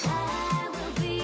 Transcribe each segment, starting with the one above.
I will be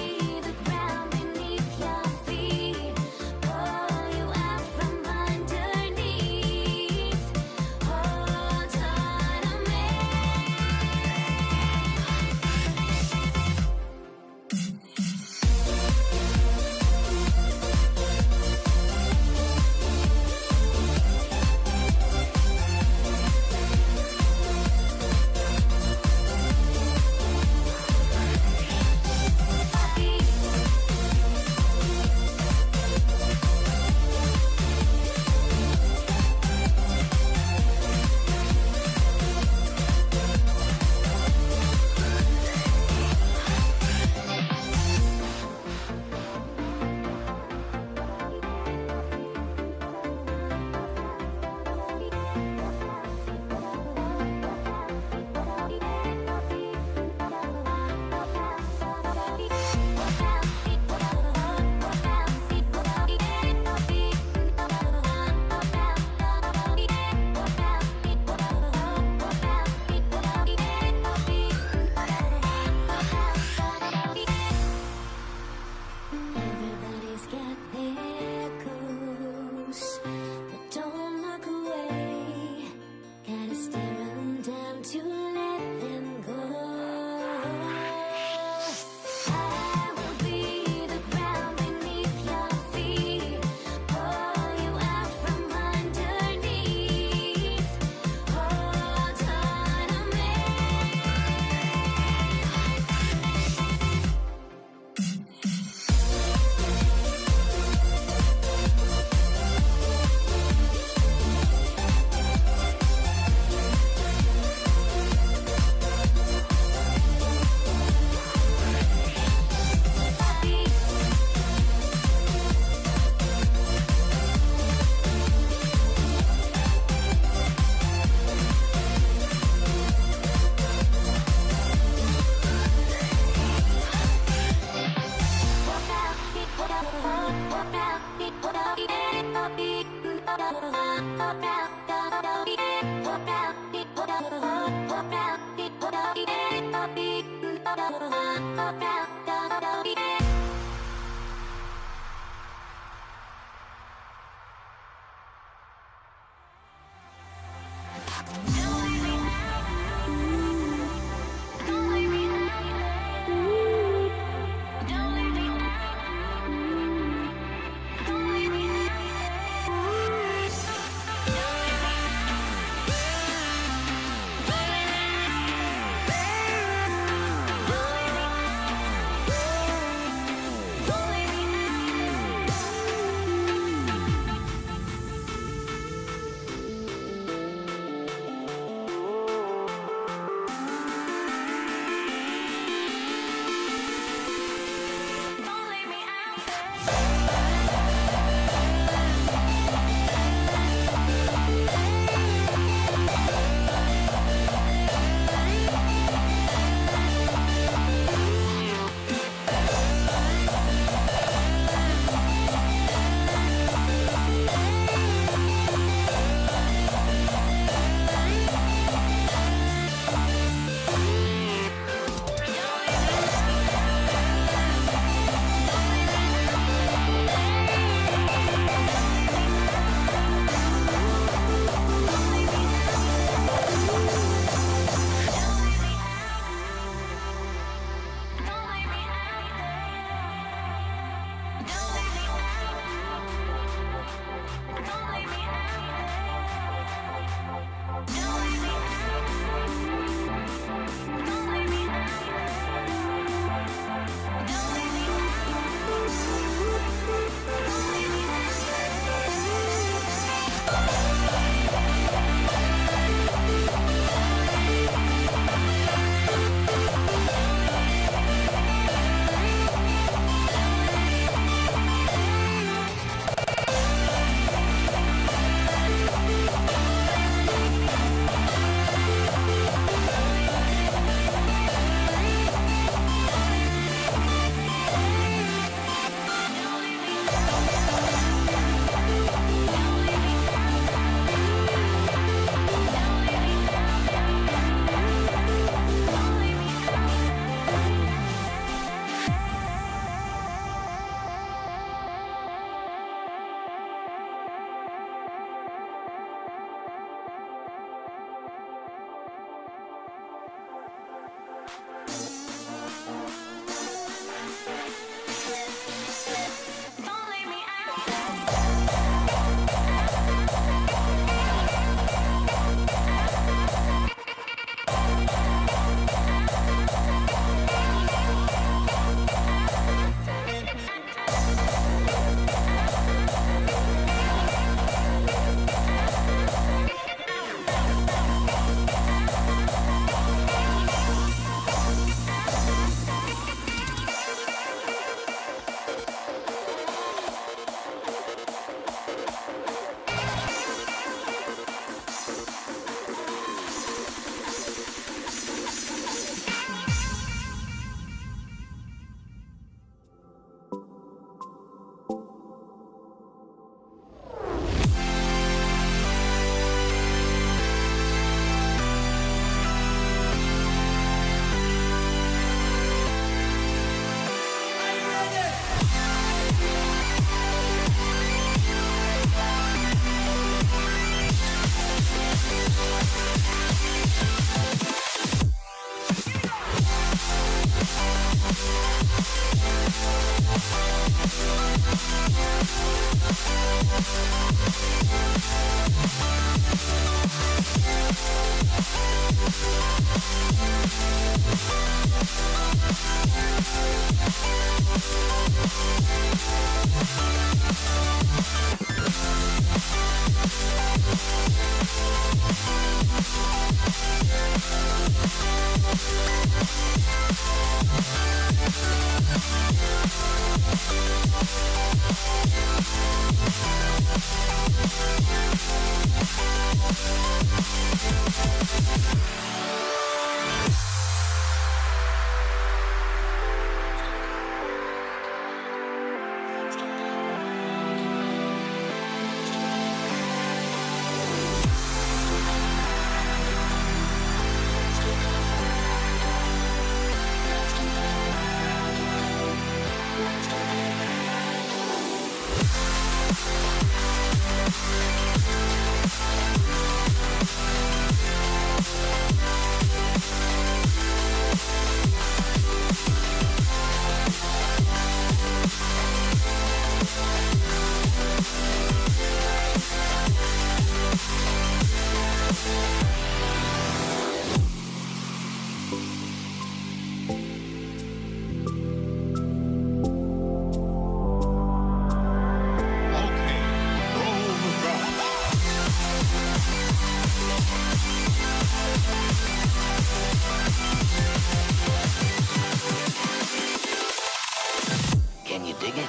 Can you dig it?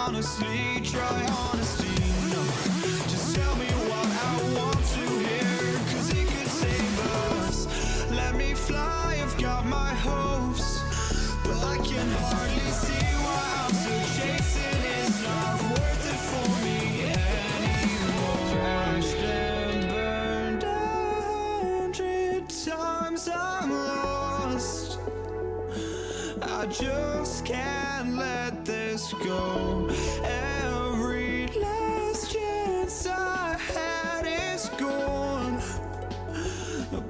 honestly, try honesty. No, just tell me what I want to hear, 'cause it could save us. Let me fly, I've got my hopes, but I can hardly see why I'm still chasing. It's not worth it for me anymore. Crashed and burned 100 times, I'm lost. I just can't let this go. Every last chance I had is gone,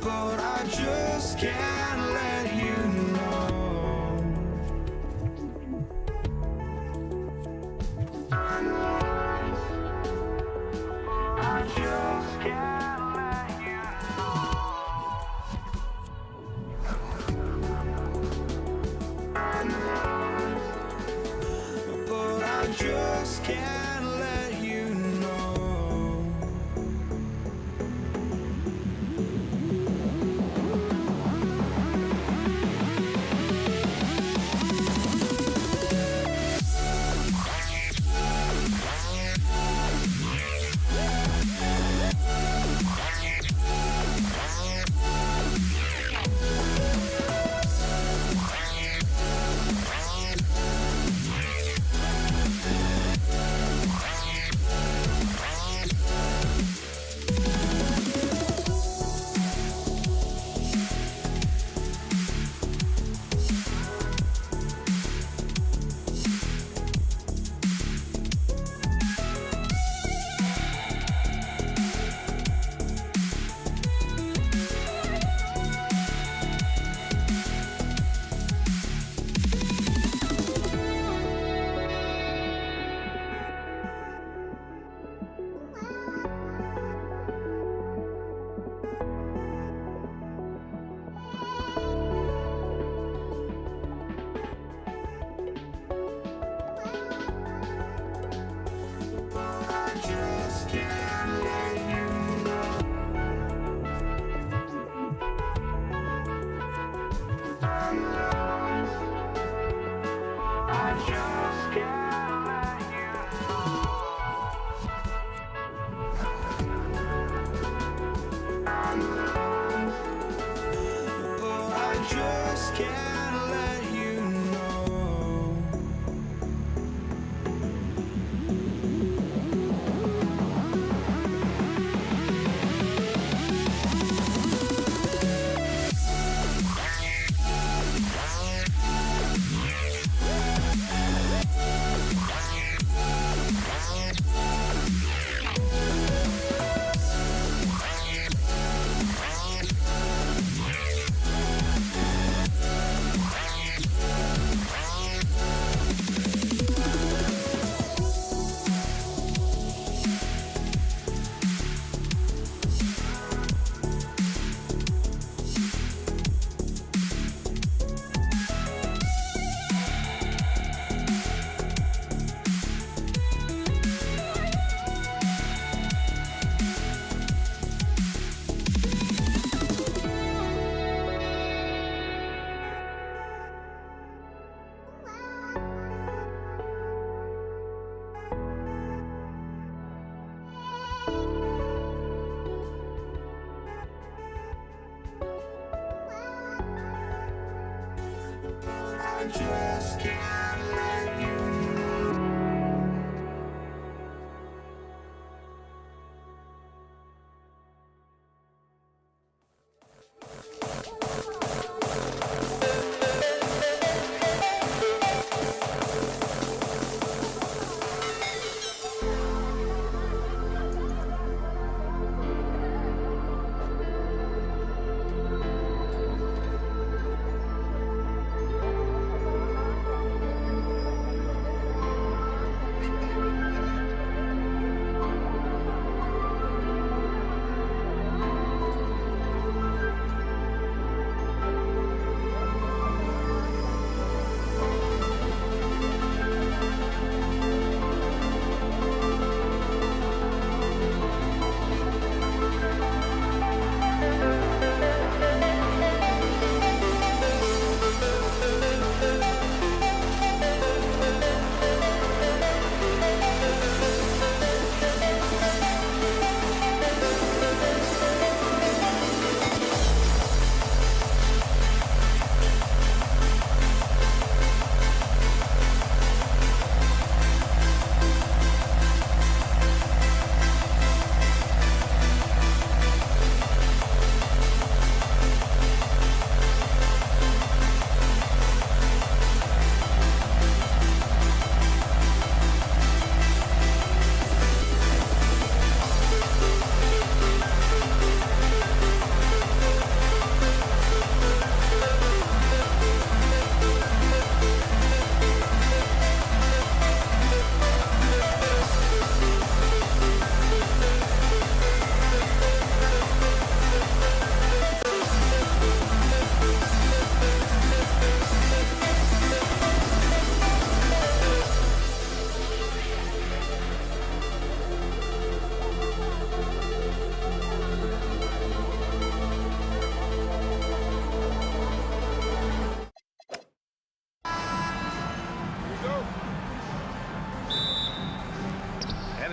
but I just can't let you know. I just can't let you know. But I just can't let you know.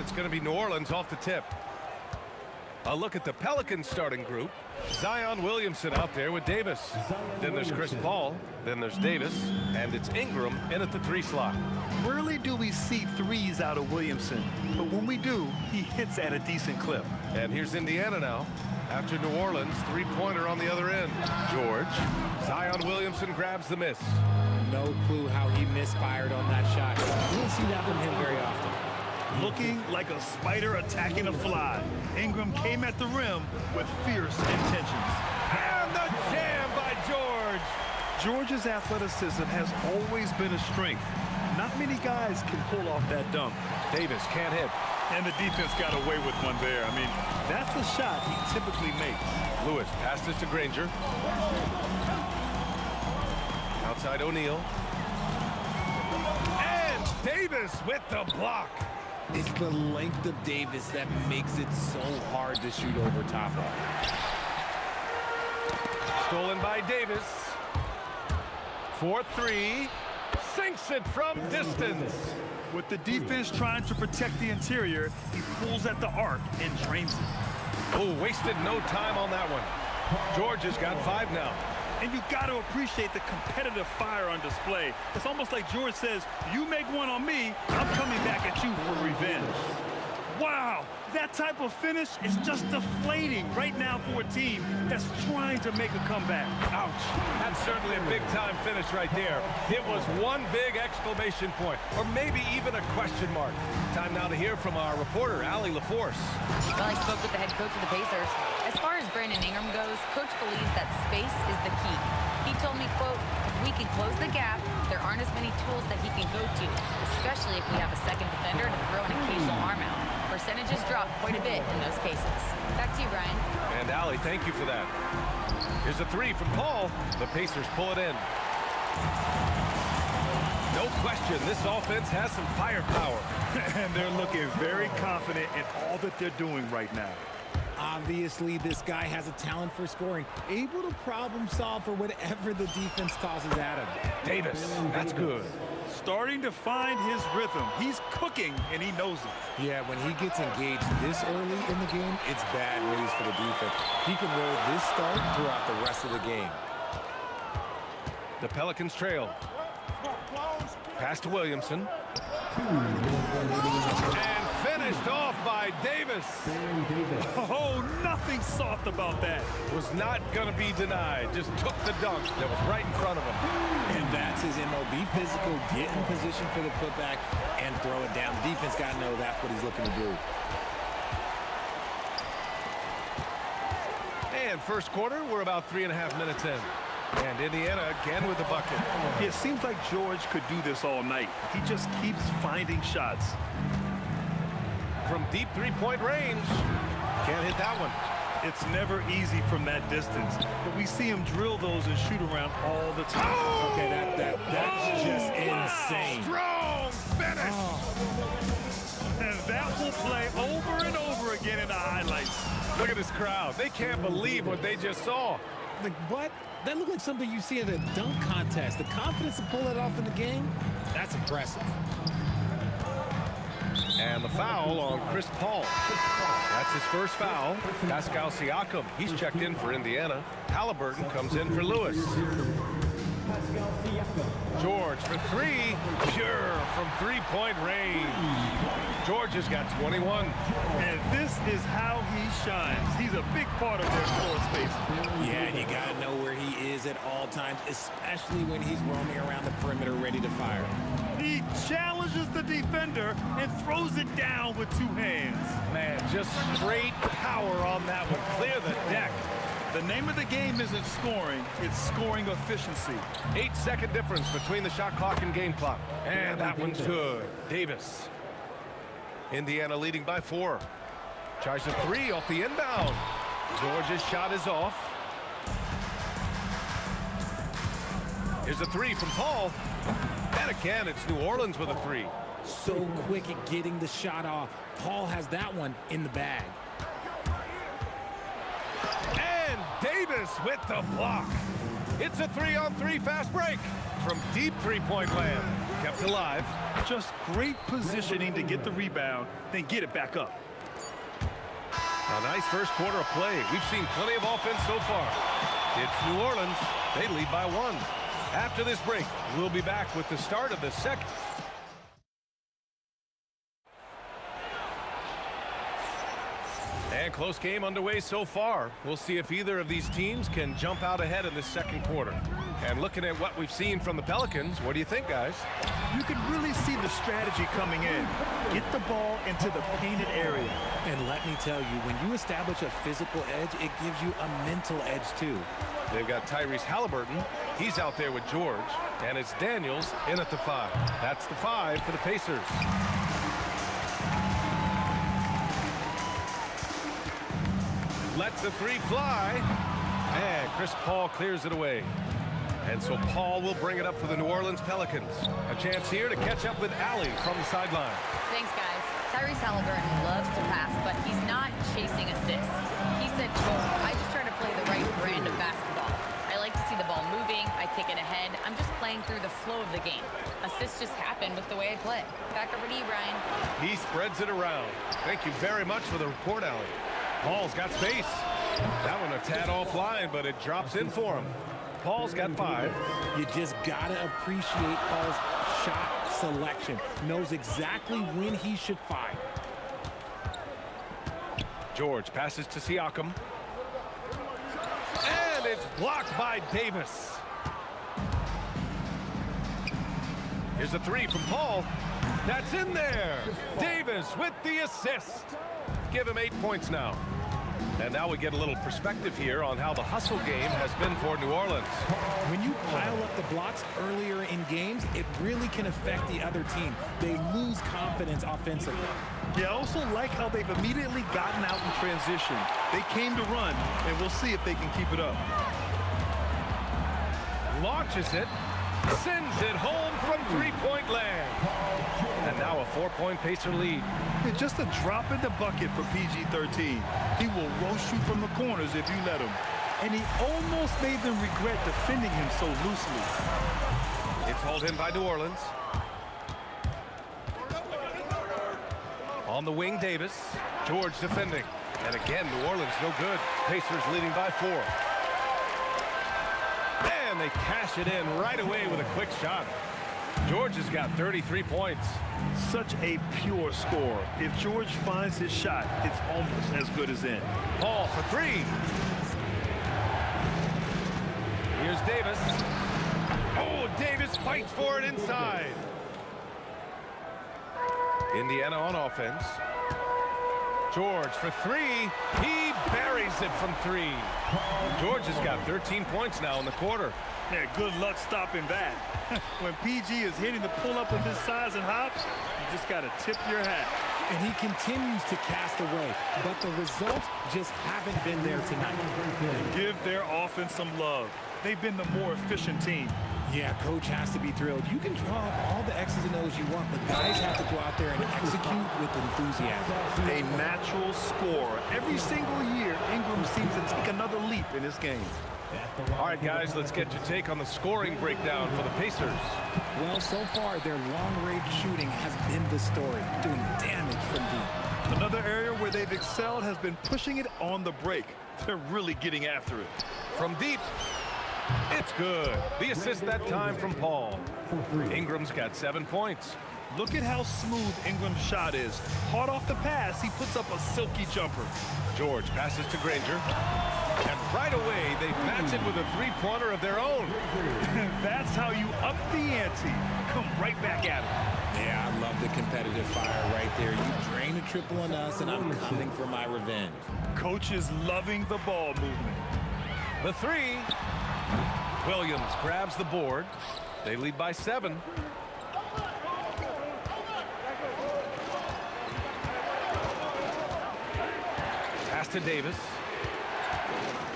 it's going to be New Orleans off the tip. A look at the Pelicans starting group. Zion Williamson out there with Davis. Then there's Chris Paul. Then there's Davis. And it's Ingram in at the 3 slot. Rarely do we see threes out of Williamson, but when we do, he hits at a decent clip. And here's Indiana now. After New Orleans, 3-pointer on the other end. George. Zion Williamson grabs the miss. No clue how he misfired on that shot. You don't see that from him very often. Looking like a spider attacking a fly. Ingram came at the rim with fierce intentions. And the jam by George. George's athleticism has always been a strength. Not many guys can pull off that dunk. Davis can't hit. And the defense got away with one there. I mean, that's the shot he typically makes. Lewis passes to Granger. Outside O'Neal. And Davis with the block. It's the length of Davis that makes it so hard to shoot over top of. Stolen by Davis. 4-3. Sinks it from distance. With the defense trying to protect the interior, he pulls at the arc and drains it. Oh, wasted no time on that one. George has got 5 now. And you got to appreciate the competitive fire on display. It's almost like George says, you make one on me, I'm coming back at you for revenge. Wow, that type of finish is just deflating right now for a team that's trying to make a comeback. Ouch. That's certainly a big-time finish right there. It was one big exclamation point, or maybe even a question mark. Time now to hear from our reporter, Allie LaForce. Well, I spoke with the head coach of the Pacers. As far as Brandon Ingram goes, coach believes that space is the key. He told me, quote, if we can close the gap, there aren't as many tools that he can go to, especially if we have a second defender to throw an occasional arm out. Percentages drop quite a bit in those cases. Back to you, Brian. And Allie, thank you for that. Here's a 3 from Paul. The Pacers pull it in. No question, this offense has some firepower. And they're looking very confident in all that they're doing right now. Obviously, this guy has a talent for scoring, able to problem solve for whatever the defense tosses at him. Davis, that's good. Starting to find his rhythm. He's cooking, and he knows it. Yeah, when he gets engaged this early in the game, it's bad news for the defense. He can roll this start throughout the rest of the game. The Pelicans trail. Pass to Williamson. And finished off by Davis. Oh, nothing soft about that. Was not going to be denied. Just took the dunk that was right in front of him. And that's his MO. Be physical, get in position for the putback, and throw it down. The defense got to know that's what he's looking to do. And first quarter, we're about 3.5 minutes in. And Indiana again with the bucket. It seems like George could do this all night. He just keeps finding shots. From deep three-point range. Can't hit that one. It's never easy from that distance, but we see him drill those and shoot around all the time. Oh! Okay, that's just insane. Strong finish. And that will play over and over again in the highlights. Look at this crowd. They can't believe what they just saw. Like, what? That looked like something you see in a dunk contest. The confidence to pull it off in the game, that's impressive. And the foul on Chris Paul. That's his first foul. Pascal Siakam, he's checked in for Indiana. Halliburton comes in for Lewis. George for 3, pure from three-point range. George has got 21. And this is how he shines. He's a big part of their floor space. Yeah, and you got to know where he is at all times, especially when he's roaming around the perimeter ready to fire. He challenges the defender and throws it down with 2 hands. Man, just straight power on that one. Clear the deck. The name of the game isn't scoring, it's scoring efficiency. 8-second difference between the shot clock and game clock. And that one's good. Davis. Indiana leading by 4. Tries a 3 off the inbound. George's shot is off. Here's a 3 from Paul. And again, it's New Orleans with a 3. So quick at getting the shot off. Paul has that one in the bag. And Davis with the block. It's a 3-on-3 fast break from deep three-point land. kept alive. Just great positioning to get the rebound, then get it back up. A nice first quarter of play. We've seen plenty of offense so far. It's New Orleans. They lead by 1. After this break, we'll be back with the start of the second. And close game underway so far. We'll see if either of these teams can jump out ahead in this second quarter. And looking at what we've seen from the Pelicans, what do you think, guys? You can really see the strategy coming in. Get the ball into the painted area. And let me tell you, when you establish a physical edge, it gives you a mental edge too. They've got Tyrese Halliburton. He's out there with George. And it's Daniels in at the 5. That's the 5 for the Pacers. Lets the 3 fly. And Chris Paul clears it away. And so Paul will bring it up for the New Orleans Pelicans. A chance here to catch up with Allie from the sideline. Thanks, guys. Tyrese Halliburton loves to pass, but he's not chasing assists. He said, quote, I just try to play the right brand of basketball. I like to see the ball moving. I take it ahead. I'm just playing through the flow of the game. Assists just happen with the way I play. Back over to you, Brian. He spreads it around. Thank you very much for the report, Allie. Paul's got space. That one a tad offline, but it drops in for him. Paul's got 5. You just gotta appreciate Paul's shot selection. Knows exactly when he should fire. George passes to Siakam. And it's blocked by Davis. Here's a 3 from Paul. That's in there. Davis with the assist. Give him 8 points now. And now we get a little perspective here on how the hustle game has been for New Orleans. When you pile up the blocks earlier in games, it really can affect the other team. They lose confidence offensively. Yeah, I also like how they've immediately gotten out in transition. They came to run, and we'll see if they can keep it up. Launches it, sends it home from three-point land. And now a 4-point Pacer lead. It's just a drop in the bucket for PG-13. He will roast you from the corners if you let him. And he almost made them regret defending him so loosely. It's hauled in by New Orleans. On the wing, Davis. George defending. And again, New Orleans no good. Pacers leading by 4. And they cash it in right away with a quick shot. George has got 33 points. Such a pure score. If George finds his shot, it's almost as good as in. Paul for 3. Here's Davis. Oh, Davis fights for it inside. Indiana on offense. George for 3. He buries it from 3. George has got 13 points now in the quarter. Yeah, good luck stopping that. When PG is hitting the pull-up with his size and hops, you just got to tip your hat. And he continues to cast away, but the results just haven't been there tonight. Give their offense some love. They've been the more efficient team. Yeah, coach has to be thrilled. You can draw up all the X's and O's you want, but guys have to go out there and execute with enthusiasm. A natural scorer. Every single year, Ingram seems to take another leap in his game. All right, guys, let's get your take on the scoring breakdown for the Pacers. Well, so far, their long-range shooting has been the story, doing damage from deep. Another area where they've excelled has been pushing it on the break. They're really getting after it. From deep, it's good. The assist that time from Paul. Ingram's got 7 points. Look at how smooth Ingram's shot is. Hard off the pass, he puts up a silky jumper. George passes to Granger. And right away, they match it with a three-pointer of their own. That's how you up the ante. Come right back at it. Yeah, I love the competitive fire right there. You drain a triple on us, and I'm coming for my revenge. Coach is loving the ball movement. The 3. Williams grabs the board. They lead by 7. Pass to Davis.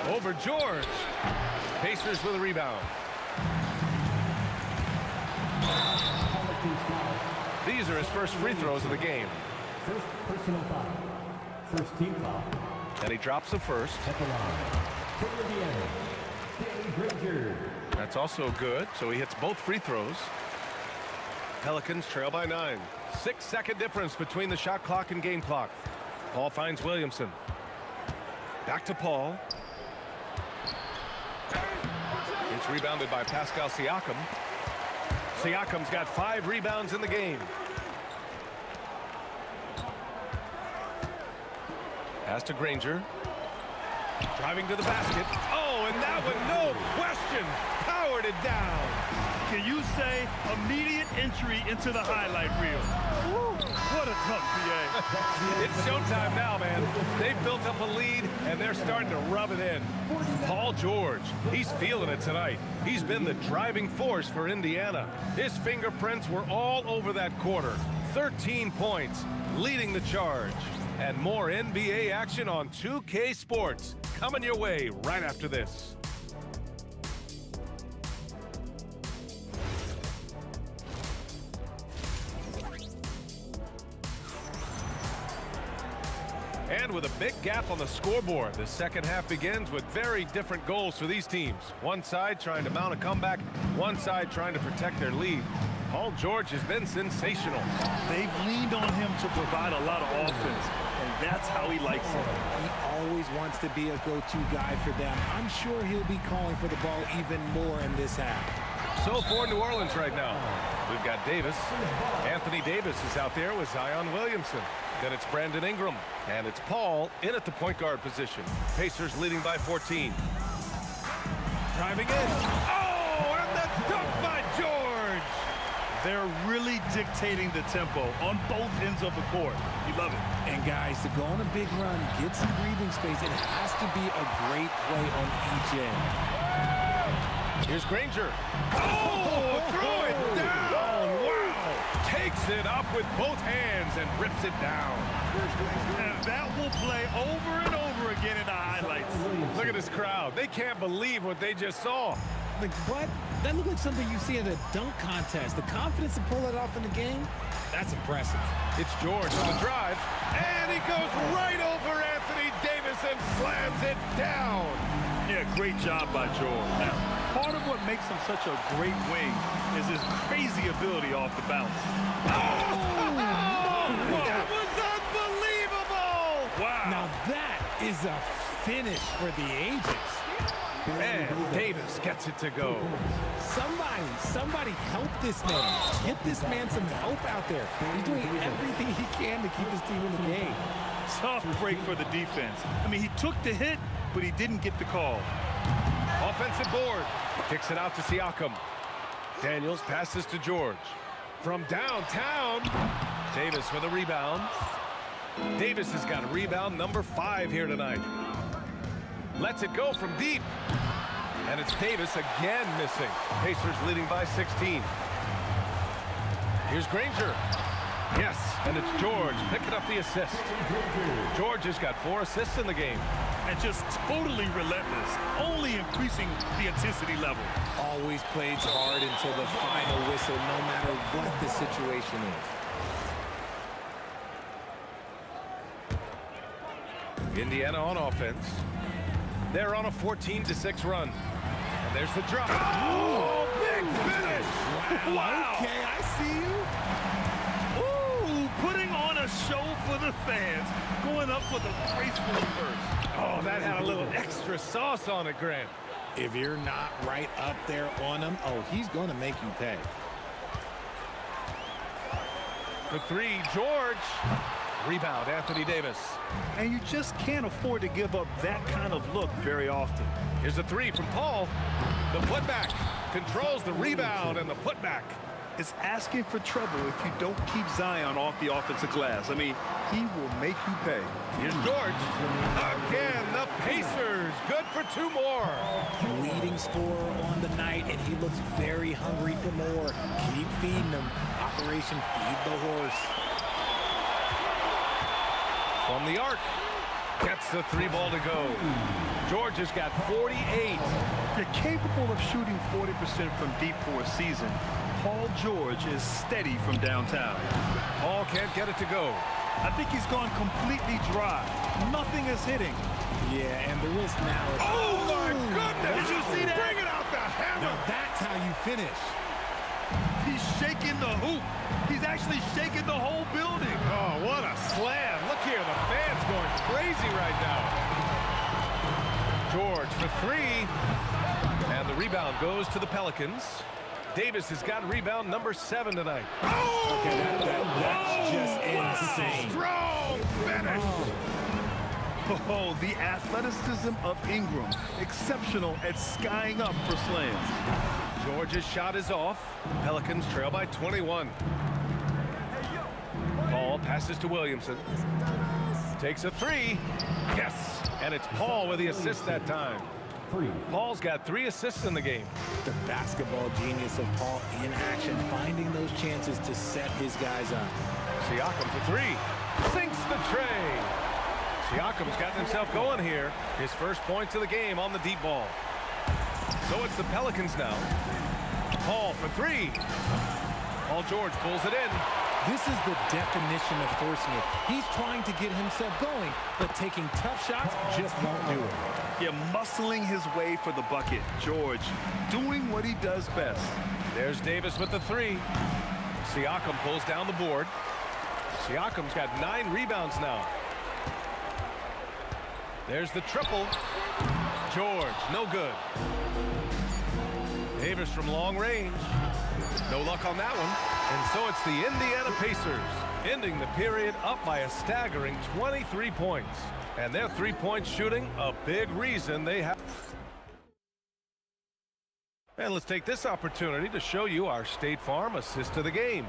Over George. Pacers with a rebound. These are his first free throws of the game. First personal foul. First team foul. And he drops the first. At the line. For Indiana, Danny Granger. That's also good, so he hits both free throws. Pelicans trail by 9. 6-second difference between the shot clock and game clock. Paul finds Williamson. Back to Paul. It's rebounded by Pascal Siakam. Siakam's got 5 rebounds in the game. Pass to Granger. Driving to the basket. Oh, and that one, no question, powered it down. Can you say immediate entry into the highlight reel? Woo, what a tough PA. It's showtime now, man. They've built up a lead, and they're starting to rub it in. Paul George, he's feeling it tonight. He's been the driving force for Indiana. His fingerprints were all over that quarter. 13 points, leading the charge. And more NBA action on 2K Sports coming your way right after this. And with a big gap on the scoreboard, the second half begins with very different goals for these teams. One side trying to mount a comeback, one side trying to protect their lead. Paul George has been sensational. They've leaned on him to provide a lot of offense, and that's how he likes it. He always wants to be a go-to guy for them. I'm sure he'll be calling for the ball even more in this half. So for New Orleans right now, we've got Davis. Anthony Davis is out there with Zion Williamson. Then it's Brandon Ingram, and it's Paul in at the point guard position. Pacers leading by 14. Driving in. Oh, and the dunk by George! They're really dictating the tempo on both ends of the court. You love it. And guys, to go on a big run, get some breathing space, it has to be a great play on each end. Here's Granger. Oh, throw it down! Wow! Takes it up with both hands and rips it down. And that will play over and over again in the highlights. Look at this crowd. They can't believe what they just saw. Like, what? That looked like something you see at a dunk contest. The confidence to pull it off in the game, that's impressive. It's George on the drive, and he goes right over Anthony Davis and slams it down. Yeah, great job by George. Now, part of what makes him such a great wing is his crazy ability off the bounce. That was unbelievable! Wow. Now that is a finish for the ages. And Davis gets it to go. Somebody help this man. Get this man some help out there. He's doing everything he can to keep his team in the game. Tough break for the defense. I mean, he took the hit, but he didn't get the call. Offensive board. Kicks it out to Siakam. Daniels passes to George. From downtown, Davis with a rebound. Davis has got rebound number 5 here tonight. Lets it go from deep. And it's Davis again missing. Pacers leading by 16. Here's Granger. Yes, and it's George picking up the assist. George has got 4 assists in the game. And just totally relentless, only increasing the intensity level. Always plays hard until the final whistle, no matter what the situation is. Indiana on offense. They're on a 14-6 run. And there's the drop. Oh, big finish! Wow. Okay, I see you. Ooh, putting on a show for the fans, going up for the graceful reverse. Oh, that had a little extra sauce on it, Grant. If you're not right up there on him, oh, he's going to make you pay. For 3, George. Rebound, Anthony Davis. And you just can't afford to give up that kind of look very often. Here's a 3 from Paul. The putback controls the rebound and the putback. It's asking for trouble if you don't keep Zion off the offensive glass. I mean, he will make you pay. Here's George. Again, the Pacers. Good for 2 more. Leading scorer on the night, and he looks very hungry for more. Keep feeding him. Operation Feed the Horse. From the arc. Gets the 3 ball to go. George has got 48. You're capable of shooting 40% from deep for a season. Paul George is steady from downtown. Paul can't get it to go. I think he's gone completely dry. Nothing is hitting. Yeah, and the wrist now. Oh, my goodness! Did you see that? Bring it out the hammer! Now that's how you finish. He's shaking the hoop. He's actually shaking the whole building. Oh, what a slam. Look here, the fans going crazy right now. George for three. And the rebound goes to the Pelicans. Davis has got rebound number 7 tonight. Oh! Okay, that's just insane. Strong finish. Oh, the athleticism of Ingram. Exceptional at skying up for slams. George's shot is off. Pelicans trail by 21. Paul passes to Williamson. Takes a three. Yes. And it's Paul with the assist that time. Paul's got 3 assists in the game. The basketball genius of Paul in action, finding those chances to set his guys up. Siakam for 3. Sinks the tray. Siakam's gotten himself going here. His first points of the game on the deep ball. So it's the Pelicans now. Paul for 3. Paul George pulls it in. This is the definition of forcing it. He's trying to get himself going, but taking tough shots just won't do it. Yeah, muscling his way for the bucket. George doing what he does best. There's Davis with the 3. Siakam pulls down the board. Siakam's got 9 rebounds now. There's the triple. George, no good. Davis from long range. No luck on that one. And so it's the Indiana Pacers ending the period up by a staggering 23 points. And their three-point shooting, a big reason they have. And let's take this opportunity to show you our State Farm assist to the game.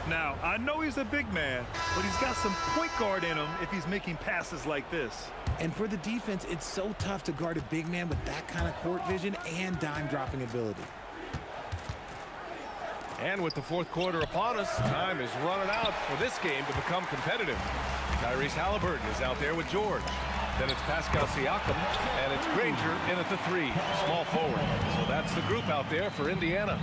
Now, I know he's a big man, but he's got some point guard in him if he's making passes like this. And for the defense, it's so tough to guard a big man with that kind of court vision and dime-dropping ability. And with the fourth quarter upon us, time is running out for this game to become competitive. Tyrese Halliburton is out there with George. Then it's Pascal Siakam, and it's Granger in at the 3, small forward. So that's the group out there for Indiana.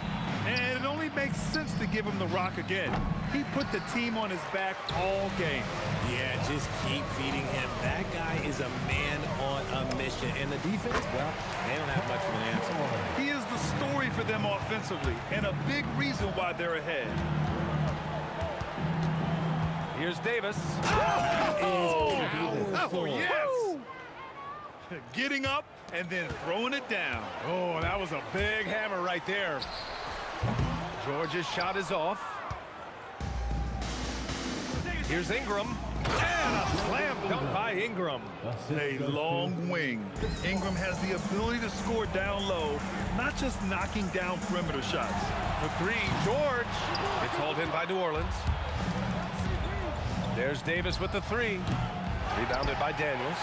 And it only makes sense to give him the rock again. He put the team on his back all game. Yeah, just keep feeding him. That guy is a man on a mission. And the defense, well, they don't have much of an answer. He is the story for them offensively, and a big reason why they're ahead. Here's Davis. Oh, yes! Getting up and then throwing it down. Oh, that was a big hammer right there. George's shot is off. Here's Ingram. And a slam dunk by Ingram. A long wing. Ingram has the ability to score down low, not just knocking down perimeter shots. For 3, George. It's hauled in by New Orleans. There's Davis with the 3. Rebounded by Daniels.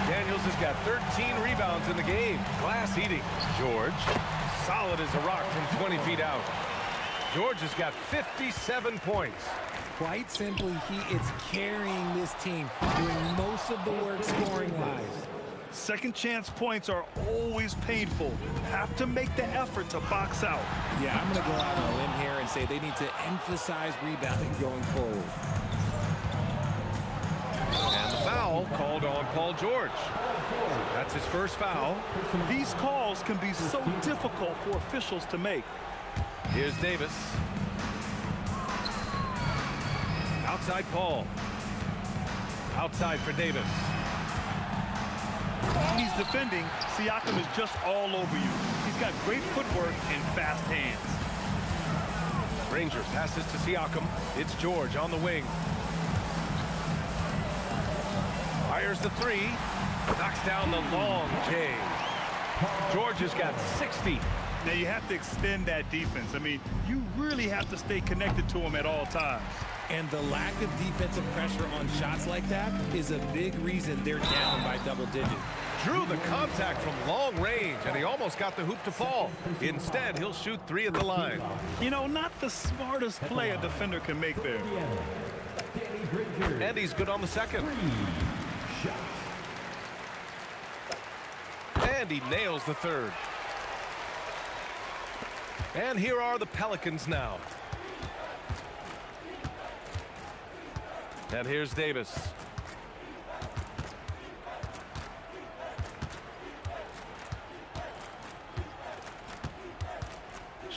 Daniels has got 13 rebounds in the game. Glass eating. George, solid as a rock from 20 feet out. George has got 57 points. Quite simply, he is carrying this team, doing most of the work scoring-wise. Second chance points are always painful. Have to make the effort to box out. Yeah, I'm going to go out on a limb here and say they need to emphasize rebounding going forward. And the foul called on Paul George. That's his first foul. These calls can be so difficult for officials to make. Here's Davis. Outside Paul. Outside for Davis. When he's defending, Siakam is just all over you. He's got great footwork and fast hands. Granger passes to Siakam. It's George on the wing. Fires the 3. Knocks down the long J. George has got 60. Now you have to extend that defense. I mean, you really have to stay connected to him at all times. And the lack of defensive pressure on shots like that is a big reason they're down by double digits. Drew the contact from long range, and he almost got the hoop to fall. Instead, he'll shoot 3 at the line. You know, not the smartest play a defender can make there. And he's good on the second. And he nails the third. And here are the Pelicans now. And here's Davis.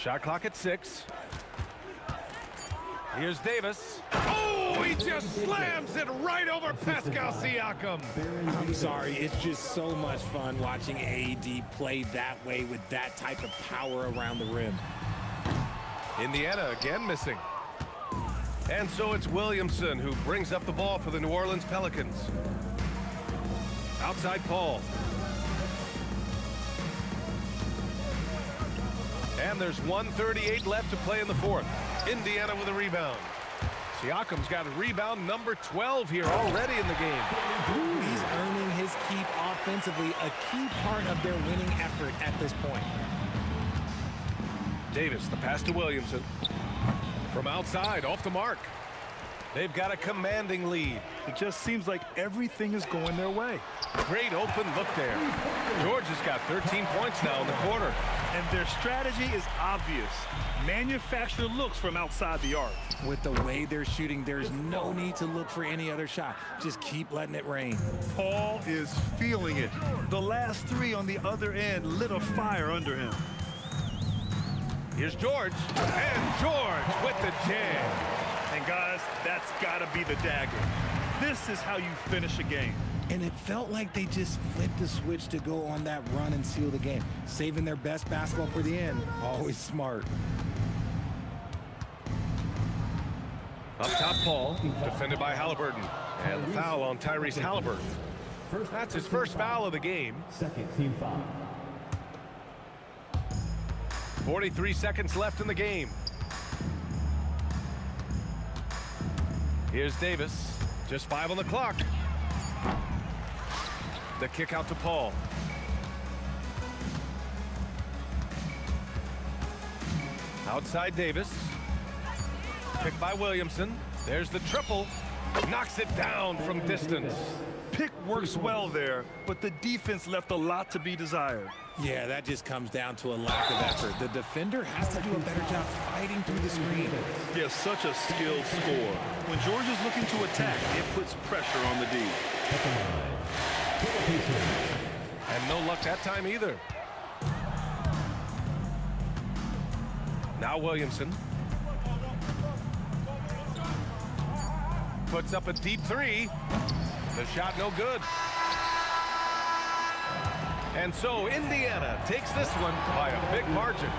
Shot clock at 6. Here's Davis. Oh, he just slams it right over Pascal Siakam. I'm sorry, it's just so much fun watching AD play that way with that type of power around the rim. Indiana again missing. And so it's Williamson who brings up the ball for the New Orleans Pelicans. Outside Paul. And there's 1:38 left to play in the fourth. Indiana with a rebound. Siakam's got a rebound number 12 here already in the game. He's earning his keep offensively, a key part of their winning effort at this point. Davis, the pass to Williamson. From outside, off the mark. They've got a commanding lead. It just seems like everything is going their way. Great open look there. George has got 13 points now in the quarter. And their strategy is obvious. Manufacture looks from outside the arc. With the way they're shooting, there's no need to look for any other shot. Just keep letting it rain. Paul is feeling it. The last 3 on the other end lit a fire under him. Here's George. And George with the jam. And guys, that's gotta be the dagger. This is how you finish a game. And it felt like they just flipped the switch to go on that run and seal the game. Saving their best basketball for the end. Always smart. Up top, Paul, defended by Halliburton. And the foul on Tyrese Halliburton. That's his first foul of the game. Second team foul. 43 seconds left in the game. Here's Davis. Just 5 on the clock. The kick out to Paul. Outside Davis. Picked by Williamson. There's the triple. Knocks it down from distance. Pick works well there, but the defense left a lot to be desired. Yeah, that just comes down to a lack of effort. The defender has to do a better job fighting through the screen. He has such a skilled scorer. When George is looking to attack, it puts pressure on the D. And no luck that time either. Now Williamson. Puts up a deep 3. The shot no good. And so Indiana takes this one by a big margin.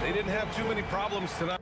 They didn't have too many problems tonight.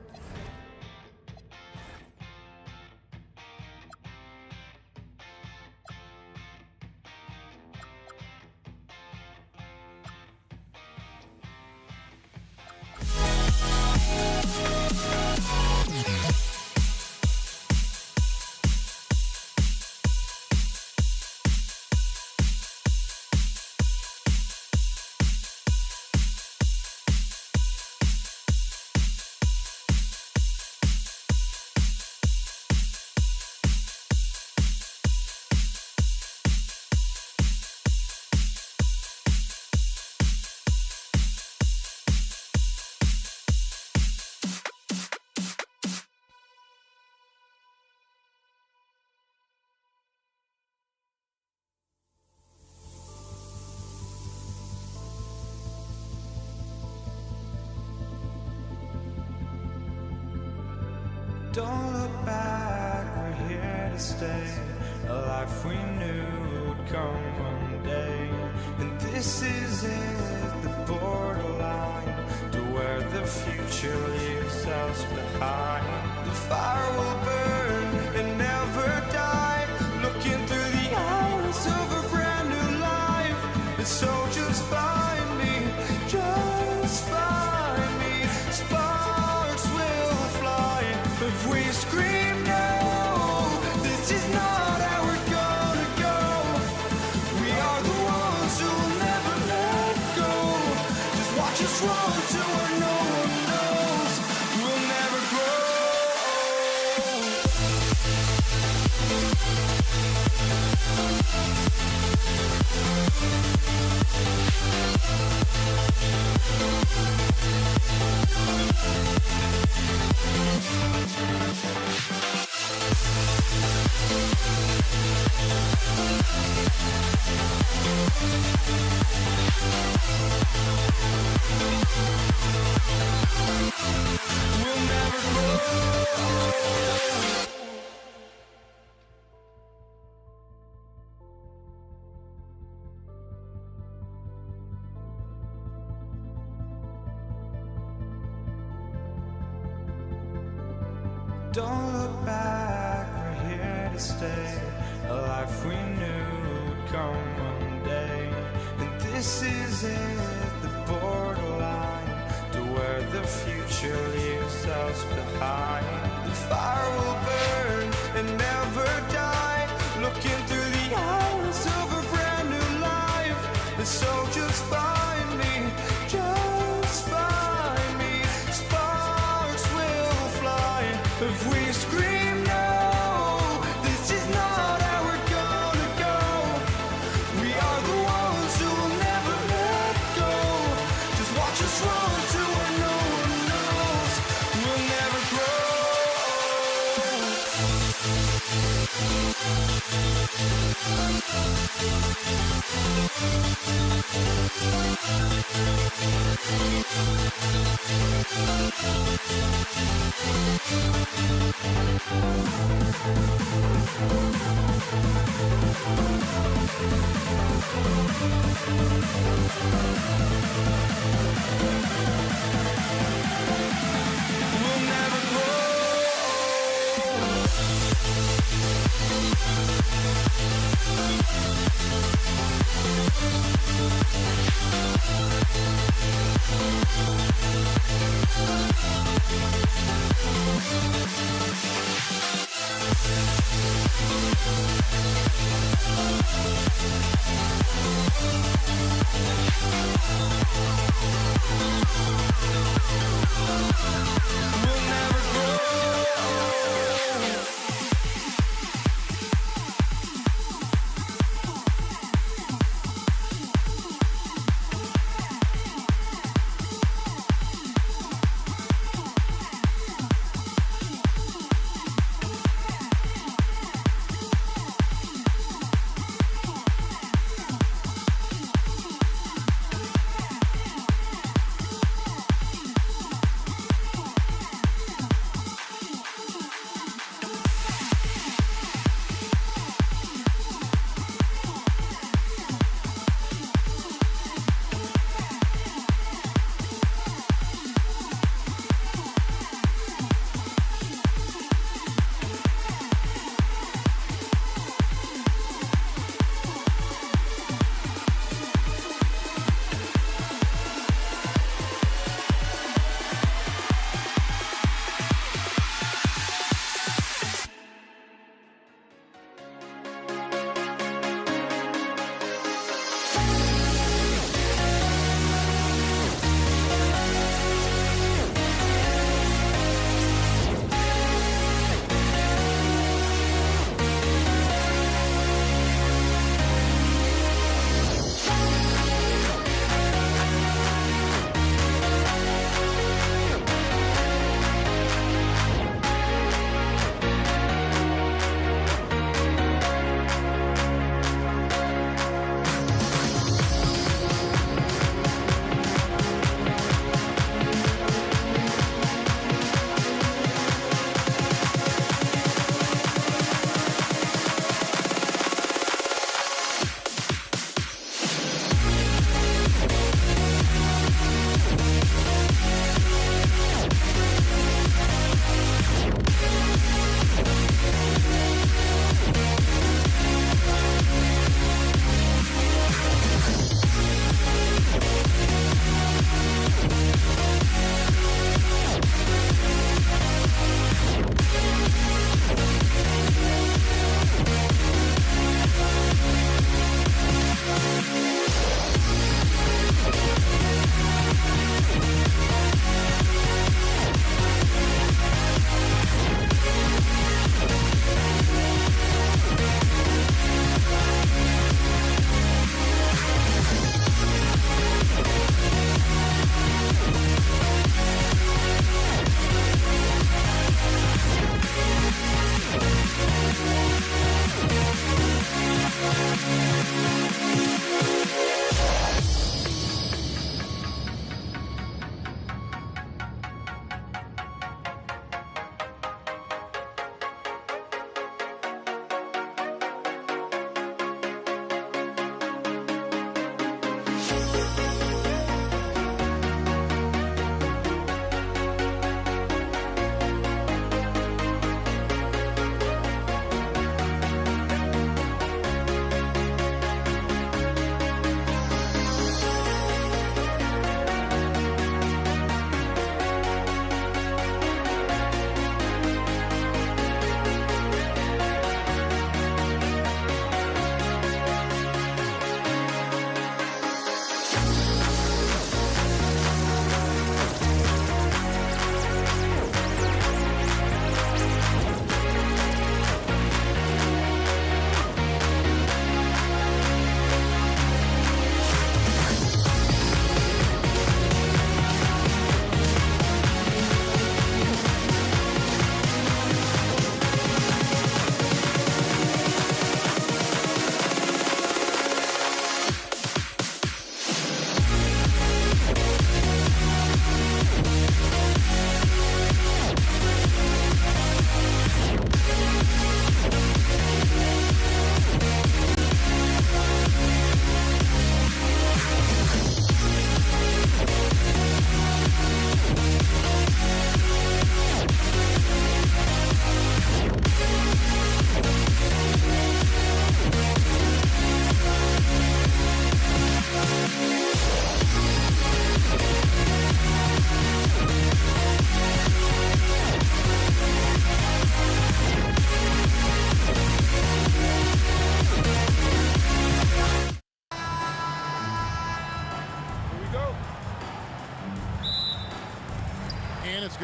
Don't look back, we're here to stay. A life we knew would come one day. And this is it, the borderline to where the future leaves us behind. The fire will burn and never die. Looking through the eyes of a brand new life. And so just find me, just find me. Sparks will fly if we scream no. This is not how we're gonna go. We are the ones who will never let go. Just watch us run to where no one knows. We'll never grow. We'll never grow. Don't look back, we're here to stay. A life we knew would come one day. And this is it, the borderline to where the future leaves us behind. The fire will burn and never die, looking through the eyes of a brand new life. And so just find me, just find me. Sparks will fly if we scream no. This is not how we're gonna go. We are the ones who will never let go. Just watch us run to where no one knows. We'll never grow. We'll never grow. We'll never grow.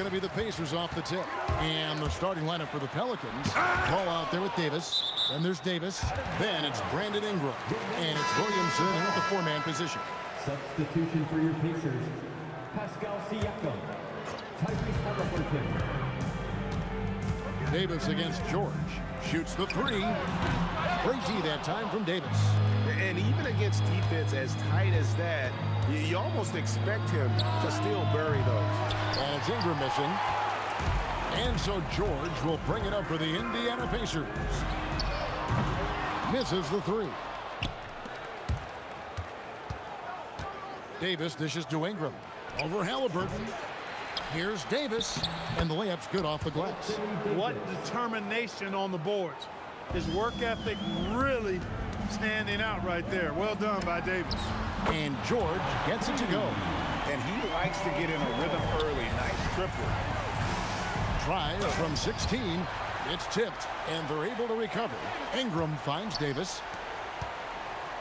going to be the Pacers off the tip. And the starting lineup for the Pelicans. Ball out there with Davis. Then there's Davis. Then it's Brandon Ingram. And it's Williamson in at the four-man position. Substitution for your Pacers, Pascal Siakam, Tyrese Halliburton. Davis against George. Shoots the three. Great D that time from Davis. And even against defense as tight as that, you almost expect him to still bury those. And it's Ingram missing. And so George will bring it up for the Indiana Pacers. Misses the three. Davis dishes to Ingram. Over Halliburton. Here's Davis. And the layup's good off the glass. What determination on the boards. His work ethic really standing out right there. Well done by Davis. And George gets it to go. And he likes to get in a rhythm early. Nice triple. Tries from 16. It's tipped, and they're able to recover. Ingram finds Davis.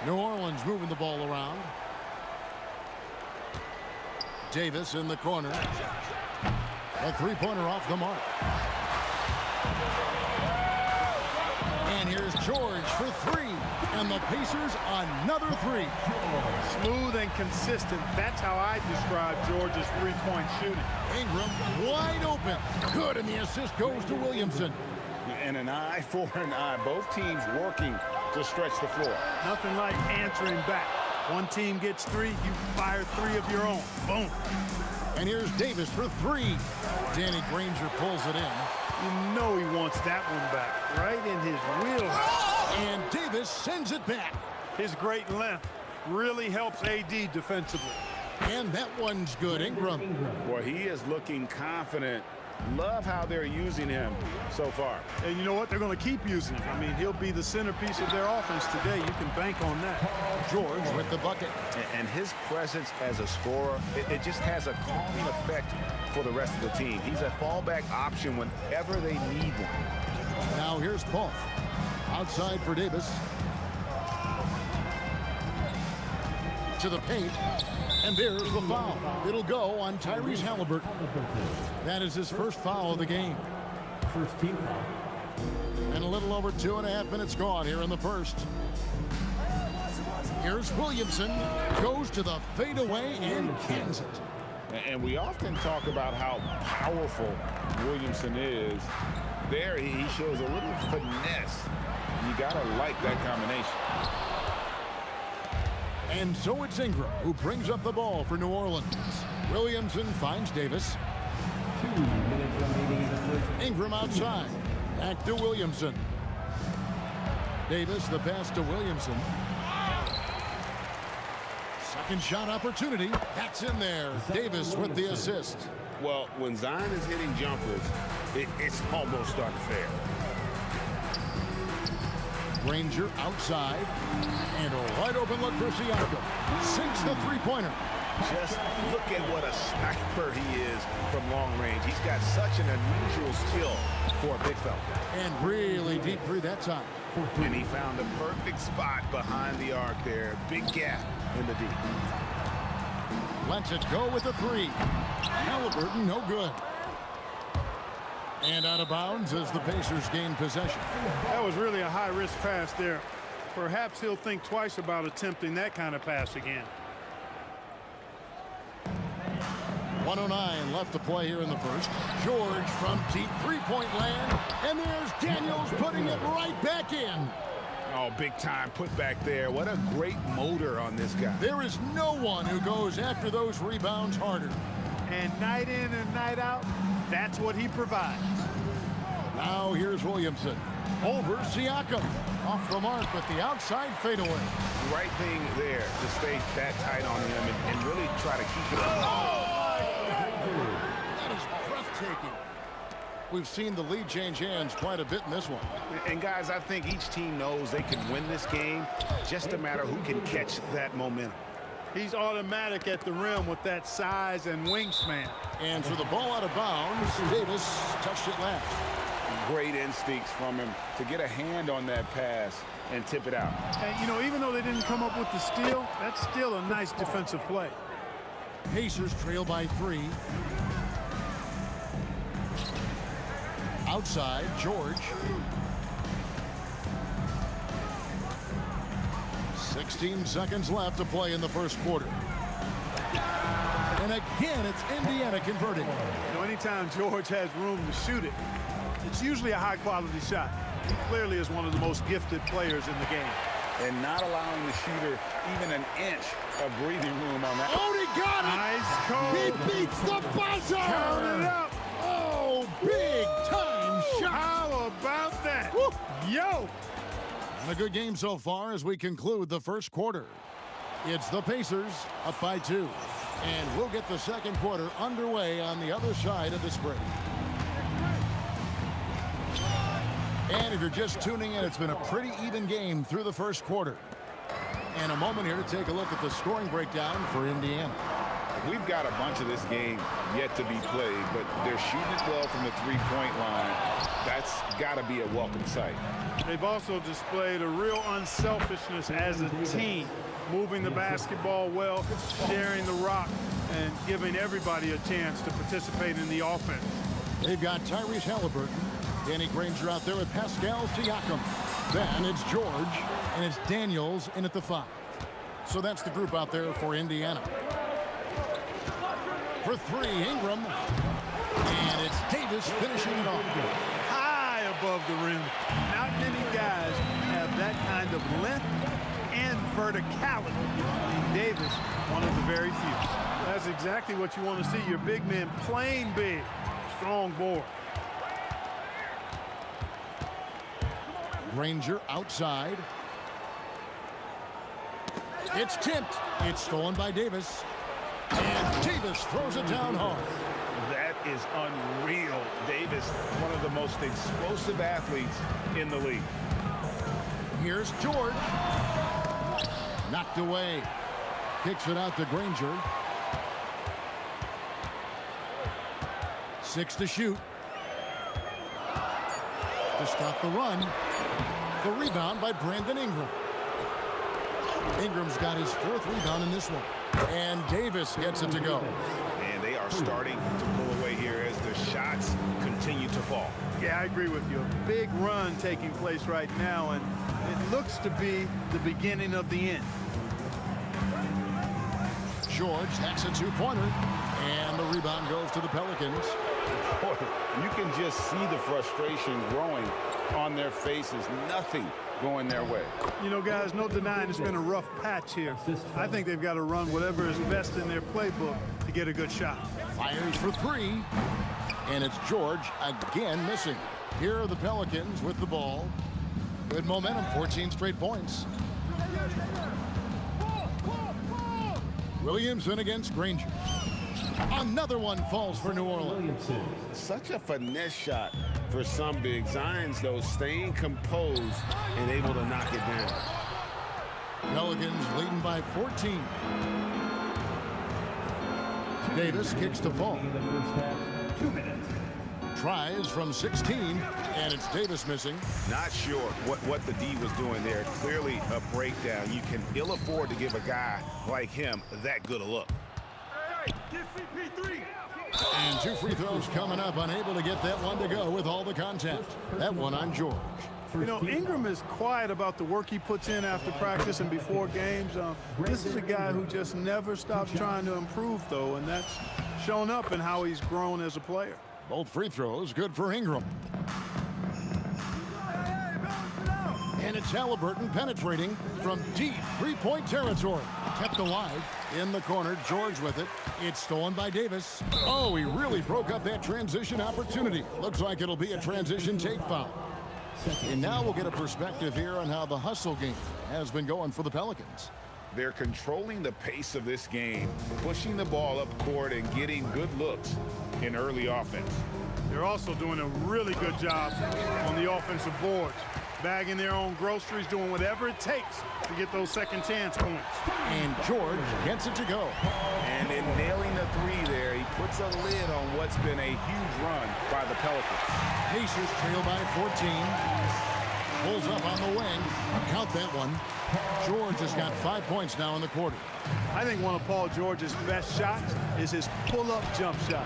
New Orleans moving the ball around. Davis in the corner. A three-pointer off the mark. And here's George for three. And the Pacers another three. Smooth and consistent. That's how I describe George's three-point shooting. Ingram wide open. Good, and the assist goes to Williamson. And an eye for an eye. Both teams working to stretch the floor. Nothing like answering back. One team gets three, you fire three of your own. Boom. And here's Davis for three. Danny Granger pulls it in. You know he wants that one back. Right in his wheelhouse. And Davis sends it back. His great length really helps AD defensively. And that one's good. Ingram. Boy, he is looking confident. Love how they're using him so far. And you know what? They're going to keep using him. I mean, he'll be the centerpiece of their offense today. You can bank on that. George with the bucket. And his presence as a scorer, it just has a calming effect for the rest of the team. He's a fallback option whenever they need one. Now here's Paul. Outside for Davis. To the paint. And there's the foul. It'll go on Tyrese Halliburton. That is his first foul of the game. First team foul. And a little over 2.5 minutes gone here in the first. Here's Williamson. Goes to the fadeaway and cans it. And we often talk about how powerful Williamson is. There he shows a little finesse. You gotta like that combination. And so it's Ingram who brings up the ball for New Orleans. Williamson finds Davis. 2 minutes remaining in the first. Ingram outside. Back to Williamson. Davis, the pass to Williamson. Second shot opportunity. That's in there. Davis with the assist. Well, when Zion is hitting jumpers, it's almost unfair. Granger outside. And a wide open look for Siakam. Sinks the three-pointer. Just look at what a sniper he is from long range. He's got such an unusual skill for a big fella. And really deep three that time. And he found a perfect spot behind the arc there. Big gap in the deep. Lets it go with a three. Halliburton, no good. And out of bounds as the Pacers gain possession. That was really a high-risk pass there. Perhaps he'll think twice about attempting that kind of pass again. 1:09 left to play here in the first. George from deep three-point land. And there's Daniels putting it right back in. Oh, big time put back there. What a great motor on this guy. There is no one who goes after those rebounds harder. And night in and night out, that's what he provides. Now here's Williamson. Over Siakam. Off the mark with the outside fadeaway. Right thing there to stay that tight on him and really try to keep it up. That is breathtaking. We've seen the lead change hands quite a bit in this one. And guys, I think each team knows they can win this game. Just a matter who can catch that momentum. He's automatic at the rim with that size and wingspan. And for the ball out of bounds, Davis touched it last. Great instincts from him to get a hand on that pass and tip it out. And, you know, even though they didn't come up with the steal, that's still a nice defensive play. Pacers trail by 3. Outside, George. 16 seconds left to play in the first quarter. And again, it's Indiana converting. You know, anytime George has room to shoot it, it's usually a high-quality shot. He clearly is one of the most gifted players in the game. And not allowing the shooter even an inch of breathing room on that. Oh, he got it! Nice call. He beats the buzzer! Count it up. Oh, big time shot! How about that? Woo. Yo! And a good game so far as we conclude the first quarter. It's the Pacers up by 2. And we'll get the second quarter underway on the other side of this break. And if you're just tuning in, it's been a pretty even game through the first quarter. And a moment here to take a look at the scoring breakdown for Indiana. We've got a bunch of this game yet to be played, but they're shooting it well from the three-point line. That's got to be a welcome sight. They've also displayed a real unselfishness as a team, moving the basketball well, sharing the rock, and giving everybody a chance to participate in the offense. They've got Tyrese Halliburton, Danny Granger out there with Pascal Siakam. Then it's George, and it's Daniels in at the 5. So that's the group out there for Indiana. For 3, Ingram. And it's Davis finishing it off. High above the rim. Not many guys have that kind of length and verticality. Davis, one of the very few. That's exactly what you want to see. Your big men playing big. Strong board. Granger outside. It's tipped. It's stolen by Davis. And Davis throws it down hard. That is unreal. Davis, one of the most explosive athletes in the league. Here's George. Knocked away. Kicks it out to Granger. 6 to shoot. To stop the run. The rebound by Brandon Ingram. Ingram's got his 4th rebound in this one. And Davis gets it to go. And they are starting to pull away here as the shots continue to fall. Yeah, I agree with you. A big run taking place right now, and it looks to be the beginning of the end. George, that's a 2-pointer. And the rebound goes to the Pelicans. Boy, you can just see the frustration growing on their faces. Nothing going their way. You know, guys, no denying it's been a rough patch here. I think they've got to run whatever is best in their playbook to get a good shot. Fires for 3. And it's George again missing. Here are the Pelicans with the ball. Good momentum, 14 straight points. Williamson against Granger. Another one falls for New Orleans. Such a finesse shot for some big. Zions, though, staying composed and able to knock it down. Pelicans leading by 14. Davis kicks to Paul. 2 minutes. Tries from 16, and it's Davis missing. Not sure what the D was doing there. Clearly a breakdown. You can ill afford to give a guy like him that good a look. And 2 free throws coming up, unable to get that one to go with all the contact. That one on George. You know, Ingram is quiet about the work he puts in after practice and before games. This is a guy who just never stops trying to improve, though, and that's shown up in how he's grown as a player. Both free throws good for Ingram. And it's Halliburton penetrating from deep three-point territory. Kept alive in the corner. George with it. It's stolen by Davis. Oh, he really broke up that transition opportunity. Looks like it'll be a transition take foul. And now we'll get a perspective here on how the hustle game has been going for the Pelicans. They're controlling the pace of this game, pushing the ball up court and getting good looks in early offense. They're also doing a really good job on the offensive boards, bagging their own groceries, doing whatever it takes to get those second chance points. And George gets it to go. And in nailing the 3 there, he puts a lid on what's been a huge run by the Pelicans. Pacers trail by 14. Pulls up on the wing. Count that one. George has got 5 points now in the quarter. I think one of Paul George's best shots is his pull-up jump shot.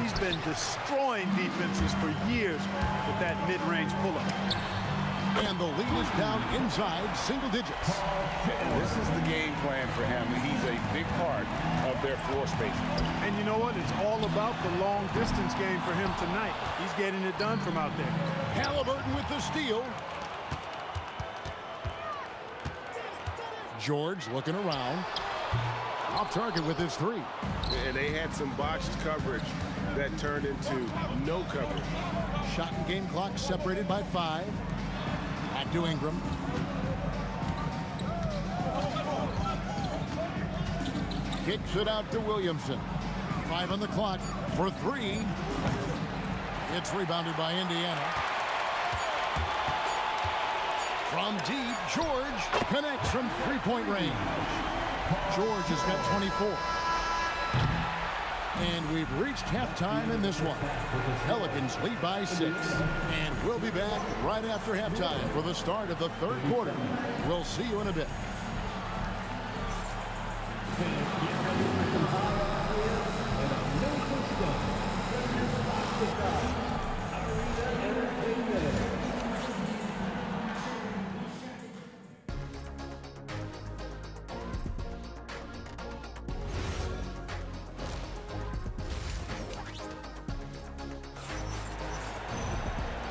He's been destroying defenses for years with that mid-range pull-up. And the lead is down inside single digits. This is the game plan for him. He's a big part of their floor spacing. And you know what? It's all about the long distance game for him tonight. He's getting it done from out there. Halliburton with the steal. George looking around. Off target with his three. And they had some botched coverage that turned into no coverage. Shot and game clock separated by 5. Back to Ingram. Kicks it out to Williamson. 5 on the clock for 3. It's rebounded by Indiana. From deep, George connects from three-point range. George has got 24. And we've reached halftime in this one. Pelicans lead by 6. And we'll be back right after halftime for the start of the third quarter. We'll see you in a bit.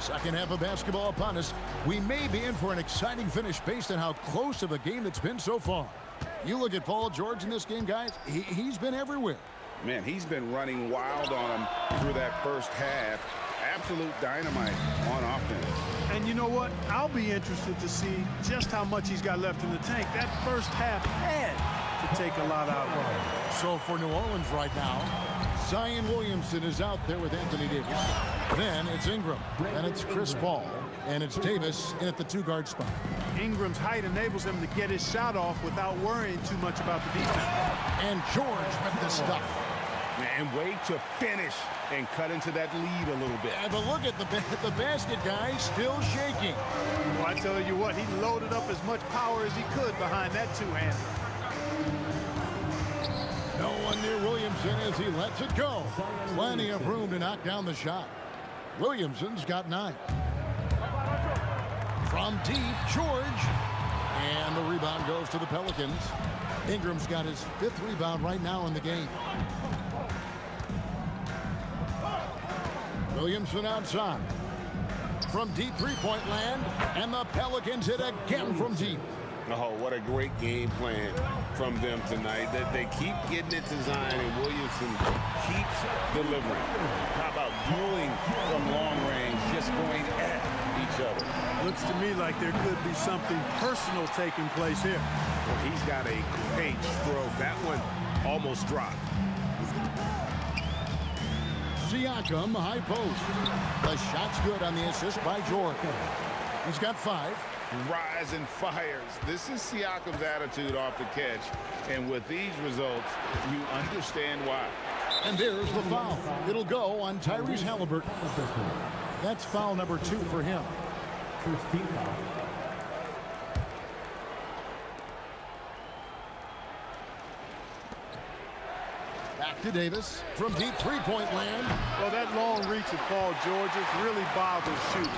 Second half of basketball upon us. We may be in for an exciting finish based on how close of a game it's been so far. You look at Paul George in this game, guys. He's been everywhere. Man, he's been running wild on him through that first half. Absolute dynamite on offense. And you know what? I'll be interested to see just how much he's got left in the tank. That first half had to take a lot out of him. So for New Orleans right now, Zion Williamson is out there with Anthony Davis. Then it's Ingram, and it's Chris Paul, and it's Davis in at the 2-guard spot. Ingram's height enables him to get his shot off without worrying too much about the defense. And George with the stuff. And way to finish and cut into that lead a little bit. Yeah, but look at the basket, guys, still shaking. Well, I tell you what, he loaded up as much power as he could behind that two-hander. No one near Williamson as he lets it go. Plenty of room to knock down the shot. Williamson's got 9. From deep, George. And the rebound goes to the Pelicans. Ingram's got his 5th rebound right now in the game. Williamson outside. From deep three-point land. And the Pelicans hit again from deep. Oh, what a great game plan from them tonight. That they keep getting it to Zion, and Williamson keeps delivering. How about dueling from long range, just going at each other? Looks to me like there could be something personal taking place here. Well, he's got a great stroke. That one almost dropped. Siakam, high post. The shot's good on the assist by George. He's got 5. Rise and fires. This is Siakam's attitude off the catch. And with these results, you understand why. And there's the foul. It'll go on Tyrese Halliburton. That's foul number 2 for him. First team foul. Back to Davis from deep three-point land. Well, that long reach of Paul George's really bothers shooting.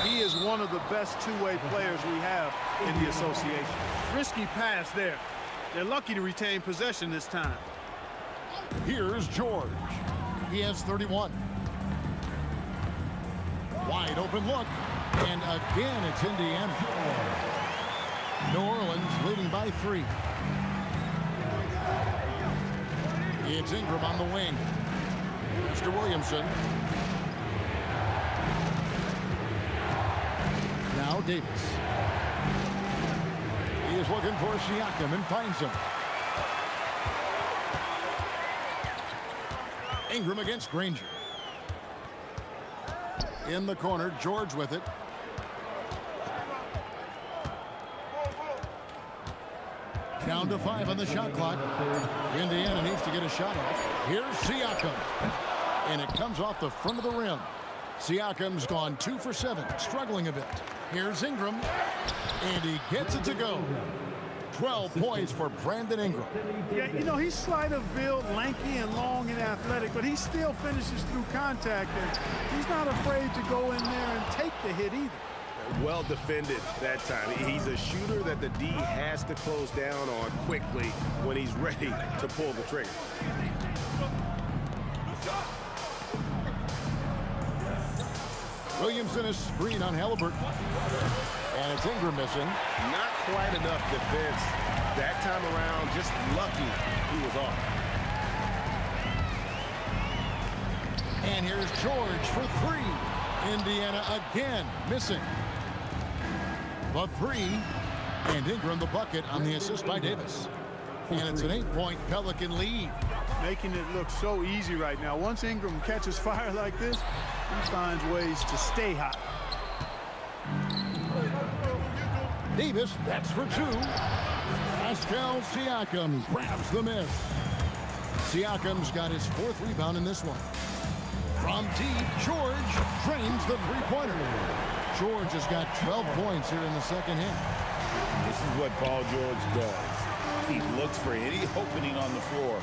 He is one of the best two-way players we have in the association. Risky pass there. They're lucky to retain possession this time. Here's George. He has 31. Wide open look. And again, it's Indiana. New Orleans leading by 3. It's Ingram on the wing. Mr. Williamson. Now Davis. He is looking for Siakam and finds him. Ingram against Granger. In the corner, George with it. Down to 5 on the shot clock. Indiana needs to get a shot off. Here's Siakam. And it comes off the front of the rim. Siakam's gone 2 for 7, struggling a bit. Here's Ingram. And he gets it to go. 12 points for Brandon Ingram. Yeah, you know, he's slight of build, lanky and long and athletic, but he still finishes through contact, and he's not afraid to go in there and take the hit either. Well defended that time. He's a shooter that the D has to close down on quickly when he's ready to pull the trigger. Williamson is screen on Halliburton. And it's Ingram missing. Not quite enough defense that time around. Just lucky he was off. And here's George for three. Indiana again missing. The three. And Ingram the bucket on the assist by Davis. And it's an 8-point Pelican lead. Making it look so easy right now. Once Ingram catches fire like this, he finds ways to stay hot. Davis, that's for two. Pascal Siakam grabs the miss. Siakam's got his fourth rebound in this one. From deep, George drains the three-pointer. George has got 12 points here in the second half. This is what Paul George does. He looks for any opening on the floor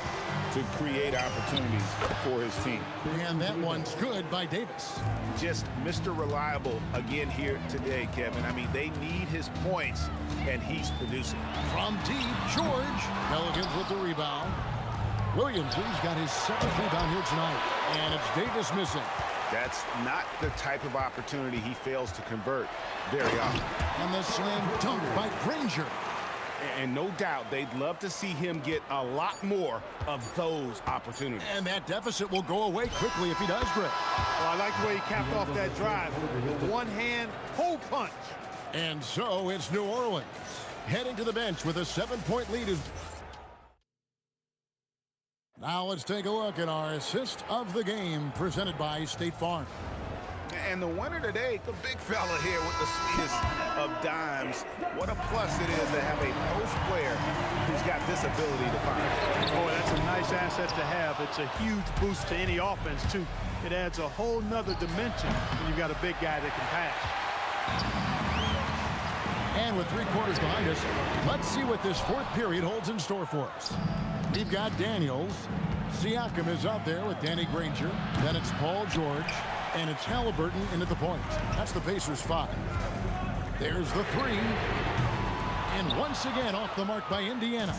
to create opportunities for his team. And that one's good by Davis. Just Mr. Reliable again here today, Kevin. I mean, they need his points, and he's producing. From deep, George. Pelicans with the rebound. Williamson's got his seventh rebound here tonight. And it's Davis missing. That's not the type of opportunity he fails to convert very often. And the slam dunk by Granger. And no doubt they'd love to see him get a lot more of those opportunities. And that deficit will go away quickly if he does grip. Well, I like the way he capped off that drive. The one-hand hole punch. And so it's New Orleans heading to the bench with a 7-point lead. Now let's take a look at our assist of the game presented by State Farm. And the winner today, the big fella here with the sweetest of dimes. What a plus it is to have a post player who's got this ability to fire. Boy, that's a nice asset to have. It's a huge boost to any offense, too. It adds a whole nother dimension when you've got a big guy that can pass. And with 3 quarters behind us, let's see what this fourth period holds in store for us. We've got Daniels. Siakam is out there with Danny Granger. Then it's Paul George. And it's Halliburton into the point. That's the Pacers' 5. There's the 3. And once again off the mark by Indiana.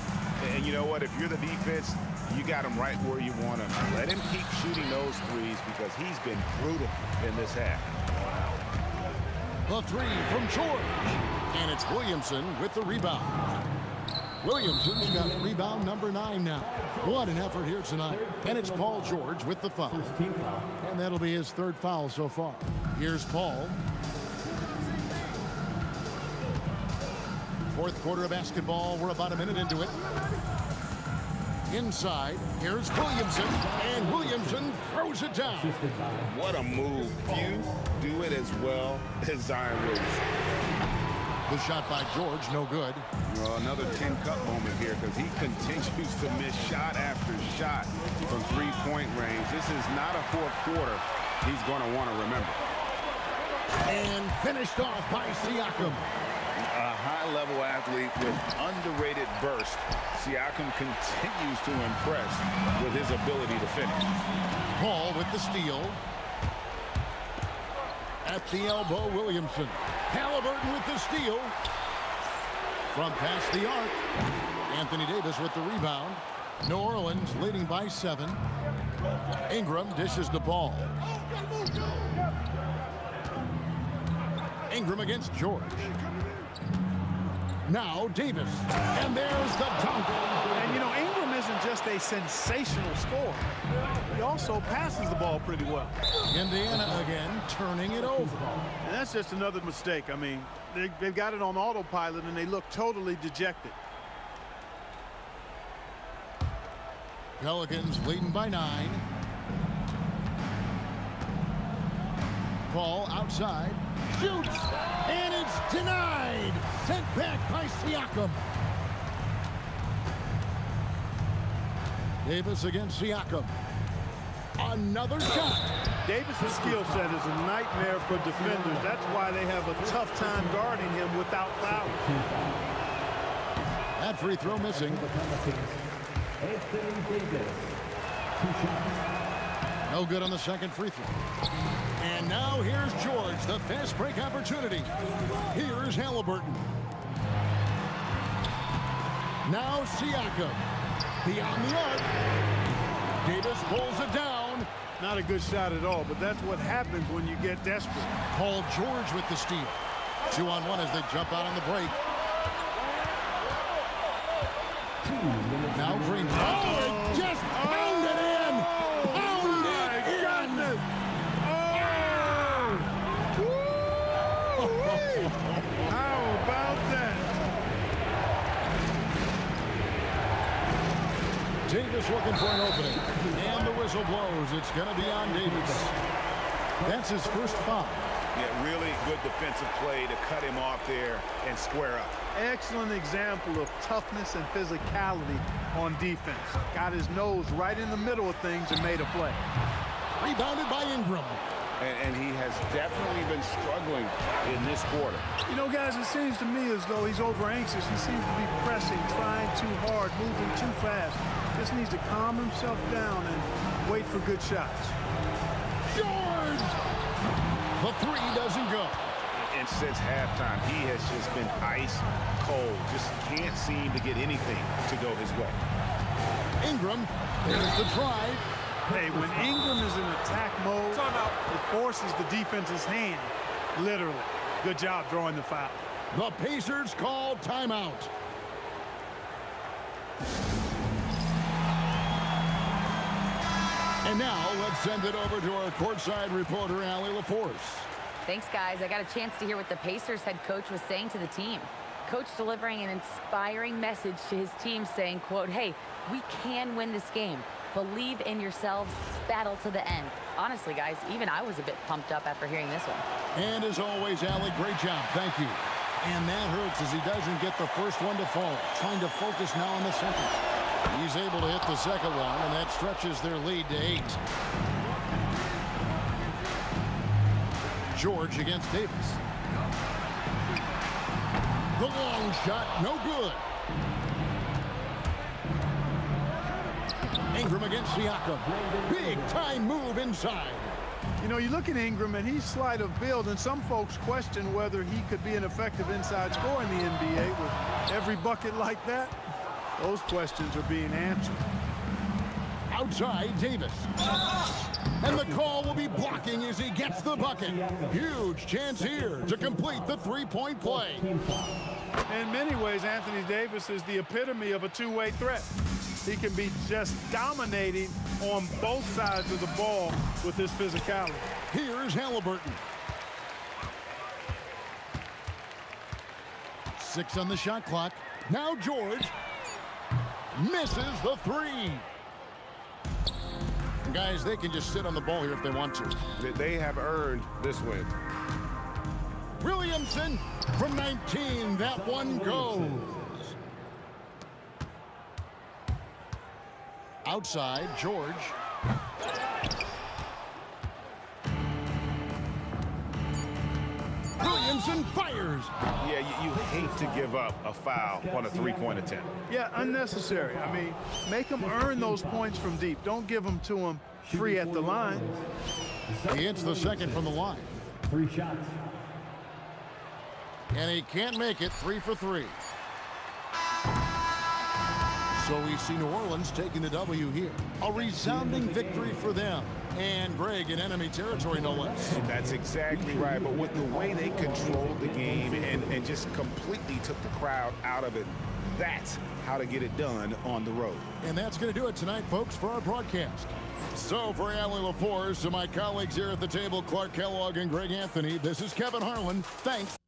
And you know what? If you're the defense, you got him right where you want him. Let him keep shooting those threes because he's been brutal in this half. The 3 from George. And it's Williamson with the rebound. Williamson's got rebound number 9 now. What an effort here tonight. And it's Paul George with the foul. And that'll be his 3rd foul so far. Here's Paul. 4th quarter of basketball. We're about a minute into it. Inside, here's Williamson. And Williamson throws it down. What a move. Few do it as well as Zion Williamson. The shot by George, no good. Well, another tin cup moment here because he continues to miss shot after shot from three-point range. This is not a 4th quarter he's going to want to remember. And finished off by Siakam. A high-level athlete with underrated burst. Siakam continues to impress with his ability to finish. Paul with the steal. At the elbow, Williamson. Halliburton with the steal. From past the arc. Anthony Davis with the rebound. New Orleans leading by 7. Ingram dishes the ball. Ingram against George. Now Davis. And there's the dunk. And, you know, Ingram isn't just a sensational scorer. He also passes the ball pretty well. Indiana again turning it over. And that's just another mistake. I mean, they've got it on autopilot, and they look totally dejected. Pelicans leading by 9. Paul outside. Shoots. And it's denied. Sent back by Siakam. Davis against Siakam. Another shot. Davis' skill set is a nightmare for defenders. That's why they have a tough time guarding him without fouls. That free throw missing. Anthony Davis. 2 shots. No good on the second free throw. And now here's George, the fast break opportunity. Here's Halliburton. Now Siakam. Beyond the arc. Davis pulls it down. Not a good shot at all, but that's what happens when you get desperate. Paul George with the steal. 2-on-1 as they jump out on the break. Now Green. Oh, it just pounded in. Pounded in. How about that? Davis looking for an opening. And the whistle blows. It's going to be on Davis. That's his first foul. Yeah, really good defensive play to cut him off there and square up. Excellent example of toughness and physicality on defense. Got his nose right in the middle of things and made a play. Rebounded by Ingram. And he has definitely been struggling in this quarter. You know, guys, it seems to me as though he's over anxious. He seems to be pressing, trying too hard, moving too fast. Just needs to calm himself down and wait for good shots. George! The three doesn't go. And since halftime, he has just been ice cold. Just can't seem to get anything to go his way. Ingram, there's the drive. Hey, when Ingram is in attack mode, it forces the defense's hand, literally. Good job drawing the foul. The Pacers call timeout. And now let's send it over to our courtside reporter, Allie LaForce. Thanks, guys. I got a chance to hear what the Pacers head coach was saying to the team. Coach delivering an inspiring message to his team saying, quote, hey, we can win this game. Believe in yourselves. Battle to the end. Honestly, guys, even I was a bit pumped up after hearing this one. And as always, Allie, great job. Thank you. And that hurts as he doesn't get the first one to fall. Trying to focus now on the second. He's able to hit the second one, and that stretches their lead to 8. George against Davis. The long shot, no good. Ingram against Siakam. Big time move inside. You know, you look at Ingram, and he's slight of build, and some folks question whether he could be an effective inside scorer in the NBA with every bucket like that. Those questions are being answered. Outside, Davis. And the call will be blocking as he gets the bucket. Huge chance here to complete the three-point play. In many ways, Anthony Davis is the epitome of a two-way threat. He can be just dominating on both sides of the ball with his physicality. Here's Halliburton. 6 on the shot clock. Now George misses the 3. Guys, they can just sit on the ball here if they want to. They have earned this win. Williamson from 19. That one goes. Outside, George. Williamson fires. Yeah, you hate to give up a foul on a three-point attempt. Yeah, unnecessary. I mean, make them earn those points from deep. Don't give them to them free at the line. He hits the second from the line. 3 shots. And he can't make it. 3 for 3. So we see New Orleans taking the W here. A resounding victory for them. And Greg in enemy territory, no less. And that's exactly right. But with the way they controlled the game and just completely took the crowd out of it, that's how to get it done on the road. And that's going to do it tonight, folks, for our broadcast. So for Allie LaForce, to my colleagues here at the table, Clark Kellogg and Greg Anthony, this is Kevin Harlan. Thanks.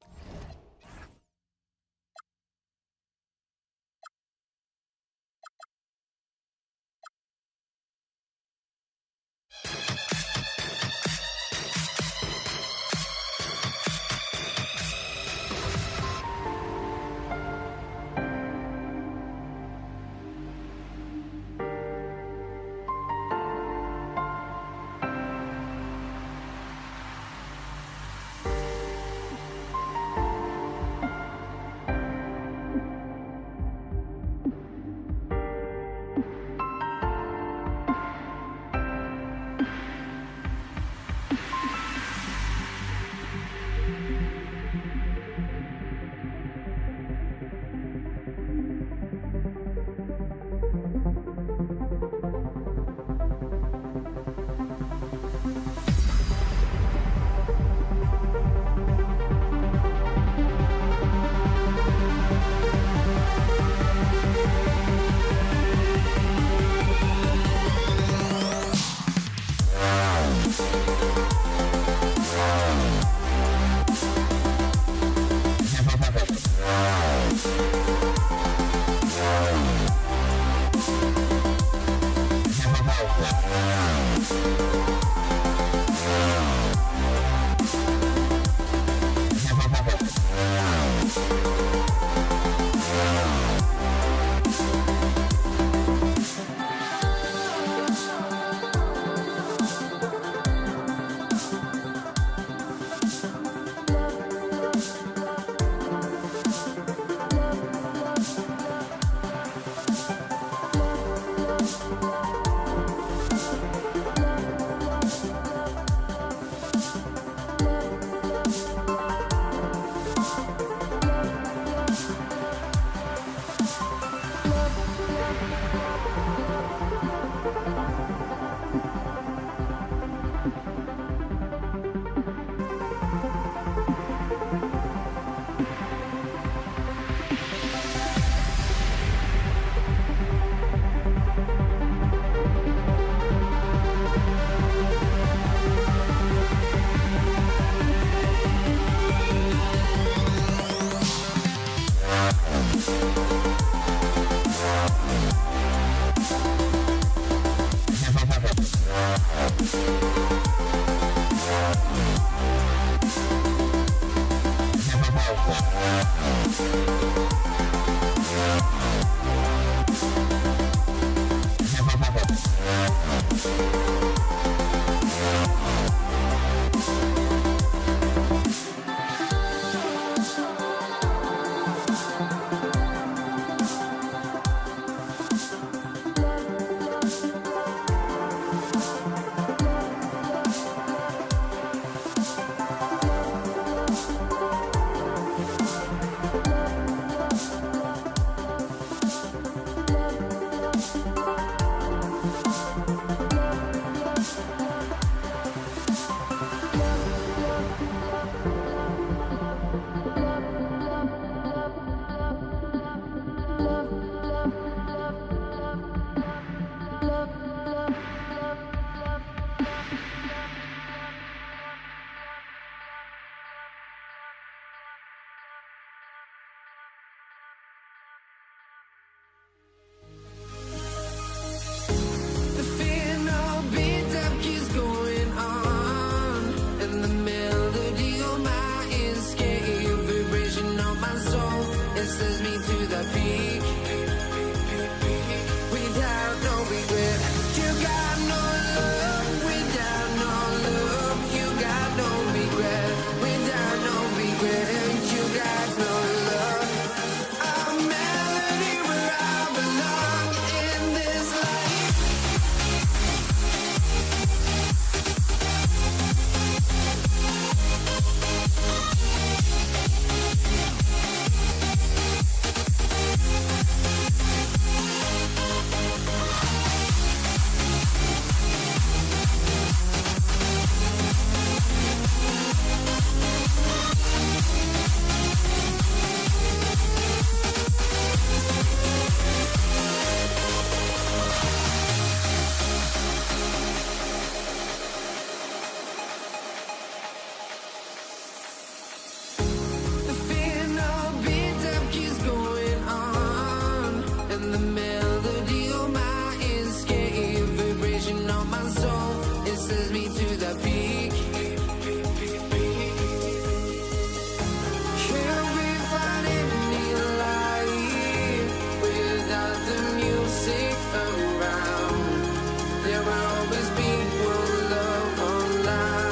it sends me to the peak. Without no regret, you got no love. Without no love, you got no regret. Without no regret, you got no love. A melody where I belong in this life. The final beat keeps going on, and the melody on my escape, vibration on my soul, it sends me to the peak. Can't we find any light without the music around? There will always be one love on life.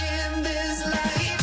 In this life.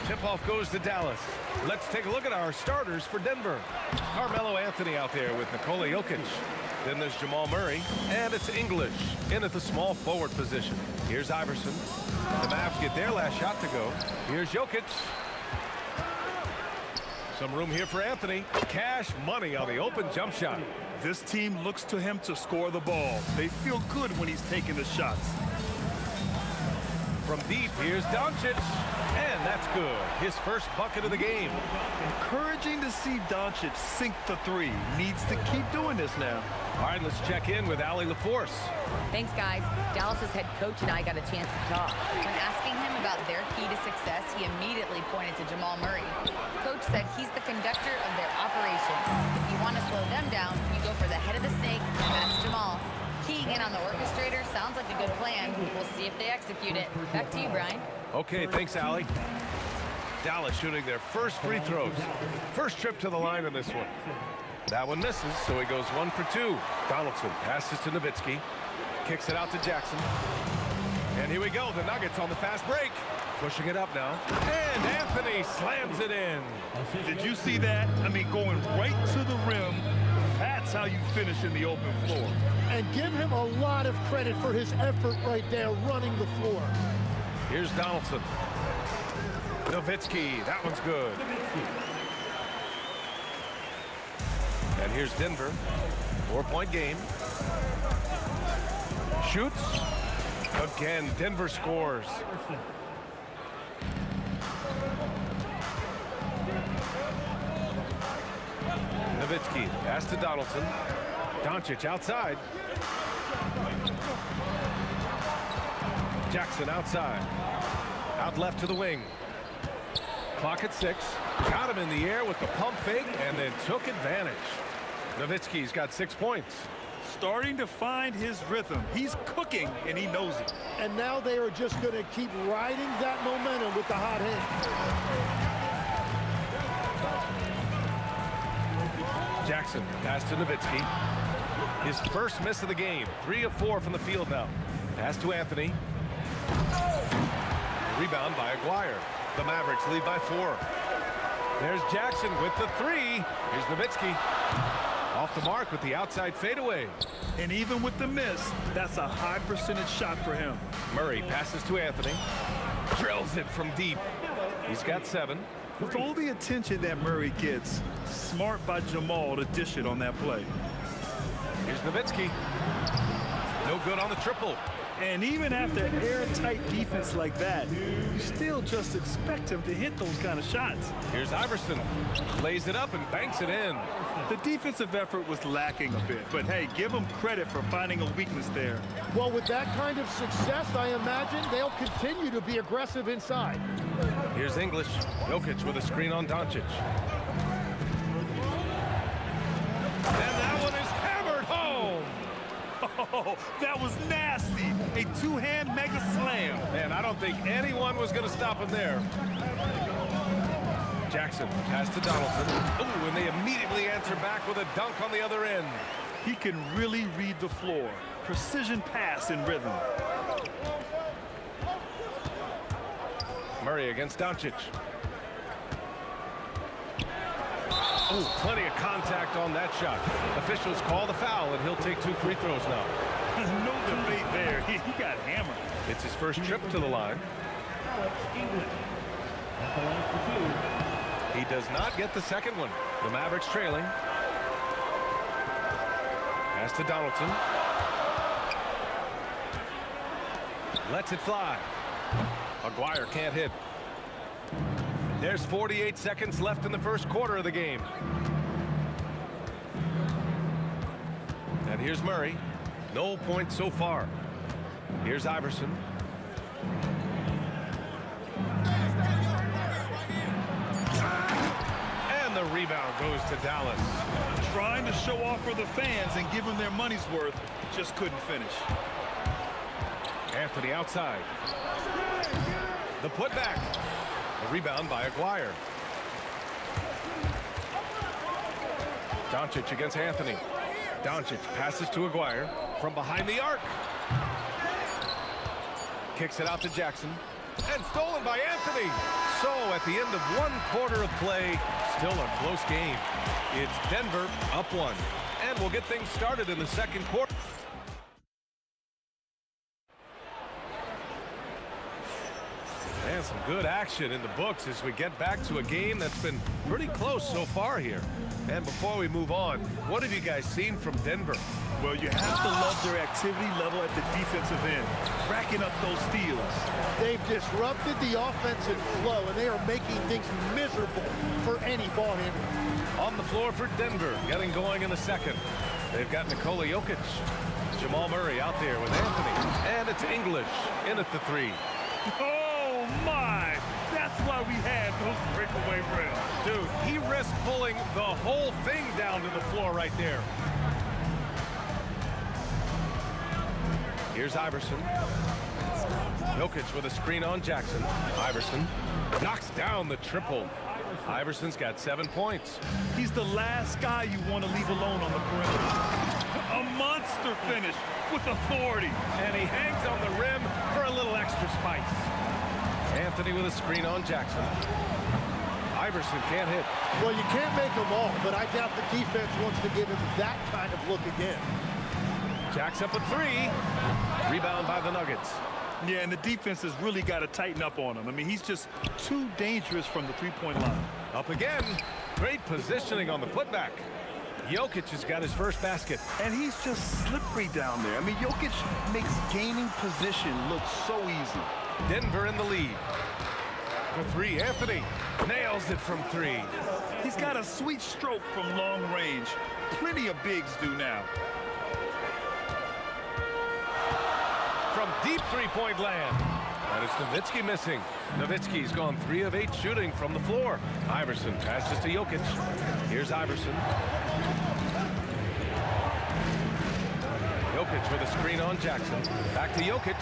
Tip-off goes to Dallas. Let's take a look at our starters for Denver. Carmelo Anthony out there with Nikola Jokic. Then there's Jamal Murray, and it's English in at the small forward position. Here's Iverson. The Mavs get their last shot to go. Here's Jokic. Some room here for Anthony. Cash money on the open jump shot. This team looks to him to score the ball. They feel good when he's taking the shots. From deep, here's Doncic. And that's good. His first bucket of the game. Encouraging to see Doncic sink the three. Needs to keep doing this now. All right, let's check in with Allie LaForce. Thanks, guys. Dallas's head coach and I got a chance to talk. When asking him about their key to success, he immediately pointed to Jamal Murray. Coach said he's the conductor of their operation. If you want to slow them down, you go for the head of the snake, and that's Jamal. Keying in on the orchestrator sounds like a good plan. We'll see if they execute it. Back to you, Brian. Okay, thanks, Allie. Dallas shooting their first free throws. First trip to the line on this one. That one misses, so he goes 1 for 2. Donaldson passes to Nowitzki. Kicks it out to Jackson. And here we go, the Nuggets on the fast break. Pushing it up now. And Anthony slams it in. Did you see that? I mean, going right to the rim. That's how you finish in the open floor. And give him a lot of credit for his effort right there running the floor. Here's Donaldson. Nowitzki, that one's good. And here's Denver. 4-point game. Shoots. Again, Denver scores. Nowitzki, pass to Donaldson. Doncic outside. Jackson outside. Out left to the wing. Clock at 6. Got him in the air with the pump fake and then took advantage. Nowitzki's got 6 points. Starting to find his rhythm. He's cooking, and he knows it. And now they are just going to keep riding that momentum with the hot hand. Jackson, pass to Nowitzki. His first miss of the game. 3 of 4 from the field now. Pass to Anthony. Rebound by Aguirre. The Mavericks lead by 4. There's Jackson with the 3. Here's Nowitzki. Off the mark with the outside fadeaway. And even with the miss, that's a high percentage shot for him. Murray passes to Anthony. Drills it from deep. He's got 7. With all the attention that Murray gets, smart by Jamal to dish it on that play. Here's Nowitzki. No good on the triple. And even after airtight defense like that, you still just expect him to hit those kind of shots. Here's Iverson. Lays it up and banks it in. The defensive effort was lacking a bit, but hey, give them credit for finding a weakness there. Well, with that kind of success, I imagine they'll continue to be aggressive inside. Here's English. Jokic with a screen on Doncic. And that one is hammered home. Oh, that was nasty. A two-hand mega slam. Man, I don't think anyone was going to stop him there. Jackson, pass to Donaldson. Ooh, and they immediately answer back with a dunk on the other end. He can really read the floor. Precision pass in rhythm. Murray against Doncic. Oh, plenty of contact on that shot. Officials call the foul, and he'll take 2 free throws now. No debate there. He got hammered. It's his first trip to the line. He does not get the second one. The Mavericks trailing. Pass to Donaldson. Lets it fly. Aguirre can't hit. There's 48 seconds left in the first quarter of the game. And here's Murray. No points so far. Here's Iverson. And the rebound goes to Dallas. Trying to show off for the fans and give them their money's worth. Just couldn't finish. Anthony outside. The putback. The rebound by Aguirre. Doncic against Anthony. Doncic passes to Aguirre from behind the arc. Kicks it out to Jackson. And stolen by Anthony. So at the end of 1 quarter of play, still a close game. It's Denver up 1. And we'll get things started in the second quarter. And some good action in the books as we get back to a game that's been pretty close so far here. And before we move on, what have you guys seen from Denver? Well, you have to love their activity level at the defensive end, racking up those steals. They've disrupted the offensive flow, and they are making things miserable for any ball handler. On the floor for Denver, getting going in the second. They've got Nikola Jokic. Jamal Murray out there with Anthony. And it's English in at the 3. Oh, my! That's why we had those breakaway rims. Dude, he risked pulling the whole thing down to the floor right there. Here's Iverson. Jokic with a screen on Jackson. Iverson knocks down the triple. Iverson's got 7 points. He's the last guy you want to leave alone on the perimeter. A monster finish with authority. And he hangs on the rim for a little extra spice. Anthony with a screen on Jackson. Iverson can't hit. Well, you can't make them all, but I doubt the defense wants to give him that kind of look again. Jack's up a 3. Rebound by the Nuggets. Yeah, and the defense has really got to tighten up on him. I mean, he's just too dangerous from the three-point line. Up again. Great positioning on the putback. Jokic has got his first basket. And he's just slippery down there. I mean, Jokic makes gaining position look so easy. Denver in the lead. For 3, Anthony nails it from 3. He's got a sweet stroke from long range. Plenty of bigs do now. From deep three-point land. And it's Nowitzki missing. Nowitzki's gone 3 of 8 shooting from the floor. Iverson passes to Jokic. Here's Iverson. Jokic with a screen on Jackson. Back to Jokic.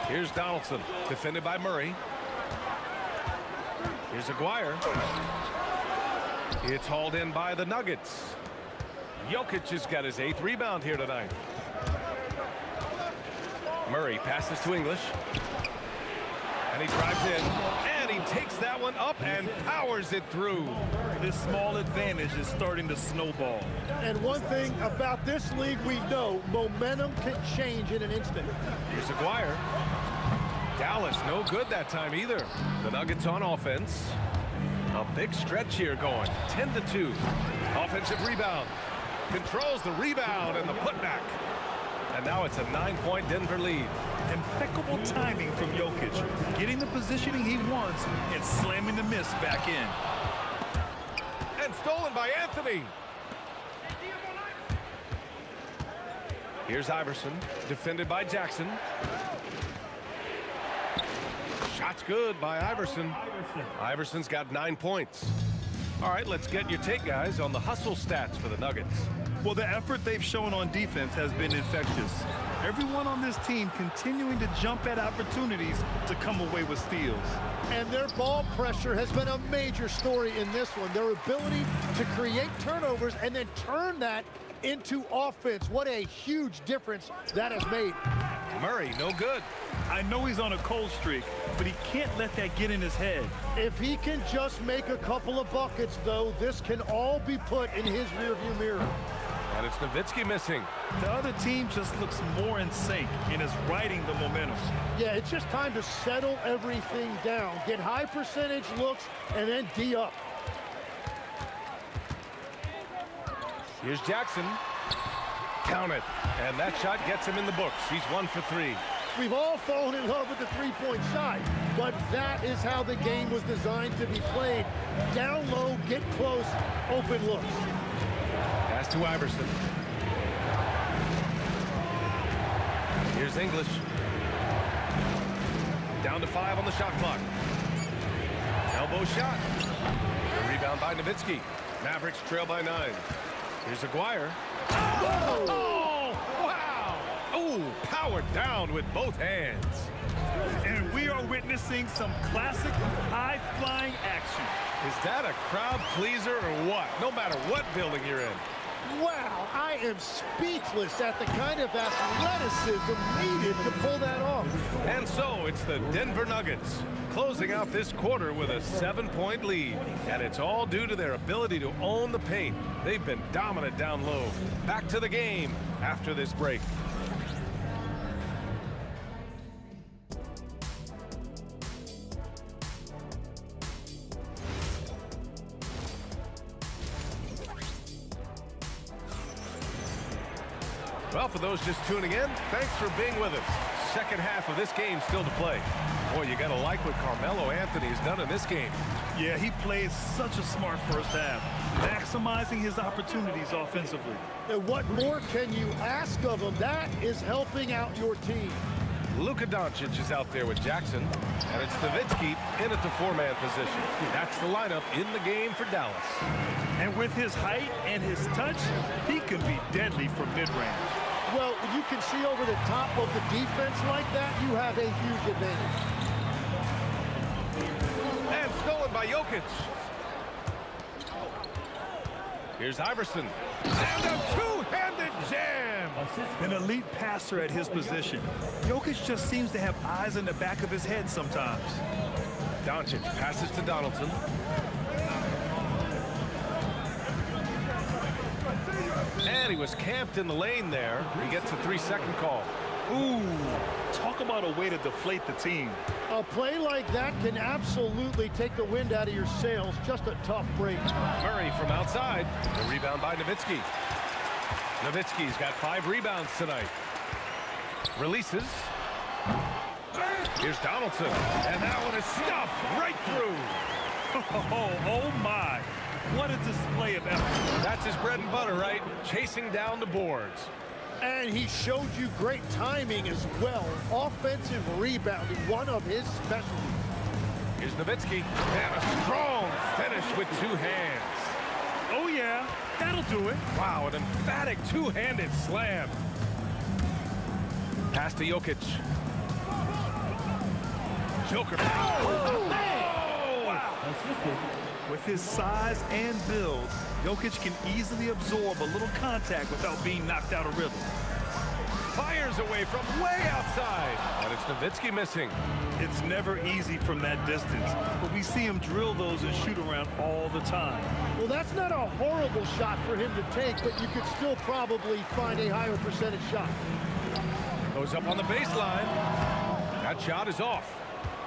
Here's Donaldson, defended by Murray. Here's Aguirre. It's hauled in by the Nuggets. Jokic has got his 8th rebound here tonight. Murray passes to English. And he drives in. And he takes that one up and powers it through. This small advantage is starting to snowball. And one thing about this league we know, momentum can change in an instant. Here's Aguirre. Dallas no good that time either. The Nuggets on offense. A big stretch here going. 10-2. Offensive rebound. Controls the rebound and the putback. And now it's a 9-point Denver lead. Impeccable timing from Jokic. Getting the positioning he wants and slamming the miss back in. And stolen by Anthony. Here's Iverson, defended by Jackson. Shot's good by Iverson. Iverson's got 9 points. All right, let's get your take, guys, on the hustle stats for the Nuggets. Well, the effort they've shown on defense has been infectious. Everyone on this team continuing to jump at opportunities to come away with steals. And their ball pressure has been a major story in this one. Their ability to create turnovers and then turn that into offense. What a huge difference that has made. Murray, no good. I know he's on a cold streak, but he can't let that get in his head. If he can just make a couple of buckets, though, this can all be put in his rearview mirror. And it's Nowitzki missing. The other team just looks more in sync and is riding the momentum. Yeah, it's just time to settle everything down. Get high percentage looks and then D up. Here's Jackson. Count it. And that shot gets him in the books. He's 1 for 3. We've all fallen in love with the three-point shot, but that is how the game was designed to be played. Down low, get close, open looks. Pass to Iverson. Here's English. Down to 5 on the shot clock. Elbow shot. The rebound by Nowitzki. Mavericks trail by 9. Here's Aguirre. Oh, wow. Oh, powered down with both hands. And we are witnessing some classic high-flying action. Is that a crowd pleaser or what? No matter what building you're in. Wow, I am speechless at the kind of athleticism needed to pull that off. And so it's the Denver Nuggets closing out this quarter with a 7-point lead. And it's all due to their ability to own the paint. They've been dominant down low. Back to the game after this break. Well, for those just tuning in, thanks for being with us. Second half of this game still to play. Boy, you got to like what Carmelo Anthony has done in this game. Yeah, he played such a smart first half, maximizing his opportunities offensively. And what more can you ask of him? That is helping out your team. Luka Doncic is out there with Jackson, and it's Nowitzki in at the 4-man position. That's the lineup in the game for Dallas. And with his height and his touch, he can be deadly from mid-range. Well, you can see over the top of the defense like that, you have a huge advantage. And stolen by Jokic. Here's Iverson. And a two-handed jam. An elite passer at his position. Jokic just seems to have eyes in the back of his head sometimes. Doncic passes to Donaldson. And he was camped in the lane there. He gets a 3-second call. Ooh, talk about a way to deflate the team. A play like that can absolutely take the wind out of your sails. Just a tough break. Murray from outside. The rebound by Nowitzki. Nowitzki's got 5 rebounds tonight. Releases. Here's Donaldson. And that one is stuffed right through. Oh my. What a display of effort. That's his bread and butter, right? Chasing down the boards. And he showed you great timing as well. Offensive rebounding, one of his specialties. Here's Nowitzki. And a strong finish with 2 hands. Oh yeah, that'll do it. Wow, an emphatic 2-handed slam. Pass to Jokic. Joker. Oh! Wow. With his size and build, Jokic can easily absorb a little contact without being knocked out of rhythm. Fires away from way outside. And it's Nowitzki missing. It's never easy from that distance, but we see him drill those and shoot around all the time. Well, that's not a horrible shot for him to take, but you could still probably find a higher percentage shot. Goes up on the baseline. That shot is off.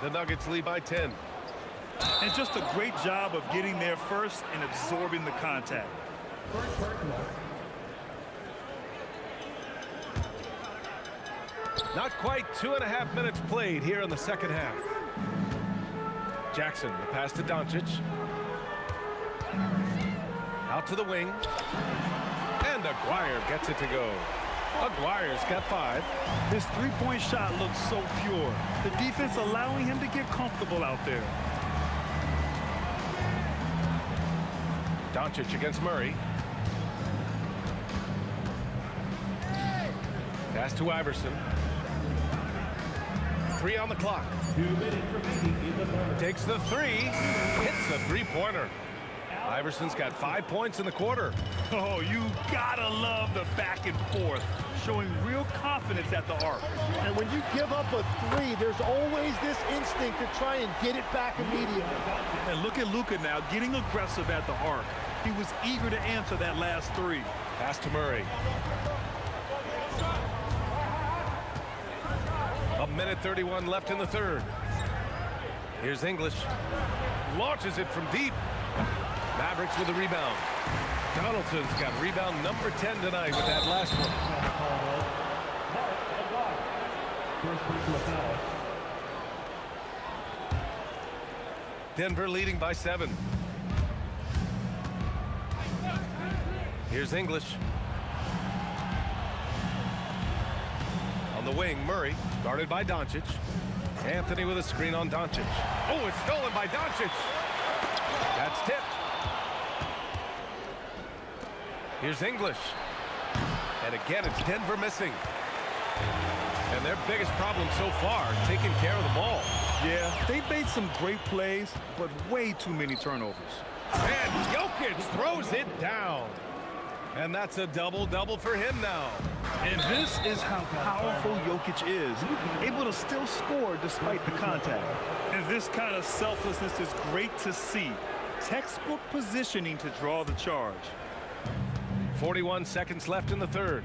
The Nuggets lead by 10. And just a great job of getting there first and absorbing the contact. Not quite 2.5 minutes played here in the second half. Jackson, the pass to Doncic. Out to the wing. And Aguirre gets it to go. Aguirre's got 5. His three-point shot looks so pure. The defense allowing him to get comfortable out there. Doncic against Murray. Pass to Iverson. 3 on the clock. 2 minutes remaining in the third. Takes the 3. Hits the 3-pointer. Iverson's got 5 points in the quarter. Oh, you gotta love the back and forth, showing real confidence at the arc. And when you give up a 3, there's always this instinct to try and get it back immediately. And look at Luka now getting aggressive at the arc. He was eager to answer that last 3. Pass to Murray. 1:31 left in the third. Here's English. Launches it from deep. Mavericks with a rebound. Donaldson's got rebound number 10 tonight with that last one. Denver leading by 7. Here's English. On the wing, Murray, guarded by Doncic. Anthony with a screen on Doncic. Oh, it's stolen by Doncic. That's tipped. Here's English. And again, it's Denver missing. And their biggest problem so far, taking care of the ball. Yeah, they made some great plays, but way too many turnovers. And Jokic throws it down. And that's a double-double for him now. And this is how powerful Jokic is, able to still score despite the contact. And this kind of selflessness is great to see. Textbook positioning to draw the charge. 41 seconds left in the third.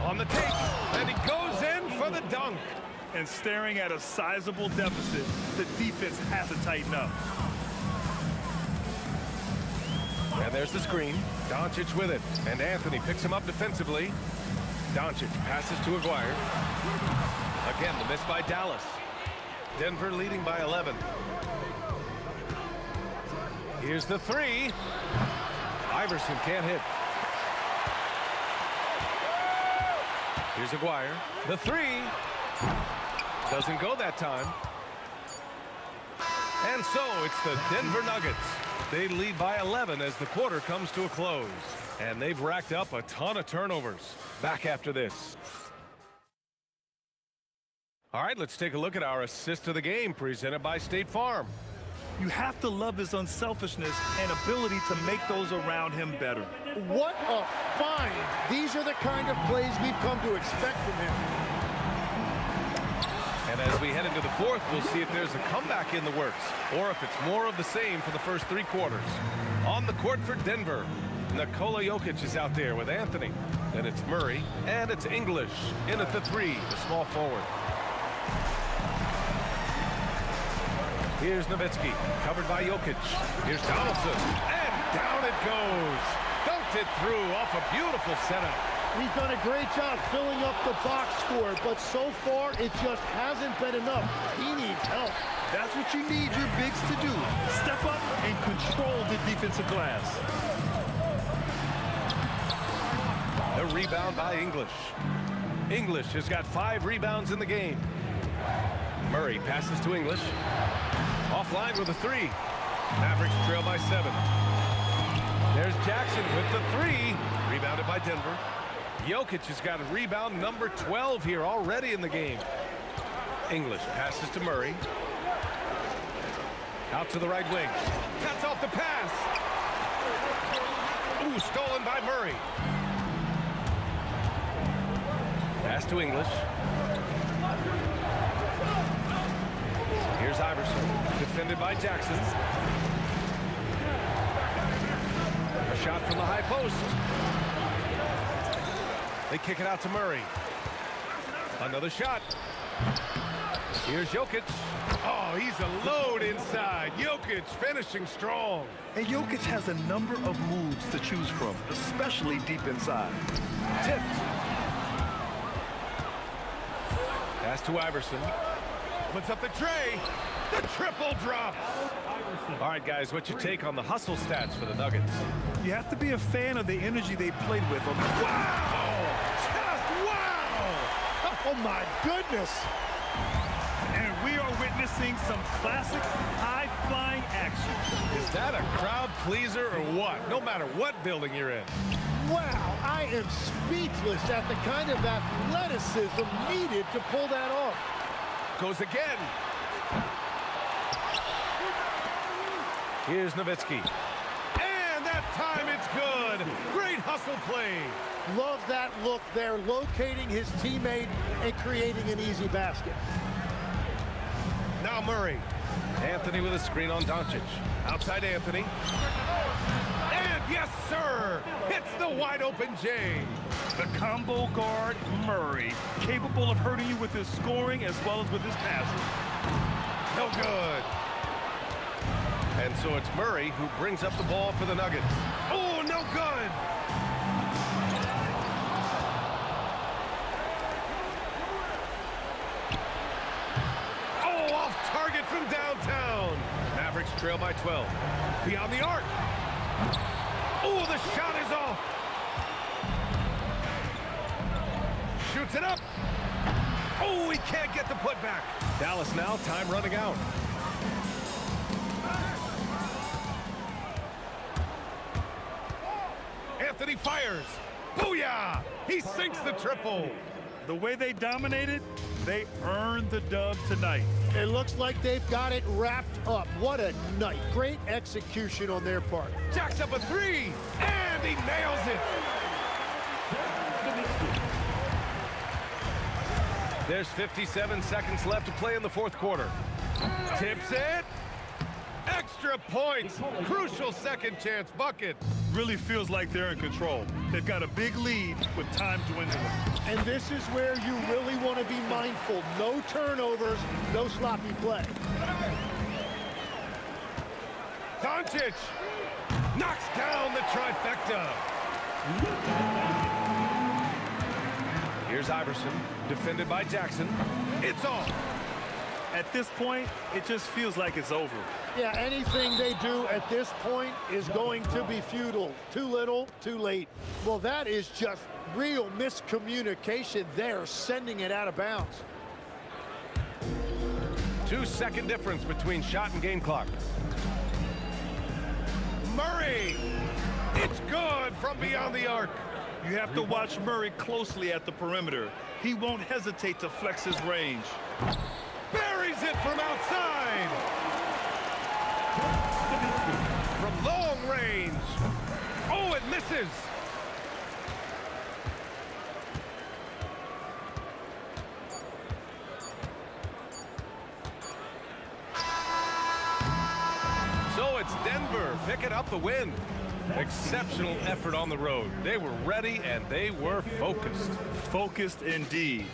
On the take, and he goes in for the dunk. And staring at a sizable deficit, the defense has to tighten up. And there's the screen. Doncic with it. And Anthony picks him up defensively. Doncic passes to Aguirre. Again, the miss by Dallas. Denver leading by 11. Here's the 3. Iverson can't hit. Here's Aguirre. The 3. Doesn't go that time. And so it's the Denver Nuggets. They lead by 11 as the quarter comes to a close. And they've racked up a ton of turnovers. Back after this. All right, let's take a look at our assist of the game presented by State Farm. You have to love his unselfishness and ability to make those around him better. What a find. These are the kind of plays we've come to expect from him. And as we head into the fourth, we'll see if there's a comeback in the works or if it's more of the same for the first 3 quarters. On the court for Denver, Nikola Jokic is out there with Anthony. Then it's Murray, and it's English in at the 3, the small forward. Here's Nowitzki, covered by Jokic. Here's Donaldson, and down it goes. Dunked it through off a beautiful setup. He's done a great job filling up the box score, but so far it just hasn't been enough. He needs help. That's what you need your bigs to do. Step up and control the defensive glass. A rebound by English. English has got 5 rebounds in the game. Murray passes to English. Offline with a 3. Mavericks trail by 7. There's Jackson with the 3. Rebounded by Denver. Jokic has got a rebound number 12 here already in the game. English passes to Murray. Out to the right wing. Cuts off the pass. Ooh, stolen by Murray. Pass to English. Here's Iverson, defended by Jackson. A shot from the high post. They kick it out to Murray. Another shot. Here's Jokic. Oh, he's a load inside. Jokic finishing strong. And Jokic has a number of moves to choose from, especially deep inside. Tipped. Pass to Iverson. Puts up the tray. The triple drops. All right, guys, what's your take on the hustle stats for the Nuggets? You have to be a fan of the energy they played with. Wow! Just wow! Oh, my goodness. And we are witnessing some classic high-flying action. Is that a crowd pleaser or what? No matter what building you're in. Wow, I am speechless at the kind of athleticism needed to pull that off. Goes again. Here's Nowitzki. And that time it's good. Great hustle play. Love that look there, locating his teammate and creating an easy basket. Now Murray. Anthony with a screen on Doncic. Outside Anthony. And yes, sir. Hits the wide open J. The combo guard, Murray, capable of hurting you with his scoring as well as with his passing. No good. And so it's Murray who brings up the ball for the Nuggets. Oh, no good. Oh, off target from downtown. Mavericks trail by 12. Beyond the arc. Oh, the shot is off. Shoots it up. Oh, he can't get the putback. Dallas now, time running out. Anthony fires. Booyah! He sinks the triple. The way they dominated, they earned the dub tonight. It looks like they've got it wrapped up. What a night. Great execution on their part. Jacks up a 3, and he nails it. There's 57 seconds left to play in the fourth quarter. Tips it. Extra points. Crucial second chance bucket. Really feels like they're in control. They've got a big lead with time dwindling. And this is where you really want to be mindful. No turnovers, no sloppy play. Doncic knocks down the trifecta. Here's Iverson, defended by Jackson. It's off. At this point, it just feels like it's over. Yeah, anything they do at this point is going to be futile. Too little, too late. Well, that is just real miscommunication there, sending it out of bounds. 2-second difference between shot and game clock. Murray! It's good from beyond the arc. You have to watch Murray closely at the perimeter. He won't hesitate to flex his range. Buries it from outside. range. Oh, it misses. So it's Denver picking up the win. Exceptional effort on the road. They were ready and they were focused. Focused indeed.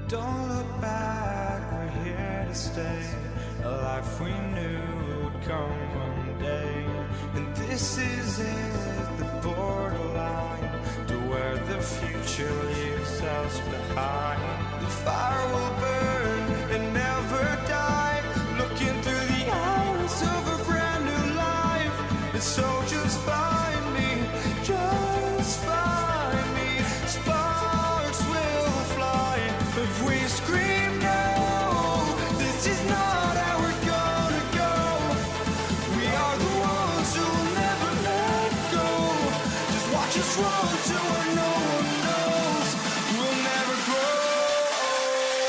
Don't look back, we're here to stay. A life we knew would come one day. And this is it, the borderline to where the future leaves us behind. The fire will burn and never die. Looking through the eyes of a brand new life. And so just find me, just find me. Sparks will fly if we scream no. This is not how we're gonna go. We are the ones who will never let go. Just watch us run to where no one knows. We'll never grow.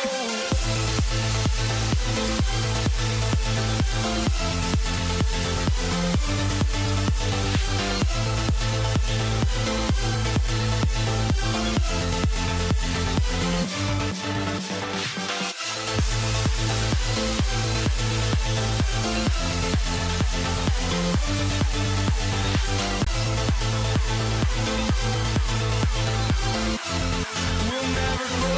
We'll never grow.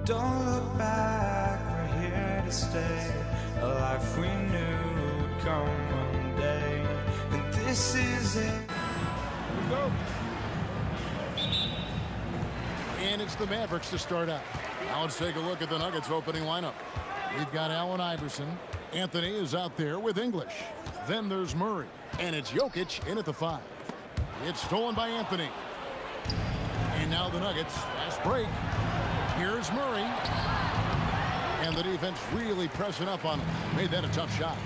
Don't look back, we're here to stay. A life we knew would come one day. And this is it. Here we go. And it's the Mavericks to start out. Now let's take a look at the Nuggets opening lineup. We've got Allen Iverson. Anthony is out there with English. Then there's Murray. And it's Jokic in at the 5. It's stolen by Anthony. And now the Nuggets. Fast break. Here's Murray. And the defense really pressing up on him. Made that a tough shot.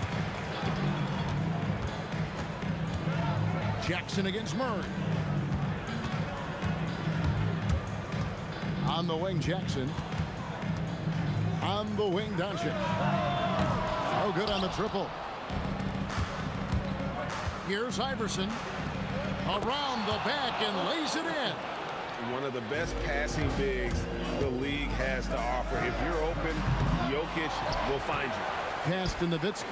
Jackson against Murray. On the wing, Jackson. On the wing, Doncic. No good on the triple. Here's Iverson. Around the back and lays it in. One of the best passing bigs the league has to offer. If you're open, Jokic will find you. Pass to Nowitzki.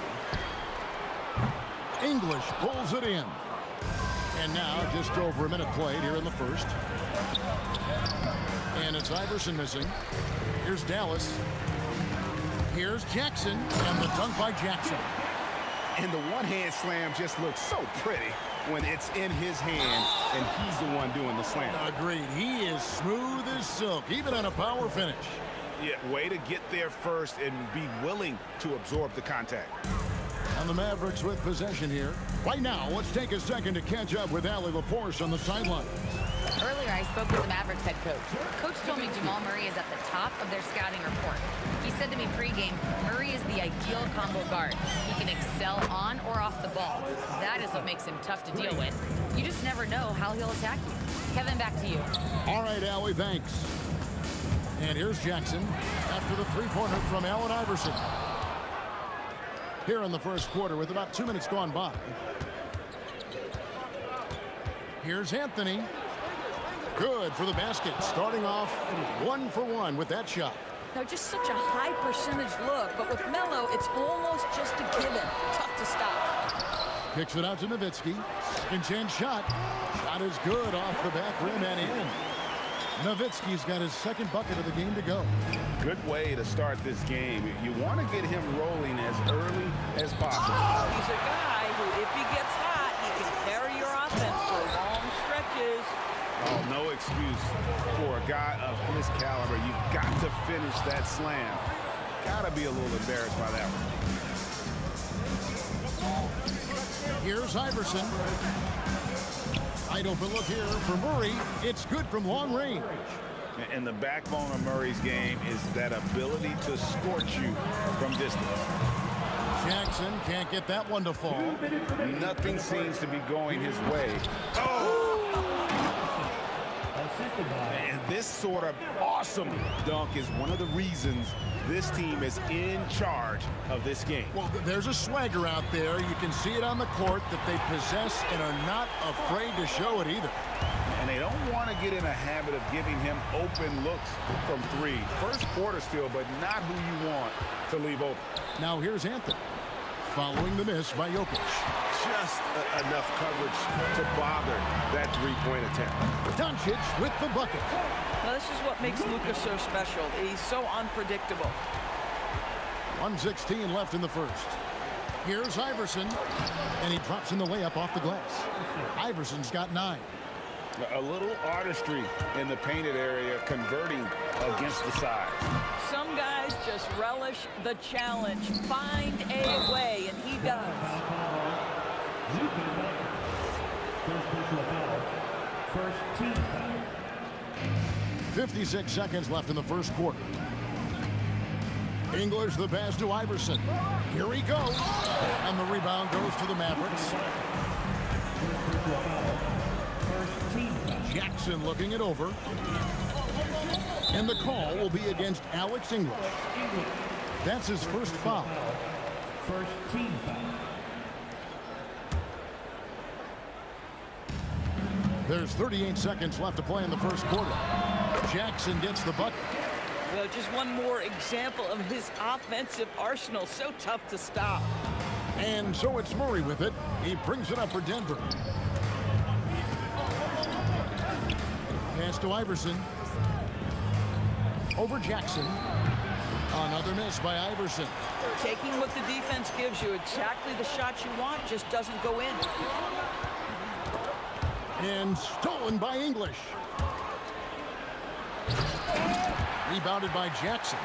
English pulls it in. And now just over a minute played here in the first. And it's Iverson missing. Here's Dallas. Here's Jackson. And the dunk by Jackson. And the one-hand slam just looks so pretty when it's in his hand and he's the one doing the slam. Agreed. He is smooth as silk, even on a power finish. Yeah, way to get there first and be willing to absorb the contact. And the Mavericks with possession here. Right now, let's take a second to catch up with Allie LaForce on the sideline. Earlier, I spoke with the Mavericks head coach. Coach told me Jamal Murray is at the top of their scouting report. He said to me pregame, Murray is the ideal combo guard. He can excel on or off the ball. That is what makes him tough to deal with. You just never know how he'll attack you. Kevin, back to you. All right, Allie, thanks. And here's Jackson after the three-pointer from Allen Iverson. Here in the first quarter with about 2 minutes gone by. Here's Anthony. Good for the basket. Starting off 1 for 1 with that shot. Now, just such a high percentage look, but with Melo, it's almost just a given. Tough to stop. Kicks it out to Nowitzki. Second chance shot. Shot is good off the back rim and in. Nowitzki's got his second bucket of the game to go. Good way to start this game. You want to get him rolling as early as possible. Oh, he's a guy who, if he gets hot, he can carry your offense for long stretches. Oh, no excuse for a guy of his caliber. You've got to finish that slam. Got to be a little embarrassed by that one. Here's Iverson. Wide open look here for Murray. It's good from long range. And the backbone of Murray's game is that ability to scorch you from distance. Jackson can't get that one to fall. Nothing seems to be going his way. Oh! And this sort of awesome dunk is one of the reasons this team is in charge of this game. Well, there's a swagger out there. You can see it on the court that they possess and are not afraid to show it either. And they don't want to get in a habit of giving him open looks from three. First quarter still, but not who you want to leave open. Now here's Anthony. Following the miss by Jokic. Just enough coverage to bother that three-point attempt. Doncic with the bucket. Now, this is what makes Luka so special. He's so unpredictable. 1:16 left in the first. Here's Iverson, and he drops in the layup off the glass. Iverson's got 9. A little artistry in the painted area, converting against the size. Some guys just relish the challenge. Find a way, and he does. First personal foul. First team foul. 56 seconds left in the first quarter. English the pass to Iverson. Here he goes. And the rebound goes to the Mavericks. First personal foul. First team foul. Jackson looking it over. And the call will be against Alex English. That's his first foul. First team foul. There's 38 seconds left to play in the first quarter. Jackson gets the bucket. Well, just one more example of his offensive arsenal. So tough to stop. And so it's Murray with it. He brings it up for Denver. Pass to Iverson. Over Jackson. Another miss by Iverson. Taking what the defense gives you, exactly the shot you want, just doesn't go in. And stolen by English. Rebounded by Jackson.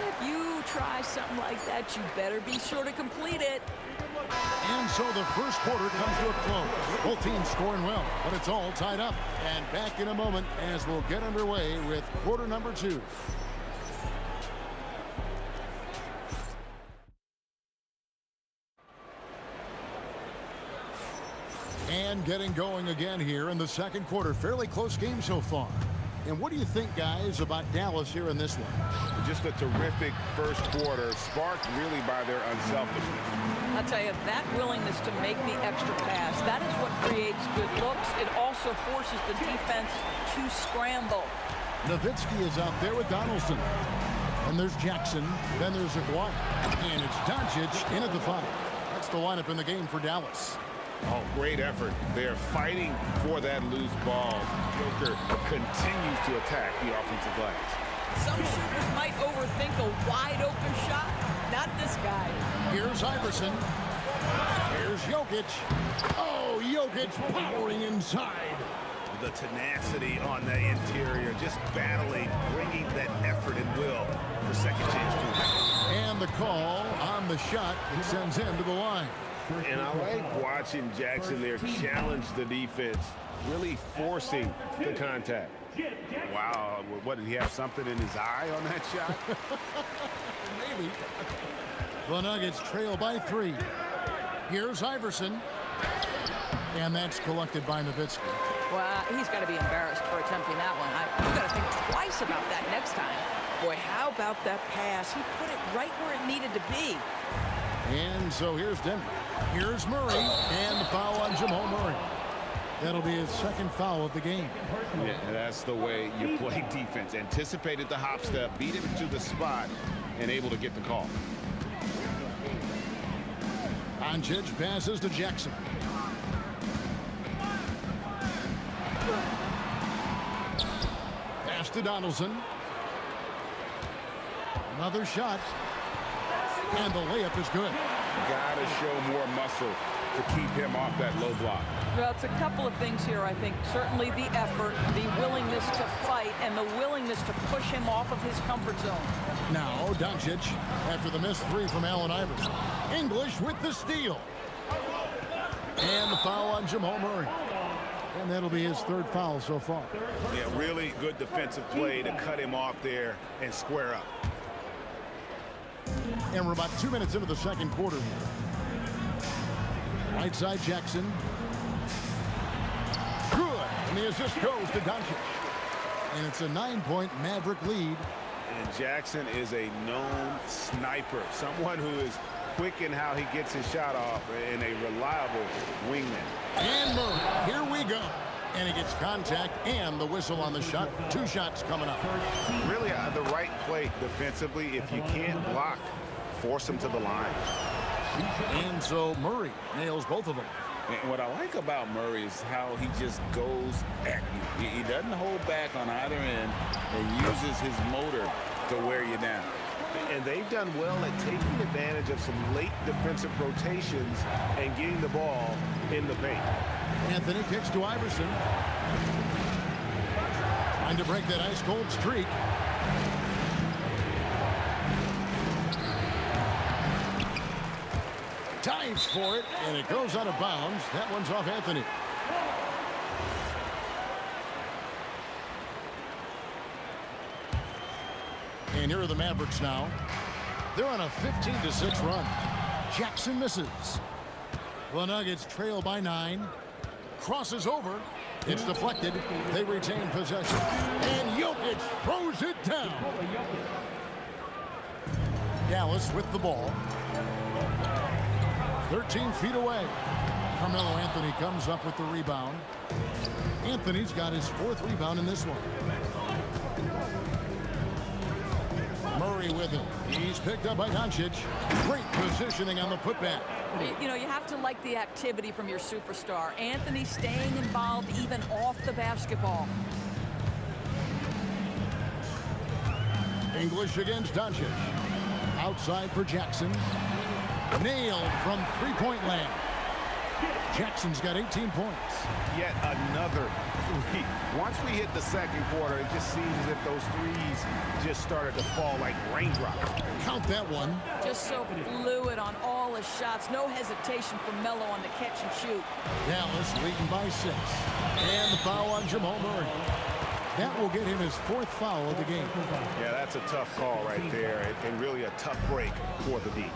If you try something like that, you better be sure to complete it. And so the first quarter comes to a close. Both teams scoring well, but it's all tied up. And back in a moment as we'll get underway with quarter number 2. And getting going again here in the second quarter. Fairly close game so far. And what do you think, guys, about Dallas here in this one? Just a terrific first quarter, sparked really by their unselfishness. I'll tell you, that willingness to make the extra pass, that is what creates good looks. It also forces the defense to scramble. Nowitzki is out there with Donaldson. And there's Jackson. Then there's Aguirre. And it's Doncic in at the 5. That's the lineup in the game for Dallas. Oh, great effort. They're fighting for that loose ball. Joker continues to attack the offensive glass. Some shooters might overthink a wide-open shot. Not this guy. Here's Iverson. Here's Jokic. Oh, Jokic powering inside. The tenacity on the interior, just battling, bringing that effort and will for second chance points. And the call on the shot that sends him to the line. And I like watching Jackson there challenge the defense, really forcing the contact. Wow, what, did he have something in his eye on that shot? Maybe. The Nuggets trail by 3. Here's Iverson. And that's collected by Nowitzki. Well, he's got to be embarrassed for attempting that one. You've got to think twice about that next time. Boy, how about that pass? He put it right where it needed to be. And so here's Denver. Here's Murray, and the foul on Jamal Murray. That'll be his second foul of the game. Yeah, that's the way you play defense. Anticipated the hop step, beat him to the spot, and able to get the call. Doncic passes to Jackson. Pass to Donaldson. Another shot. And the layup is good. Gotta show more muscle to keep him off that low block. Well, it's a couple of things here, I think. Certainly the effort, the willingness to fight, and the willingness to push him off of his comfort zone. Now, Doncic, after the missed 3 from Allen Iverson. English with the steal. And the foul on Jamal Murray. And that'll be his third foul so far. Yeah, really good defensive play to cut him off there and square up. And we're about 2 minutes into the second quarter here. Right side Jackson. Good. And the assist goes to Doncic. And it's a 9-point Maverick lead. And Jackson is a known sniper, someone who is quick in how he gets his shot off, and a reliable wingman. And Murray, here we go. And he gets contact and the whistle on the shot. 2 shots coming up. Really the right play defensively. If you can't block, force him to the line. And so Murray nails both of them. And what I like about Murray is how he just goes at you. He doesn't hold back on either end and uses his motor to wear you down. And they've done well at taking advantage of some late defensive rotations and getting the ball in the paint. Anthony kicks to Iverson. Trying to break that ice-cold streak. Dives for it, and it goes out of bounds. That one's off Anthony. And here are the Mavericks now. They're on a 15-6 run. Jackson misses. The Nuggets trail by 9. Crosses over. It's deflected. They retain possession. And Jokic throws it down. Dallas with the ball. 13 feet away. Carmelo Anthony comes up with the rebound. Anthony's got his 4th rebound in this one. Murray with him. He's picked up by Doncic. Great positioning on the putback. You know, you have to like the activity from your superstar. Anthony staying involved even off the basketball. English against Doncic. Outside for Jackson. Nailed from 3-point land. Jackson's got 18 points. Yet another 3. Once we hit the second quarter, it just seems as if those threes just started to fall like raindrops. Count that one. Just so fluid on all his shots. No hesitation for Melo on the catch and shoot. Dallas leading by 6. And the foul on Jamal Murray. That will get him his 4th foul of the game. Yeah, that's a tough call right there, and really a tough break for the D.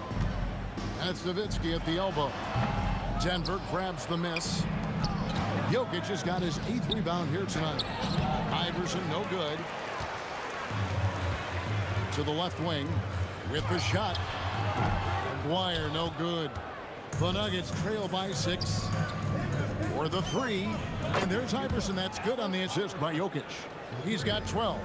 That's Nowitzki at the elbow. Denver grabs the miss. Jokic has got his 8th rebound here tonight. Iverson, no good. To the left wing with the shot. McGuire, no good. The Nuggets trail by 6. For the 3. And there's Iverson. That's good on the assist by Jokic. He's got 12.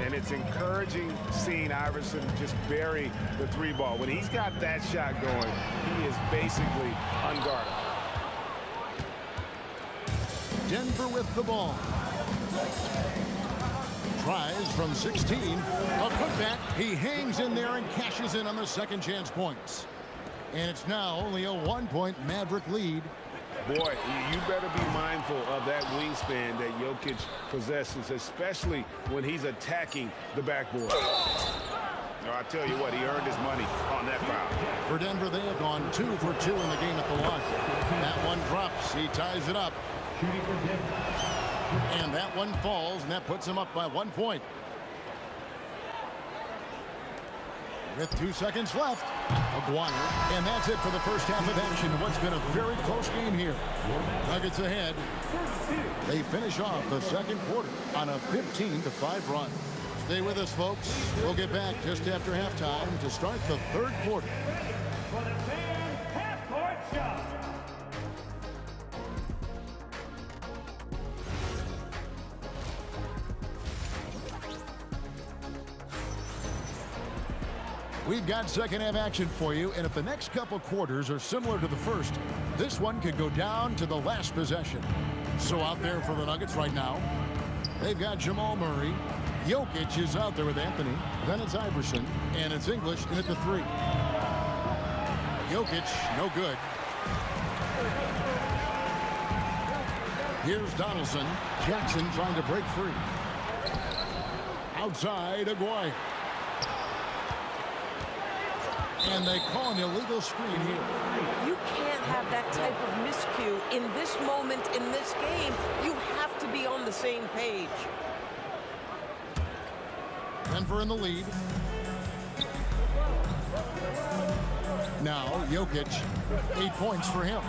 And it's encouraging seeing Iverson just bury the 3 ball. When he's got that shot going, he is basically unguarded. Denver with the ball. Tries from 16. A putback. He hangs in there and cashes in on the second chance points. And it's now only a 1-point Maverick lead. Boy, you better be mindful of that wingspan that Jokic possesses, especially when he's attacking the backboard. I tell you what, he earned his money on that foul. For Denver, they have gone 2 for 2 in the game at the line. That one drops. He ties it up. And that one falls, and that puts him up by 1 point. With 2 seconds left, McGuire. And that's it for the first half of action. What's been a very close game here. Nuggets ahead. They finish off the second quarter on a 15-5 run. Stay with us, folks. We'll get back just after halftime to start the third quarter. For the fan half-court shot. We've got second half action for you, and if the next couple quarters are similar to the first, this one could go down to the last possession. So out there for the Nuggets right now, they've got Jamal Murray. Jokic is out there with Anthony. Then it's Iverson, and it's English in at the 3. Jokic, no good. Here's Donaldson. Jackson trying to break free. Outside, Aguirre. And they call an illegal screen here. You can't have that type of miscue in this moment in this game. You have to be on the same page. Denver in the lead. Now Jokic, 8 points for him.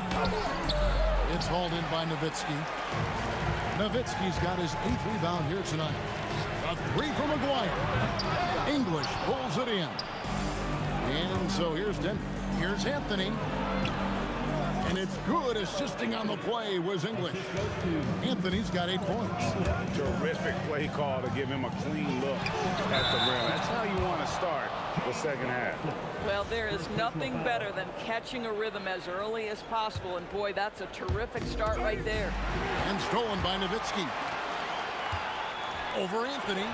It's hauled in by Nowitzki. Nowitzki's got his 8th rebound here tonight. A 3 from McGuire. English pulls it in. And so here's Denver. Here's Anthony. And And it's good. Assisting on the play was English. Anthony's got 8 points. Terrific play call to give him a clean look at the rim. That's how you want to start the second half. Well, there is nothing better than catching a rhythm as early as possible. And, boy, that's a terrific start right there. And stolen by Nowitzki. Over Anthony.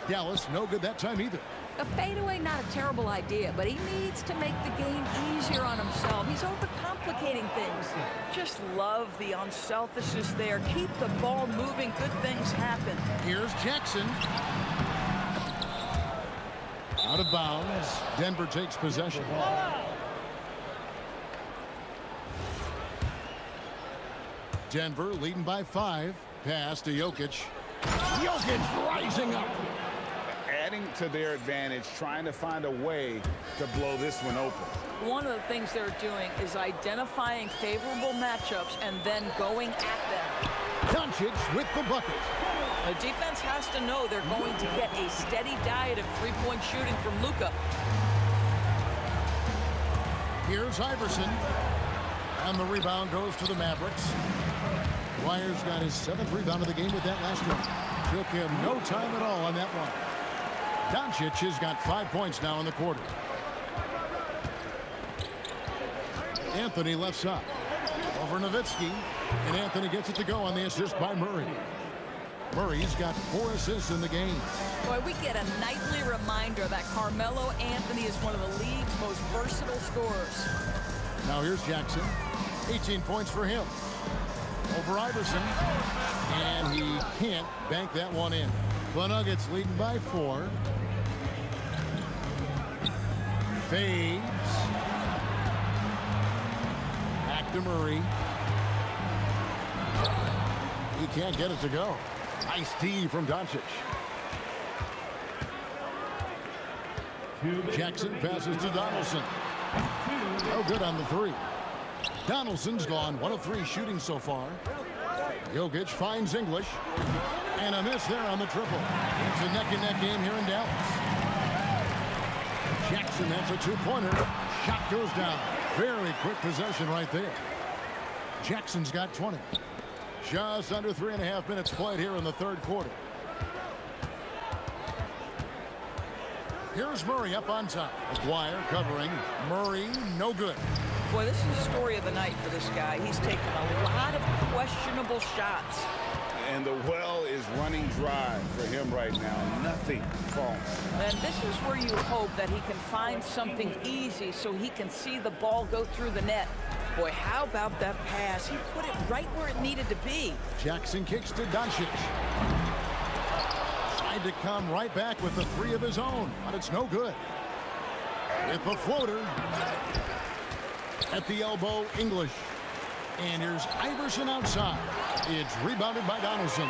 Dallas, no good that time either. A fadeaway, not a terrible idea, but he needs to make the game easier on himself. He's overcomplicating things. Just love the unselfishness there. Keep the ball moving. Good things happen. Here's Jackson. Out of bounds. Denver takes possession. Denver leading by 5. Pass to Jokic. Jokic rising up. Adding to their advantage, trying to find a way to blow this one open. One of the things they're doing is identifying favorable matchups and then going at them. Doncic with the bucket. The defense has to know they're going to get a steady diet of three-point shooting from Luka. Here's Iverson. And the rebound goes to the Mavericks. Dwyer's got his 7th rebound of the game with that last one. Took him no time at all on that one. Doncic has got 5 points now in the quarter. Anthony left side. Over Nowitzki. And Anthony gets it to go on the assist by Murray. Murray's got 4 assists in the game. Boy, we get a nightly reminder that Carmelo Anthony is one of the league's most versatile scorers. Now here's Jackson. 18 points for him. Over Iverson. And he can't bank that one in. The Nuggets leading by 4. Fades. Back to Murray. He can't get it to go. Nice D from Doncic. Jackson passes to Donaldson. No good on the 3. Donaldson's gone 1 of 3 shooting so far. Jokic finds English. And a miss there on the triple. It's a neck-and-neck game here in Dallas. Jackson, that's a 2-pointer. Shot goes down. Very quick possession right there. Jackson's got 20. Just under 3.5 minutes played here in the 3rd quarter. Here's Murray up on top. Dwyer covering. Murray, no good. Boy, this is the story of the night for this guy. He's taken a lot of questionable shots. And the well is running dry for him right now. Nothing falling. And this is where you hope that he can find something easy so he can see the ball go through the net. Boy, how about that pass? He put it right where it needed to be. Jackson kicks to Doncic. Tried to come right back with the 3 of his own, but it's no good. With the floater. At the elbow, English. And here's Iverson outside. It's rebounded by Donaldson.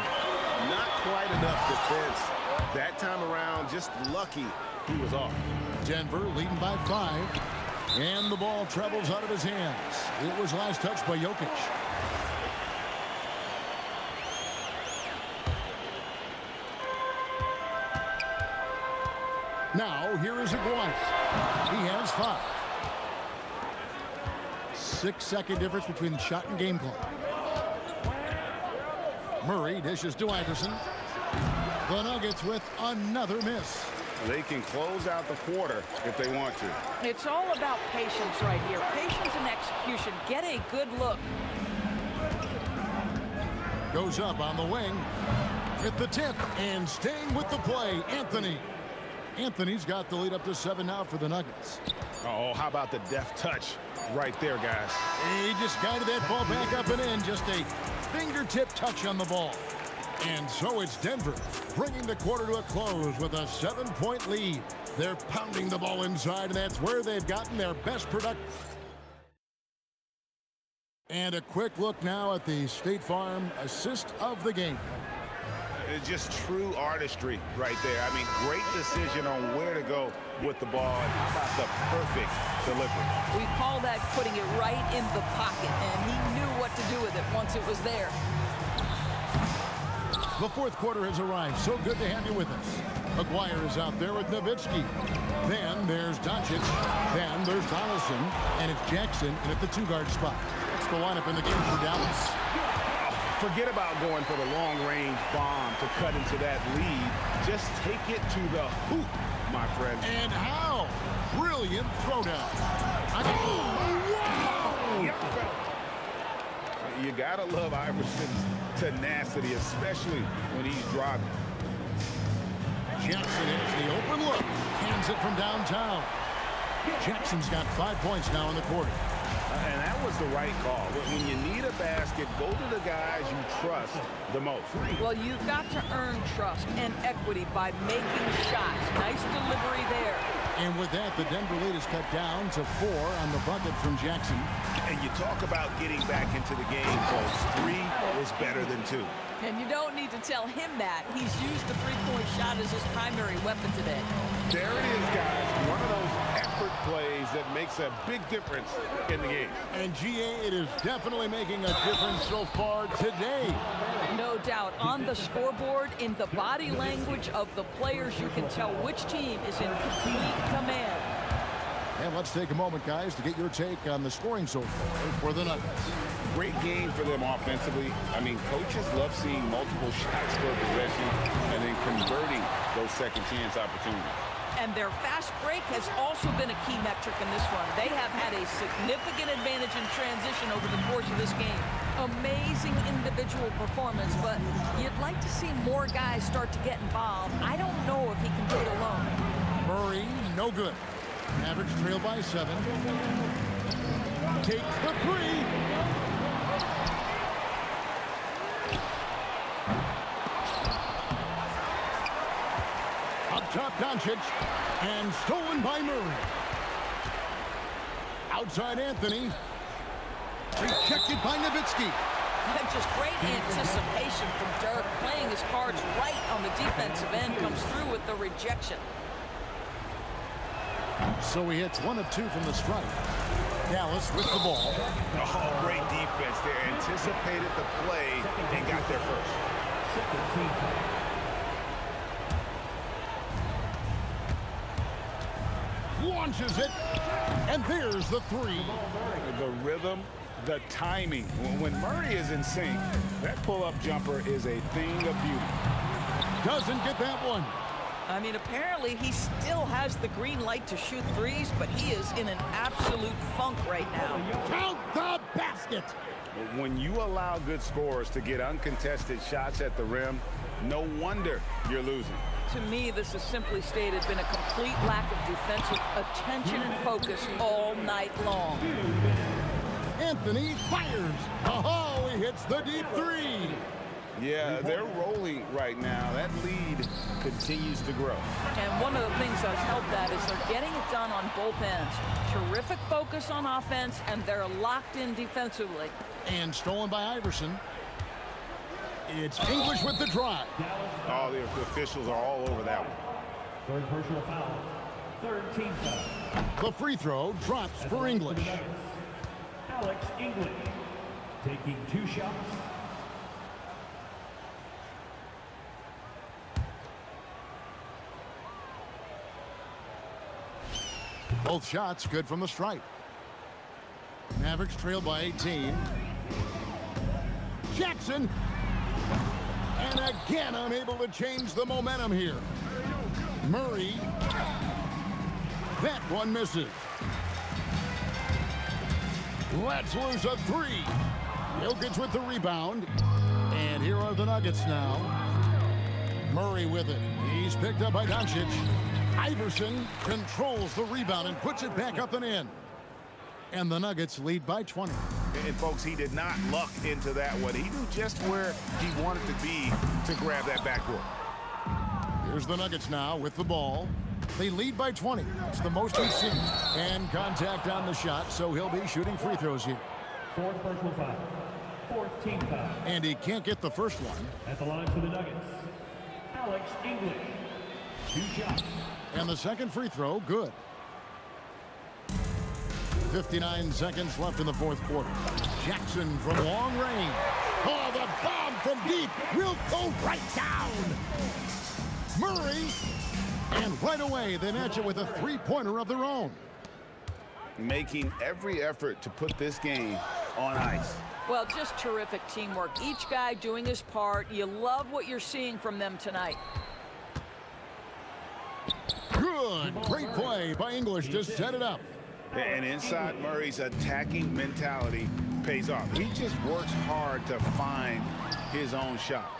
Not quite enough defense. That time around, just lucky he was off. Denver leading by 5. And the ball travels out of his hands. It was last touched by Jokic. Now, here is Aguirre. He has 5. 6-second difference between the shot and game clock. Murray dishes to Iverson. The Nuggets with another miss. They can close out the quarter if they want to. It's all about patience right here. Patience and execution. Get a good look. Goes up on the wing. Hit the tip and staying with the play, Anthony. Anthony's got the lead up to 7 now for the Nuggets. Oh, how about the deft touch right there, guys? He just guided that ball back up and in. Just a fingertip touch on the ball. And so it's Denver bringing the quarter to a close with a 7-point lead. They're pounding the ball inside, and that's where they've gotten their best production. And a quick look now at the State Farm assist of the game. It's just true artistry right there. I mean, great decision on where to go with the ball. And how about the perfect delivery? We call that putting it right in the pocket, and he knew what to do with it once it was there. The fourth quarter has arrived. So good to have you with us. McGuire is out there with Nowitzki. Then there's Doncic. Then there's Donaldson. And it's Jackson in at the two-guard spot. That's the lineup in the game for Dallas. Forget about going for the long-range bomb to cut into that lead. Just take it to the hoop, my friend. And how? Brilliant throwdown. Wow! You gotta love Iverson's tenacity, especially when he's driving. Jackson has the open look. Hands it from downtown. Jackson's got 5 points now in the quarter. And that was the right call. When you need a basket, go to the guys you trust the most. Well, you've got to earn trust and equity by making shots. Nice delivery there. And with that, the Denver lead is cut down to 4 on the bucket from Jackson. And you talk about getting back into the game, folks. 3 is better than 2. And you don't need to tell him that. He's used the three-point shot as his primary weapon today. There it is, guys. One of those effort plays that makes a big difference in the game. And GA, it is definitely making a difference so far today. No doubt. On the scoreboard, in the body language of the players, you can tell which team is in complete command. And let's take a moment, guys, to get your take on the scoring so far for the Nuggets. Great game for them offensively. I mean, coaches love seeing multiple shots per possession and then converting those second chance opportunities. And their fast break has also been a key metric in this one. They have had a significant advantage in transition over the course of this game. Amazing individual performance, but you'd like to see more guys start to get involved. I don't know if he can do it alone. Murray, no good. Mavericks trail by 7. Takes the 3. Up top, Doncic, and stolen by Murray. Outside, Anthony. Rejected by Nowitzki. And just great anticipation from Dirk, playing his cards right on the defensive end, comes through with the rejection. So he hits 1 of 2 from the stripe. Dallas with the ball. Oh, great defense there. Anticipated the play and got there first. Launches it, and there's the 3. The rhythm, the timing. When Murray is in sync, that pull-up jumper is a thing of beauty. Doesn't get that one. I mean, apparently he still has the green light to shoot threes, but he is in an absolute funk right now. Count the basket. When you allow good scorers to get uncontested shots at the rim, no wonder you're losing. To me, this has simply stated been a complete lack of defensive attention and focus all night long. Anthony fires. Oh, he hits the deep 3. Yeah, they're rolling right now. That lead continues to grow. And one of the things that's helped that is they're getting it done on both ends. Terrific focus on offense, and they're locked in defensively. And stolen by Iverson. It's English with the drive. Oh, the officials are all over that one. Third personal foul. Third team foul. The free throw drops for English. Alex English taking 2 shots. Both shots good from the stripe. Mavericks trail by 18. Jackson. And again, unable to change the momentum here. Murray. That one misses. Let's lose a 3. Jokic with the rebound. And here are the Nuggets now. Murray with it. He's picked up by Doncic. Iverson controls the rebound and puts it back up and in. And the Nuggets lead by 20. And folks, he did not luck into that one. He knew just where he wanted to be to grab that backboard. Here's the Nuggets now with the ball. They lead by 20. That's the most we've seen. And contact on the shot, so he'll be shooting free throws here. Fourth personal foul. Fourth team foul. And he can't get the first one. At the line for the Nuggets, Alex English. 2 shots. And the second free throw, good. 59 seconds left in the fourth quarter. Jackson from long range. Oh, the bomb from deep. Will go right down. Murray. And right away, they match it with a three-pointer of their own. Making every effort to put this game on ice. Well, just terrific teamwork. Each guy doing his part. You love what you're seeing from them tonight. Good. Great play by English to set it up. And inside Murray's attacking mentality pays off. He just works hard to find his own shot.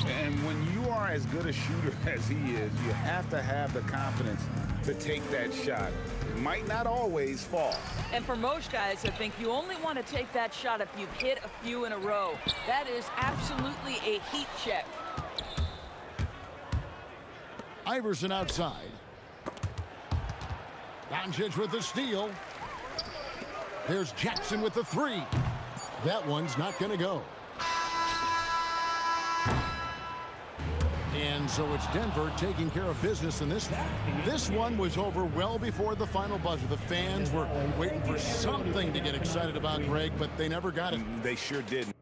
And when you are as good a shooter as he is, you have to have the confidence to take that shot. It might not always fall. And for most guys, I think you only want to take that shot if you've hit a few in a row. That is absolutely a heat check. Iverson outside. Doncic with the steal. There's Jackson with the three. That one's not going to go. And so it's Denver taking care of business in this one. This one was over well before the final buzzer. The fans were waiting for something to get excited about, Greg, but they never got it. They sure didn't.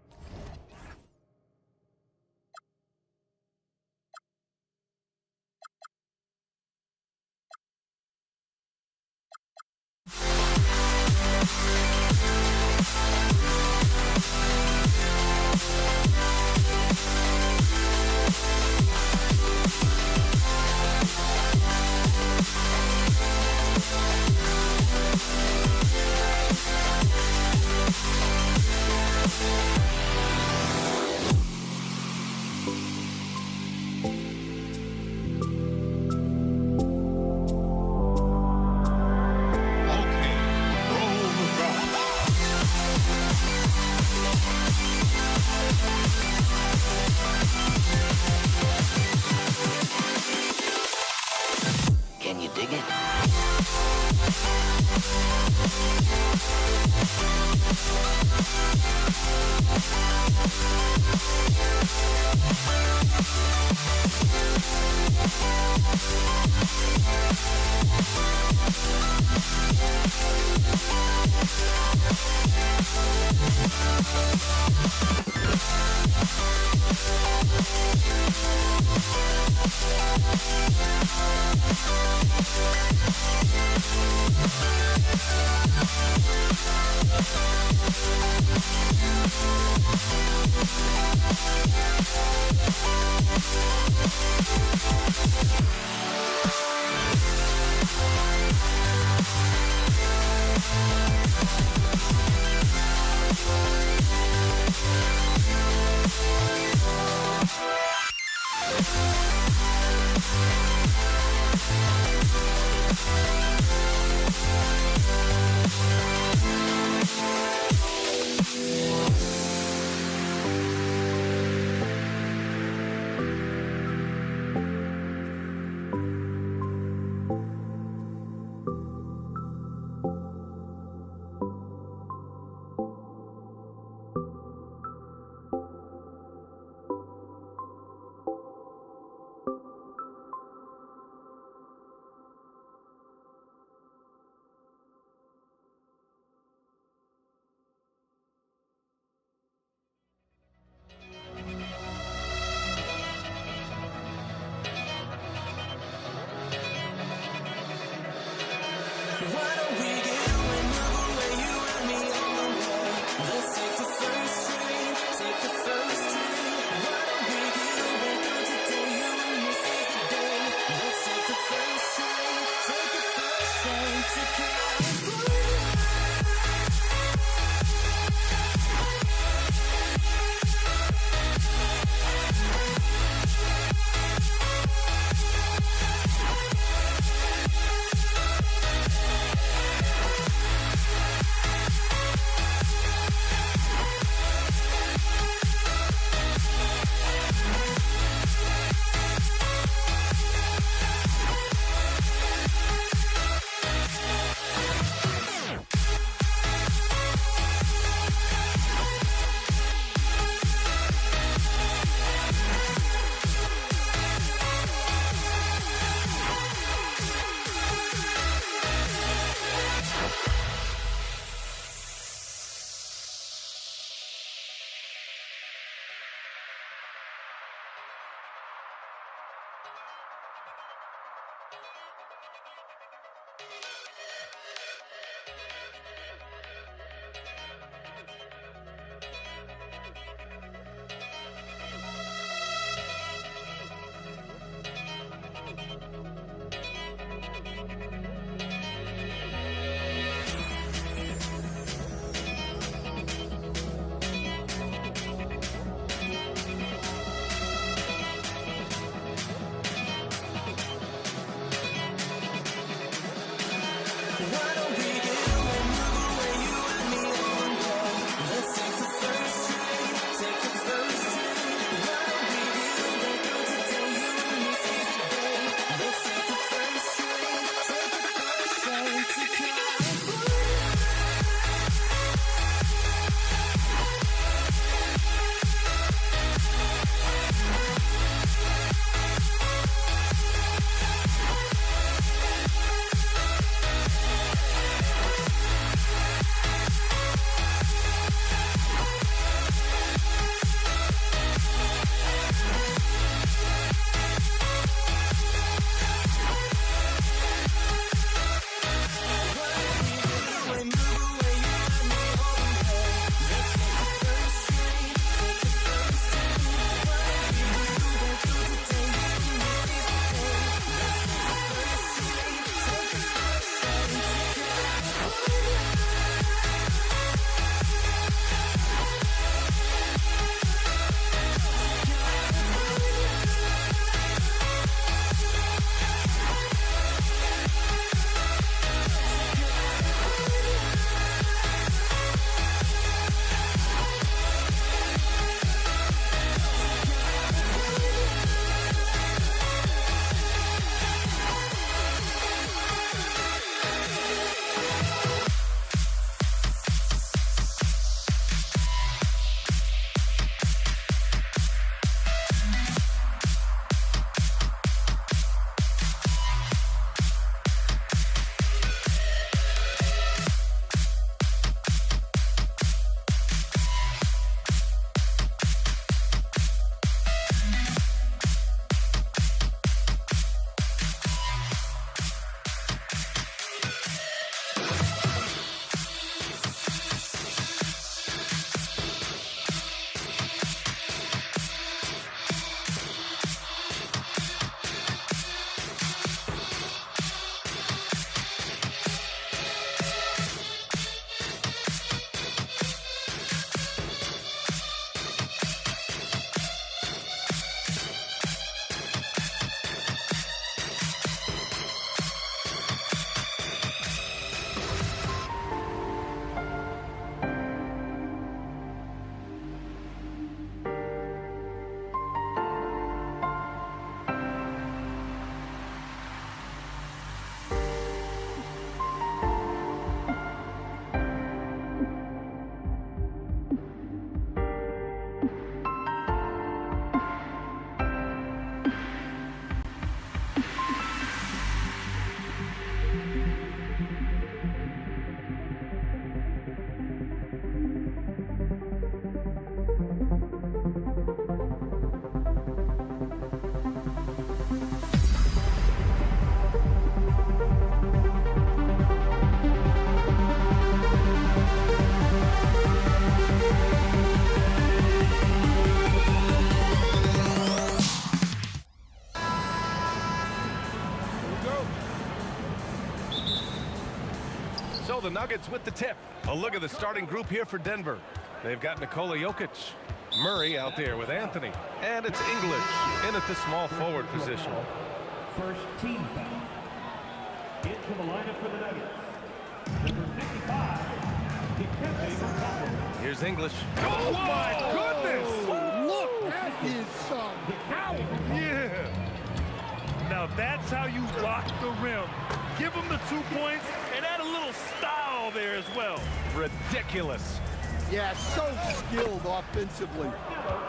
the Nuggets with the tip. A look at the starting group here for Denver. They've got Nikola Jokic, Murray out there with Anthony, and it's English in at the small forward position. First team foul. Into the lineup for the Nuggets. Number 55, Dikembe. Here's English. Oh, my goodness! Look at his son. Yeah. Now that's how you rock the rim. Give him the 2 points and add a little style there as well. Ridiculous. Yeah, so skilled offensively.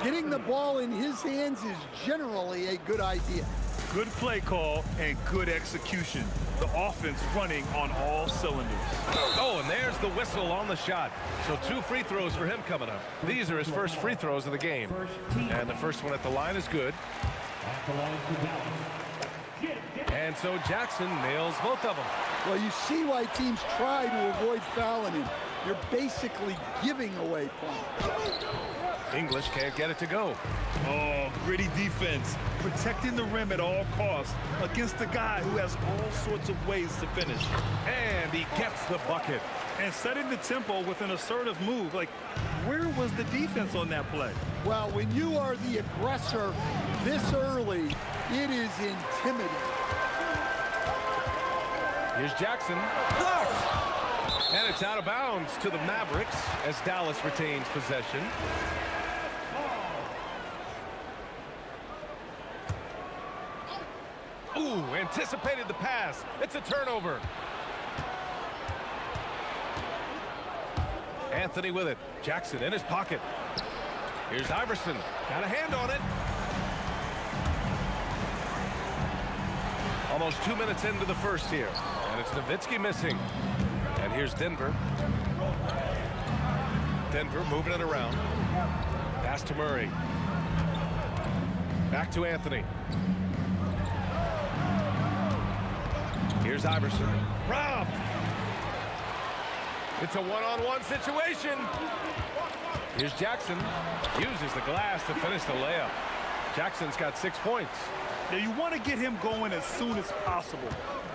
Getting the ball in his hands is generally a good idea. Good play call and good execution. The offense running on all cylinders. Oh, and there's the whistle on the shot. So 2 free throws for him coming up. These are his first free throws of the game. And the first one at the line is good. At the line for Dallas. And so Jackson nails both of them. Well, you see why teams try to avoid fouling him. You're basically giving away points. English can't get it to go. Oh, gritty defense. Protecting the rim at all costs against a guy who has all sorts of ways to finish. And he gets the bucket. And setting the tempo with an assertive move. Like, where was the defense on that play? Well, when you are the aggressor this early, it is intimidating. Here's Jackson. Blocked! And it's out of bounds to the Mavericks as Dallas retains possession. Ooh, anticipated the pass. It's a turnover. Anthony with it. Jackson in his pocket. Here's Iverson. Got a hand on it. Almost 2 minutes into the first here. And it's Nowitzki missing. And here's Denver. Denver moving it around. Pass to Murray. Back to Anthony. Here's Iverson. Robbed. It's a one-on-one situation. Here's Jackson. Uses the glass to finish the layup. Jackson's got 6 points. Now you want to get him going as soon as possible.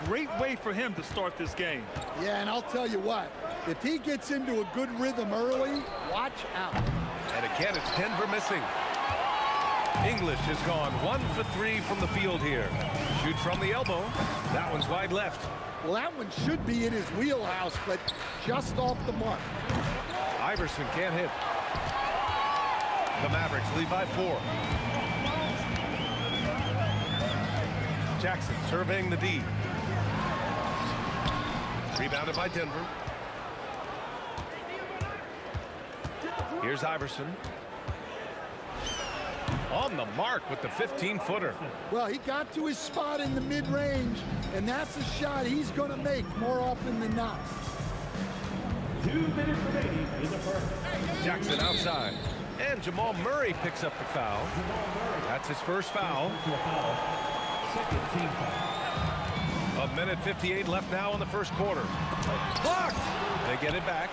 Great way for him to start this game. Yeah, and I'll tell you what, if he gets into a good rhythm early, watch out. And again, it's Denver missing. English has gone 1 for 3 from the field here. Shoot from the elbow. That one's wide left. Well, that one should be in his wheelhouse, but just off the mark. Iverson can't hit. The Mavericks lead by 4. Jackson surveying the D. Rebounded by Denver. Here's Iverson. On the mark with the 15-footer. Well, he got to his spot in the mid-range, and that's a shot he's going to make more often than not. 2 minutes remaining in the first. Jackson outside. And Jamal Murray picks up the foul. That's his first foul. Second team foul. 1:58 left now in the first quarter. Blocked! They get it back.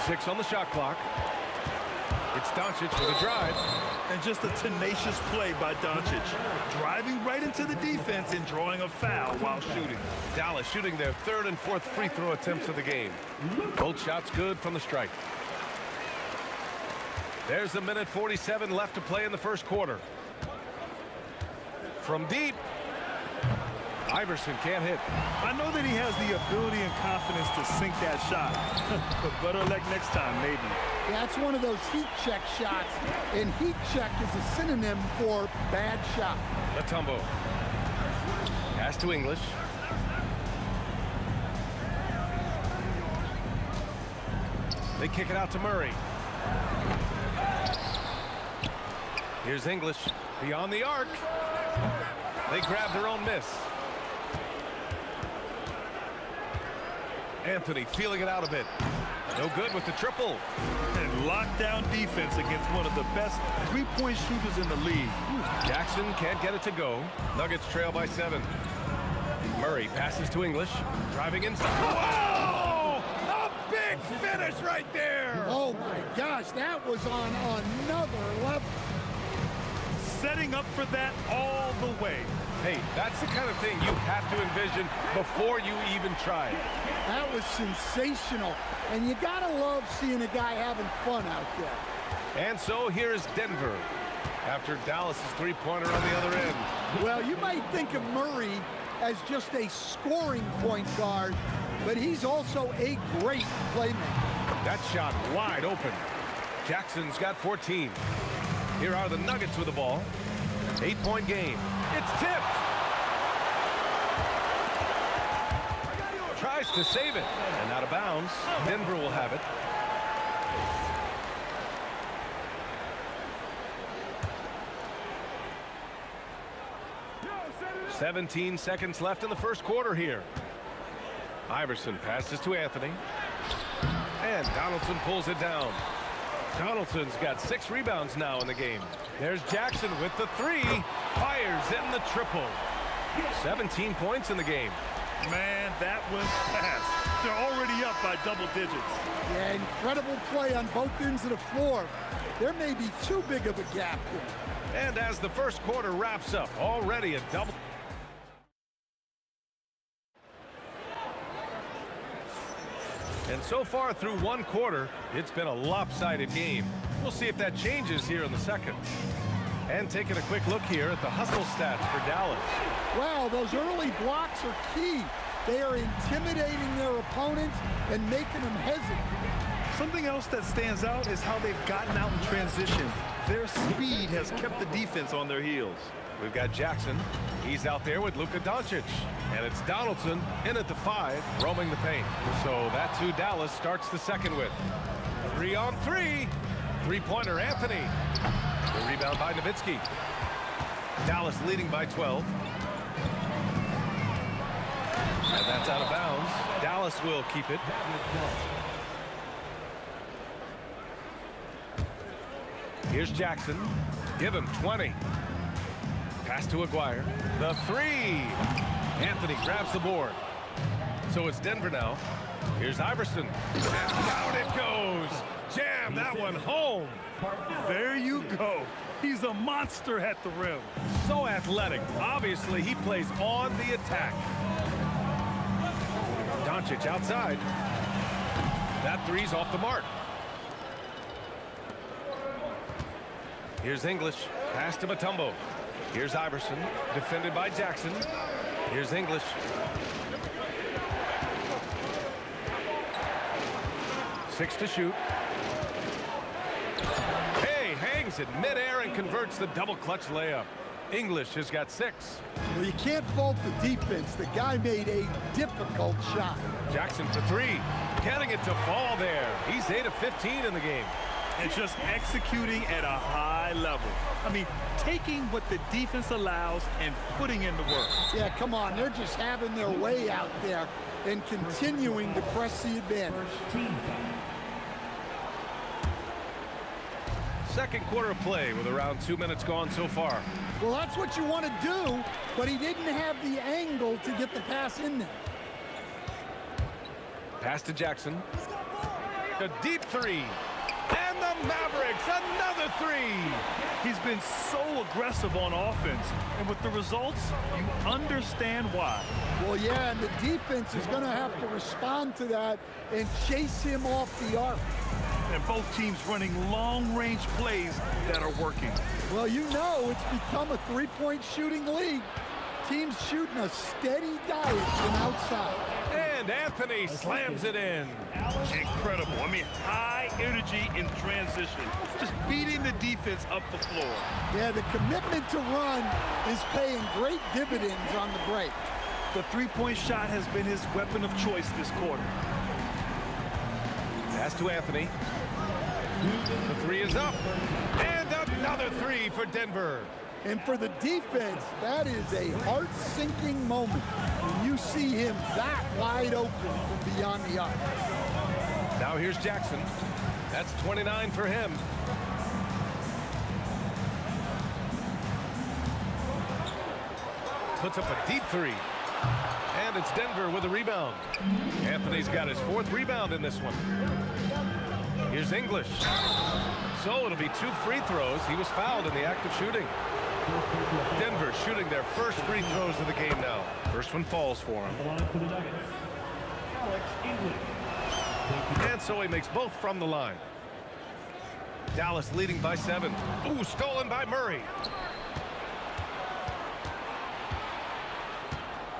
6 on the shot clock. It's Doncic with a drive. And just a tenacious play by Doncic. Driving right into the defense and drawing a foul while shooting. Dallas shooting their 3rd and 4th free throw attempts of the game. Both shots good from the strike. There's 1:47 left to play in the first quarter. From deep. Iverson can't hit. I know that he has the ability and confidence to sink that shot. But better luck next time, maybe. That's one of those heat check shots, and heat check is a synonym for bad shot. Mutombo. Pass to English. They kick it out to Murray. Here's English beyond the arc. They grab their own miss. Anthony feeling it out a bit. No good with the triple. And lockdown defense against one of the best three-point shooters in the league. Jackson can't get it to go. Nuggets trail by 7. Murray passes to English. Driving inside. Whoa! A big finish right there! Oh my gosh, that was on another level. Setting setting up for that all the way. Hey, that's the kind of thing you have to envision before you even try it. That was sensational. And you got to love seeing a guy having fun out there. And so here's Denver after Dallas' three-pointer on the other end. Well, you might think of Murray as just a scoring point guard, but he's also a great playmaker. That shot wide open. Jackson's got 14. Here are the Nuggets with the ball. 8-point game. It's tipped. Tries to save it. And out of bounds. Denver will have it. "17 seconds left in the first quarter here. Iverson passes to Anthony. And Donaldson pulls it down. Donaldson's got 6 rebounds now in the game. There's Jackson with the 3. Fires in the triple. 17 points in the game. Man, that was fast. They're already up by double digits. Yeah, incredible play on both ends of the floor. There may be too big of a gap here. And as the first quarter wraps up, already a double. And so far through one quarter, it's been a lopsided game. We'll see if that changes here in the second. And taking a quick look here at the hustle stats for Dallas. Wow, those early blocks are key. They are intimidating their opponents and making them hesitate. Something else that stands out is how they've gotten out in transition. Their speed has kept the defense on their heels. We've got Jackson. He's out there with Luka Doncic. And it's Donaldson in at the 5, roaming the paint. So that's who Dallas starts the second with. 3-on-3. Three-pointer Anthony. The rebound by Nowitzki. Dallas leading by 12. And that's out of bounds. Dallas will keep it. Here's Jackson. Give him 20. Pass to Aguirre. The 3. Anthony grabs the board. So it's Denver now. Here's Iverson. And down it goes. Jam that one home. There you go. He's a monster at the rim. So athletic. Obviously, he plays on the attack. Doncic outside. That 3's off the mark. Here's English. Pass to Mutombo. Here's Iverson. Defended by Jackson. Here's English. Six to shoot. Hey, hangs it midair and converts the double clutch layup. English has got 6. Well, you can't fault the defense. The guy made a difficult shot. Jackson for 3. Getting it to fall there. He's 8 of 15 in the game. And just executing at a high level. I mean, taking what the defense allows and putting in the work. Yeah, come on. They're just having their way out there and continuing to press the advantage. Second quarter of play with around 2 minutes gone so far. Well, that's what you want to do, but he didn't have the angle to get the pass in there. Pass to Jackson. A deep 3. And the Mavericks, another 3. He's been so aggressive on offense, and with the results, you understand why. Well, yeah, and the defense is going to have to respond to that and chase him off the arc. And both teams running long-range plays that are working. Well, you know it's become a three-point shooting league. Teams shooting a steady diet from outside. And Anthony slams it in. Incredible. I mean, high energy in transition. Just beating the defense up the floor. Yeah, the commitment to run is paying great dividends on the break. The three-point shot has been his weapon of choice this quarter. Pass to Anthony. The 3 is up. And another 3 for Denver. And for the defense, that is a heart-sinking moment when you see him that wide open from beyond the arc. Now here's Jackson. That's 29 for him. Puts up a deep 3. And it's Denver with a rebound. Anthony's got his 4th rebound in this one. Here's English. So it'll be 2 free throws. He was fouled in the act of shooting. Denver shooting their first free throws of the game now. First one falls for him. The line for the Nuggets, Alex English. And so he makes both from the line. Dallas leading by 7. Ooh, stolen by Murray.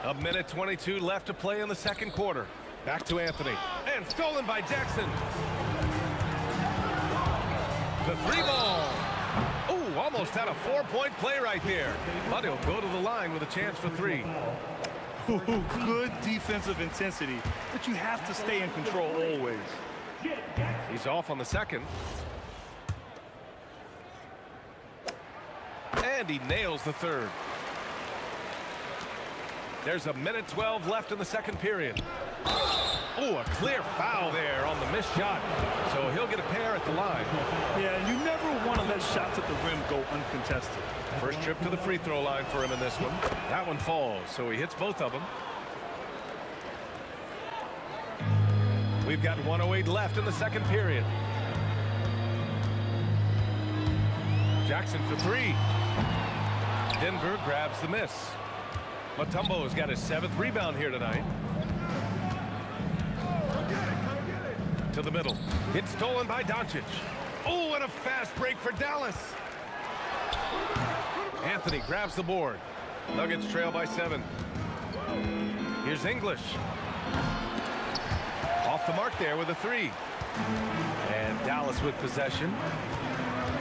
A minute 22 left to play in the second quarter. Back to Anthony. And stolen by Jackson. The 3-ball. Ooh, almost had a 4-point play right there. But he'll go to the line with a chance for 3. Ooh, good defensive intensity, but you have to stay in control always. He's off on the second. And he nails the third. There's a minute 12 left in the second period. Oh, a clear foul there on the missed shot. So he'll get a pair at the line. Yeah, you never want to let shots at the rim go uncontested. First trip to the free throw line for him in this one. That one falls, so he hits both of them. We've got 1:08 left in the second period. Jackson for 3. Denver grabs the miss. Mutombo's got his 7th rebound here tonight. To the middle. It's stolen by Doncic. Oh, and a fast break for Dallas. Anthony grabs the board. Nuggets trail by 7. Here's English. Off the mark there with a 3. And Dallas with possession.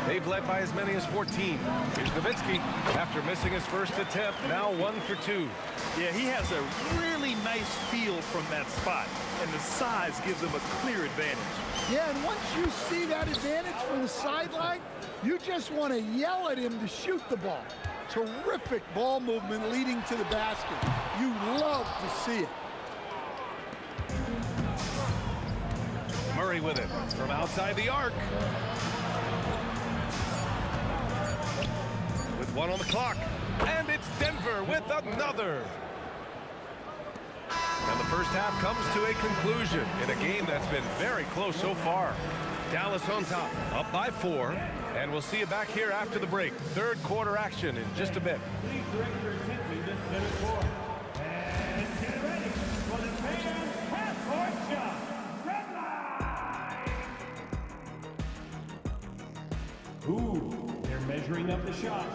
They've led by as many as 14. Here's Nowitzki. After missing his first attempt, now 1 for 2. Yeah, he has a really nice feel from that spot, and the size gives him a clear advantage. Yeah, and once you see that advantage from the sideline, you just want to yell at him to shoot the ball. Terrific ball movement leading to the basket. You love to see it. Murray with it from outside the arc. With 1 on the clock. And it's Denver with another. And the first half comes to a conclusion in a game that's been very close so far. Dallas on top, up by 4. And we'll see you back here after the break. Third quarter action in just a bit. Please direct your attention to center court. And get ready for the fan half-court shot. Red line. Ooh, they're measuring up the shot.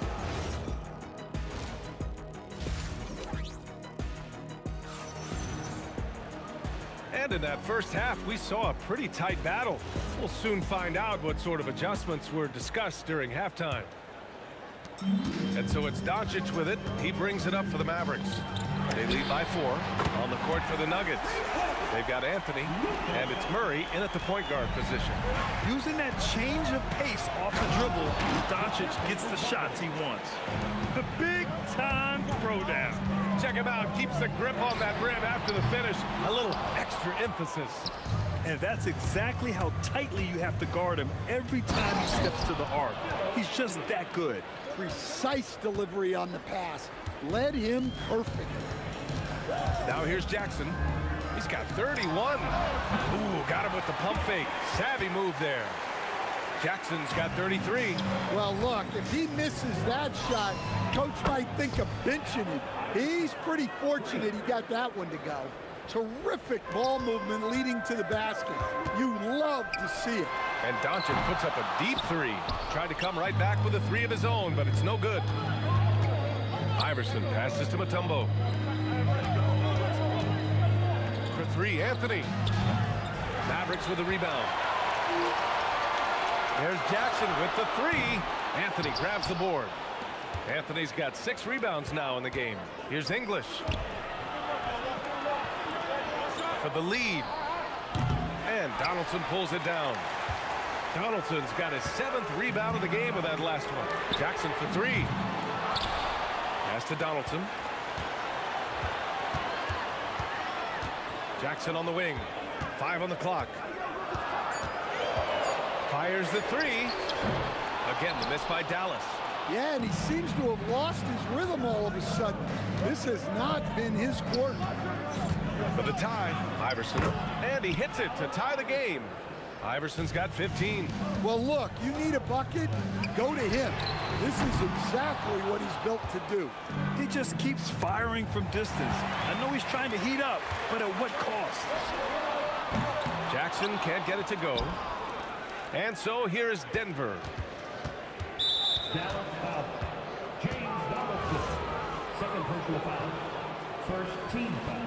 And in that first half, we saw a pretty tight battle. We'll soon find out what sort of adjustments were discussed during halftime. And so it's Doncic with it. He brings it up for the Mavericks. They lead by 4 on the court for the Nuggets. They've got Anthony, and it's Murray in at the point guard position. Using that change of pace off the dribble, Doncic gets the shots he wants. The big-time throwdown. Check him out. Keeps the grip on that rim after the finish. A little extra emphasis. And that's exactly how tightly you have to guard him every time he steps to the arc. He's just that good. Precise delivery on the pass. Led him perfectly. Now here's Jackson. He's got 31. Ooh, got him with the pump fake. Savvy move there. Jackson's got 33. Well, look, if he misses that shot, coach might think of benching him. He's pretty fortunate he got that one to go. Terrific ball movement leading to the basket. You love to see it. And Doncic puts up a deep 3. Tried to come right back with a 3 of his own, but it's no good. Iverson passes to Mutombo. For 3, Anthony. Mavericks with the rebound. There's Jackson with the 3. Anthony grabs the board. Anthony's got 6 rebounds now in the game. Here's English. For the lead. And Donaldson pulls it down. Donaldson's got his 7th rebound of the game with that last one. Jackson for 3. Pass to Donaldson. Jackson on the wing. 5 on the clock. Fires the 3. Again, the miss by Dallas. Yeah, and he seems to have lost his rhythm all of a sudden. This has not been his quarter. For the tie, Iverson. And he hits it to tie the game. Iverson's got 15. Well, look, you need a bucket, go to him. This is exactly what he's built to do. He just keeps firing from distance. I know he's trying to heat up, but at what cost? Jackson can't get it to go. And so here is Denver. Dallas foul. James Donaldson. Second personal foul. First team foul.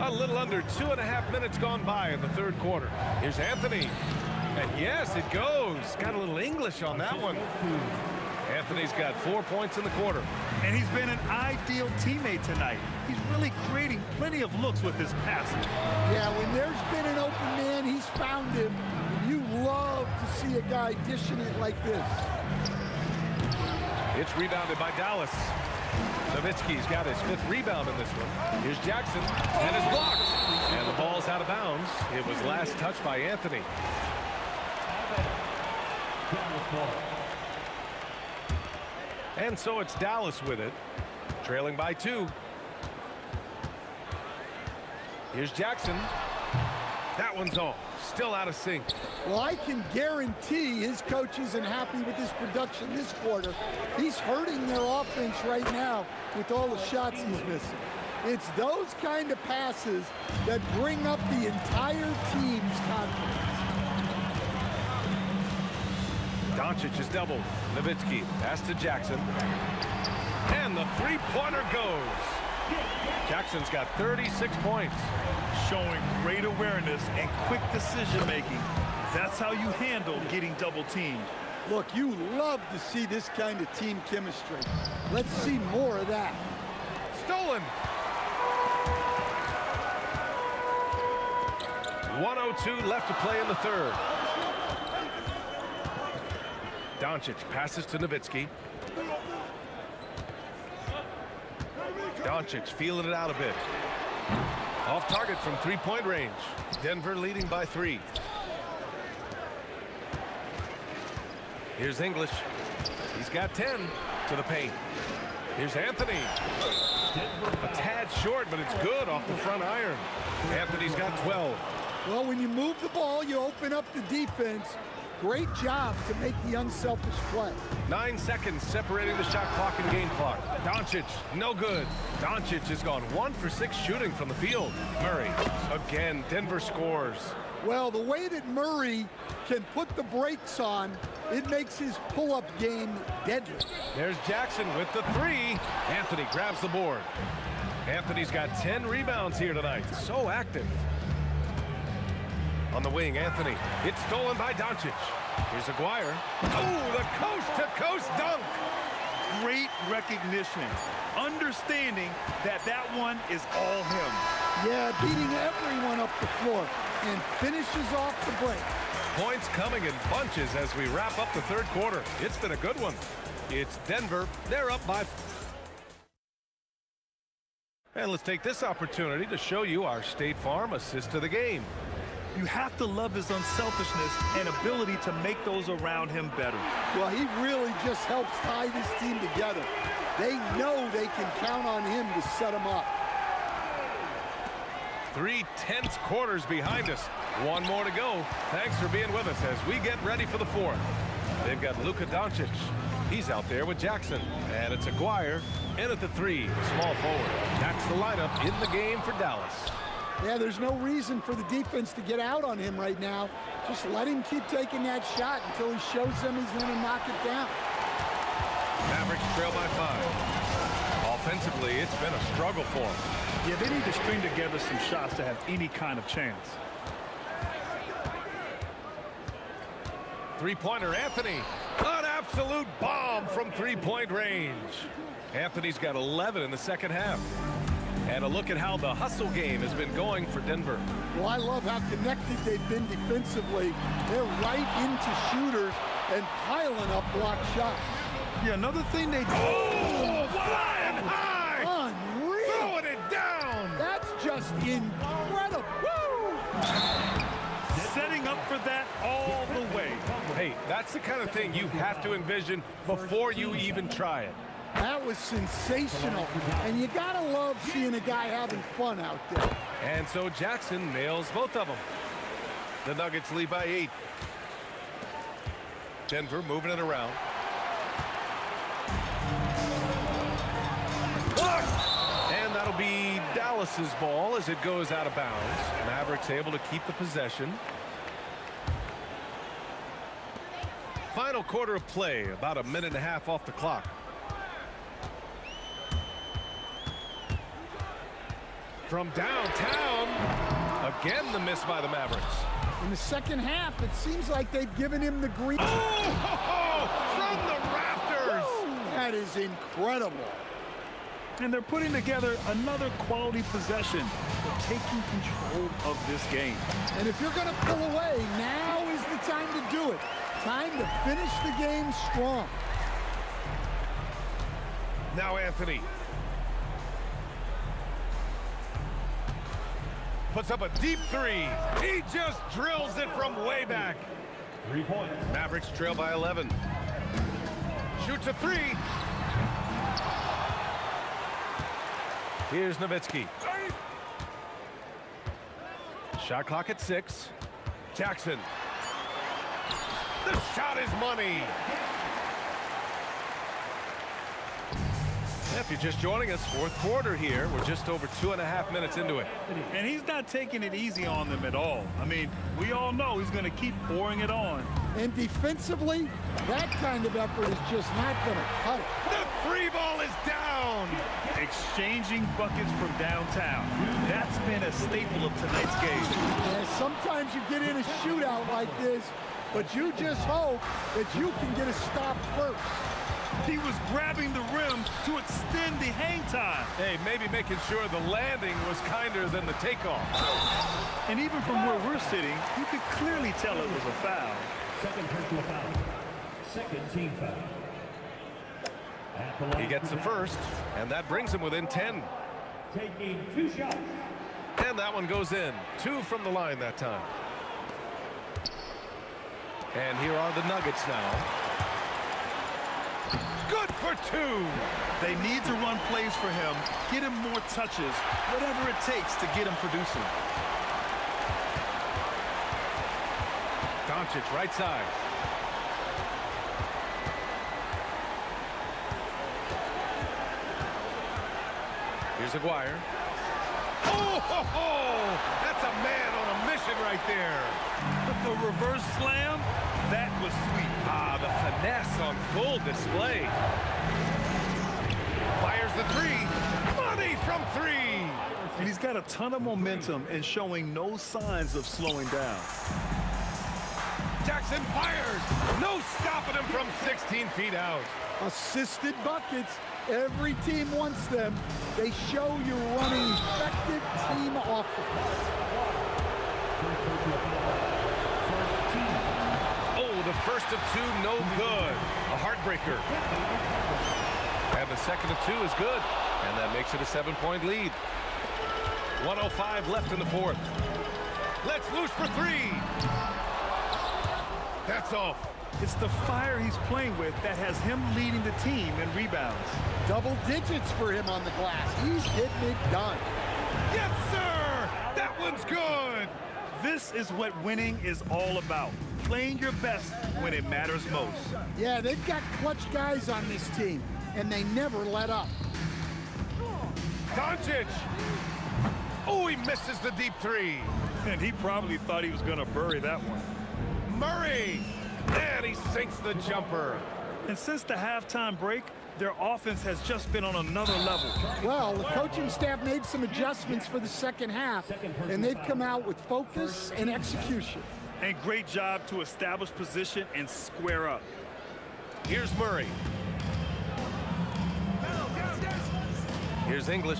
A little under 2.5 minutes gone by in the third quarter. Here's Anthony. And yes, it goes. Got a little English on that one. Anthony's got 4 points in the quarter. And he's been an ideal teammate tonight. He's really creating plenty of looks with his passing. Yeah, when there's been an open man, he's found him. And you love to see a guy dishing it like this. It's rebounded by Dallas. Nowitzki's got his 5th rebound in this one. Here's Jackson, and it's blocked. And the ball's out of bounds. It was last touched by Anthony. And so it's Dallas with it, trailing by 2. Here's Jackson. That one's off. Still out of sync. Well, I can guarantee his coach isn't happy with his production this quarter. He's hurting their offense right now with all the shots he's missing. It's those kind of passes that bring up the entire team's confidence. Doncic is doubled. Nowitzki pass to Jackson. And the three-pointer goes. Jackson's got 36 points. Showing great awareness and quick decision-making. That's how you handle getting double-teamed. Look, you love to see this kind of team chemistry. Let's see more of that. Stolen. 1:02 left to play in the third. Doncic passes to Nowitzki. Doncic feeling it out a bit. Off target from three-point range. Denver leading by 3. Here's English. He's got 10 to the paint. Here's Anthony. A tad short, but it's good off the front iron. Anthony's got 12. Well, when you move the ball, you open up the defense. Great job to make the unselfish play. 9 seconds separating the shot clock and game clock. Doncic, no good. Doncic has gone 1 for 6 shooting from the field. Murray, again, Denver scores. Well, the way that Murray can put the brakes on, it makes his pull-up game deadly. There's Jackson with the 3. Anthony grabs the board. Anthony's got 10 rebounds here tonight. So active. On the wing, Anthony. It's stolen by Doncic. Here's Aguirre. Oh, the coast-to-coast dunk. Great recognition. Understanding that that one is all him. Yeah, beating everyone up the floor and finishes off the break. Points coming in bunches as we wrap up the third quarter. It's been a good one. It's Denver. They're up by... And let's take this opportunity to show you our State Farm assist to the game. You have to love his unselfishness and ability to make those around him better. Well, he really just helps tie this team together. They know they can count on him to set them up. 3 tense quarters behind us. 1 more to go. Thanks for being with us as we get ready for the 4th. They've got Luka Doncic. He's out there with Jackson. And it's Aguirre in at the 3, the small forward. That's the lineup in the game for Dallas. Yeah, there's no reason for the defense to get out on him right now. Just let him keep taking that shot until he shows them he's going to knock it down. Mavericks trail by 5. Offensively, it's been a struggle for them. Yeah, they need to string together some shots to have any kind of chance. Three-pointer, Anthony. An absolute bomb from three-point range. Anthony's got 11 in the second half. And a look at how the hustle game has been going for Denver. Well, I love how connected they've been defensively. They're right into shooters and piling up block shots. Yeah, another thing they do. Oh, flying high! Unreal! Throwing it down! That's just incredible! Woo! Setting up for that all the way. Hey, that's the kind of thing you have to envision before you even try it. That was sensational. And you got to love seeing a guy having fun out there. And so Jackson nails both of them. The Nuggets lead by 8. Denver moving it around. And that'll be Dallas's ball as it goes out of bounds. Mavericks able to keep the possession. Final quarter of play, about a minute and a half off the clock. From downtown, again the miss by the Mavericks. In the second half, it seems like they've given him the green. Oh, from the rafters! That is incredible. And they're putting together another quality possession. They're taking control of this game. And if you're going to pull away, now is the time to do it. Time to finish the game strong. Now Anthony. Puts up a deep three. He just drills it from way back. 3 points. Mavericks trail by 11. Shoots a three. Here's Nowitzki. Shot clock at 6. Jackson. The shot is money. If you're just joining us, fourth quarter here. We're just over 2.5 minutes into it. And he's not taking it easy on them at all. I mean, we all know he's going to keep pouring it on. And defensively, that kind of effort is just not going to cut it. The free ball is down. Exchanging buckets from downtown. That's been a staple of tonight's game. Yeah, sometimes you get in a shootout like this, but you just hope that you can get a stop first. He was grabbing the rim to extend the hang time. Hey, maybe making sure the landing was kinder than the takeoff. And even from where we're sitting, you could clearly tell it was a foul. Second personal foul. Second team foul. He gets the first, and that brings him within 10. Taking 2 shots. And that one goes in. 2 from the line that time. And here are the Nuggets now. Good for 2. They need to run plays for him, get him more touches, whatever it takes to get him producing. Doncic right side. Here's Aguirre. Oh, that's a man on a mission right there. But the reverse slam, that was sweet. Ah, the finesse on full display. Fires the three. Money from 3. And he's got a ton of momentum and showing no signs of slowing down. Jackson fires. No stopping him from 16 feet out. Assisted buckets. Every team wants them. They show you're running effective team offense. Oh, the first of 2, no good. A heartbreaker. And the second of 2 is good. And that makes it a 7-point lead. 1:05 left in the fourth. Let's loose for 3. That's off. It's the fire he's playing with that has him leading the team in rebounds. Double digits for him on the glass. He's getting it done. Yes, sir! That one's good! This is what winning is all about. Playing your best when it matters most. Yeah, they've got clutch guys on this team, and they never let up. Doncic! Oh, he misses the deep 3. And he probably thought he was going to bury that one. Murray! And he sinks the jumper. And since the halftime break, their offense has just been on another level. Well, the coaching staff made some adjustments for the second half, and they've come out with focus and execution. And great job to establish position and square up. Here's Murray. Here's English.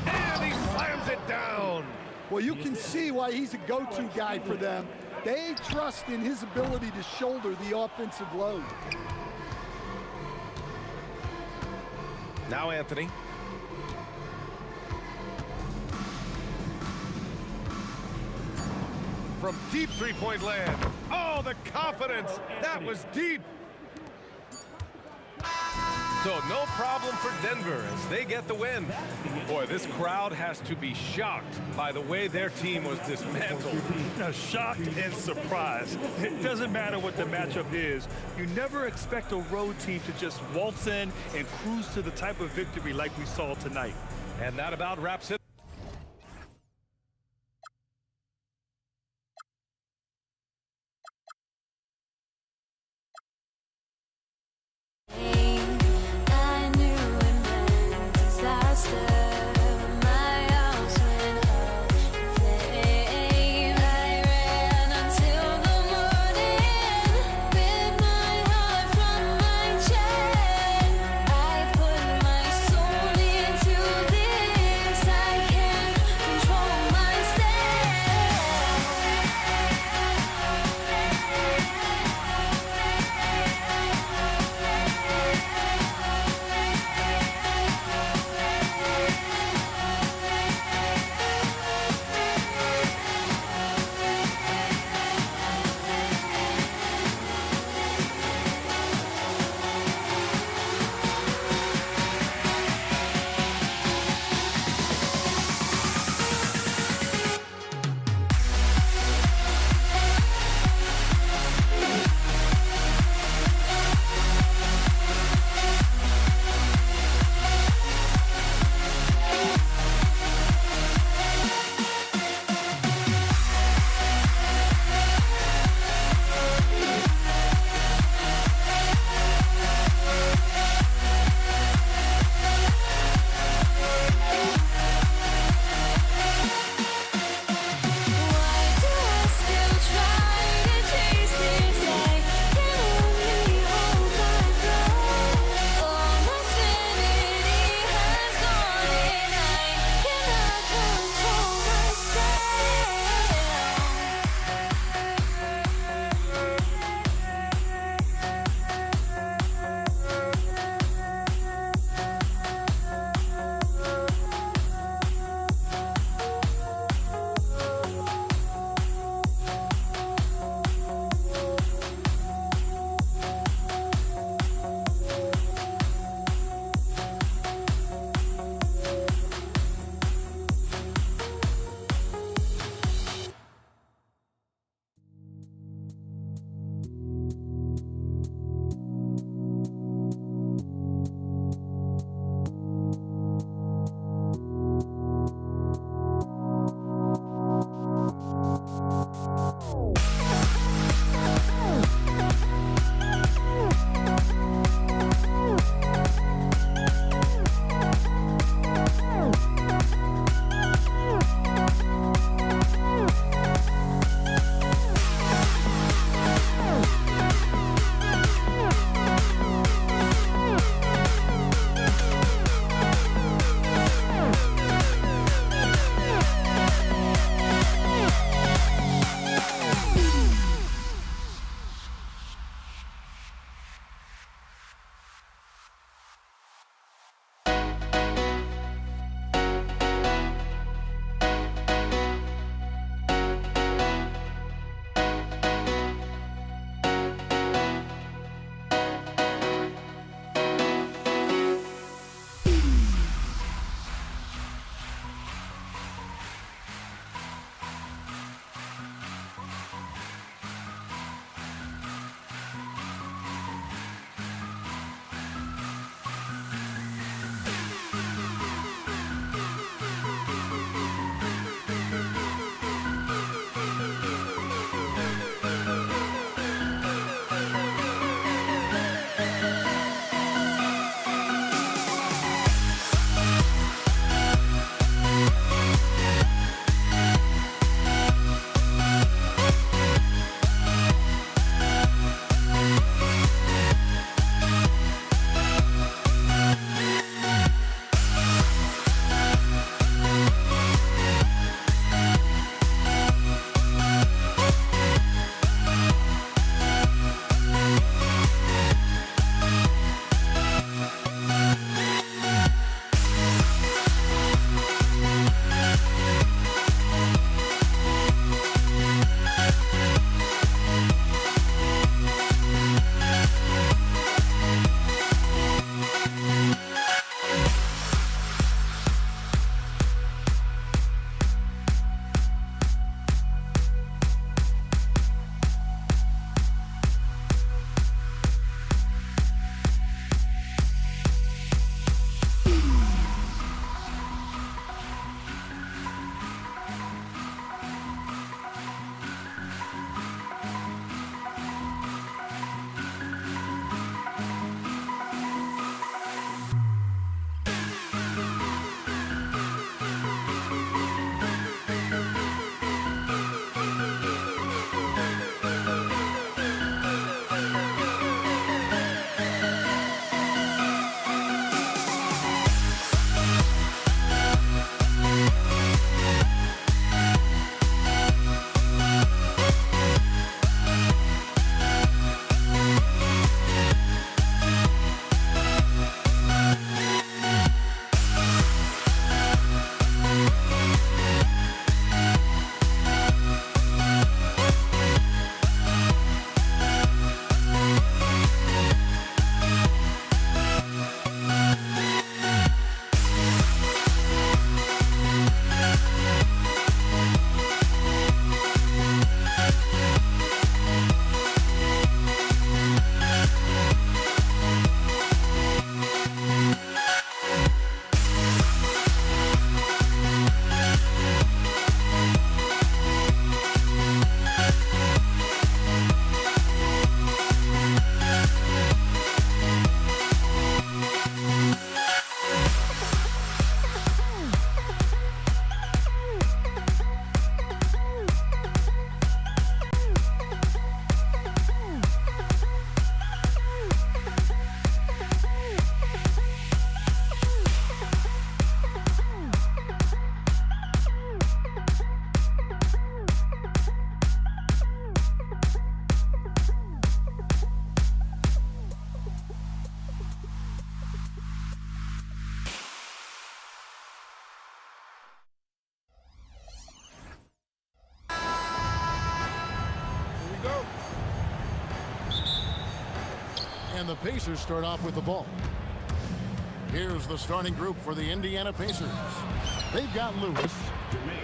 And he slams it down. Well, you can see why he's a go-to guy for them. They trust in his ability to shoulder the offensive load. Now Anthony. From deep 3-point land. Oh, the confidence. That was deep. So no problem for Denver as they get the win. Boy, this crowd has to be shocked by the way their team was dismantled. Now, shocked and surprised. It doesn't matter what the matchup is. You never expect a road team to just waltz in and cruise to the type of victory like we saw tonight. And that about wraps it. I knew it meant disaster. My house went up in flames. I ran until the morning with my heart from my chest. I put my soul into this. I And the Pacers start off with the ball. Here's the starting group for the Indiana Pacers. They've got Lewis.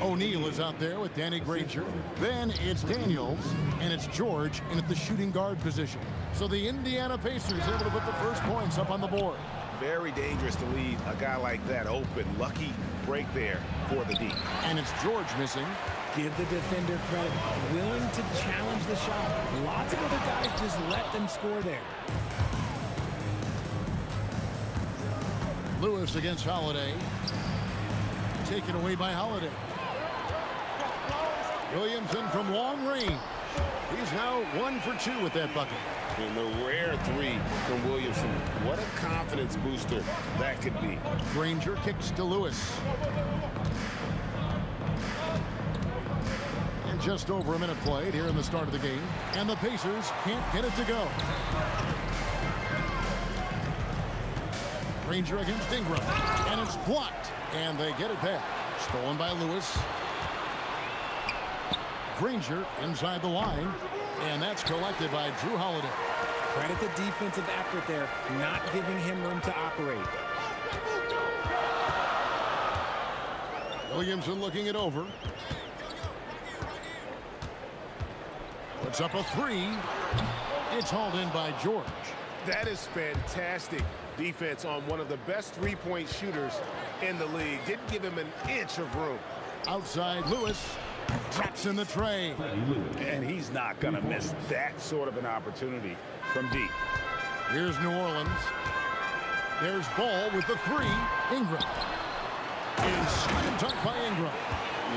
O'Neal is out there with Danny Granger. Then it's Daniels, and it's George in at the shooting guard position. So the Indiana Pacers able to put the first points up on the board. Very dangerous to leave a guy like that open. Lucky break there for the D. And it's George missing. Give the defender credit. Willing to challenge the shot. Lots of other guys just let them score there. Lewis against Holiday. Taken away by Holiday. Williamson from long range. He's now 1 for 2 with that bucket. And the rare three from Williamson. What a confidence booster that could be. Granger kicks to Lewis. And just over a minute played here in the start of the game. And the Pacers can't get it to go. Granger against Ingram. And it's blocked. And they get it back. Stolen by Lewis. Granger inside the line. And that's collected by Drew Holiday. Credit the defensive effort there, not giving him room to operate. Williamson looking it over. Puts up a three. It's hauled in by George. That is fantastic defense on one of the best three-point shooters in the league. Didn't give him an inch of room. Outside Lewis. Drops in the tray. And he's not going to miss that sort of an opportunity from deep. Here's New Orleans. There's Ball with the three. Ingram. And slam dunk by Ingram.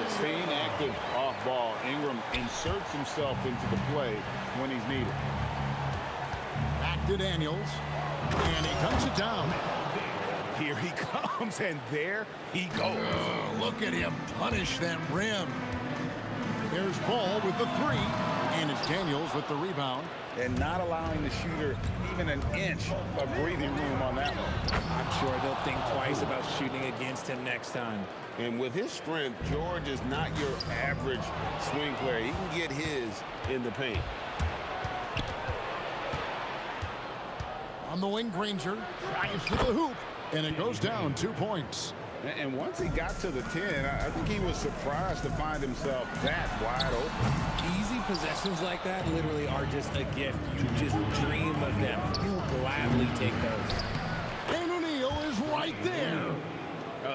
Staying active off ball, Ingram inserts himself into the play when he's needed. Back to Daniels. And he cuts it down. Here he comes, and there he goes. Oh, look at him punish that rim. There's Ball with the three. And it's Daniels with the rebound. And not allowing the shooter even an inch of breathing room on that one. I'm sure they'll think twice about shooting against him next time. And with his strength, George is not your average swing player. He can get his in the paint. On the wing, Granger drives to the hoop. And it goes down 2 points. And once he got to the 10, I think he was surprised to find himself that wide open. Easy possessions like that literally are just a gift. You just dream of them. He'll gladly take those. And O'Neal is right there.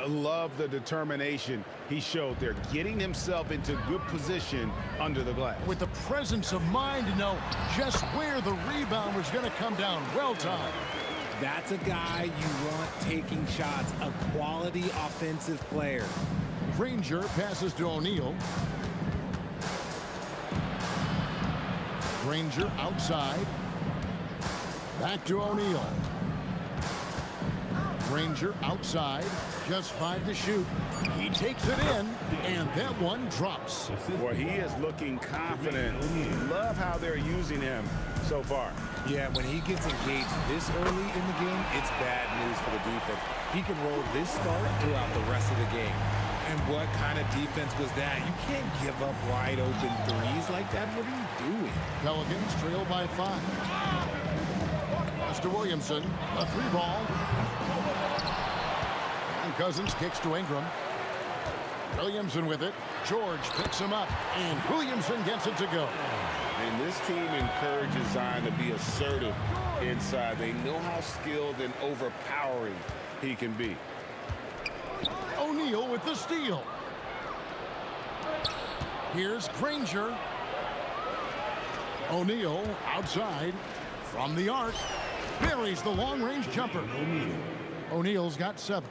Love the determination he showed there, getting himself into good position under the glass. With the presence of mind to know just where the rebound was going to come down. Well timed. That's a guy you want taking shots, a quality offensive player. Granger passes to O'Neal. Granger outside. Back to O'Neal. Granger outside. Just 5 to shoot. He takes it in, and that one drops. Well, he is looking confident. Love how they're using him so far. Yeah, when he gets engaged this early in the game, it's bad news for the defense. He can roll this start throughout the rest of the game. And what kind of defense was that? You can't give up wide open threes like that. What are you doing? Pelicans trail by 5. Pass to Williamson. A 3-ball. And Cousins kicks to Ingram. Williamson with it. George picks him up. And Williamson gets it to go. And this team encourages Zion to be assertive inside. They know how skilled and overpowering he can be. O'Neal with the steal. Here's Granger. O'Neal outside from the arc. Buries the long-range jumper. O'Neal's got 7.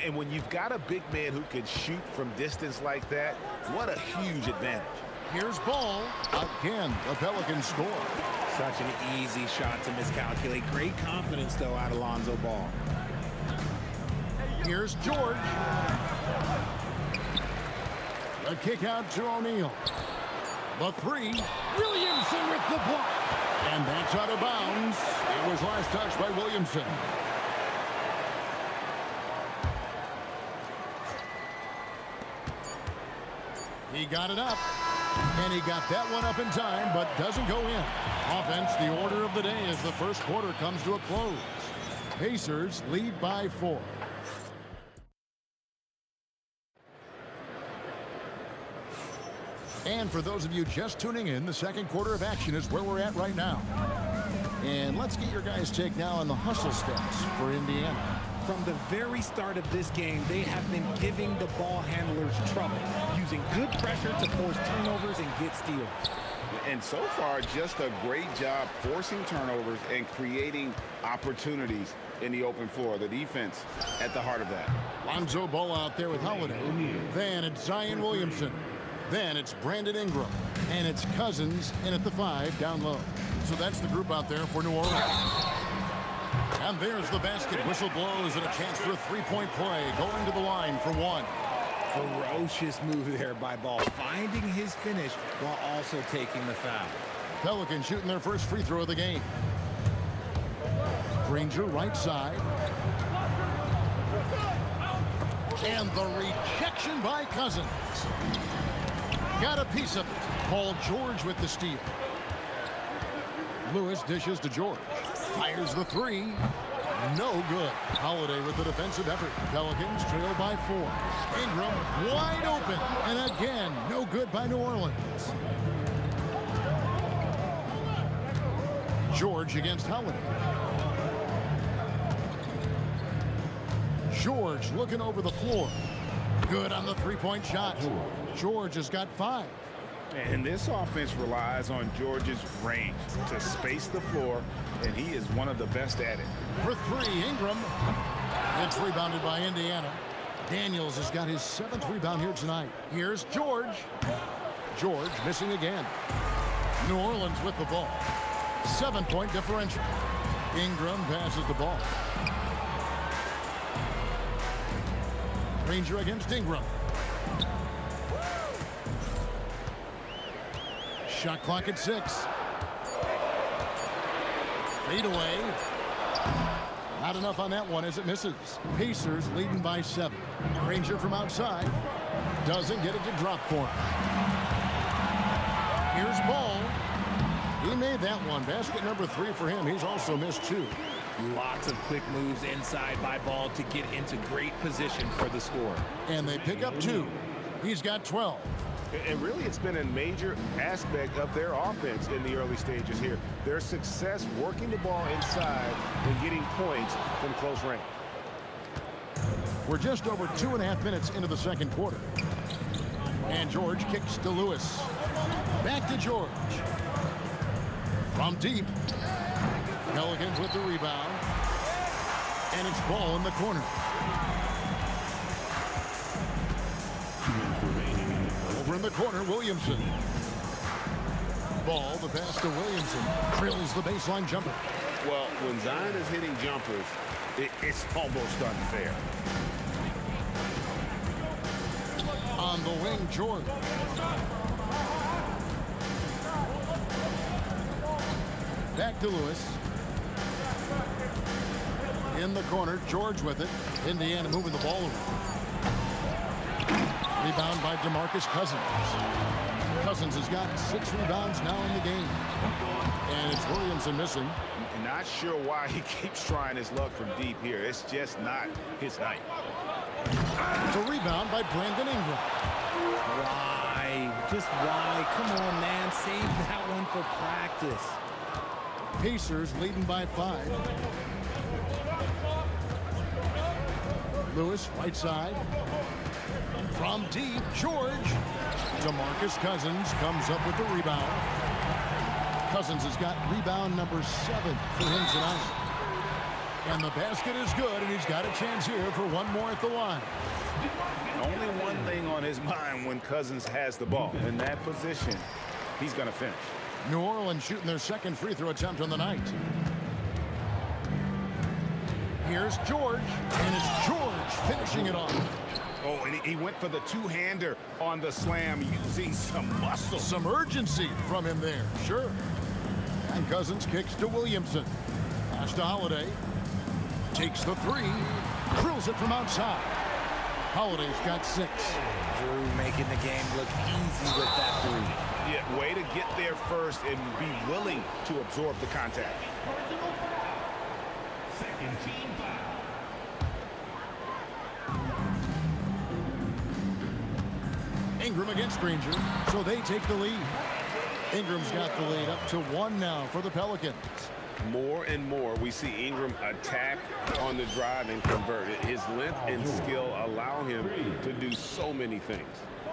And when you've got a big man who can shoot from distance like that, what a huge advantage. Here's Ball. Again, the Pelicans score. Such an easy shot to miscalculate. Great confidence, though, out of Lonzo Ball. Here's George. A kick out to O'Neal. The 3. Williamson with the block. And that's out of bounds. It was last touched by Williamson. He got it up. And he got that one up in time, but doesn't go in. Offense, the order of the day as the first quarter comes to a close. Pacers lead by 4. And for those of you just tuning in, the second quarter of action is where we're at right now. And let's get your guys' take now on the hustle stats for Indiana. From the very start of this game, they have been giving the ball handlers trouble, using good pressure to force turnovers and get steals. And so far, just a great job forcing turnovers and creating opportunities in the open floor. The defense at the heart of that. Lonzo Ball out there with Holiday. Then it's Zion Williamson. Then it's Brandon Ingram. And it's Cousins in at the 5 down low. So that's the group out there for New Orleans. And there's the basket. Whistle blows and a chance for a three-point play. Going to the line for 1. Ferocious move there by Ball, finding his finish while also taking the foul. Pelicans shooting their first free throw of the game. Granger right side. And the rejection by Cousins. Got a piece of it. Paul George with the steal. Lewis dishes to George. Fires the 3. No good. Holiday with the defensive effort. Pelicans trail by 4. Ingram wide open. And again, no good by New Orleans. George against Holiday. George looking over the floor. Good on the three-point shot. George has got 5. And this offense relies on George's range to space the floor, and he is one of the best at it. For 3, Ingram. It's rebounded by Indiana. Daniels has got his 7th rebound here tonight. Here's George. George missing again. New Orleans with the ball. 7-point differential. Ingram passes the ball. Granger against Ingram. Shot clock at 6. Fade away. Not enough on that one as it misses. Pacers leading by 7. Granger from outside. Doesn't get it to drop for him. Here's Ball. He made that one. Basket number 3 for him. He's also missed 2. Lots of quick moves inside by Ball to get into great position for the score. And they pick up 2. He's got 12. And really, it's been a major aspect of their offense in the early stages here. Their success working the ball inside and getting points from close range. We're just over 2.5 minutes into the second quarter. And George kicks to Lewis. Back to George. From deep. Pelicans with the rebound. And it's Ball in the corner. Over in the corner, Williamson. Ball, the pass to Williamson. Drills the baseline jumper. Well, when Zion is hitting jumpers, it's almost unfair. On the wing, George. Back to Lewis. In the corner, George with it. Indiana moving the ball over. Rebound by DeMarcus Cousins. Cousins has got 6 rebounds now in the game. And it's Williamson missing. Not sure why he keeps trying his luck from deep here. It's just not his night. It's a rebound by Brandon Ingram. Why? Just why? Come on, man. Save that one for practice. Pacers leading by 5. Lewis, right side. From deep, George. DeMarcus Cousins comes up with the rebound. Cousins has got rebound number 7 for him tonight. And the basket is good, and he's got a chance here for one more at the line. Only one thing on his mind when Cousins has the ball. In that position, he's going to finish. New Orleans shooting their second free throw attempt on the night. Here's George, and it's George finishing it off. Oh, and he went for the two-hander on the slam, using some muscle. Some urgency from him there, sure. And Cousins kicks to Williamson. Pass to Holiday. Takes the 3. Drills it from outside. Holiday's got 6. Drew making the game look easy with that 3. Yeah, way to get there first and be willing to absorb the contact. Second team foul. Ingram against Granger, so they take the lead. Ingram's got the lead up to 1 now for the Pelicans. More and more, we see Ingram attack on the drive and convert. His length and skill allow him to do so many things.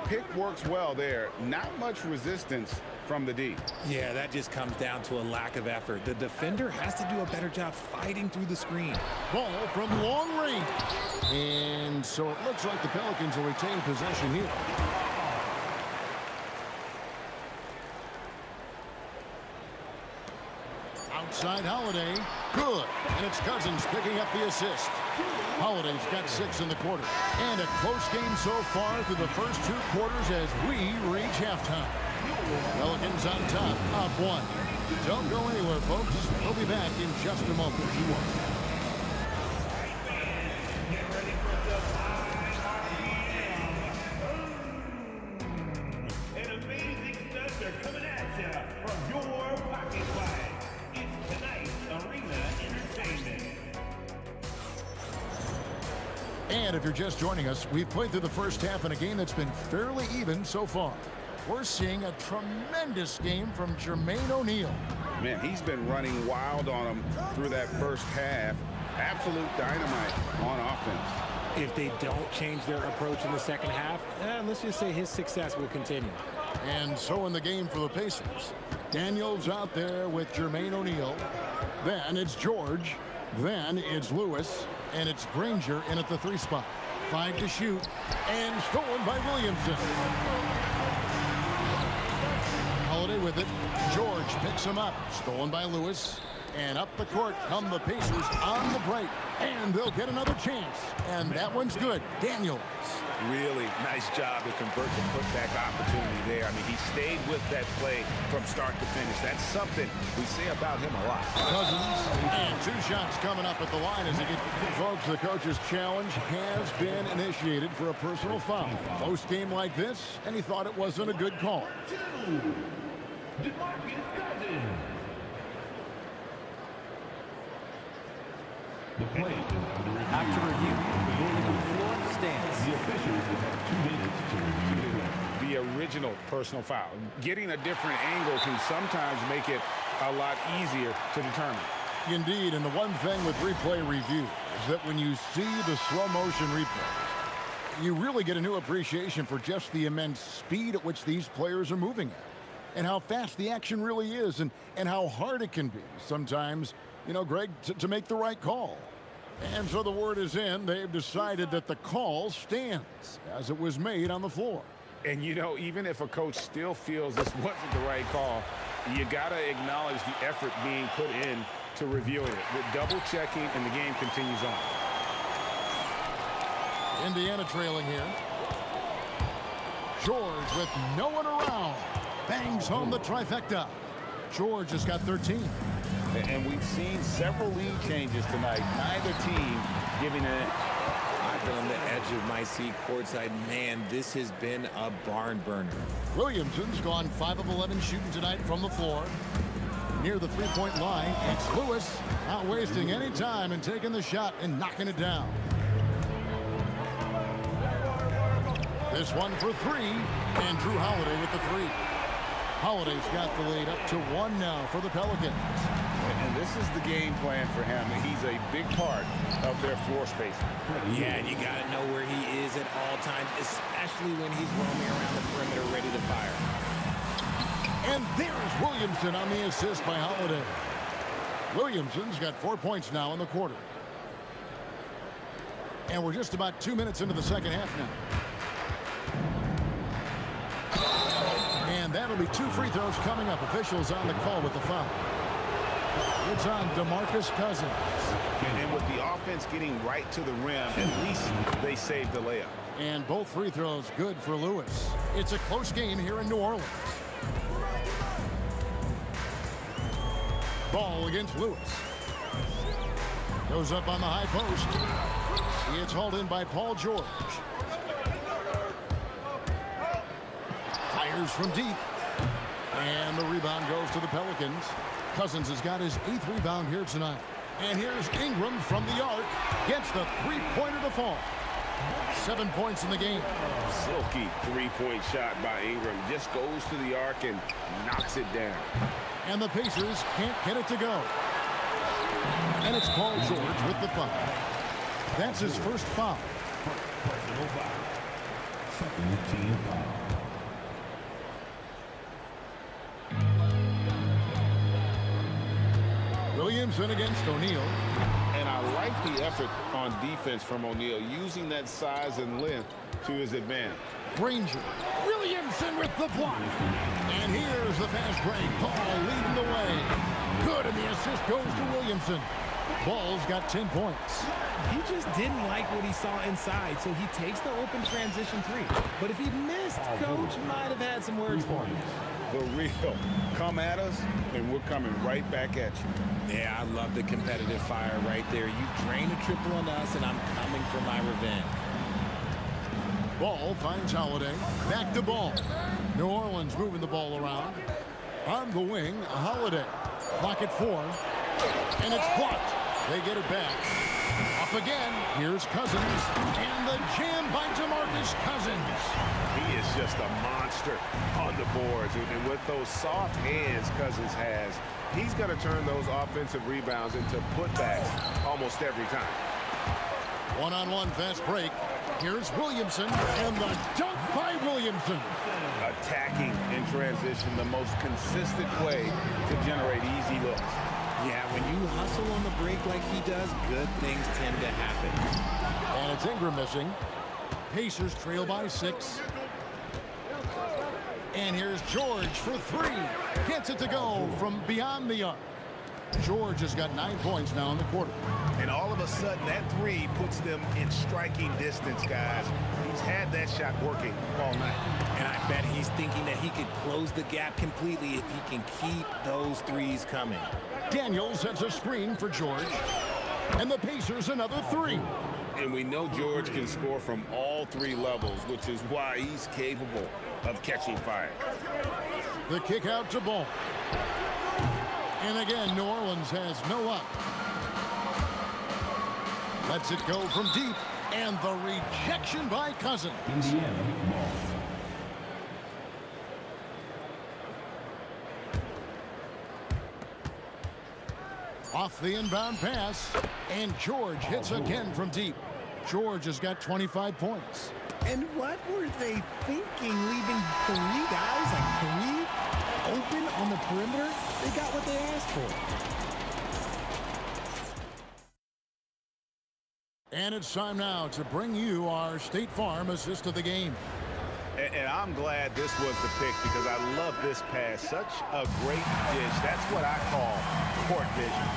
Pick works well there. Not much resistance from the D. Yeah, that just comes down to a lack of effort. The defender has to do a better job fighting through the screen. Ball from long range. And so it looks like the Pelicans will retain possession here. Outside Holiday, good. And it's Cousins picking up the assist. Holiday's got 6 in the quarter. And a close game so far through the first 2 quarters as we reach halftime. Pelicans on top, up 1. Don't go anywhere, folks. We'll be back in just a moment. An amazing stunts are coming at you from your pocket flag. It's tonight's Arena Entertainment. And if you're just joining us, we've played through the first half in a game that's been fairly even so far. We're seeing a tremendous game from Jermaine O'Neal. Man, he's been running wild on him through that first half. Absolute dynamite on offense. If they don't change their approach in the second half, let's just say his success will continue. And so in the game for the Pacers, Daniels out there with Jermaine O'Neal. Then it's George. Then it's Lewis. And it's Granger in at the 3 spot. 5 to shoot. And stolen by Williamson. Holiday with it. George picks him up. Stolen by Lewis. And up the court come the Pacers on the break. And they'll get another chance. And that one's good. Daniels. Really nice job to convert the putback opportunity there. I mean, he stayed with that play from start to finish. That's something we say about him a lot. Cousins. And 2 shots coming up at the line as he gets. Folks, the coach's challenge has been initiated for a personal foul. Close game like this, and he thought it wasn't a good call. After review, the ruling on the floor stands. The officials will have 2 minutes to review the play. The original personal foul. Getting a different angle can sometimes make it a lot easier to determine. Indeed, and the one thing with replay review is that when you see the slow motion replays, you really get a new appreciation for just the immense speed at which these players are moving at, and how fast the action really is, and how hard it can be sometimes, you know, Greg, to make the right call. And so the word is in. They've decided that the call stands as it was made on the floor. And, you know, even if a coach still feels this wasn't the right call, you got to acknowledge the effort being put in to reviewing it. The double checking, and the game continues on. Indiana trailing here. George with no one around. Bangs home the trifecta. George has got 13. And we've seen several lead changes tonight. Neither team giving it. I've been on the edge of my seat courtside. Man, this has been a barn burner. Williamson's gone 5 of 11 shooting tonight from the floor. Near the 3-point line, it's Lewis, not wasting any time and taking the shot and knocking it down. This one for 3, and Drew Holiday with the 3. Holiday's got the lead up to 1 now for the Pelicans. And this is the game plan for him. He's a big part of their floor spacing. Yeah, and you got to know where he is at all times, especially when he's roaming around the perimeter ready to fire. And there's Williamson on the assist by Holiday. Williamson's got 4 points now in the quarter. And we're just about 2 minutes into the second half now. And that'll be 2 free throws coming up. Officials on the call with the foul. It's on DeMarcus Cousins. And with the offense getting right to the rim, at least they saved the layup. And both free throws good for Lewis. It's a close game here in New Orleans. Ball against Lewis. Goes up on the high post. It's hauled in by Paul George. Fires from deep. And the rebound goes to the Pelicans. Cousins has got his 8th rebound here tonight. And here's Ingram from the arc. Gets the three-pointer to fall. 7 points in the game. Silky three-point shot by Ingram. Just goes to the arc and knocks it down. And the Pacers can't get it to go. And it's Paul George with the foul. That's his first foul. Personal foul. Second team foul. Williamson against O'Neal. And I like the effort on defense from O'Neal, using that size and length to his advantage. Granger. Williamson with the block. And here's the fast break. Paul leading the way. Good, and the assist goes to Williamson. Ball's got 10 points. He just didn't like what he saw inside, so he takes the open transition three. But if he missed, Coach might have had some words for him. The real. Come at us, and we're coming right back at you. Yeah, I love the competitive fire right there. You drain a triple on us, and I'm coming for my revenge. Ball finds Holiday. Back to Ball. New Orleans moving the ball around. On the wing, Holiday. Clock at 4. And it's blocked. They get it back. Up again. Here's Cousins. And the jam by DeMarcus Cousins. He is just a monster on the boards. And with those soft hands Cousins has, he's going to turn those offensive rebounds into putbacks almost every time. One-on-one fast break. Here's Williamson. And the dunk by Williamson. Attacking in transition, the most consistent way to generate easy looks. Yeah, when you hustle on the break like he does, good things tend to happen. And it's Ingram missing. Pacers trail by 6. And here's George for 3. Gets it to go from beyond the arc. George has got 9 points now in the quarter. And all of a sudden, that three puts them in striking distance, guys. He's had that shot working all night. And I bet he's thinking that he could close the gap completely if he can keep those threes coming. Daniel sets a screen for George. And the Pacers another 3. And we know George can score from all 3 levels, which is why he's capable of catching fire. The kick out to Ball. And again, New Orleans has no luck. Lets it go from deep. And the rejection by Cousins. Indiana ball. Off the inbound pass. And George hits again from deep. George has got 25 points. And what were they thinking, leaving 3 guys, like 3 open on the perimeter? They got what they asked for. And it's time now to bring you our State Farm assist of the game. And I'm glad this was the pick because I love this pass. Such a great dish. That's what I call court vision.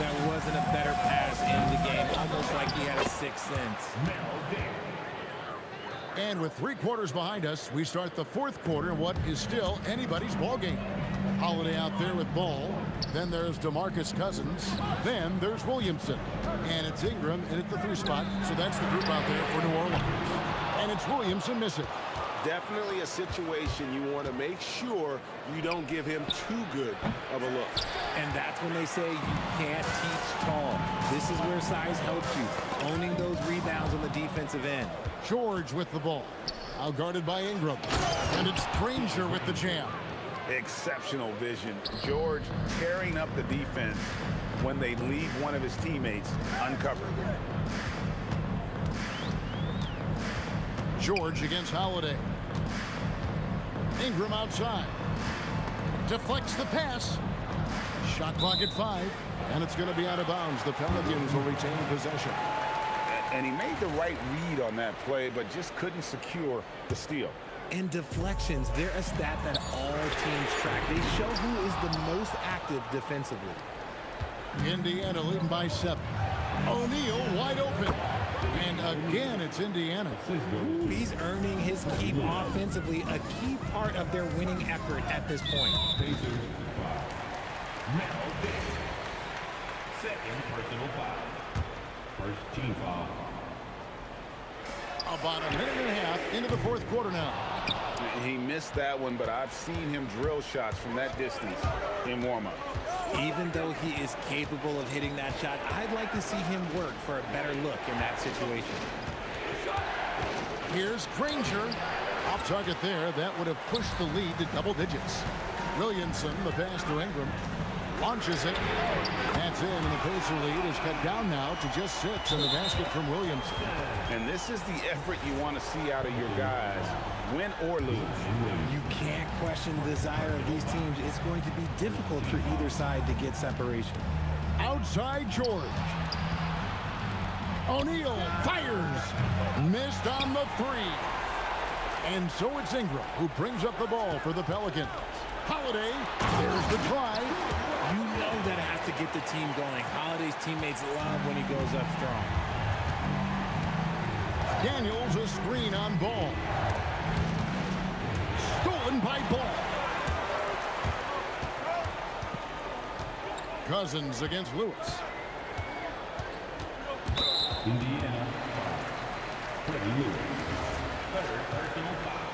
That wasn't a better pass in the game. Almost like he had a 6th sense. And with 3 quarters behind us, we start the 4th quarter in what is still anybody's ball game. Holiday out there with Ball. Then there's DeMarcus Cousins. Then there's Williamson. And it's Ingram in at the 3 spot. So that's the group out there for New Orleans. And it's Williamson missing. Definitely a situation you want to make sure you don't give him too good of a look. And that's when they say you can't teach tall. This is where size helps you. Owning those rebounds on the defensive end. George with the ball. Out guarded by Ingram. And it's Granger with the jam. Exceptional vision. George tearing up the defense when they leave one of his teammates uncovered. George against Holiday. Ingram outside. Deflects the pass. Shot clock at 5. And it's going to be out of bounds. The Pelicans will retain possession. And he made the right read on that play, but just couldn't secure the steal. And deflections, they're a stat that all teams track. They show who is the most active defensively. Indiana leading by 7. O'Neal wide open. And again, it's Indiana. Ooh, he's earning his keep offensively, a key part of their winning effort at this point. Now this. Second personal foul. First team foul. About a minute and a half into the 4th quarter now. He missed that one, but I've seen him drill shots from that distance in warm-up. Even though he is capable of hitting that shot, I'd like to see him work for a better look in that situation. Here's Granger. Off target there. That would have pushed the lead to double digits. Williamson, the pass to Ingram. Launches it. That's in, and the Pacer lead is cut down now to just 6 in the basket from Williamson. And this is the effort you want to see out of your guys, win or lose. You can't question the desire of these teams. It's going to be difficult for either side to get separation. Outside George. O'Neal fires. Missed on the 3. And so it's Ingram who brings up the ball for the Pelicans. Holiday, there's the drive. You know that has to get the team going. Holiday's teammates love when he goes up strong. Daniels a screen on Ball. Stolen by Ball. Cousins against Lewis. Indiana. Freddie Lewis. Third personal foul.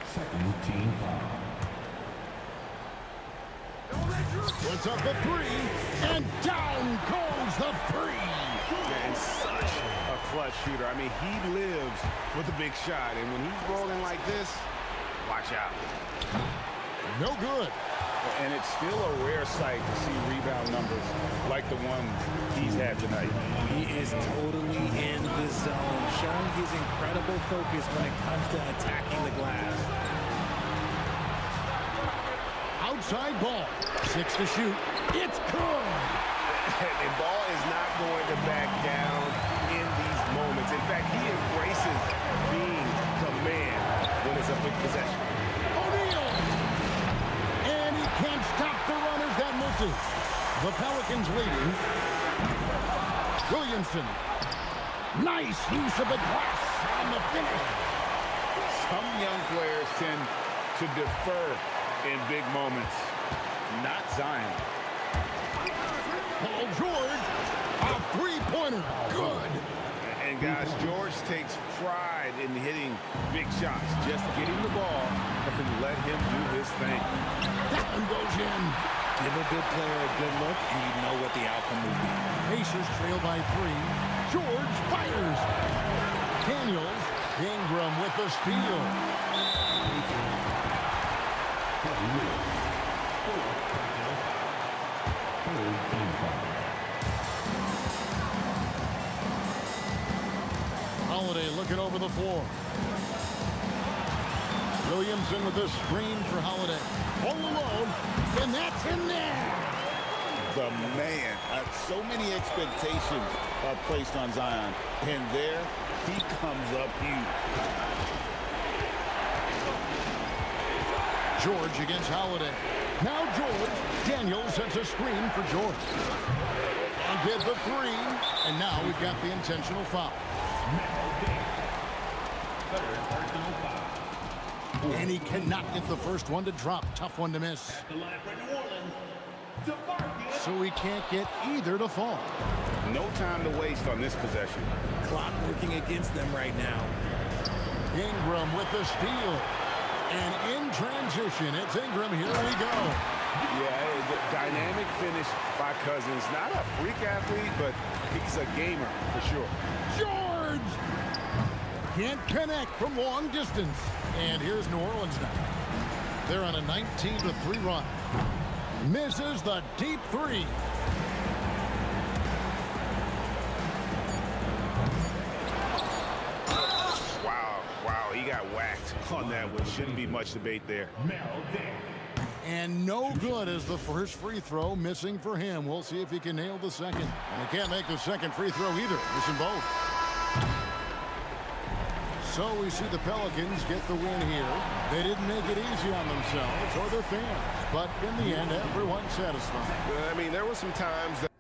Second team foul. Puts up the 3, and down goes the 3. And such a clutch shooter. I mean, he lives with a big shot, and when he's rolling like this, watch out. No good. And it's still a rare sight to see rebound numbers like the ones he's had tonight. He is totally in the zone, showing his incredible focus when it comes to attacking the glass. Outside Ball. 6 to shoot. It's good. And Ball is not going to back down in these moments. In fact, he embraces being the man when it's a big possession. O'Neal. And he can't stop the runners. That misses. The Pelicans leading. Williamson. Nice use of the glass on the finish. Some young players tend to defer in big moments. Not Zion. Paul George, a three-pointer. Good. And guys, George takes pride in hitting big shots. Just get him the ball and let him do his thing. That one goes in. Give a good player a good look, and you know what the outcome will be. Pacers trail by 3. George fires. Daniels. Ingram with the steal. Holiday looking over the floor. Williamson with the screen for Holiday. All alone, and that's in there. The man. So many expectations are placed on Zion, and there he comes up huge. George against Holiday. Now George. Daniels sets a screen for George. And did the 3. And now we've got the intentional foul. And he cannot get the first one to drop. Tough one to miss. So he can't get either to fall. No time to waste on this possession. Clock working against them right now. Ingram with the steal. And in transition, it's Ingram. Here we go. Yeah, the dynamic finish by Cousins. Not a freak athlete, but he's a gamer for sure. George! Can't connect from long distance. And here's New Orleans now. They're on a 19-3 run. Misses the deep 3. Wow, he got whacked on that one. Shouldn't be much debate there. And no good as the first free throw missing for him. We'll see if he can nail the second. And he can't make the second free throw either. Missing both. So we see the Pelicans get the win here. They didn't make it easy on themselves or their fans. But in the end, everyone's satisfied. I mean, there were some times that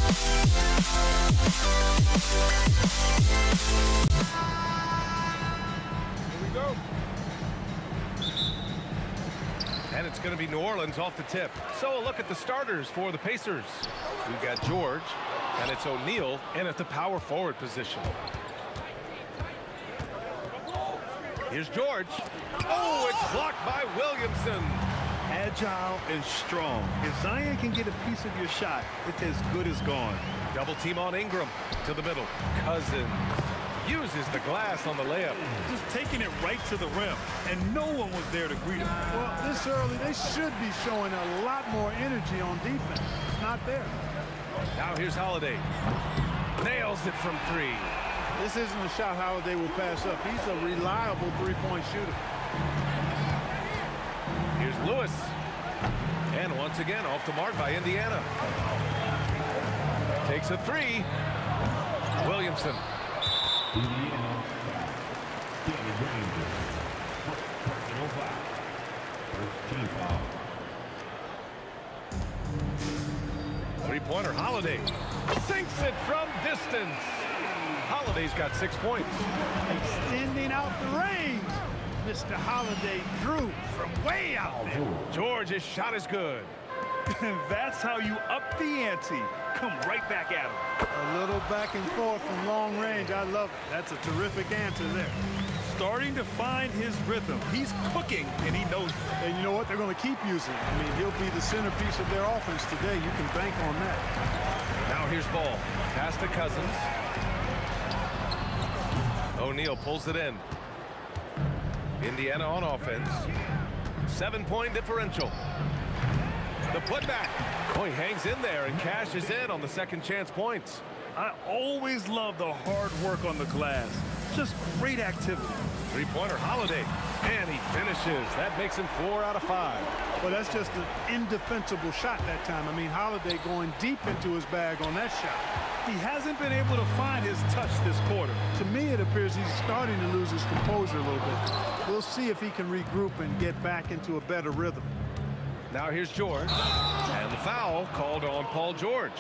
Here we go. And it's going to be New Orleans off the tip. So a look at the starters for the Pacers. We've got George, and it's O'Neal in at the power forward position. Here's George. Oh, it's blocked by Williamson. Agile and strong. If Zion can get a piece of your shot, it's as good as gone. Double team on Ingram to the middle. Cousins uses the glass on the layup. Just taking it right to the rim, and no one was there to greet him. Well, this early, they should be showing a lot more energy on defense. It's not there. Now here's Holiday. Nails it from three. This isn't a shot Holiday will pass up. He's a reliable three-point shooter. Here's Lewis. And once again, off the mark by Indiana. Takes a three. Williamson. Indiana. David Rangers. Personal foul. First team foul. Three-pointer Holiday. Sinks it from distance. Holiday's got 6 points. Extending out the range. Mr. Holiday drew from way out there. George's shot is good. That's how you up the ante. Come right back at him. A little back and forth from long range. I love it. That's a terrific answer there. Starting to find his rhythm. He's cooking, and he knows it. And you know what? They're going to keep using it. I mean, he'll be the centerpiece of their offense today. You can bank on that. Now here's Ball. Pass to Cousins. O'Neal pulls it in. Indiana on offense. 7-point differential. The putback. Oh, he hangs in there and cashes in on the second chance points. I always love the hard work on the glass. Just great activity. Three-pointer Holiday. And he finishes. That makes him 4 out of 5. Well, that's just an indefensible shot that time. I mean, Holiday going deep into his bag on that shot. He hasn't been able to find his touch this quarter. To me, it appears he's starting to lose his composure a little bit. We'll see if he can regroup and get back into a better rhythm. Now here's George. And the foul called on Paul George.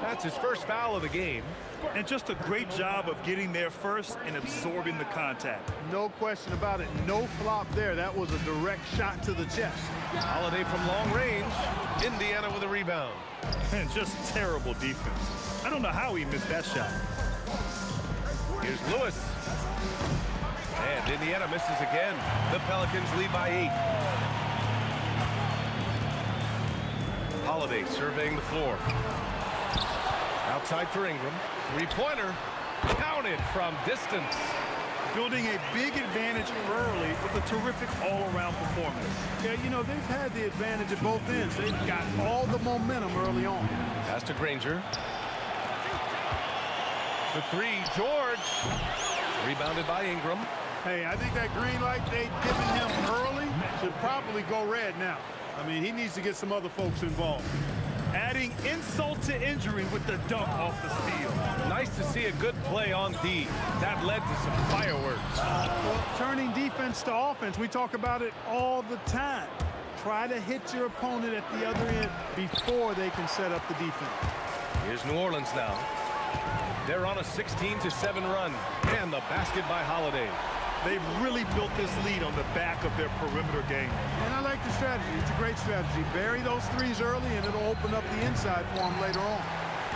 That's his first foul of the game. And just a great job of getting there first and absorbing the contact. No question about it. No flop there. That was a direct shot to the chest. Holiday from long range. Indiana with a rebound. And just terrible defense. I don't know how he missed that shot. Here's Lewis. And Indiana misses again. The Pelicans lead by 8. Holiday surveying the floor. Outside for Ingram. Three-pointer. Counted from distance. Building a big advantage early with a terrific all-around performance. Yeah, you know, they've had the advantage at both ends. They've got all the momentum early on. Pass to Granger. The three, George. Rebounded by Ingram. Hey, I think that green light they've given him early should probably go red now. I mean, he needs to get some other folks involved. Adding insult to injury with the dunk off the steal. Nice to see a good play on D. That led to some fireworks. Well, turning defense to offense, we talk about it all the time. Try to hit your opponent at the other end before they can set up the defense. Here's New Orleans now. They're on a 16-7 run. And the basket by Holiday. They've really built this lead on the back of their perimeter game. And I like the strategy. It's a great strategy. Bury those threes early, and it'll open up the inside for them later on.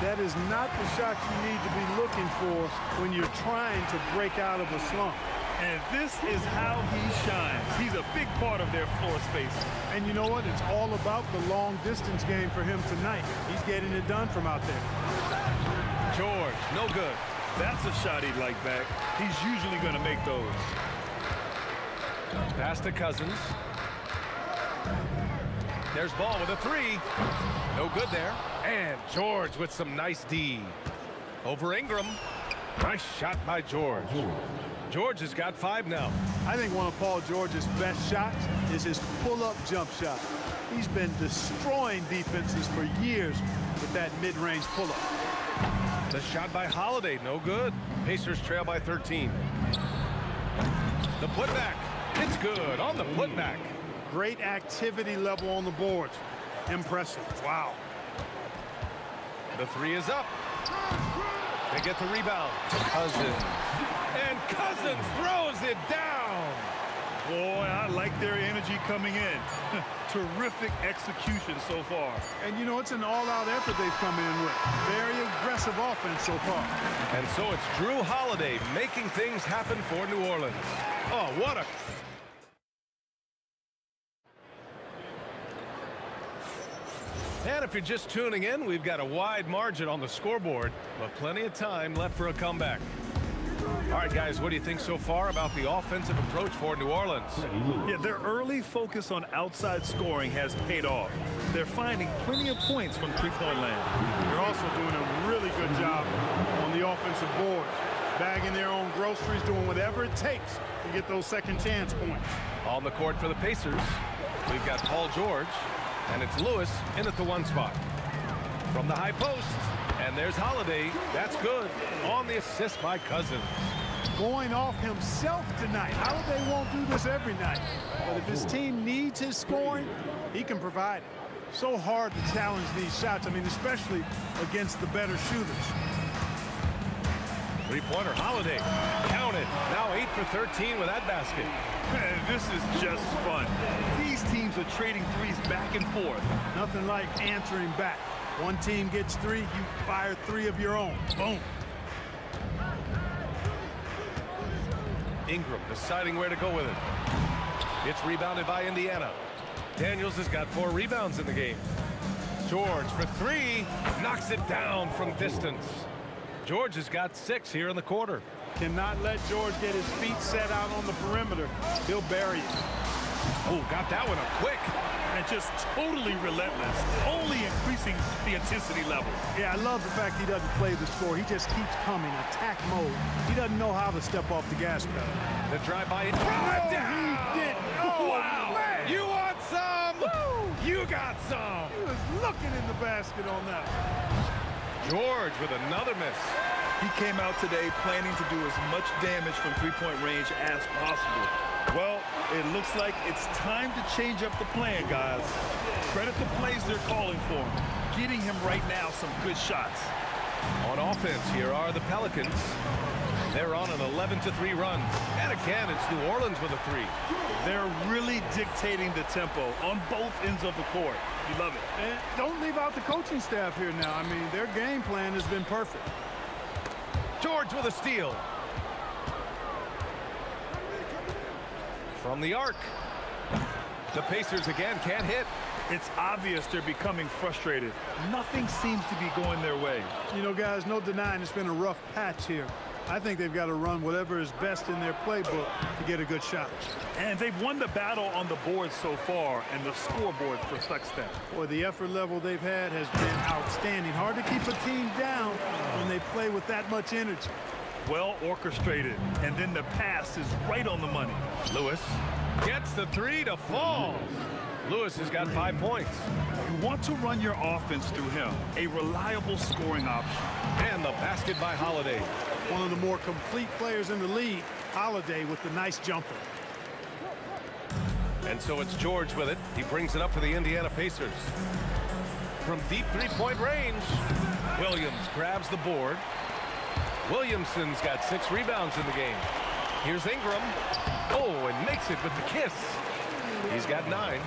That is not the shot you need to be looking for when you're trying to break out of a slump. And this is how he shines. He's a big part of their floor space. And you know what? It's all about the long-distance game for him tonight. He's getting it done from out there. George, no good. That's a shot he'd like back. He's usually going to make those. Pass to Cousins. There's Ball with a three. No good there. And George with some nice D. Over Ingram. Nice shot by George. George has got 5 now. I think one of Paul George's best shots is his pull-up jump shot. He's been destroying defenses for years with that mid-range pull-up. The shot by Holiday, no good. Pacers trail by 13. The putback, it's good on the putback. Great activity level on the boards. Impressive, wow. The three is up. They get the rebound. Cousins. And Cousins throws it down. Boy, I like their energy coming in. Terrific execution so far. And, you know, it's an all-out effort they've come in with. Very aggressive offense so far. And so it's Drew Holiday making things happen for New Orleans. Oh, what a... And if you're just tuning in, we've got a wide margin on the scoreboard, but plenty of time left for a comeback. All right, guys, what do you think so far about the offensive approach for New Orleans? Yeah, their early focus on outside scoring has paid off. They're finding plenty of points from three-point land. They're also doing a really good job on the offensive boards, bagging their own groceries, doing whatever it takes to get those second chance points. On the court for the Pacers, we've got Paul George, and it's Lewis in at the one spot. From the high post, and there's Holiday. That's good. On the assist by Cousins. Going off himself tonight. Holiday won't do this every night, but if his team needs his scoring, he can provide it. So hard to challenge these shots, I mean, especially against the better shooters. Three-pointer, Holiday. Count it. Now 8 for 13 with that basket. This is just fun. These teams are trading threes back and forth. Nothing like answering back. One team gets three, you fire three of your own. Boom. Ingram deciding where to go with it. It's rebounded by Indiana. Daniels has got 4 rebounds in the game. George for 3. Knocks it down from distance. George has got 6 here in the quarter. Cannot let George get his feet set out on the perimeter. He'll bury it. Oh, got that one up quick. And just totally relentless, only increasing the intensity level. Yeah, I love the fact he doesn't play the score. He just keeps coming, attack mode. He doesn't know how to step off the gas pedal. The drive-by and throw it down. He did. Oh, wow. Man. You want some? Woo. You got some. He was looking in the basket on that. George with another miss. He came out today planning to do as much damage from three-point range as possible. Well, it looks like it's time to change up the plan, guys. Credit the plays they're calling for him. Getting him right now some good shots. On offense, here are the Pelicans. They're on an 11-3 run. And again, it's New Orleans with a 3. They're really dictating the tempo on both ends of the court. You love it. And don't leave out the coaching staff here now. I mean, their game plan has been perfect. George with a steal. From the arc. The Pacers again can't hit. It's obvious they're becoming frustrated. Nothing seems to be going their way. You know, guys, no denying it's been a rough patch here. I think they've got to run whatever is best in their playbook to get a good shot. And they've won the battle on the board so far, and the scoreboard reflects that. Boy, the effort level they've had has been outstanding. Hard to keep a team down when they play with that much energy. Well orchestrated, and then the pass is right on the money. Lewis gets the 3 to fall. Lewis has got 5 points. You want to run your offense through him, a reliable scoring option. And the basket by Holiday. One of the more complete players in the league, Holiday with the nice jumper. And so it's George with it. He brings it up for the Indiana Pacers. From deep three-point range, Williams grabs the board. Williamson's got 6 rebounds in the game. Here's Ingram. Oh, and makes it with the kiss. He's got 9.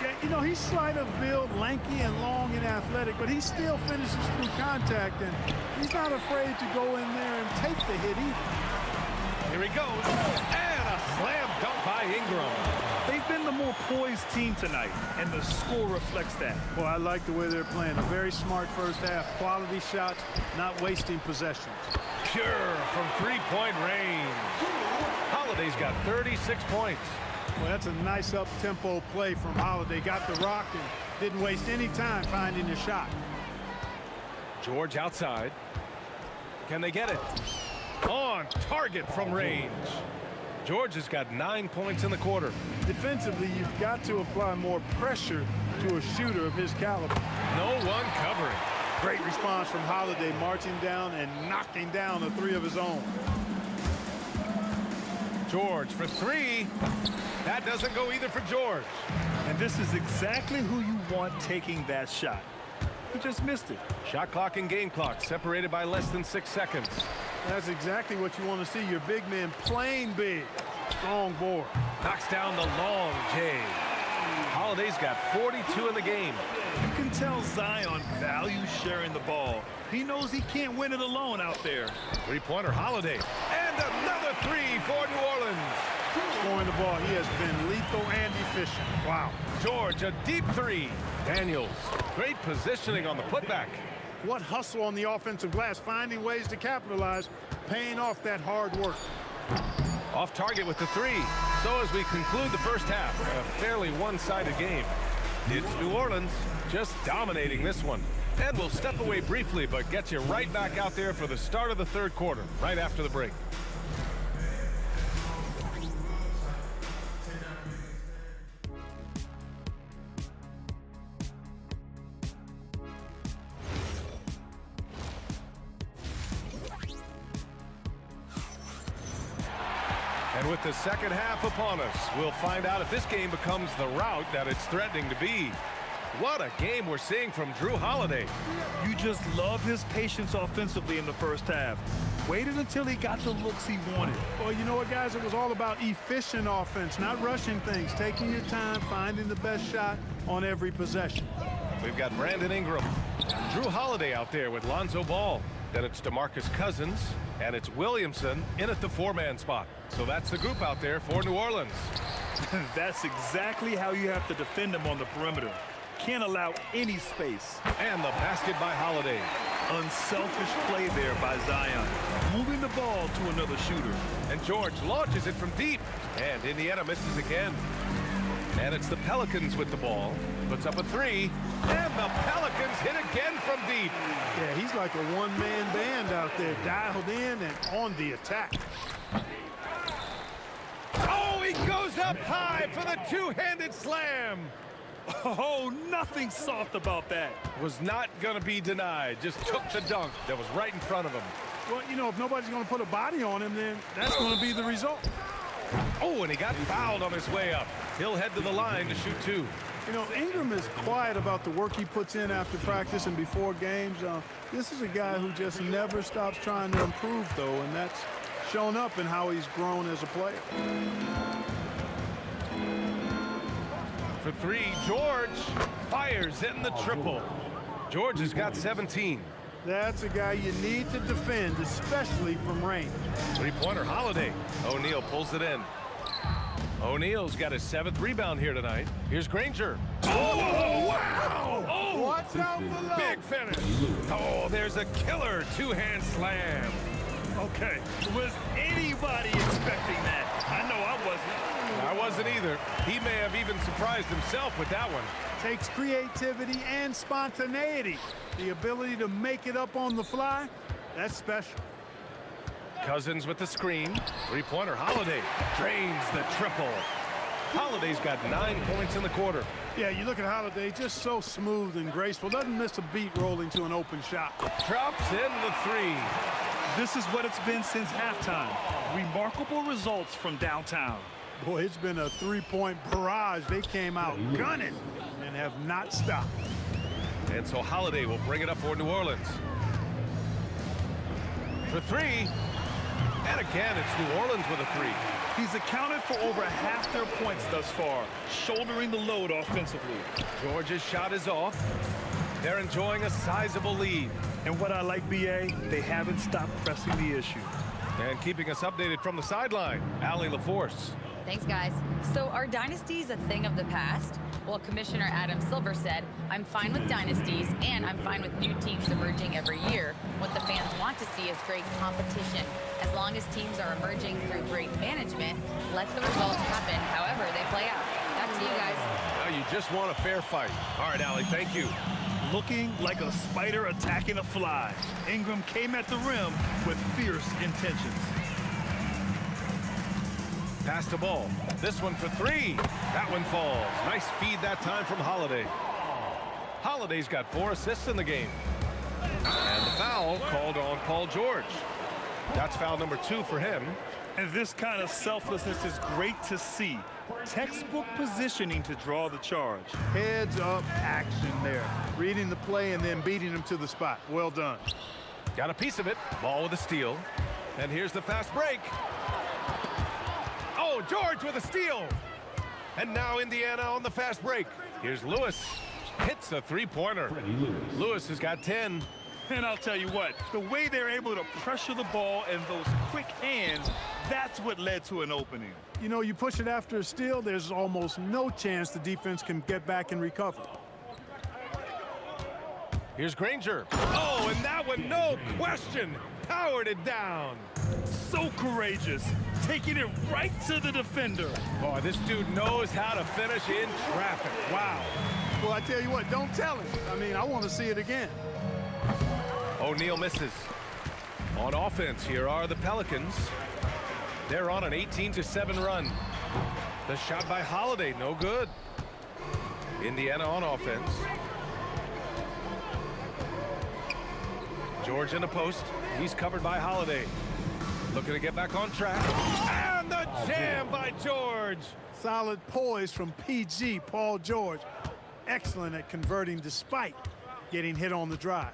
Yeah, you know, he's slight of build, lanky and long and athletic, but he still finishes through contact, and he's not afraid to go in there and take the hit either. Here he goes. And a slam dunk by Ingram. They've been the more poised team tonight, and the score reflects that. Well, I like the way they're playing. A very smart first half. Quality shots, not wasting possessions. Pure from three-point range. Holiday's got 36 points. Well, that's a nice up-tempo play from Holiday. Got the rock and didn't waste any time finding the shot. George outside. Can they get it? On target from range. George has got 9 points in the quarter. Defensively, you've got to apply more pressure to a shooter of his caliber. No one covering. Great response from Holiday, marching down and knocking down a 3 of his own. George for 3. That doesn't go either for George. And this is exactly who you want taking that shot. He just missed it. Shot clock and game clock separated by less than 6 seconds. That's exactly what you want to see. Your big man playing big. Strong board. Knocks down the long J. Holiday's got 42 in the game. You can tell Zion values sharing the ball. He knows he can't win it alone out there. Three-pointer Holiday. And another three for New Orleans. Scoring the ball, he has been lethal and efficient. Wow. George, a deep three. Daniels, great positioning on the putback. What hustle on the offensive glass, finding ways to capitalize, paying off that hard work. Off target with the three. So as we conclude the first half, a fairly one-sided game. It's New Orleans just dominating this one. And we'll step away briefly, but get you right back out there for the start of the third quarter, right after the break. And with the second half upon us, we'll find out if this game becomes the rout that it's threatening to be. What a game we're seeing from Drew Holiday. You just love his patience offensively in the first half. Waited until he got the looks he wanted. Well, you know what, guys? It was all about efficient offense, not rushing things, taking your time, finding the best shot on every possession. We've got Brandon Ingram, Drew Holiday out there with Lonzo Ball. Then it's DeMarcus Cousins, and it's Williamson in at the four-man spot. So that's the group out there for New Orleans. That's exactly how you have to defend him on the perimeter. Can't allow any space. And the basket by Holiday. Unselfish play there by Zion. Moving the ball to another shooter. And George launches it from deep. And Indiana misses again. And it's the Pelicans with the ball. Puts up a three. And the Pelicans hit again from deep. Yeah, he's like a one-man band out there, dialed in and on the attack. Oh, he goes up high for the two-handed slam. Oh, nothing soft about that. Was not going to be denied. Just took the dunk that was right in front of him. Well, you know, if nobody's going to put a body on him, then that's going to be the result. Oh, and he got fouled on his way up. He'll head to the line to shoot two. You know, Ingram is quiet about the work he puts in after practice and before games. This is a guy who just never stops trying to improve, though, and that's shown up in how he's grown as a player. For three, George fires in the triple. George has got 17. That's a guy you need to defend, especially from range. Three-pointer Holiday. O'Neal pulls it in. O'Neal's got his 7th rebound here tonight. Here's Granger. Oh, wow! Oh, what's down below? Big finish. Oh, there's a killer two-hand slam. Okay, was anybody expecting that? I know I wasn't. I wasn't either. He may have even surprised himself with that one. Takes creativity and spontaneity. The ability to make it up on the fly, that's special. Cousins with the screen. Three-pointer Holiday drains the triple. Holiday's got 9 points in the quarter. Yeah, you look at Holiday, just so smooth and graceful. Doesn't miss a beat rolling to an open shot. Drops in the three. This is what it's been since halftime. Remarkable results from downtown. Boy, it's been a three-point barrage. They came out gunning and have not stopped. And so Holiday will bring it up for New Orleans. For three. And again, it's New Orleans with a three. He's accounted for over half their points thus far, shouldering the load offensively. George's shot is off. They're enjoying a sizable lead. And what I like, BA, they haven't stopped pressing the issue. And keeping us updated from the sideline, Allie LaForce. Thanks, guys. So are dynasties a thing of the past? Well, Commissioner Adam Silver said, I'm fine with dynasties and I'm fine with new teams emerging every year. What the fans want to see is great competition. As long as teams are emerging through great management, let the results happen however they play out. Back to you guys. Now you just want a fair fight. All right, Allie, thank you. Looking like a spider attacking a fly. Ingram came at the rim with fierce intentions. Pass the ball. This one for three. That one falls. Nice feed that time from Holiday. Holiday's got 4 assists in the game. And the foul called on Paul George. That's foul number 2 for him. And this kind of selflessness is great to see. Textbook positioning to draw the charge. Heads up action there. Reading the play and then beating him to the spot. Well done. Got a piece of it. Ball with a steal. And here's the fast break. Oh, George with a steal. And now Indiana on the fast break. Here's Lewis. Hits a three-pointer. Lewis has got 10. And I'll tell you what, the way they're able to pressure the ball and those quick hands, that's what led to an opening. You know, you push it after a steal, there's almost no chance the defense can get back and recover. Here's Granger. Oh, and that one, no question, powered it down. So courageous, taking it right to the defender. Boy, this dude knows how to finish in traffic. Wow. Well, I tell you what, don't tell him. I mean, I want to see it again. O'Neal misses. On offense, here are the Pelicans. They're on an 18-7 run. The shot by Holiday, no good. Indiana on offense. George in the post. He's covered by Holiday. Looking to get back on track. And the jam by George. Solid poise from PG, Paul George. Excellent at converting despite getting hit on the drive.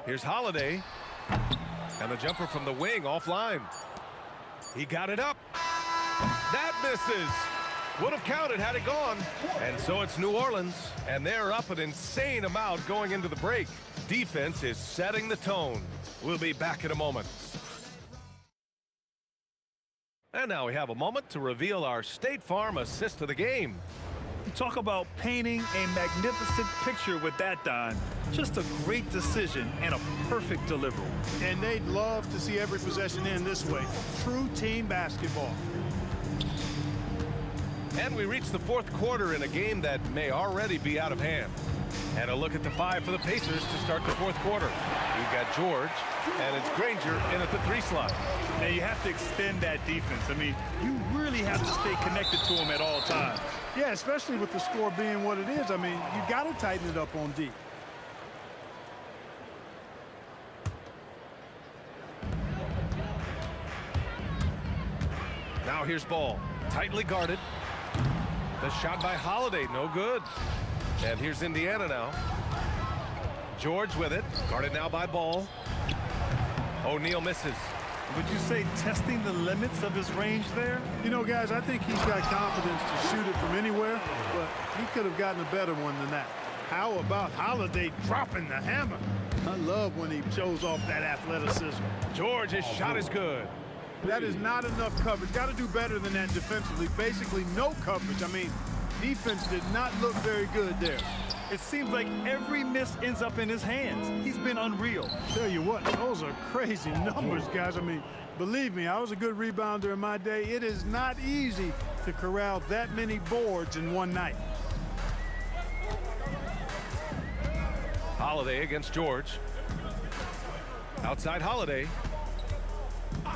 Here's Holiday. And the jumper from the wing offline. He got it up. That misses. Would have counted had it gone. And so it's New Orleans. And they're up an insane amount going into the break. Defense is setting the tone. We'll be back in a moment. And now we have a moment to reveal our State Farm assist of the game. Talk about painting a magnificent picture with that, Don. Just a great decision and a perfect delivery. And they'd love to see every possession end this way. True team basketball. And we reach the fourth quarter in a game that may already be out of hand. And a look at the five for the Pacers to start the fourth quarter. We've got George, and it's Granger in at the 3 slot. Now you have to extend that defense. I mean, you really have to stay connected to him at all times. Yeah, especially with the score being what it is. I mean, you got to tighten it up on D. Now here's Ball, tightly guarded. The shot by Holiday, no good. And here's Indiana now. George with it, guarded now by Ball. O'Neal misses. Would you say testing the limits of his range there? You know, guys, I think he's got confidence to shoot it from anywhere, but he could have gotten a better one than that. How about Holiday dropping the hammer? I love when he shows off that athleticism. George's shot is good. That is not enough coverage. Got to do better than that defensively. Basically no coverage. I mean, defense did not look very good there. It seems like every miss ends up in his hands. He's been unreal. Tell you what, those are crazy numbers, guys. I mean, believe me, I was a good rebounder in my day. It is not easy to corral that many boards in one night. Holiday against George. Outside Holiday.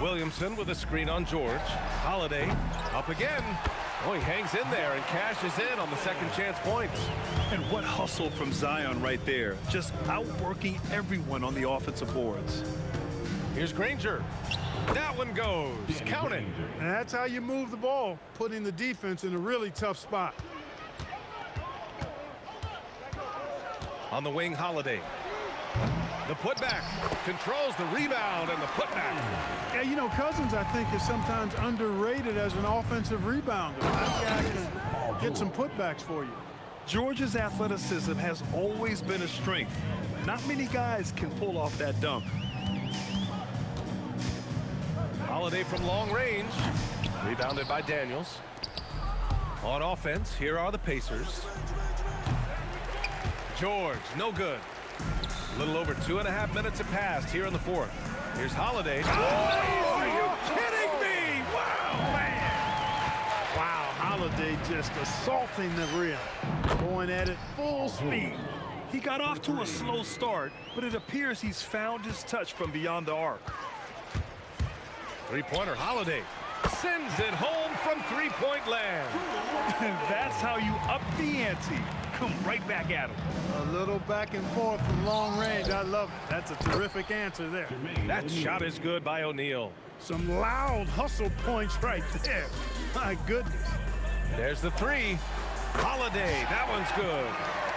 Williamson with a screen on George. Holiday up again. Oh, he hangs in there and cashes in on the second chance points. And what hustle from Zion right there. Just outworking everyone on the offensive boards. Here's Granger. That one goes. Count it. And that's how you move the ball, putting the defense in a really tough spot. On the wing, Holiday. The putback controls the rebound and the putback. Yeah, you know, Cousins, I think, is sometimes underrated as an offensive rebounder. That guy can get some putbacks for you. George's athleticism has always been a strength. Not many guys can pull off that dunk. Holiday from long range. Rebounded by Daniels. On offense, here are the Pacers. George, no good. A little over 2.5 minutes have passed here in the fourth. Here's Holiday. Oh, are you kidding me? Wow, man. Wow, Holiday just assaulting the rim. Going at it full speed. He got off to a slow start, but it appears he's found his touch from beyond the arc. Three-pointer Holiday sends it home from three-point land. And that's how you up the ante. Come right back at him. A little back and forth from long range. I love it. That's a terrific answer there. That shot is good by O'Neal. Some loud hustle points right there. My goodness. There's the three. Holiday, that one's good.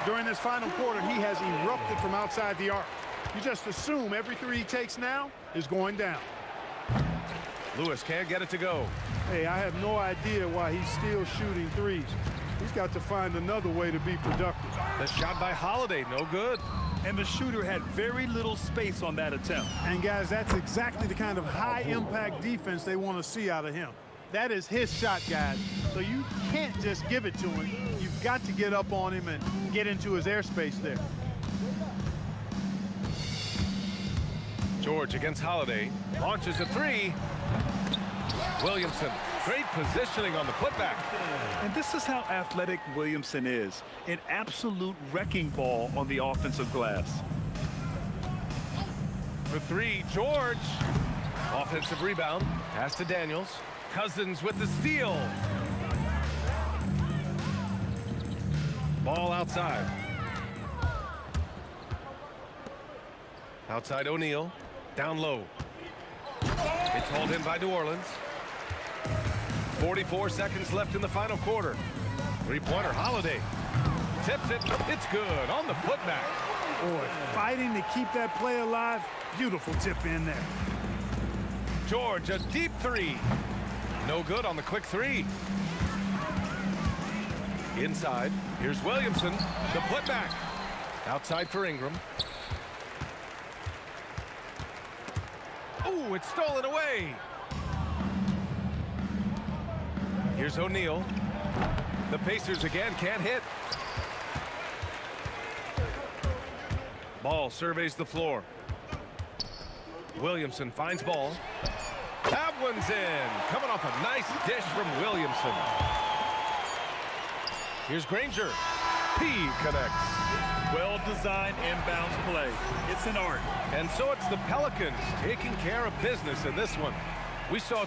During this final quarter, he has erupted from outside the arc. You just assume every three he takes now is going down. Lewis can't get it to go. Hey, I have no idea why he's still shooting threes. He's got to find another way to be productive. The shot by Holiday, no good. And the shooter had very little space on that attempt. And guys, that's exactly the kind of high-impact defense they want to see out of him. That is his shot, guys. So you can't just give it to him. You've got to get up on him and get into his airspace there. George against Holiday. Launches a three. Williamson, great positioning on the putback. And this is how athletic Williamson is. An absolute wrecking ball on the offensive glass. For three, George. Offensive rebound. Pass to Daniels. Cousins with the steal. Ball outside. Outside O'Neal. Down low. It's hauled in by New Orleans. 44 seconds left in the final quarter. Three-pointer, Holiday. Tips it. It's good on the putback. Boy, fighting to keep that play alive. Beautiful tip in there. George, a deep three. No good on the quick three. Inside, here's Williamson. The putback. Outside for Ingram. Oh, it's stolen away. Here's O'Neal. The Pacers again can't hit. Ball surveys the floor. Williamson finds ball. That one's in. Coming off a nice dish from Williamson. Here's Granger. He connects. Well-designed inbounds play. It's an art. And so it's the Pelicans taking care of business in this one. We saw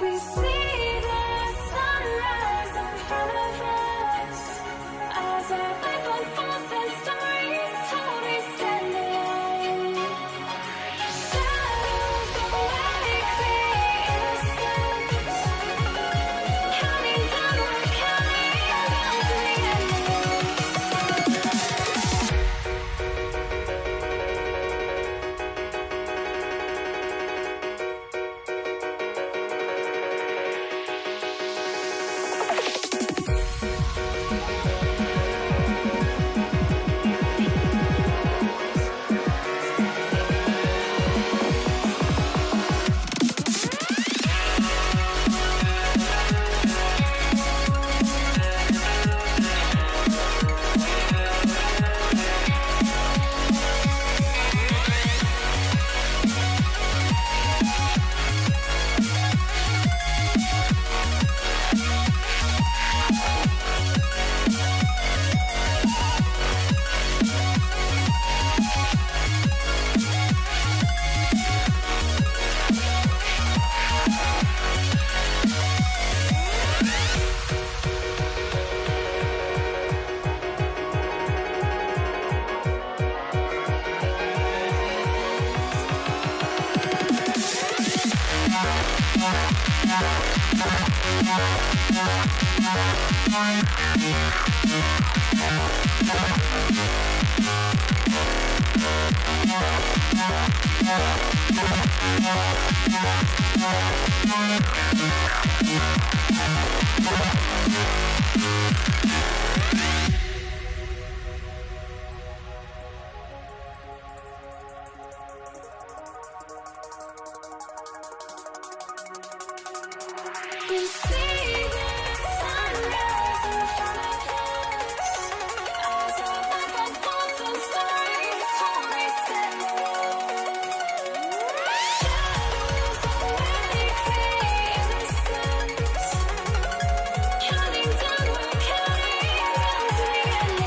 We see the sunrise in front of us. As our life unfolds and stories told, we stand alone. Shadows awake the innocence. Counting down, we're counting down to the end. We see the sunrise in front of us. As our life unfolds and stories told, we stand alone. Shadows awake the innocence. Counting down, we're counting down to the end.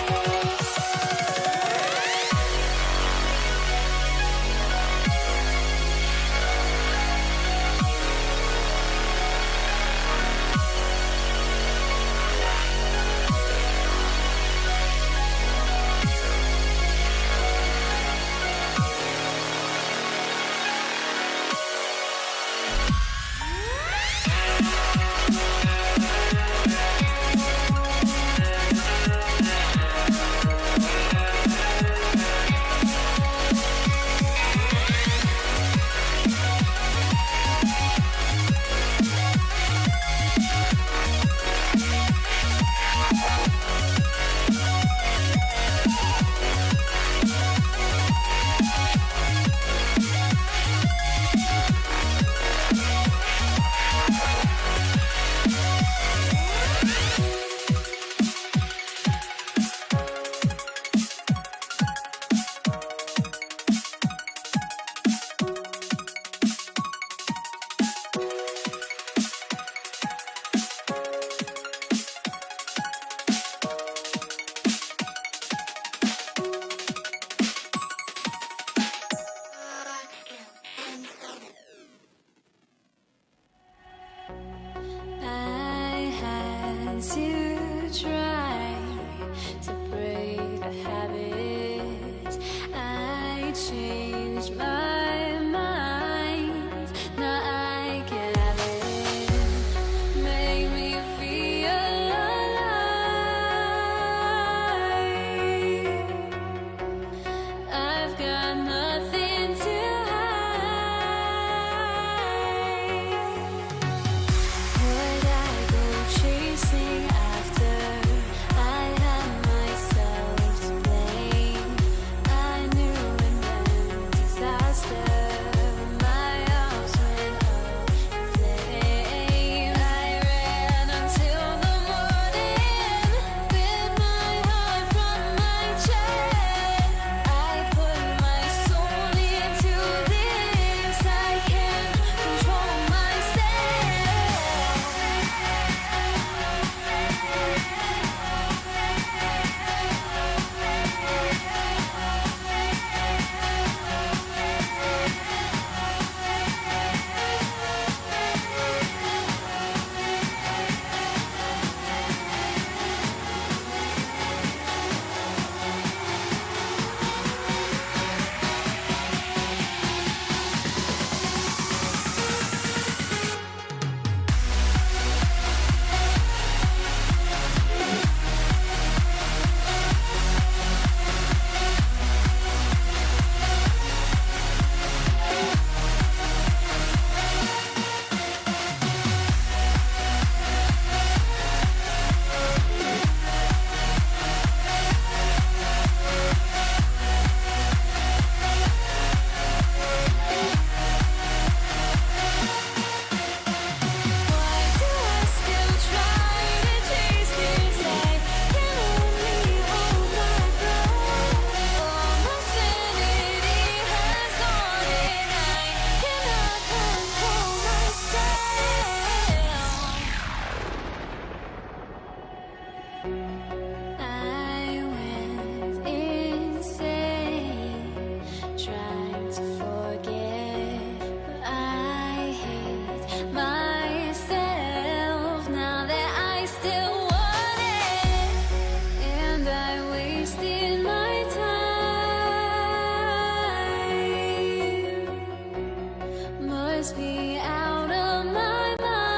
must be out of my mind.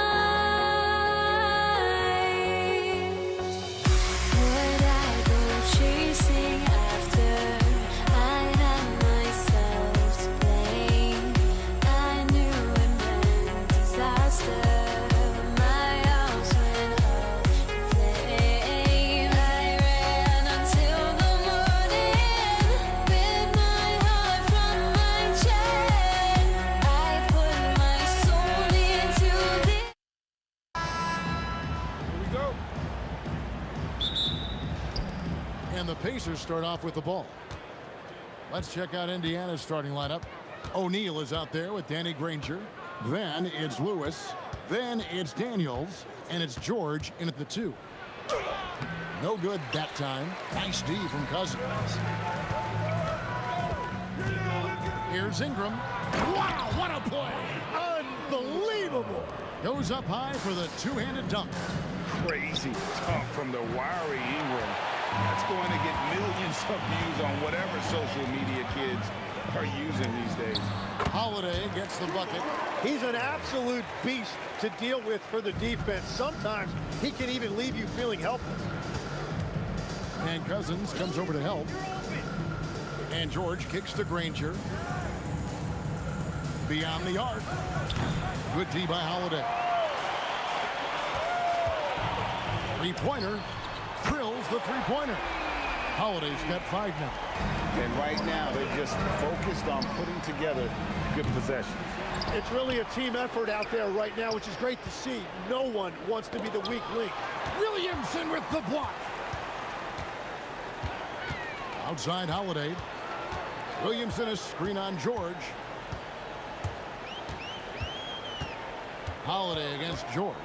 Would I go chasing after? I had myself to blame. I knew it meant disaster. My house went up in flames. I ran until the morning with my heart from my chest. I put my soul into this. Here we go. And the Pacers start off with the ball. Let's check out Indiana's starting lineup. O'Neal is out there with Danny Granger. Then it's Lewis. Then it's Daniels. And it's George in at the 2. No good that time. Nice D from Cousins. Here's Ingram. Wow, what a play! Unbelievable. Goes up high for the two-handed dunk. Crazy dunk from the wiry Ingram. That's going to get millions of views on whatever social media kids are using these days. Holiday gets the bucket. He's an absolute beast to deal with for the defense. Sometimes he can even leave you feeling helpless. And Cousins comes over to help. And George kicks to Granger. Beyond the arc. Good D by Holiday. Three-pointer. Drills the three-pointer. Holiday's got 5 now. And right now, they're just focused on putting together good possessions. It's really a team effort out there right now, which is great to see. No one wants to be the weak link. Williamson with the block. Outside Holiday. Williamson a screen on George. Holiday against George.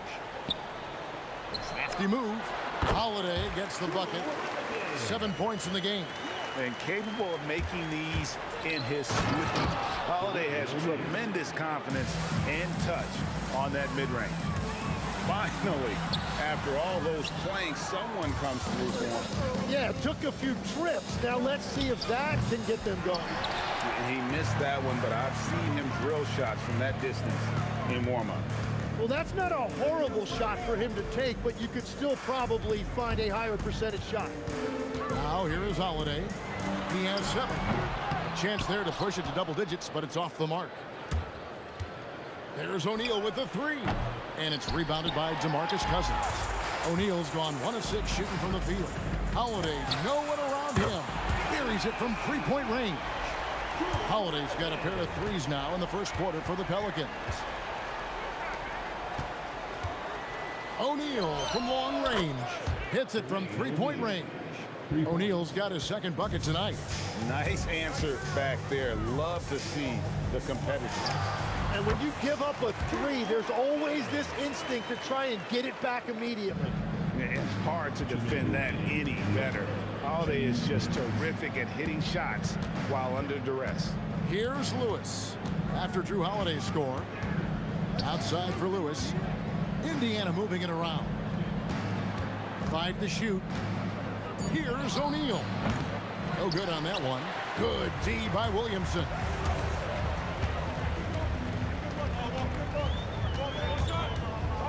Crafty move. Holiday gets the bucket. 7 points in the game. And capable of making these in his sleep. Holiday has tremendous confidence and touch on that mid-range. Finally, after all those planks, someone comes through for him. Yeah, it took a few trips. Now let's see if that can get them going. He missed that one, but I've seen him drill shots from that distance in warm-up. Well, that's not a horrible shot for him to take, but you could still probably find a higher percentage shot. Now here is Holiday. He has 7. A chance there to push it to double digits, but it's off the mark. There's O'Neal with the 3. And it's rebounded by DeMarcus Cousins. O'Neal's gone 1 of 6 shooting from the field. Holiday, no one around him. Buries it from 3-point range. Holiday's got a pair of 3s now in the first quarter for the Pelicans. O'Neal from long range. Hits it from 3-point range. O'Neal's got his second bucket tonight. Nice answer back there. Love to see the competitiveness. And when you give up a 3, there's always this instinct to try and get it back immediately. It's hard to defend that any better. Holiday is just terrific at hitting shots while under duress. Here's Lewis. After Drew Holiday's score. Outside for Lewis. Indiana moving it around. 5 to shoot. Here's O'Neal. No good on that one. Good D by Williamson.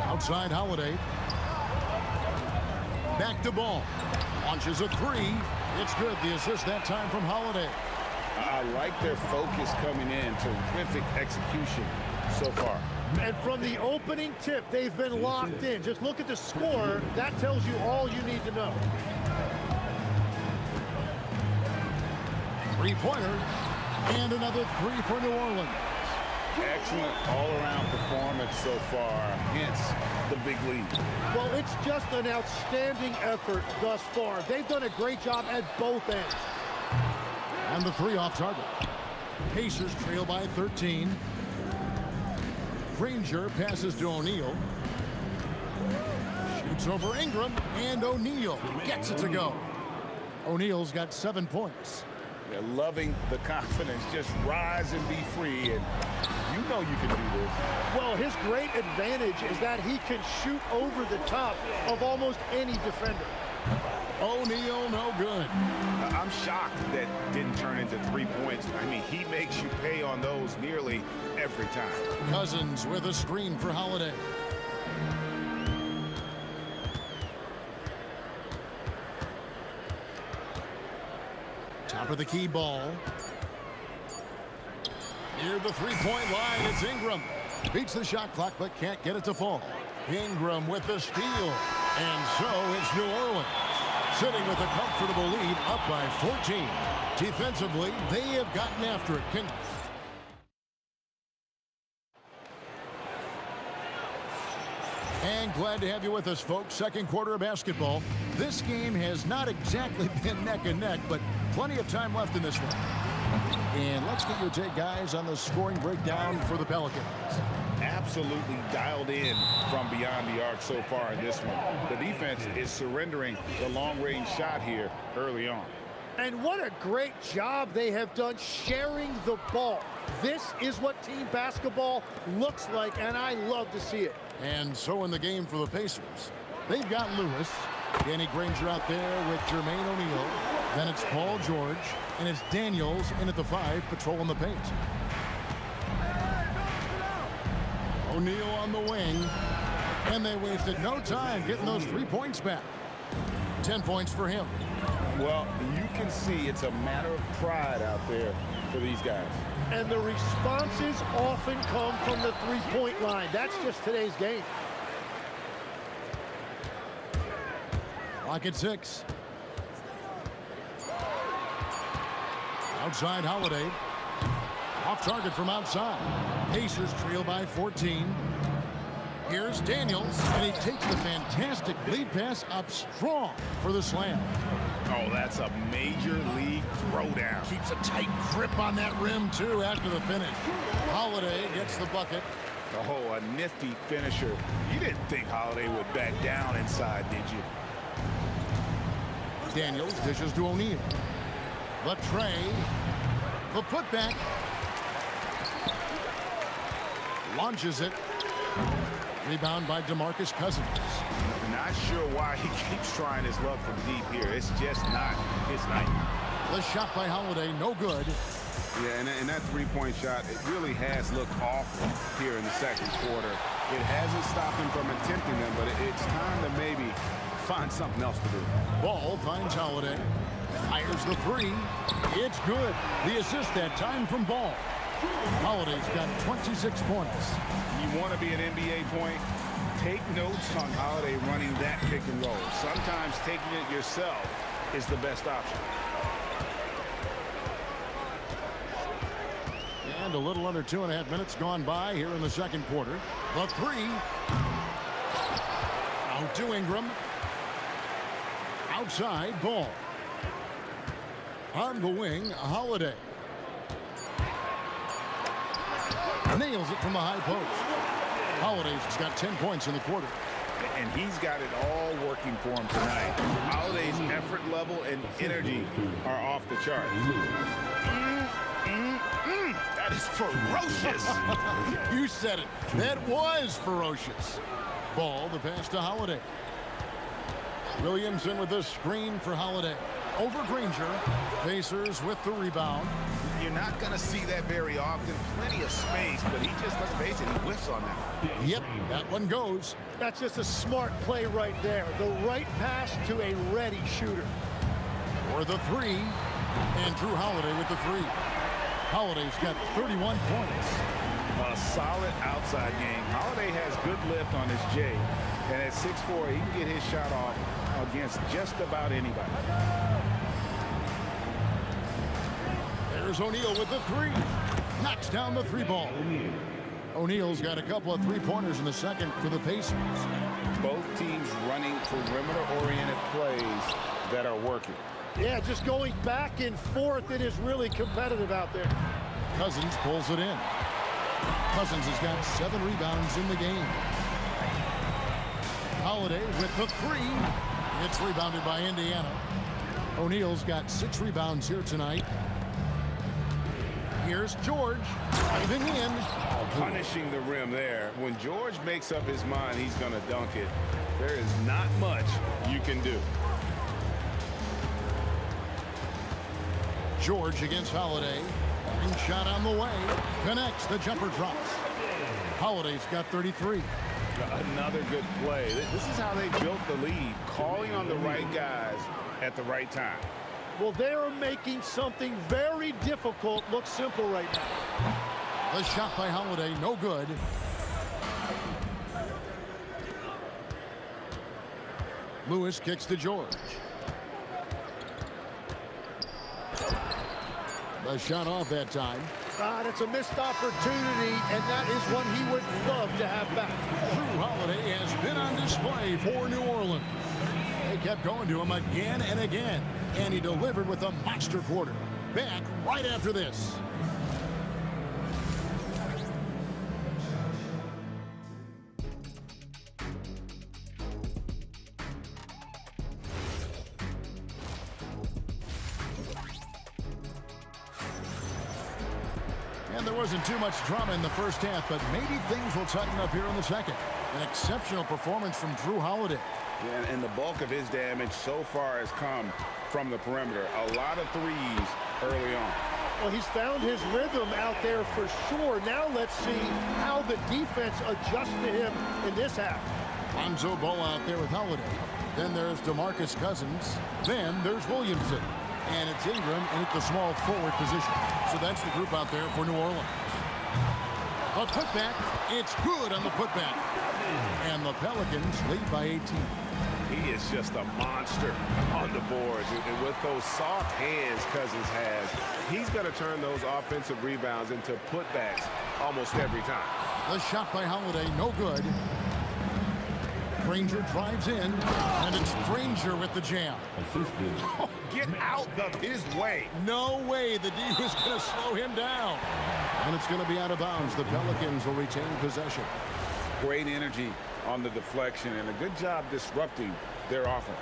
Outside Holiday. Back to ball. Launches a 3. It's good. The assist that time from Holiday. I like their focus coming in. Terrific execution so far. And from the opening tip, they've been locked in. Just look at the score. That tells you all you need to know. 3-pointer. And another 3 for New Orleans. Excellent all-around performance so far, hence the big lead. Well, it's just an outstanding effort thus far. They've done a great job at both ends. And the 3 off target. Pacers trail by 13. Granger passes to O'Neal. Shoots over Ingram, and O'Neal gets it to go. O'Neal's got 7 points. They're loving the confidence. Just rise and be free, and you know you can do this. Well, his great advantage is that he can shoot over the top of almost any defender. O'Neal, no good. I'm shocked that didn't turn into 3 points. I mean, he makes you pay on those nearly every time. Cousins with a screen for Holiday. Top of the key ball. Near the three-point line, it's Ingram. Beats the shot clock, but can't get it to fall. Ingram with the steal. And so it's New Orleans, sitting with a comfortable lead, up by 14. Defensively, they have gotten after it. And glad to have you with us, folks. Second quarter of basketball. This game has not exactly been neck and neck, but plenty of time left in this one. And let's get your take, guys, on the scoring breakdown for the Pelicans. Absolutely dialed in from beyond the arc so far in this one. The defense is surrendering the long-range shot here early on. And what a great job they have done sharing the ball. This is what team basketball looks like, and I love to see it. And so in the game for the Pacers, they've got Lewis, Danny Granger out there with Jermaine O'Neal. Then it's Paul George, and it's Daniels in at the 5, patrolling the paint. O'Neal on the wing, and they wasted no time getting those 3 points back. 10 points for him. Well, you can see it's a matter of pride out there for these guys. And the responses often come from the three-point line. That's just today's game. Clock at 6. Outside Holiday. Off target from outside. Pacers trail by 14. Here's Daniels, and he takes the fantastic lead pass up strong for the slam. Oh, that's a major league throwdown. Keeps a tight grip on that rim, too, after the finish. Holiday gets the bucket. Oh, a nifty finisher. You didn't think Holiday would back down inside, did you? Daniels dishes to O'Neal. The tray. The putback. Launches it. Rebound by DeMarcus Cousins. Not sure why he keeps trying his luck from deep here. It's just not his night. The shot by Holiday, no good. Yeah, and that three-point shot, it really has looked awful here in the second quarter. It hasn't stopped him from attempting them, but it's time to maybe find something else to do. Ball finds Holiday. Fires the 3. It's good. The assist that time from Ball. Holiday's got 26 points. You want to be an NBA point? Take notes on Holiday running that pick and roll. Sometimes taking it yourself is the best option. And a little under 2.5 minutes gone by here in the second quarter. The 3. Out to Ingram. Outside Ball. On the wing, Holiday. Nails it from the high post. Holiday's got 10 points in the quarter. And he's got it all working for him tonight. Holiday's effort level and energy are off the charts. That is ferocious. You said it. That was ferocious. Ball, the pass to Holiday. Williamson with the screen for Holiday. Over Granger. Pacers with the rebound. You're not going to see that very often. Plenty of space, but he just, let's face it, he whiffs on that. Yep, that one goes. That's just a smart play right there. The right pass to a ready shooter. For the 3. And Drew Holiday with the 3. Holiday's got 31 points. A solid outside game. Holiday has good lift on his J. And at 6'4", he can get his shot off against just about anybody. There's O'Neal with the 3. Knocks down the 3 ball. O'Neal's got a couple of 3-pointers in the second for the Pacers. Both teams running perimeter-oriented plays that are working. Yeah, just going back and forth. It is really competitive out there. Cousins pulls it in. Cousins has got 7 rebounds in the game. Holiday with the 3. It's rebounded by Indiana. O'Neal's got 6 rebounds here tonight. Here's George driving in. Punishing the rim there. When George makes up his mind he's going to dunk it, there is not much you can do. George against Holiday. Ring shot on the way. Connects. The jumper drops. Holiday's got 33. Another good play. This is how they built the lead, calling on the right guys at the right time. Well, they're making something very difficult look simple right now. The shot by Holiday, no good. Lewis kicks to George. The shot off that time. It's a missed opportunity, and that is one he would love to have back. Drew Holiday has been on display for New Orleans. They kept going to him again and again, and he delivered with a monster quarter. Back right after this. And there wasn't too much drama in the first half, but maybe things will tighten up here in the second. An exceptional performance from Drew Holiday. Yeah, and the bulk of his damage so far has come from the perimeter. A lot of threes early on. Well, he's found his rhythm out there for sure. Now let's see how the defense adjusts to him in this half. Lonzo Ball out there with Holiday. Then there's DeMarcus Cousins. Then there's Williamson. And it's Ingram in the small forward position. So that's the group out there for New Orleans. A putback. It's good on the putback. And the Pelicans lead by 18. He is just a monster on the boards. And with those soft hands Cousins has, he's going to turn those offensive rebounds into putbacks almost every time. The shot by Holiday, no good. Granger drives in, and it's Granger with the jam. Oh, get out of his way. No way the D was going to slow him down. And it's going to be out of bounds. The Pelicans will retain possession. Great energy on the deflection, and a good job disrupting their offense.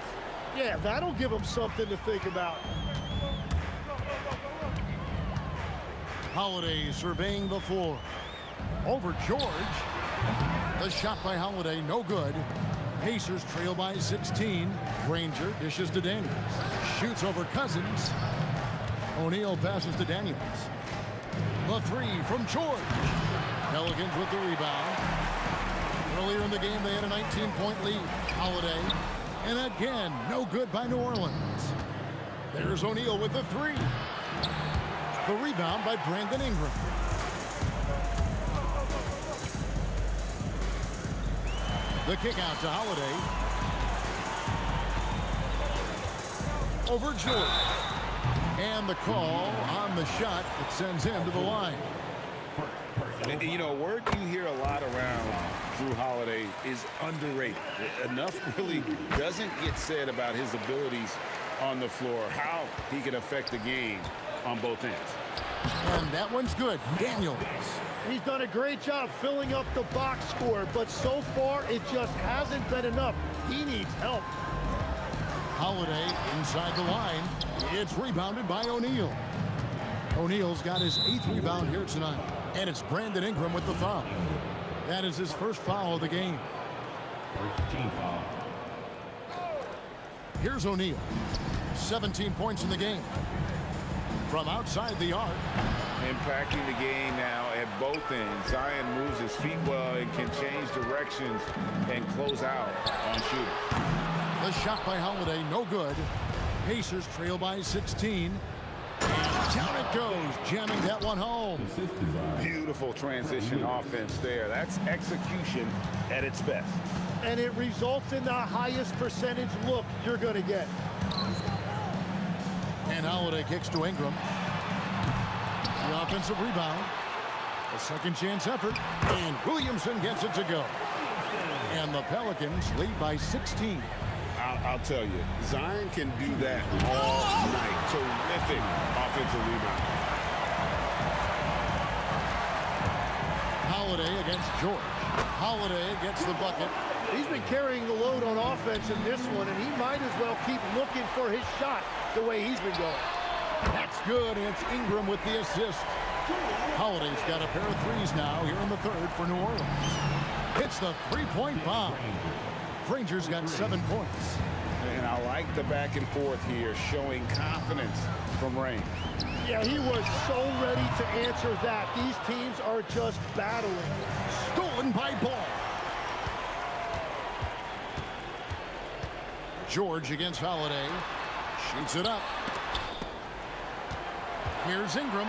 Yeah, that'll give them something to think about. Holiday surveying the floor. Over George. The shot by Holiday, no good. Pacers trail by 16. Granger dishes to Daniels. Shoots over Cousins. O'Neal passes to Daniels. The three from George. Pelicans with the rebound. Earlier in the game, they had a 19-point lead. Holiday. And again, no good by New Orleans. There's O'Neal with the three. The rebound by Brandon Ingram. The kick out to Holiday. Over George. And the call on the shot that sends him to the line. You know, a word you hear a lot around Drew Holiday is underrated. Enough really doesn't get said about his abilities on the floor, how he can affect the game on both ends. And that one's good. Daniels. He's done a great job filling up the box score, but so far it just hasn't been enough. He needs help. Holiday inside the line. It's rebounded by O'Neal. O'Neal's got his 8th rebound here tonight. And it's Brandon Ingram with the foul. That is his first foul of the game. First team foul. Here's O'Neal. 17 points in the game. From outside the arc. Impacting the game now at both ends. Zion moves his feet well and can change directions and close out on shooters. The shot by Holiday, no good. Pacers trail by 16. And down it goes, jamming that one home. Beautiful transition offense there. That's execution at its best. And it results in the highest percentage look you're going to get. And Holiday kicks to Ingram. The offensive rebound. A second chance effort. And Williamson gets it to go. And the Pelicans lead by 16. I'll tell you, Zion can do that all night. Terrific offensive rebound. Holiday against George. Holiday gets the bucket. He's been carrying the load on offense in this one, and he might as well keep looking for his shot the way he's been going. That's good, and it's Ingram with the assist. Holiday's got a pair of threes now here in the third for New Orleans. Hits the three-point bomb. Granger's got 7 points. And I like the back and forth here, showing confidence from range. Yeah, he was so ready to answer that. These teams are just battling. Stolen by Ball. George against Holiday. Shoots it up. Here's Ingram.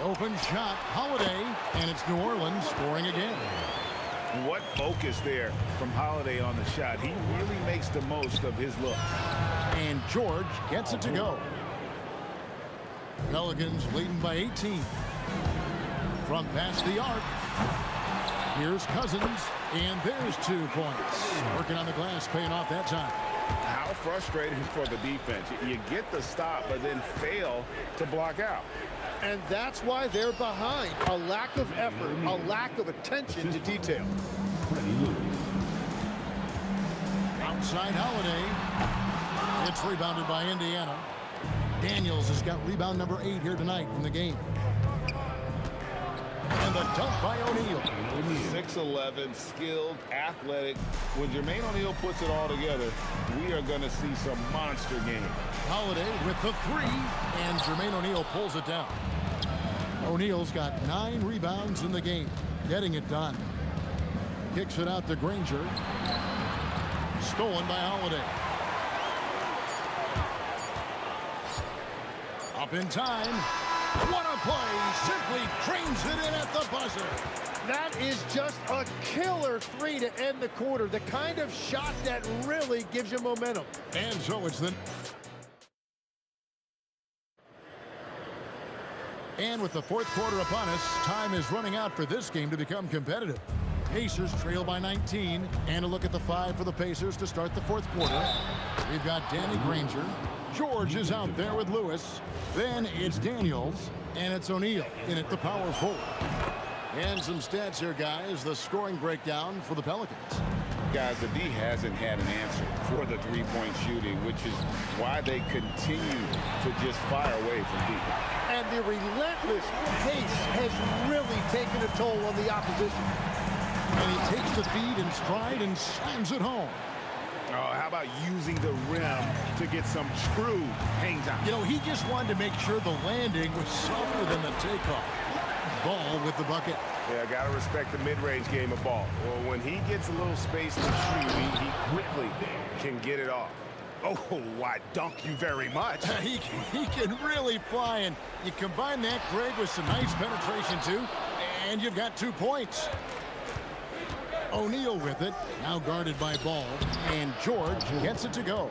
Open shot, Holiday, and it's New Orleans scoring again. What focus there from Holiday on the shot. He really makes the most of his look. And George gets it to go. Pelicans leading by 18. From past the arc. Here's Cousins, and there's 2 points. Working on the glass, paying off that time. How frustrating for the defense. You get the stop, but then fail to block out. And that's why they're behind. A lack of effort, a lack of attention to detail. Outside Holiday. It's rebounded by Indiana. Daniels has got rebound number 8 here tonight in the game. And the dunk by O'Neal. 6'11", skilled, athletic. When Jermaine O'Neal puts it all together, we are going to see some monster games. Holiday with the 3, and Jermaine O'Neal pulls it down. O'Neal's got 9 rebounds in the game, getting it done. Kicks it out to Granger. Stolen by Holiday. Up in time. What a play! Simply trains it in at the buzzer. That is just a killer 3 to end the quarter. The kind of shot that really gives you momentum. And so it's the... And with the 4th quarter upon us, time is running out for this game to become competitive. Pacers trail by 19. And a look at the 5 for the Pacers to start the 4th quarter. We've got Danny Granger. George is out there with Lewis. Then it's Daniels. And it's O'Neal in at the power forward. And some stats here, guys. The scoring breakdown for the Pelicans. Guys, the D hasn't had an answer for the three-point shooting, which is why they continue to just fire away from deep. And the relentless pace has really taken a toll on the opposition. And he takes the feed in stride and slams it home. Oh, how about using the rim to get some true hang time? You know, he just wanted to make sure the landing was softer than the takeoff. Ball with the bucket. Yeah, got to respect the mid-range game of ball. Well, when he gets a little space to shoot, he quickly can get it off. Oh, why, dunk you very much. he can really fly, and you combine that, Greg, with some nice penetration, too, and you've got 2 points. O'Neal with it, now guarded by Ball, and George gets it to go.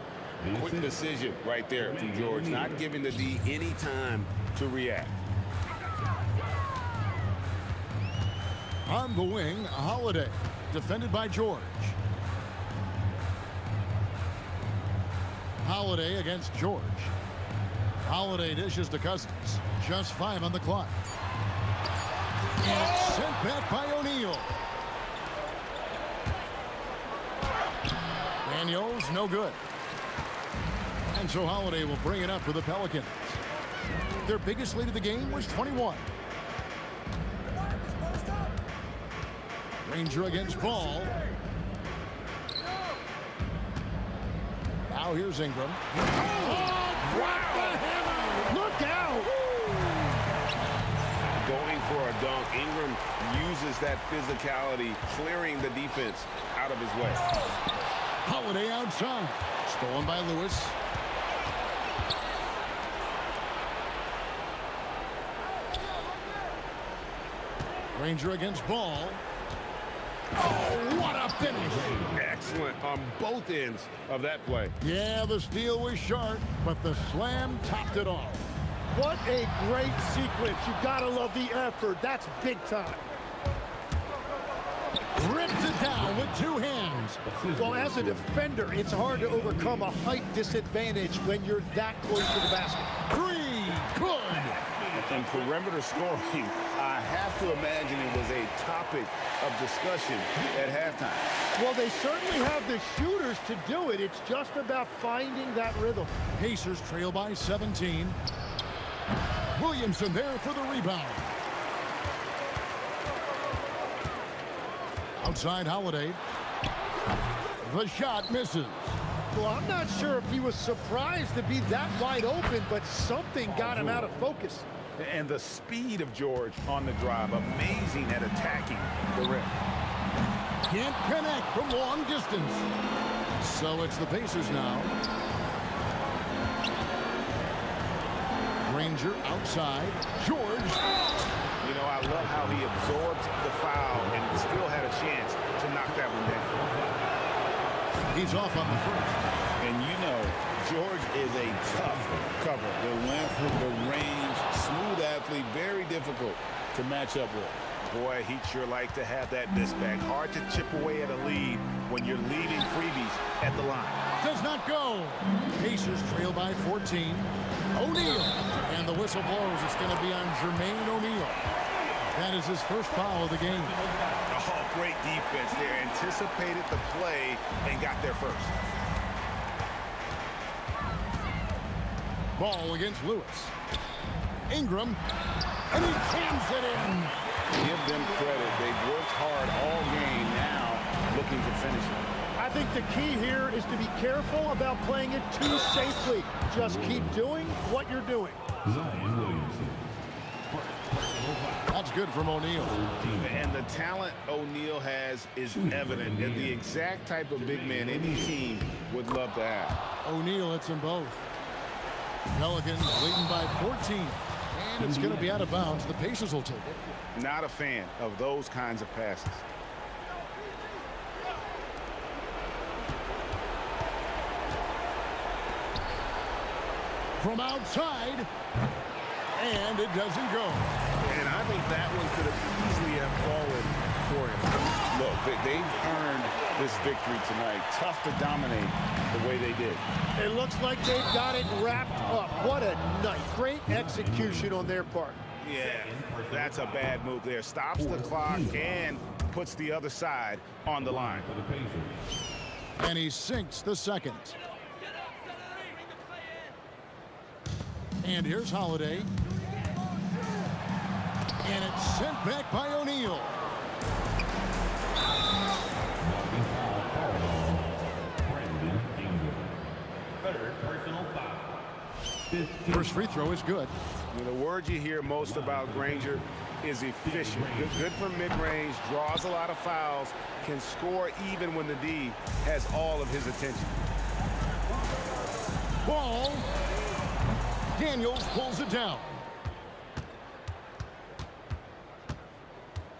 Quick decision right there from George, not giving the D any time to react. On the wing, Holiday, defended by George. Holiday against George. Holiday dishes to Cousins. Just 5 on the clock. And it's sent back by O'Neal. Daniels, no good. And so Holiday will bring it up for the Pelicans. Their biggest lead of the game was 21. Granger against Ball. Now here's Ingram. Oh, what the hammer! Look out! Going for a dunk, Ingram uses that physicality, clearing the defense out of his way. Holiday outside. Stolen by Lewis. Granger against Ball. Oh, what a finish! Excellent on both ends of that play. Yeah, the steal was short, but the slam topped it off. What a great sequence. You gotta love the effort. That's big time. Rips it down with 2 hands. Well, as a defender, it's hard to overcome a height disadvantage when you're that close to the basket. 3, good. And perimeter scoring, I have to imagine it was a topic of discussion at halftime. Well, they certainly have the shooters to do it. It's just about finding that rhythm. Pacers trail by 17. Williamson there for the rebound. Outside Holiday. The shot misses. Well, I'm not sure if he was surprised to be that wide open, but something got him out of focus. And the speed of George on the drive, amazing at attacking the rim. Can't connect from long distance. So it's the Pacers now. Granger outside. George. You know, I love how he absorbs the foul and still had a chance to knock that one down. He's off on the first. And you know, George is a tough cover. The length, the range, smooth athlete, very difficult to match up with. Boy, he'd sure like to have that miss back. Hard to chip away at a lead when you're leaving freebies at the line. Does not go. Pacers trail by 14. O'Neal. And the whistle blows. It's going to be on Jermaine O'Neal. That is his first foul of the game. Oh, great defense there. Anticipated the play and got there first. Ball against Lewis. Ingram. And he jams it in. Give them credit. They've worked hard all game, now looking to finish it. I think the key here is to be careful about playing it too safely. Just keep doing what you're doing. That's good from O'Neal. And the talent O'Neal has is evident, and the exact type of big man any team would love to have. O'Neal hits them both. Pelicans leading by 14. And it's going to be out of bounds. The Pacers will take it. Not a fan of those kinds of passes. From outside. And it doesn't go. And I think that one could have easily have fallen for him. Look, they've earned this victory tonight. Tough to dominate the way they did. It looks like they've got it wrapped up. What a night. Great execution on their part. Yeah, that's a bad move there. Stops the clock and puts the other side on the line. And he sinks the second. And here's Holiday. And it's sent back by O'Neal. First free throw is good. The word you hear most about Granger is efficient. Good from mid-range, draws a lot of fouls, can score even when the D has all of his attention. Ball. Daniels pulls it down.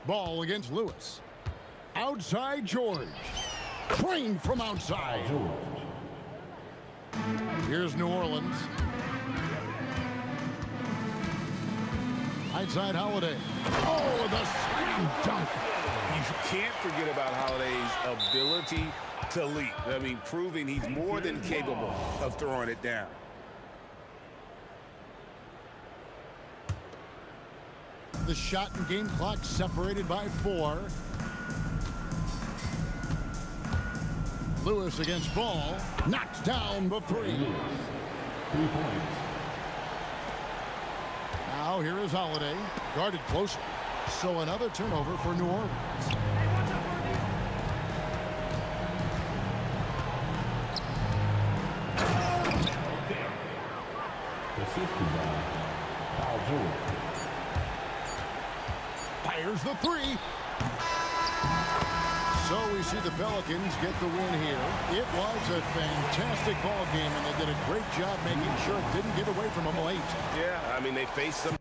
Ball against Lewis. Outside George. Trained from outside. Here's New Orleans. Outside Holiday. Oh, the slam dunk. You can't forget about Holiday's ability to leap. I mean, proving he's more than capable of throwing it down. The shot and game clock separated by 4. Lewis against Ball. Knocks down the 3. 3 points. Now here is Holiday. Guarded closer. So another turnover for New Orleans. Fires the 3. So we see the Pelicans get the win here. It was a fantastic ball game, and they did a great job making sure it didn't get away from them late. Yeah, I mean, they faced some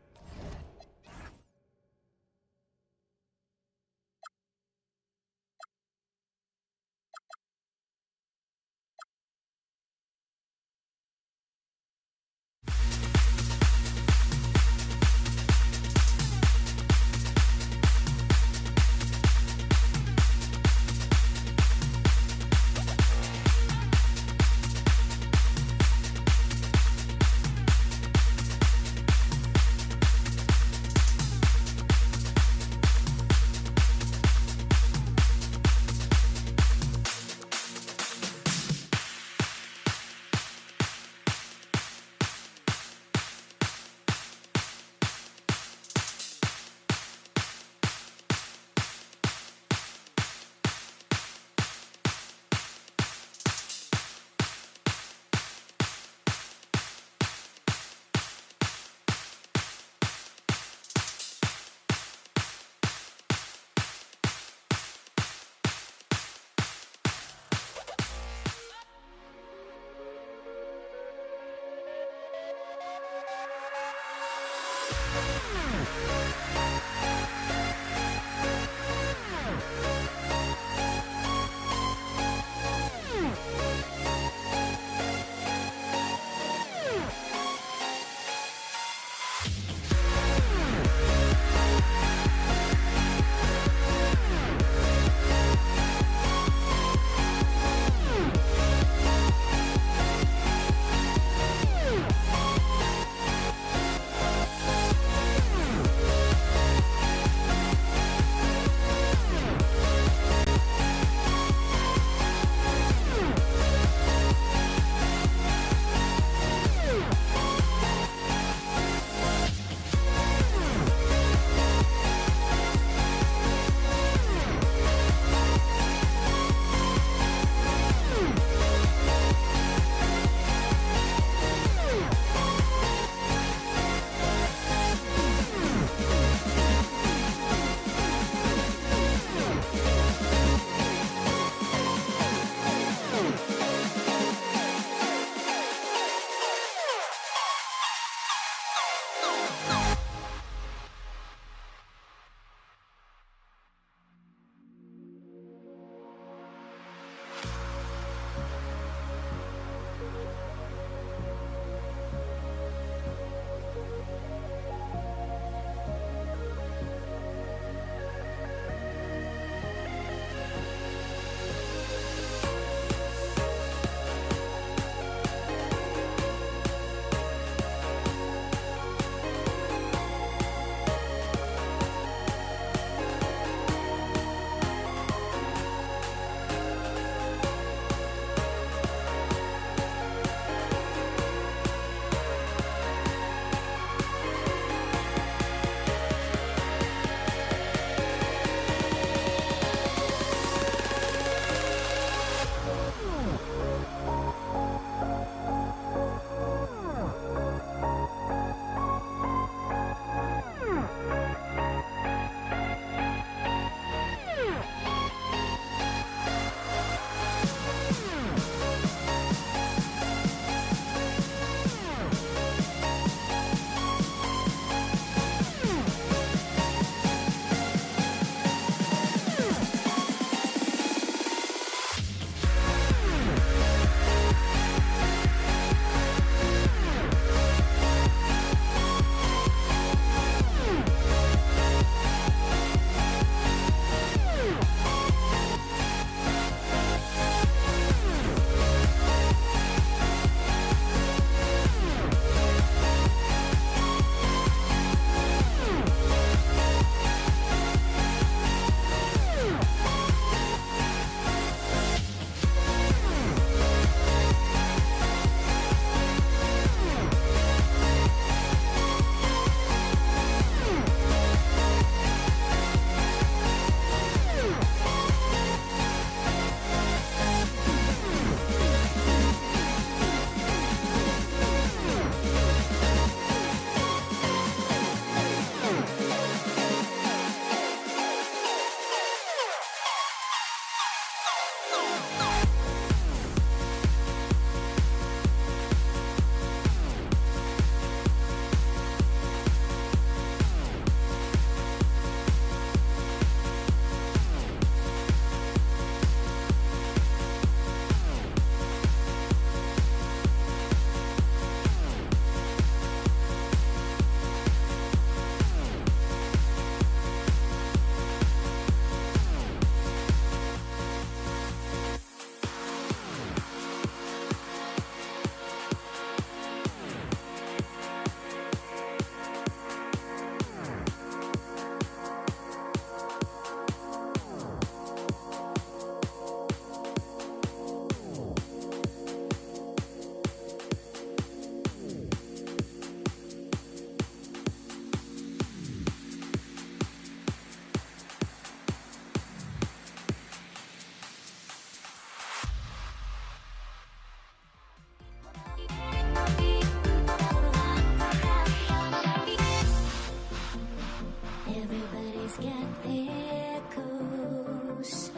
here goes.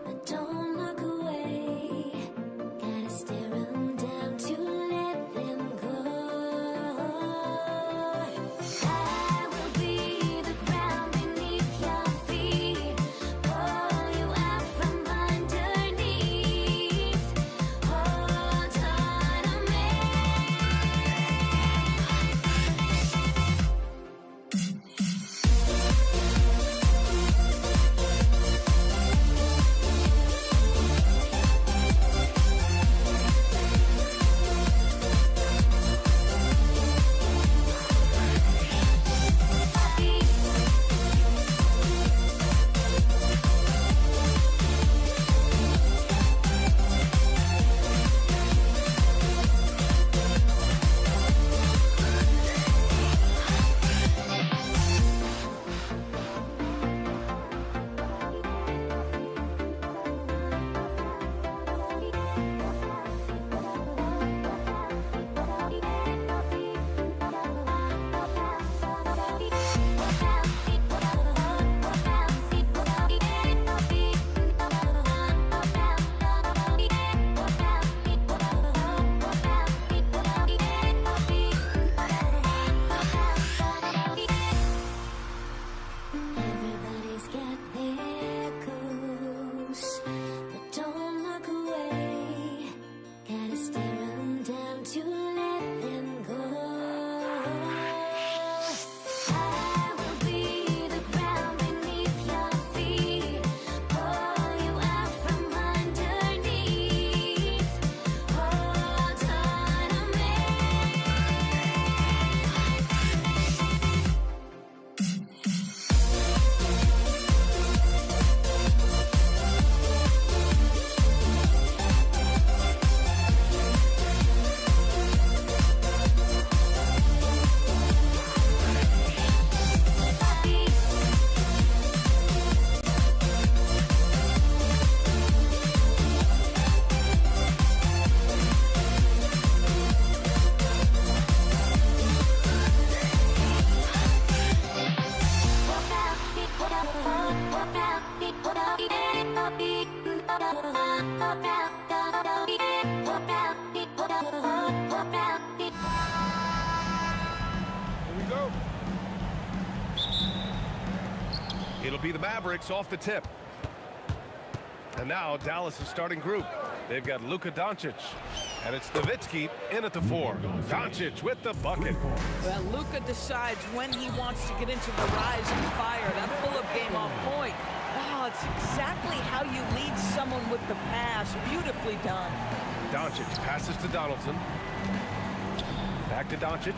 But don't look away. Gotta stare 'em down to let them go. I will be the ground beneath your feet. Pull you out from underneath. Hold on to me. Everybody's got their goals, but don't look away. Gotta stare 'em down to let them go. I will be the ground beneath your feet. Pull you out from underneath. Hold on to me. Here we go. It'll be the Mavericks off the tip. And now Dallas' starting group. They've got Luka Doncic. And it's Nowitzki in at the 4. Doncic with the bucket. Well, Luka decides when he wants to get into the rise and fire. That pull-up game on point. Wow, it's exactly how you lead someone with the pass. Beautifully done. Doncic passes to Donaldson. Back to Doncic.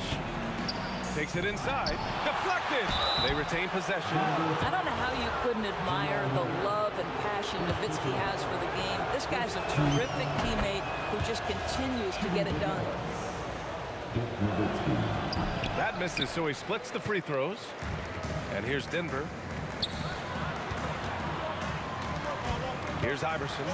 Takes it inside. Deflected. They retain possession. I don't know how you couldn't admire the love and passion Nowitzki has for the game. This guy's a terrific teammate who just continues to get it done. That misses, so he splits the free throws. And here's Denver. Here's Iverson.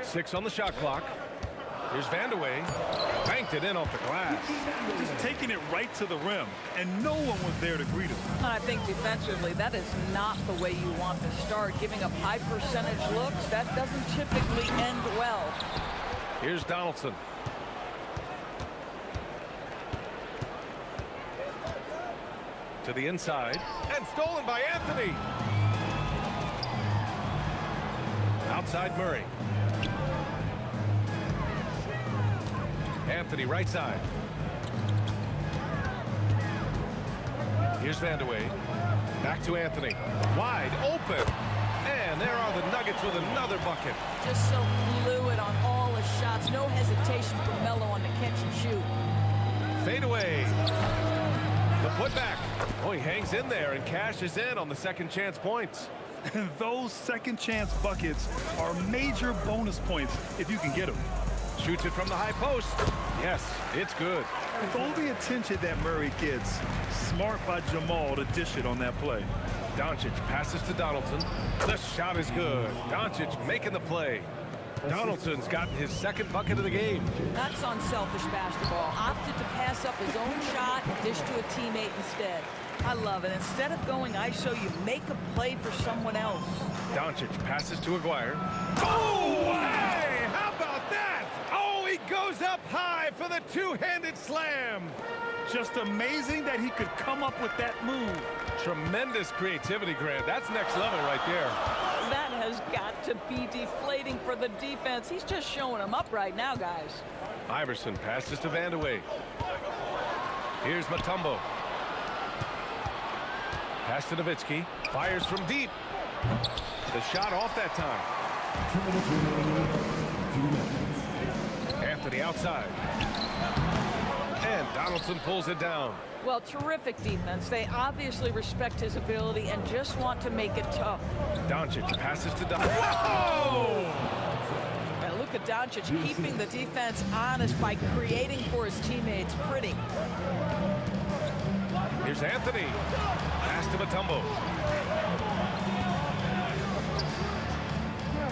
Six on the shot clock. Here's Vandeweghe. Banked it in off the glass. Just taking it right to the rim, and no one was there to greet him. And I think defensively, that is not the way you want to start. Giving up high percentage looks, that doesn't typically end well. Here's Donaldson. To the inside, and stolen by Anthony. Outside Murray. Anthony right side. Here's Vandeweghe. Back to Anthony. Wide open. And there are the Nuggets with another bucket. Just so fluid on all his shots. No hesitation for Melo on the catch and shoot. Fade away. The putback. Oh, he hangs in there and cashes in on the second chance points. And those second chance buckets are major bonus points if you can get them. Shoots it from the high post. Yes, it's good. With all the attention that Murray gets, smart by Jamal to dish it on that play. Doncic passes to Donaldson. The shot is good. Doncic making the play. Donaldson's gotten his second bucket of the game. That's unselfish basketball. Opted to pass up his own shot and dish to a teammate instead. I love it. Instead of going ISO, you make a play for someone else. Doncic passes to Aguirre. Oh, hey! How about that? Oh, he goes up high for the two-handed slam. Just amazing that he could come up with that move. Tremendous creativity, Grant. That's next level right there. That has got to be deflating for the defense. He's just showing them up right now, guys. Iverson passes to Vandeweghe. Here's Mutombo. Pass to Nowitzki. Fires from deep. The shot off that time. Anthony outside. And Donaldson pulls it down. Well, terrific defense. They obviously respect his ability and just want to make it tough. Doncic passes to Doncic. Whoa! And look at Doncic keeping the defense honest by creating for his teammates. Pretty. Here's Anthony. Pass to Mutombo.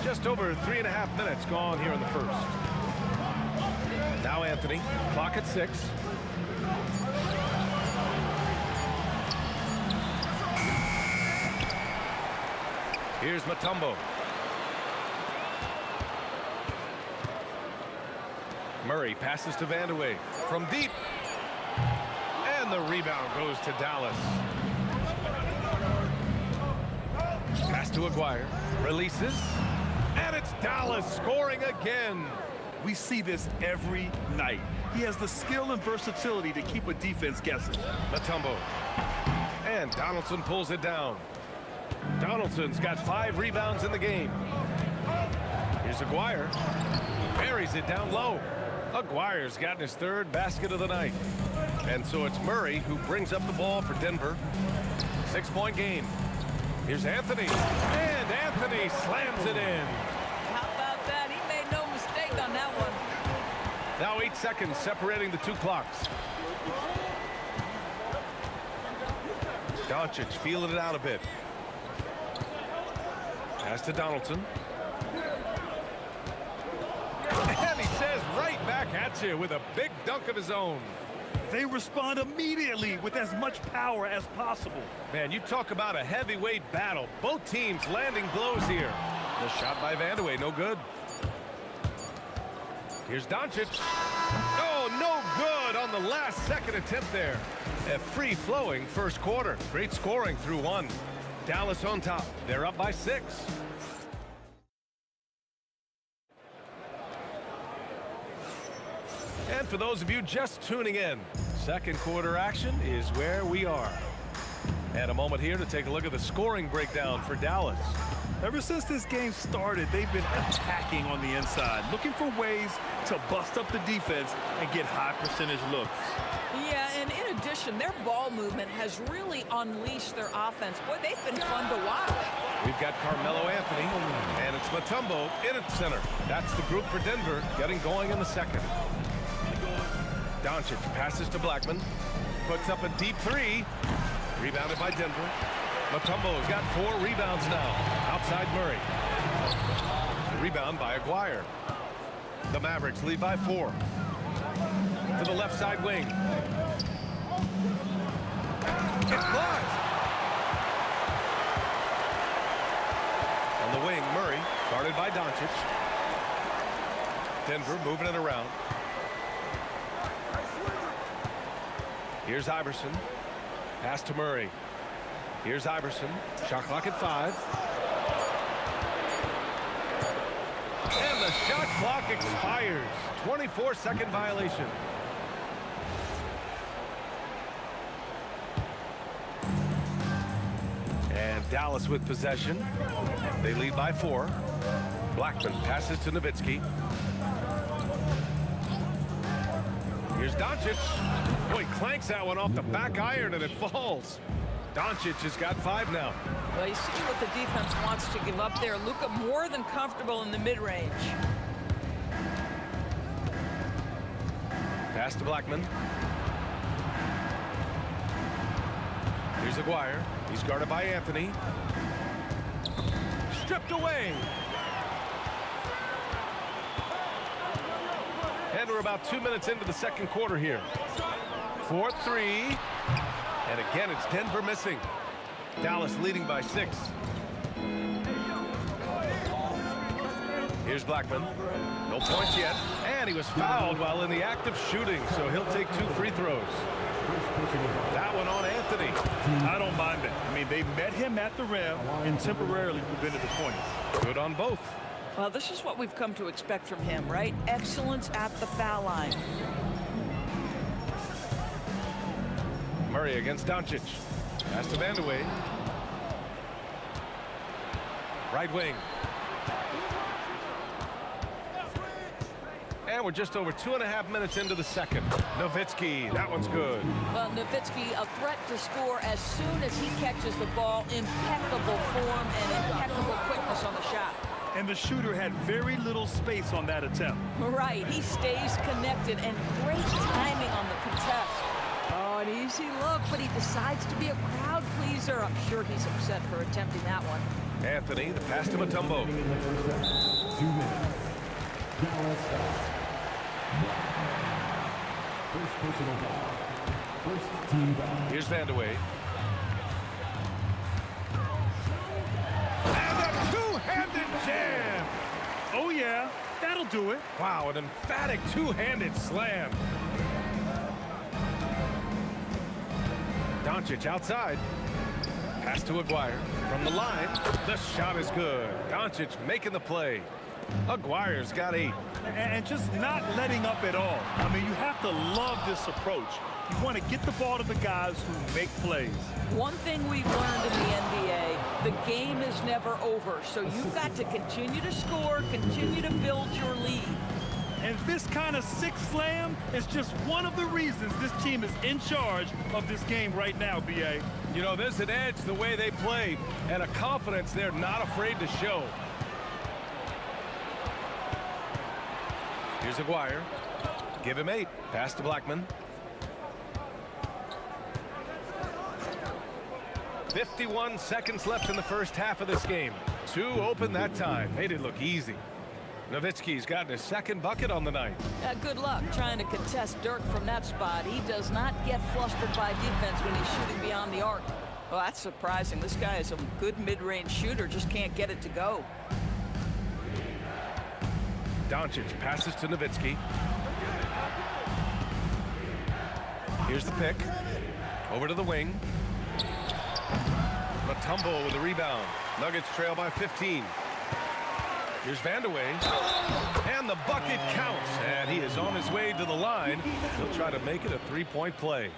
Just over 3.5 minutes gone here in the first. Now Anthony. Clock at 6. Here's Mutombo. Murray passes to Vandeweghe from deep. And the rebound goes to Dallas. Pass to Aguirre. Releases. And it's Dallas scoring again. We see this every night. He has the skill and versatility to keep a defense guessing. Mutombo. And Donaldson pulls it down. Donaldson's got 5 rebounds in the game. Here's Aguirre. Buries it down low. Aguirre's gotten his 3rd basket of the night. And so it's Murray who brings up the ball for Denver. 6-point game. Here's Anthony. And Anthony slams it in. How about that? He made no mistake on that one. Now 8 seconds separating the 2 clocks. Doncic feeling it out a bit. Pass to Donaldson. And he says right back at you with a big dunk of his own. They respond immediately with as much power as possible. Man, you talk about a heavyweight battle. Both teams landing blows here. The shot by Vandeweghe, no good. Here's Doncic. Oh, no good on the last second attempt there. A free-flowing first quarter. Great scoring through 1. Dallas on top. They're up by 6. And for those of you just tuning in, second quarter action is where we are. And a moment here to take a look at the scoring breakdown for Dallas. Ever since this game started, they've been attacking on the inside, looking for ways to bust up the defense and get high percentage looks. Yeah, and in addition, their ball movement has really unleashed their offense. Boy, they've been fun to watch. We've got Carmelo Anthony, and it's Mutombo in at center. That's the group for Denver getting going in the second. Doncic passes to Blackman, puts up a deep 3, rebounded by Denver. Mutombo's got 4 rebounds now, outside Murray. The rebound by Aguirre. The Mavericks lead by 4. To the left side wing. It's blocked. On the wing, Murray, guarded by Doncic. Denver moving it around. Here's Iverson. Pass to Murray. Here's Iverson. Shot clock at 5. And the shot clock expires. 24-second violation. And Dallas with possession. They lead by 4. Blackman passes to Nowitzki. Here's Doncic. Boy, clanks that one off the back iron and it falls. Doncic has got 5 now. Well, you see what the defense wants to give up there. Luka more than comfortable in the mid-range. Pass to Blackman. Here's Aguirre. He's guarded by Anthony. Stripped away. And we're about 2 minutes into the second quarter here. 4-3. And again, it's Denver missing. Dallas leading by 6. Here's Blackman. No points yet. And he was fouled while in the act of shooting, so he'll take 2 free throws. That one on Anthony. I don't mind it. I mean, they met him at the rim and temporarily prevented the points. Good on both. Well, this is what we've come to expect from him, right? Excellence at the foul line. Murray against Doncic. Pass to Vandeweghe. Right wing. And we're just over 2.5 minutes into the second. Nowitzki, that one's good. Well, Nowitzki, a threat to score as soon as he catches the ball. Impeccable form and impeccable quickness on the shot. And the shooter had very little space on that attempt. Right, he stays connected and great timing on the contest. Oh, an easy look, but he decides to be a crowd pleaser. I'm sure he's upset for attempting that one. Anthony, the pass to Mutombo. 2 minutes. Dallas foul. First personal foul. First team foul. Here's Vandeweghe. And a two-handed jam. Oh, yeah, that'll do it. Wow, an emphatic two-handed slam. Doncic outside. Pass to Aguirre. From the line, the shot is good. Doncic making the play. Aguirre's got 8. And just not letting up at all. I mean, you have to love this approach. You want to get the ball to the guys who make plays. One thing we've learned in the NBA, the game is never over. So you've got to continue to score, continue to build your lead. And this kind of sick slam is just one of the reasons this team is in charge of this game right now, B.A. You know, there's an edge the way they play and a confidence they're not afraid to show. Here's Aguirre. Give him 8. Pass to Blackman. 51 seconds left in the first half of this game. 2 open that time. Made it look easy. Nowitzki's gotten his second bucket on the night. Good luck trying to contest Dirk from that spot. He does not get flustered by defense when he's shooting beyond the arc. Well, that's surprising. This guy is a good mid-range shooter, just can't get it to go. Doncic passes to Nowitzki. Here's the pick. Over to the wing. Mutombo with the rebound. Nuggets trail by 15. Here's Vandeweghe. And the bucket counts. And he is on his way to the line. He'll try to make it a 3-point play.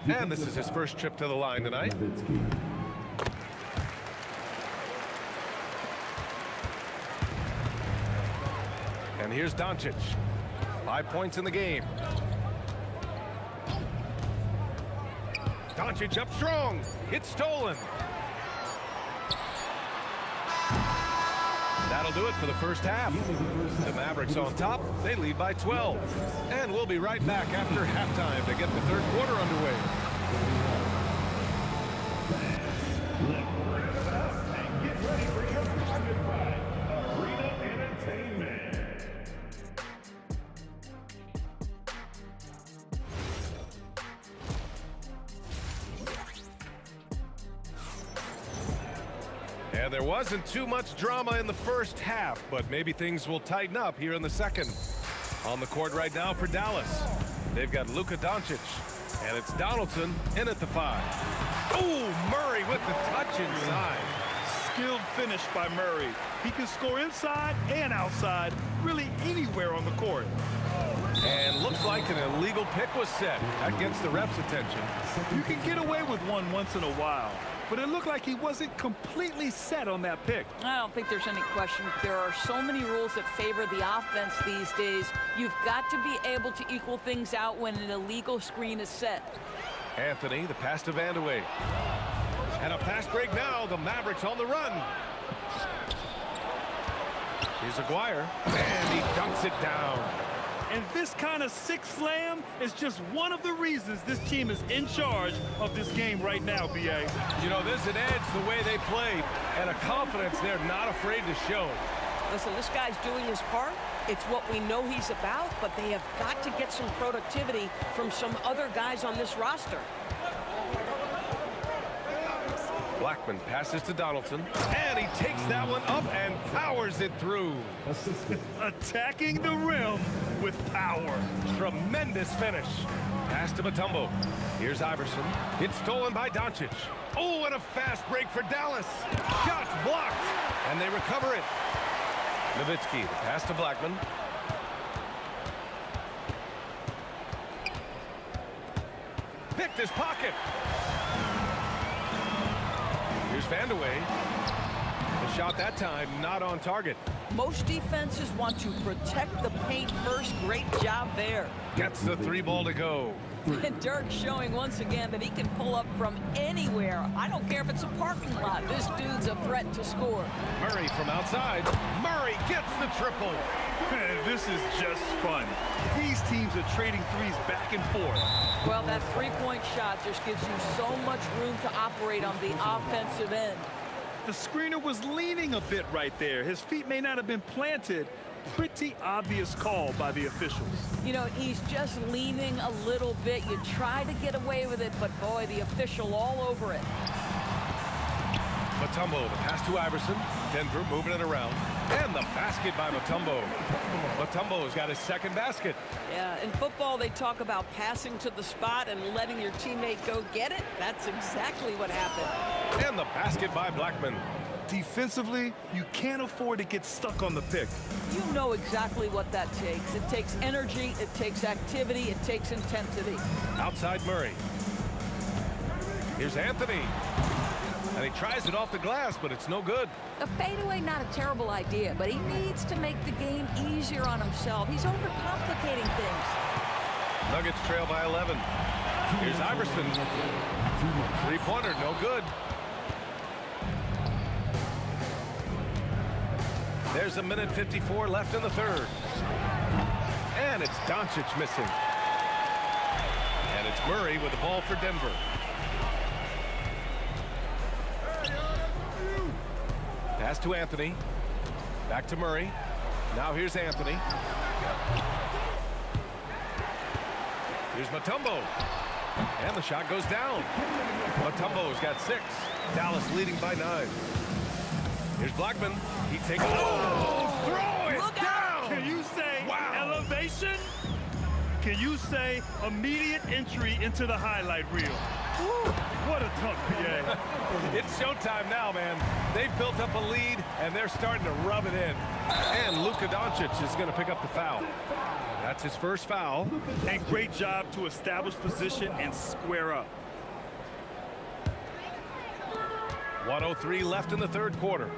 And this is his first trip to the line tonight. And here's Doncic. 5 points in the game. Doncic up strong. It's stolen. That'll do it for the first half. The Mavericks on top. They lead by 12. And we'll be right back after halftime to get the third quarter underway. Get ready for your target ride. Arena Entertainment. And there wasn't too much drama in the first half, but maybe things will tighten up here in the second. On the court right now for Dallas, they've got Luka Doncic, and it's Donaldson in at the 5. Oh, Murray with the touch inside. Skilled finish by Murray. He can score inside and outside, really anywhere on the court. And looks like an illegal pick was set. That gets the ref's attention. You can get away with one once in a while, but it looked like he wasn't completely set on that pick. I don't think there's any question. There are so many rules that favor the offense these days. You've got to be able to equal things out when an illegal screen is set. Anthony, the pass to Vandeweghe. And a fast break now. The Mavericks on the run. Here's Aguirre. And he dunks it down. And this kind of sick slam is just one of the reasons this team is in charge of this game right now, B.A. You know, there's an edge the way they play and a confidence they're not afraid to show. Listen, this guy's doing his part. It's what we know he's about, but they have got to get some productivity from some other guys on this roster. Blackman passes to Donaldson, and he takes that one up and powers it through. Attacking the rim with power. Tremendous finish. Pass to Mutombo. Here's Iverson. It's stolen by Doncic. Oh, and a fast break for Dallas. Shots blocked, and they recover it. Nowitzki, the pass to Blackman. Picked his pocket. Here's Vandeweghe. The shot that time not on target. Most defenses want to protect the paint first. Great job there. Gets the 3 ball to go. And Dirk showing once again that he can pull up from anywhere. I don't care if it's a parking lot. This dude's a threat to score. Murray from outside. Murray gets the triple. Man, this is just fun. These teams are trading threes back and forth. Well, that three-point shot just gives you so much room to operate on the offensive end. The screener was leaning a bit right there. His feet may not have been planted. Pretty obvious call by the officials. You know, he's just leaning a little bit. You try to get away with it, but boy, the official all over it. Mutombo, the pass to Iverson. Denver moving it around. And the basket by Mutombo. Mutombo's got his second basket. Yeah, in football, they talk about passing to the spot and letting your teammate go get it. That's exactly what happened. And the basket by Blackman. Defensively, you can't afford to get stuck on the pick. You know exactly what that takes. It takes energy, it takes activity, it takes intensity. Outside Murray. Here's Anthony. And he tries it off the glass, but it's no good. A fadeaway, not a terrible idea, but he needs to make the game easier on himself. He's overcomplicating things. Nuggets trail by 11. Here's Iverson. Three-pointer, no good. There's 1:54 left in the third. And it's Doncic missing. And it's Murray with the ball for Denver. Pass to Anthony. Back to Murray. Now here's Anthony. Here's Mutombo. And the shot goes down. Mutombo's got 6. Dallas leading by 9. Here's Blackman. He takes it. Oh, throw it Look down. out. Can you say Wow. elevation? Can you say immediate entry into the highlight reel? Woo, what a dunk, PA. It's showtime now, man. They've built up a lead, and they're starting to rub it in. And Luka Doncic is going to pick up the foul. That's his first foul. And great job to establish position and square up. 1:03 left in the third quarter.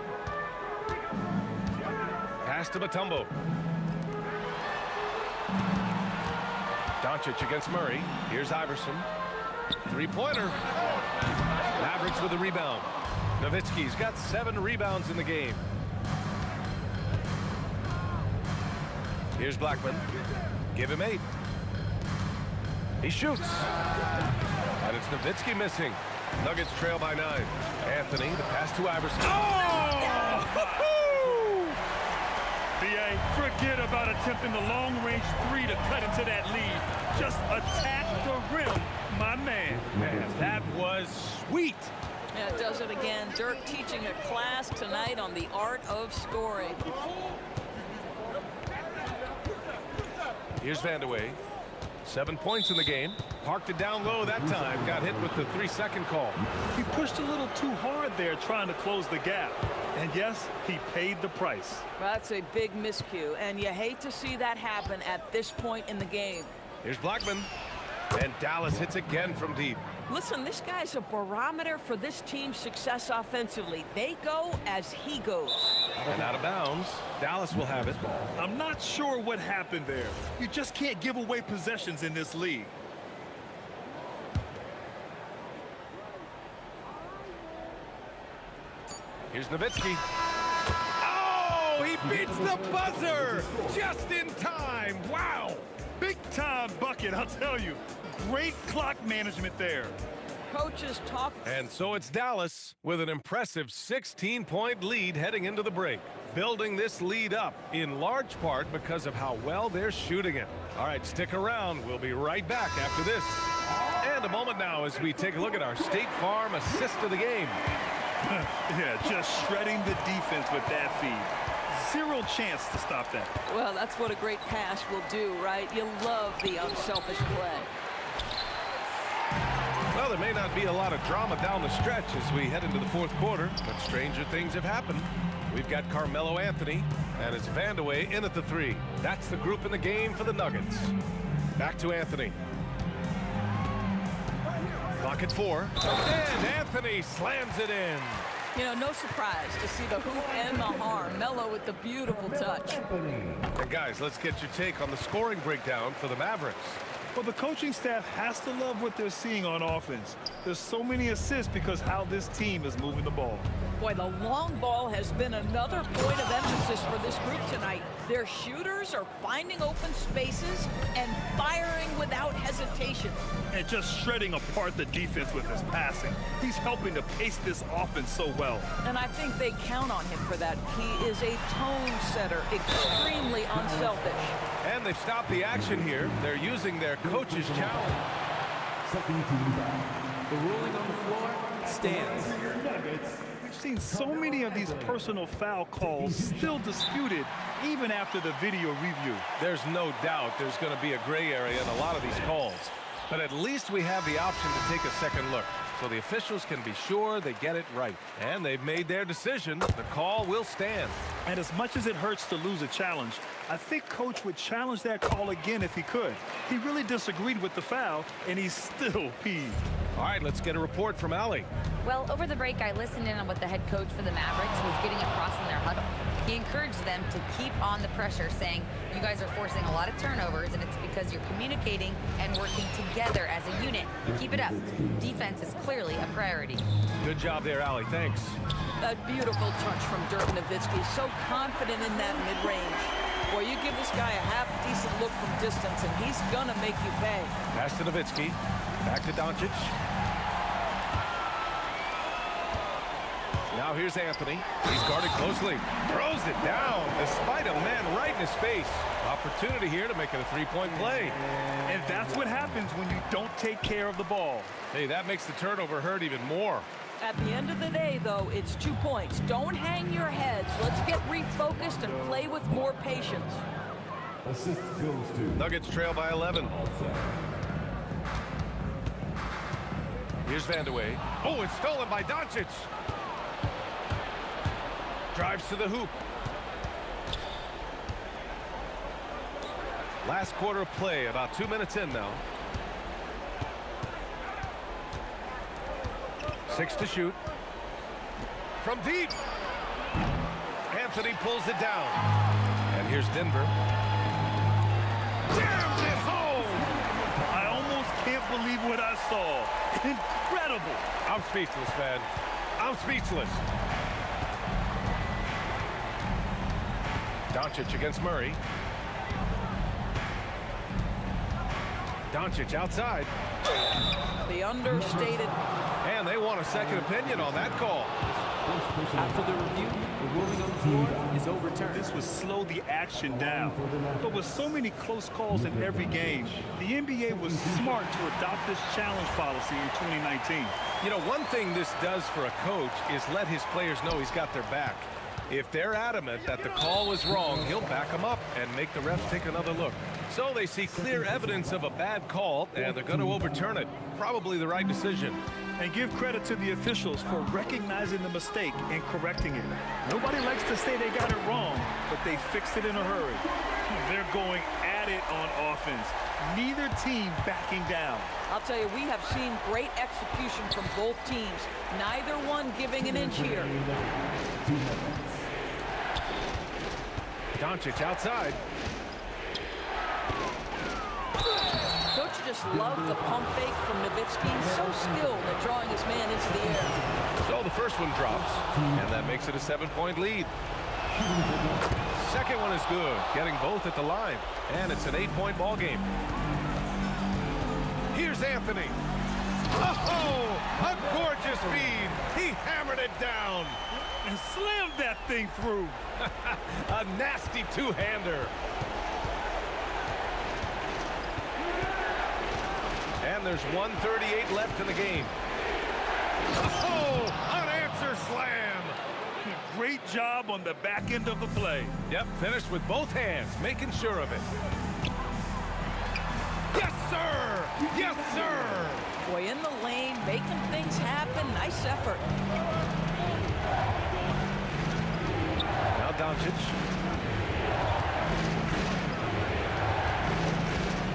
Pass to Mutombo. Doncic against Murray. Here's Iverson. Three-pointer. Mavericks with a rebound. Nowitzki's got 7 rebounds in the game. Here's Blackman. Give him 8. He shoots. And it's Nowitzki missing. Nuggets trail by 9. Anthony, the pass to Iverson. Oh! BA, forget about attempting the long-range 3 to cut into that lead. Just attack the rim, my man. Man, that was sweet. Yeah, it does it again. Dirk teaching a class tonight on the art of scoring. Here's Vandeweghe. 7 points in the game. Parked it down low that time. Got hit with the 3-second call. He pushed a little too hard there trying to close the gap. And yes, he paid the price. That's a big miscue, and you hate to see that happen at this point in the game. Here's Blackman. And Dallas hits again from deep. Listen, this guy's a barometer for this team's success offensively. They go as he goes. And out of bounds. Dallas will have it. I'm not sure what happened there. You just can't give away possessions in this league. Here's Nowitzki. Oh, he beats the buzzer just in time. Wow. Big time bucket, I'll tell you. Great clock management there. Coaches talk. And so it's Dallas with an impressive 16-point lead heading into the break. building this lead up in large part because of how well they're shooting it. All right, stick around. We'll be right back after this. And a moment now as we take a look at our State Farm assist of the game. Yeah, just shredding the defense with that feed. Zero chance to stop that. Well, that's what a great pass will do, right? You love the unselfish play. Well, there may not be a lot of drama down the stretch as we head into the fourth quarter, but stranger things have happened. We've got Carmelo Anthony, and it's Vandeweghe in at the 3. That's the group in the game for the Nuggets. Back to Anthony. Clock at 4. And Anthony slams it in. You know, no surprise to see the hoop and the harm. Melo with the beautiful touch. And guys, let's get your take on the scoring breakdown for the Mavericks. Well, the coaching staff has to love what they're seeing on offense. There's so many assists because how this team is moving the ball. Boy, the long ball has been another point of emphasis for this group tonight. Their shooters are finding open spaces and firing without hesitation. And just shredding apart the defense with his passing. He's helping to pace this offense so well. And I think they count on him for that. He is a tone setter, extremely unselfish. And they've stopped the action here. They're using their coach's challenge. The ruling on the floor stands. We've seen so many of these personal foul calls still disputed even after the video review. There's no doubt there's going to be a gray area in a lot of these calls. But at least we have the option to take a second look, so the officials can be sure they get it right. And they've made their decision. The call will stand. And as much as it hurts to lose a challenge, I think Coach would challenge that call again if he could. He really disagreed with the foul, and he's still peeved. All right, let's get a report from Allie. Well, over the break, I listened in on what the head coach for the Mavericks was getting across in their huddle. He encouraged them to keep on the pressure, saying, you guys are forcing a lot of turnovers, and it's because you're communicating and working together as a unit. Keep it up. Defense is clearly a priority. Good job there, Allie. Thanks. A beautiful touch from Dirk Nowitzki. So confident in that mid-range. Boy, you give this guy a half-decent look from distance, and he's gonna make you pay. Pass to Nowitzki. Back to Doncic. Now here's Anthony. He's guarded closely. Throws it down despite a man right in his face. Opportunity here to make it a three-point play. And that's what happens when you don't take care of the ball. Hey, that makes the turnover hurt even more. At the end of the day, though, it's 2 points. Don't hang your heads. Let's get refocused and play with more patience. Assist goes to Nuggets trail by 11. Here's Vandeweghe. Oh, it's stolen by Doncic. Drives to the hoop. Last quarter of play, about 2 minutes in now. 6 to shoot. From deep. Anthony pulls it down. And here's Denver. Jams it home. I almost can't believe what I saw. Incredible. I'm speechless, man. I'm speechless. Doncic against Murray. Doncic outside. The understated. And they want a second opinion on that call. After the review, the ruling on the floor is overturned. This would slow the action down. But with so many close calls in every game, the NBA was smart to adopt this challenge policy in 2019. You know, one thing this does for a coach is let his players know he's got their back. If they're adamant that the call was wrong, he'll back them up and make the refs take another look. So they see clear evidence of a bad call, and they're going to overturn it. Probably the right decision. And give credit to the officials for recognizing the mistake and correcting it. Nobody likes to say they got it wrong, but they fixed it in a hurry. They're going at it on offense. Neither team backing down. I'll tell you, we have seen great execution from both teams. Neither one giving an inch here. Doncic outside. Don't you just love the pump fake from Nowitzki? So skilled at drawing his man into the air. So the first one drops, and that makes it a 7-point lead. Second one is good, getting both at the line, and it's an 8-point ball game. Here's Anthony. Oh, a gorgeous feed. He hammered it down. and slammed that thing through. A nasty two-hander. And there's 1:38 left in the game. Oh, unanswered slam. Great job on the back end of the play. Yep, finished with both hands, making sure of it. Yes, sir! Yes, sir! Boy, in the lane, making things happen. Nice effort. Now Doncic.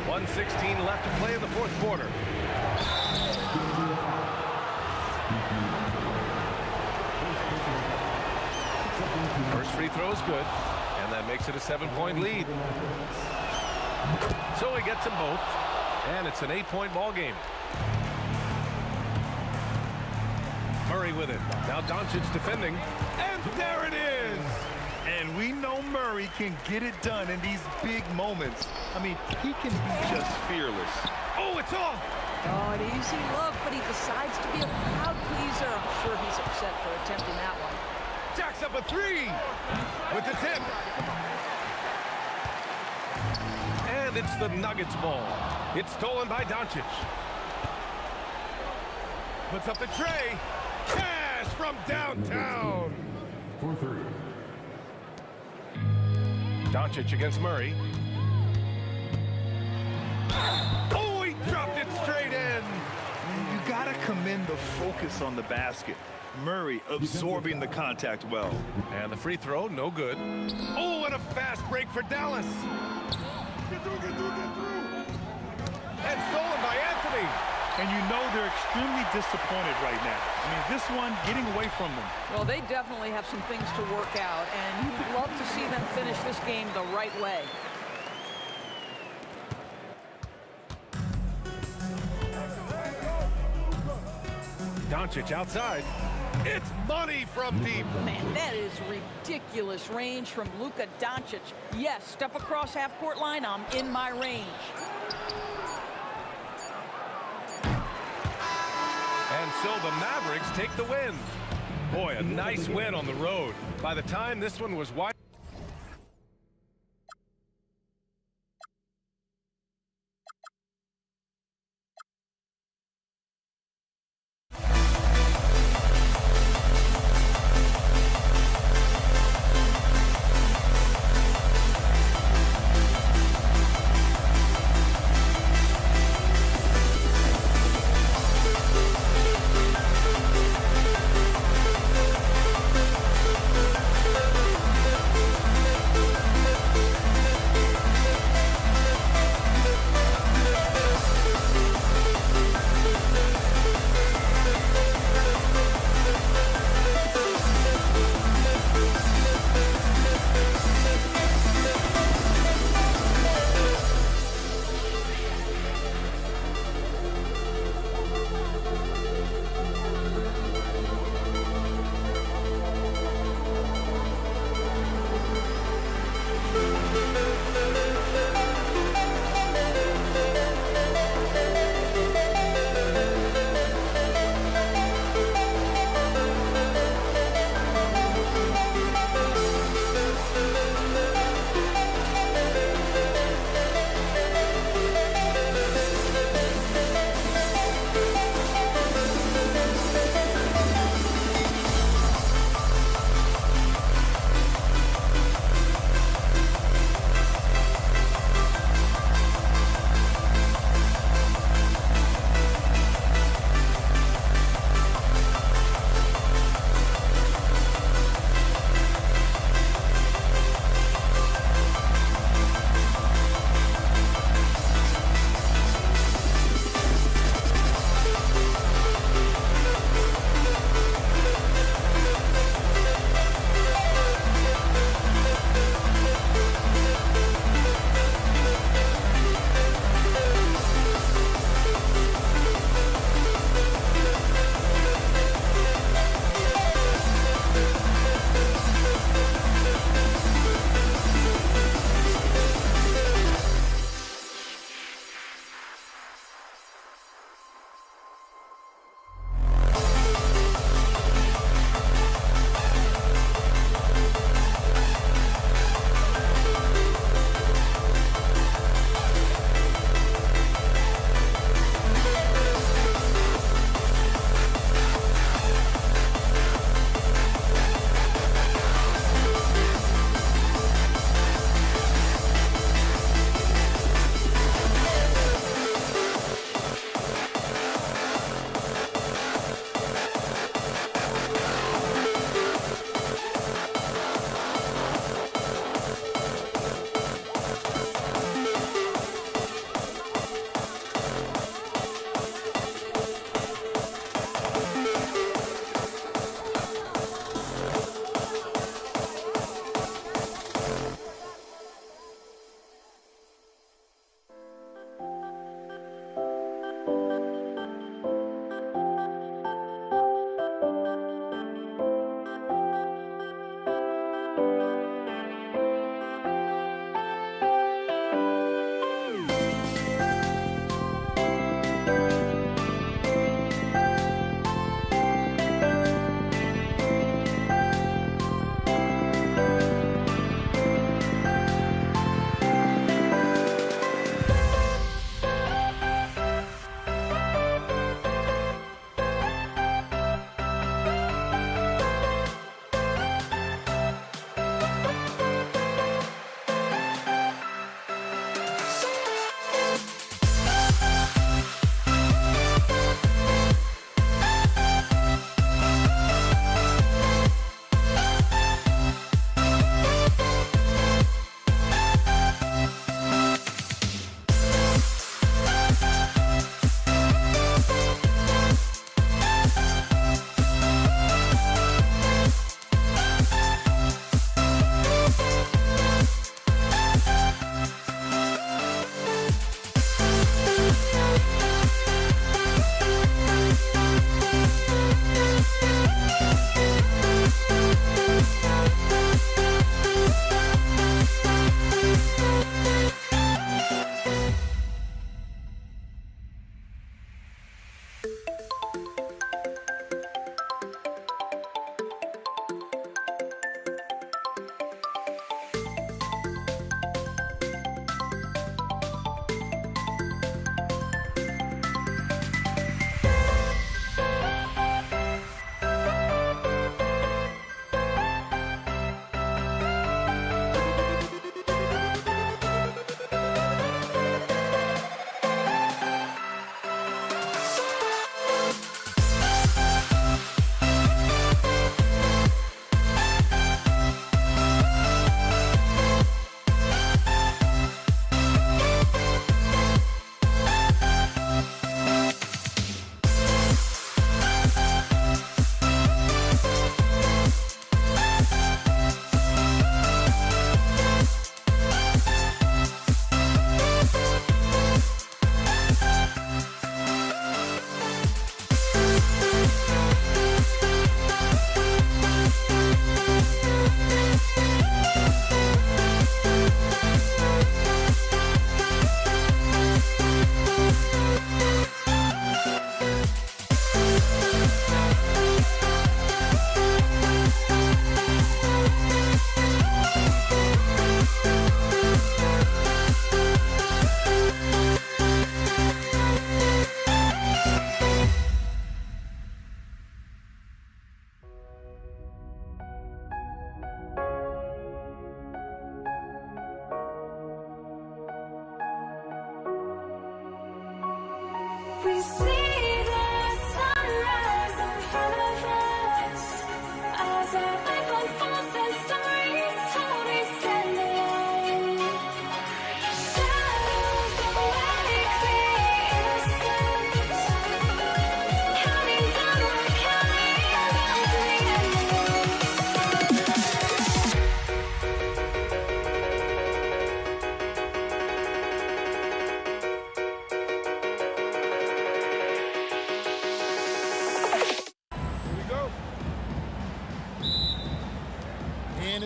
1:16 left to play in the fourth quarter. First free throw is good, and that makes it a 7-point lead. So he gets them both, and it's an 8-point ball game. Murray with it. Now Doncic defending, and there it is! And we know Murray can get it done in these big moments. I mean, he can be just fearless. Oh, it's off! Oh, an easy look, but he decides to be a crowd pleaser. I'm sure he's upset for attempting that one. Jacks up a three with the tip. And it's the Nuggets ball. It's stolen by Doncic. Puts up the tray. Cash from downtown. 4-3. Doncic against Murray. Oh, he dropped it straight in. You gotta commend the focus on the basket. Murray absorbing the contact well. And the free throw, no good. Oh, and a fast break for Dallas. Get through. And stolen by Anthony. And you know they're extremely disappointed right now. I mean, this one getting away from them. Well, they definitely have some things to work out, and you'd love to see them finish this game the right way. Doncic outside. It's money from deep. Man, that is ridiculous range from Luka Doncic. Yes, step across half-court line, I'm in my range. And so the Mavericks take the win. Boy, a nice win on the road. By the time this one was wide.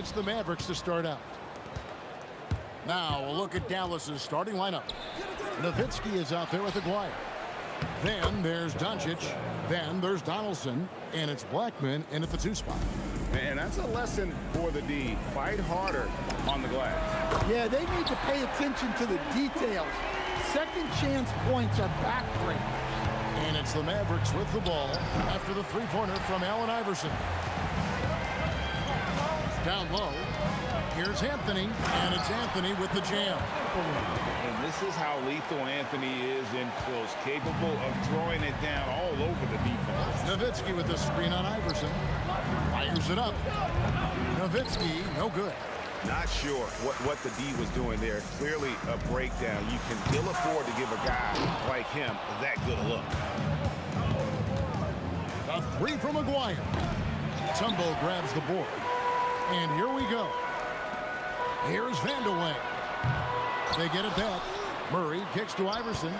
against the Mavericks to start out. Now a look at Dallas's starting lineup. Nowitzki is out there with Aguirre. Then there's Doncic. Then there's Donaldson. And it's Blackman in at the 2 spot. And that's a lesson for the D. Fight harder on the glass. Yeah, they need to pay attention to the details. Second chance points are backbreakers. And it's the Mavericks with the ball after the three-pointer from Allen Iverson. Down low. Here's Anthony, and it's Anthony with the jam. And this is how lethal Anthony is in close, capable of throwing it down all over the defense. Nowitzki with the screen on Iverson. Fires it up. Nowitzki, no good. Not sure what the D was doing there. Clearly a breakdown. You can ill afford to give a guy like him that good a look. A 3 from Aguirre. Tumbo grabs the board. And here we go. Here's Vandeweghe. They get it back. Murray kicks to Iverson.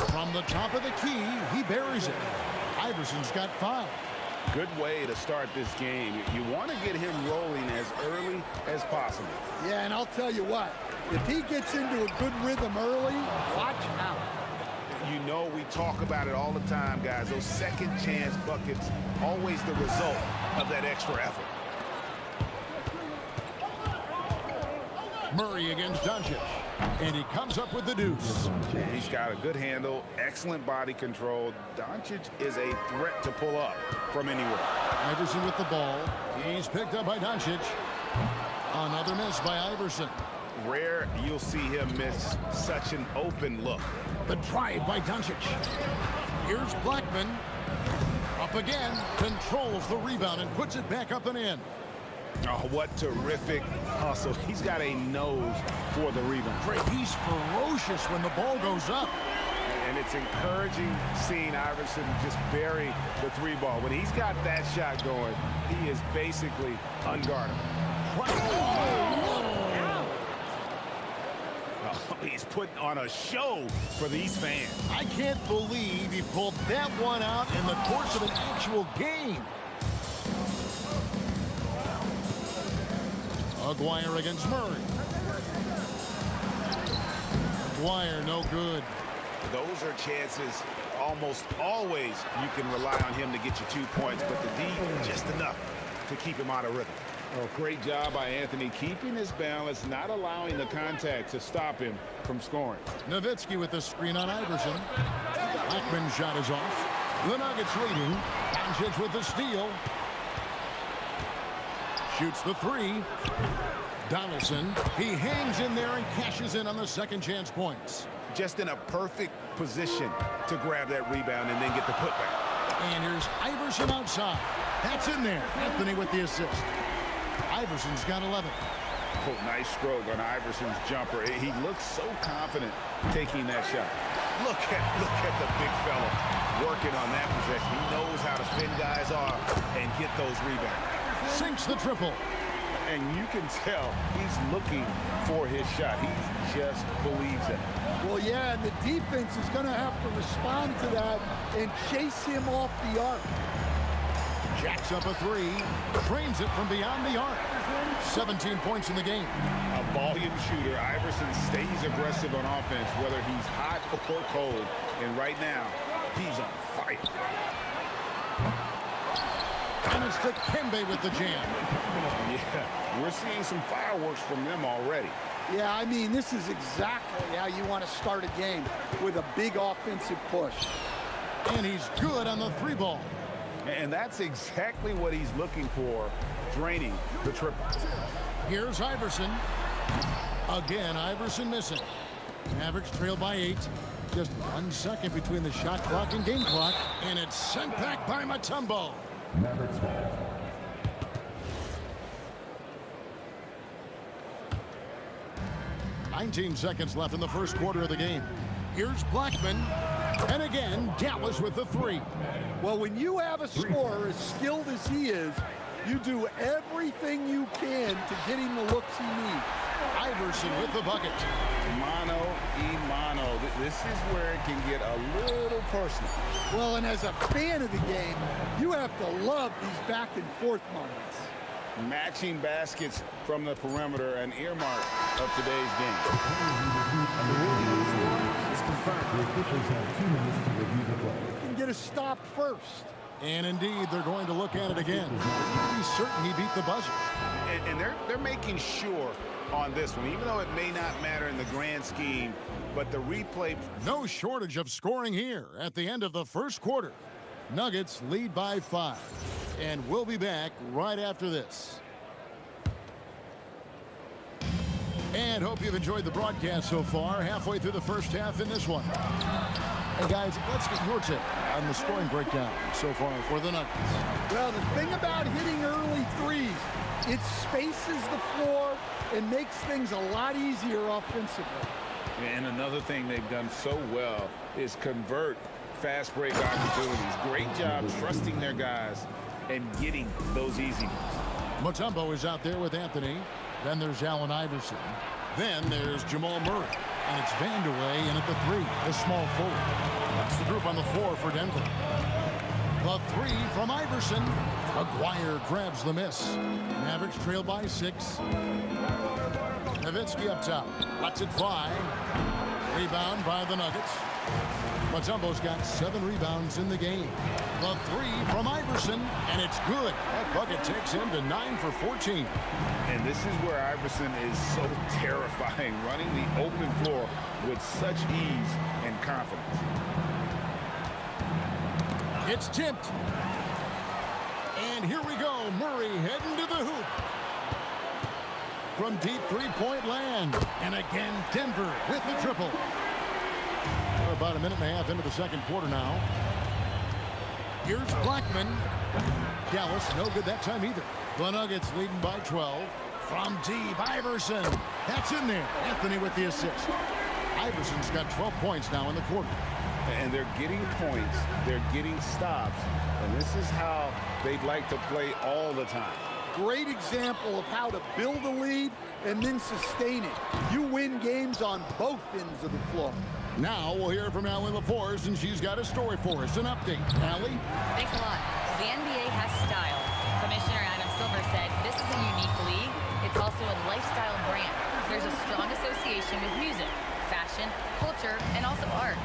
From the top of the key, he buries it. Iverson's got 5. Good way to start this game. You want to get him rolling as early as possible. Yeah, and I'll tell you what, if he gets into a good rhythm early, watch out. You know we talk about it all the time, guys. Those second chance buckets, always the result of that extra effort. Murray against Doncic. And he comes up with the deuce. He's got a good handle, excellent body control. Doncic is a threat to pull up from anywhere. Iverson with the ball. He's picked up by Doncic. Another miss by Iverson. Rare you'll see him miss such an open look. The drive by Doncic. Here's Blackman. Up again. Controls the rebound and puts it back up and in. Oh, what terrific hustle. He's got a nose for the rebound. Great. He's ferocious when the ball goes up. And it's encouraging seeing Iverson just bury the 3 ball. When he's got that shot going, he is basically unguardable. He's putting on a show for these fans. I can't believe he pulled that one out in the course of an actual game. Aguirre against Murray. Aguirre, no good. Those are chances almost always you can rely on him to get you 2 points, but the D, just enough to keep him out of rhythm. Oh, great job by Anthony, keeping his balance, not allowing the contact to stop him from scoring. Nowitzki with the screen on Iverson. Blackman's shot is off. The Nuggets leading. Doncic with the steal. Shoots the 3. Donaldson, he hangs in there and cashes in on the second chance points. Just in a perfect position to grab that rebound and then get the putback. And here's Iverson outside. That's in there. Anthony with the assist. Iverson's got 11. Oh, nice stroke on Iverson's jumper. He looks so confident taking that shot. Look at the big fella working on that possession. He knows how to fend guys off and get those rebounds. Sinks the triple. And you can tell he's looking for his shot. He just believes it. Well, yeah, and the defense is going to have to respond to that and chase him off the arc. Jacks up a 3. Trains it from beyond the arc. 17 points in the game. A volume shooter. Iverson stays aggressive on offense, whether he's hot or cold. And right now, he's on fire. And it's to Kembe with the jam. Yeah, we're seeing some fireworks from them already. Yeah, I mean, this is exactly how you want to start a game, with a big offensive push. And he's good on the 3 ball. And that's exactly what he's looking for, draining the triple. Here's Iverson. Again, Iverson missing. Mavericks trail by 8. Just 1 second between the shot clock and game clock. And it's sent back by Mutombo. Mavericks ball. $19 seconds left in the first quarter of the game. Here's Blackman. And again, Dallas with the 3. Well, when you have a scorer as skilled as he is, you do everything you can to get him the looks he needs. Iverson with the bucket. Mano y mano. This is where it can get a little personal. Well, and as a fan of the game, you have to love these back and forth moments. Matching baskets from the perimeter, an earmark of today's game. Is confirmed. You can get a stop first. And indeed, they're going to look at it again. He's certain he beat the buzzer. And they're making sure on this one, even though it may not matter in the grand scheme, but the replay. No shortage of scoring here at the end of the first quarter. Nuggets lead by 5. And we'll be back right after this. And hope you've enjoyed the broadcast so far. Halfway through the first half in this one. Hey guys, let's get your take on the scoring breakdown so far for the Nuggets. Well, the thing about hitting early threes, it spaces the floor and makes things a lot easier offensively. And another thing they've done so well is convert fast break opportunities. Great job trusting their guys and getting those easy ones. Mutombo is out there with Anthony. Then there's Allen Iverson. Then there's Jamal Murray. And it's Vandeweghe in at the 3, the small forward. That's the group on the floor for Denver. The 3 from Iverson. Aguirre grabs the miss. Mavericks trail by 6. Nowitzki up top. Lets it fly. Rebound by the Nuggets. Mutombo's got 7 rebounds in the game. The 3 from Iverson, and it's good. That bucket takes him to 9 for 14. And this is where Iverson is so terrifying, running the open floor with such ease and confidence. It's tipped. And here we go. Murray heading to the hoop. From deep three-point land. And again, Denver with the triple. We're about a minute and a half into the second quarter now. Here's Blackman. Dallas, no good that time either. The Nuggets leading by 12. From deep, Iverson. That's in there. Anthony with the assist. Iverson's got 12 points now in the quarter. And they're getting points. They're getting stops. And this is how they'd like to play all the time. Great example of how to build a lead and then sustain it. You win games on both ends of the floor. Now we'll hear from Allie LaForce, and she's got a story for us. An update. Allie? Thanks a lot. The NBA has style. Commissioner Adam Silver said this is a unique league. It's also a lifestyle brand. There's a strong association with music, fashion, culture, and also art.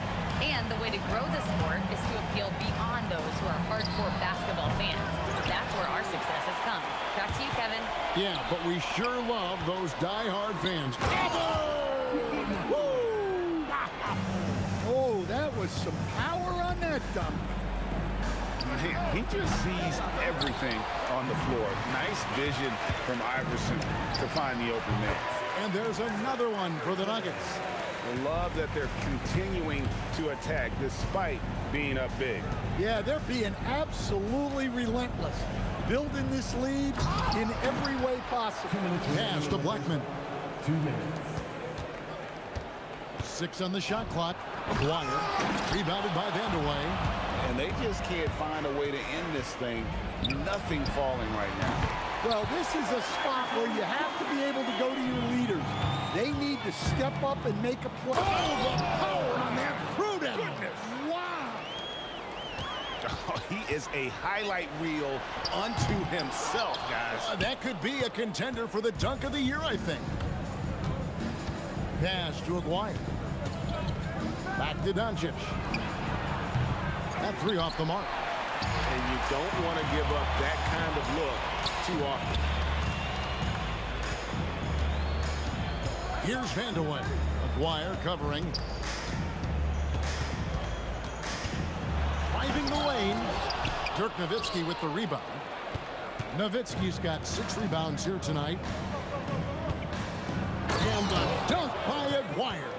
And the way to grow the sport is to appeal beyond those who are hardcore basketball fans. That's where our success has come. Back to you, Kevin. Yeah, but we sure love those die-hard fans. Oh, that was some power on that dunk. He just sees everything on the floor. Nice vision from Iverson to find the open man. And there's another one for the Nuggets. Love that they're continuing to attack despite being up big. Yeah, they're being absolutely relentless. Building this lead in every way possible. Pass to Blackman. 2 minutes. 6 on the shot clock. Aguirre. Rebounded by Vandeweghe. And they just can't find a way to end this thing. Nothing falling right now. Well, this is a spot where you have to be able to go to your leaders. They need to step up and make a play. Oh, the power on that Pruden. Wow. Oh, he is a highlight reel unto himself, guys. That could be a contender for the dunk of the year, I think. Pass to Aguirre. Back to Doncic. That 3 off the mark. And you don't want to give up that kind of look too often. Here's Vandeweghe. Aguirre covering. Driving the lane. Dirk Nowitzki with the rebound. Nowitzki's got 6 rebounds here tonight. And the dunk by Aguirre.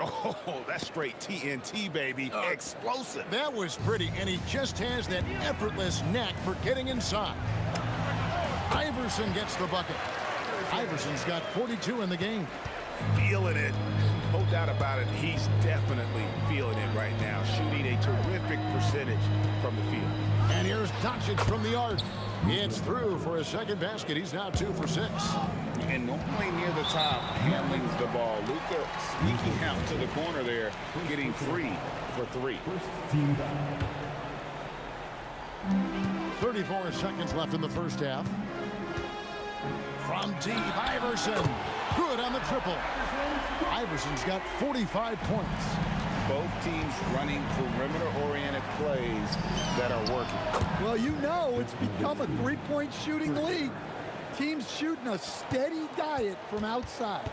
Oh, that's straight TNT, baby. Explosive. That was pretty, and he just has that effortless knack for getting inside. Iverson gets the bucket. Iverson's got 42 in the game. Feeling it. No doubt about it. He's definitely feeling it right now. Shooting a terrific percentage from the field. And here's Doncic from the arc. It's through for a second basket. He's now 2 for 6. And normally near the top, handling the ball. Luka sneaking out to the corner there, getting free for 3. 34 seconds left in the first half. From deep, Iverson. Good on the triple. Iverson's got 45 points. Both teams running perimeter-oriented plays that are working. Well, you know it's become a three-point shooting league. Teams shooting a steady diet from outside.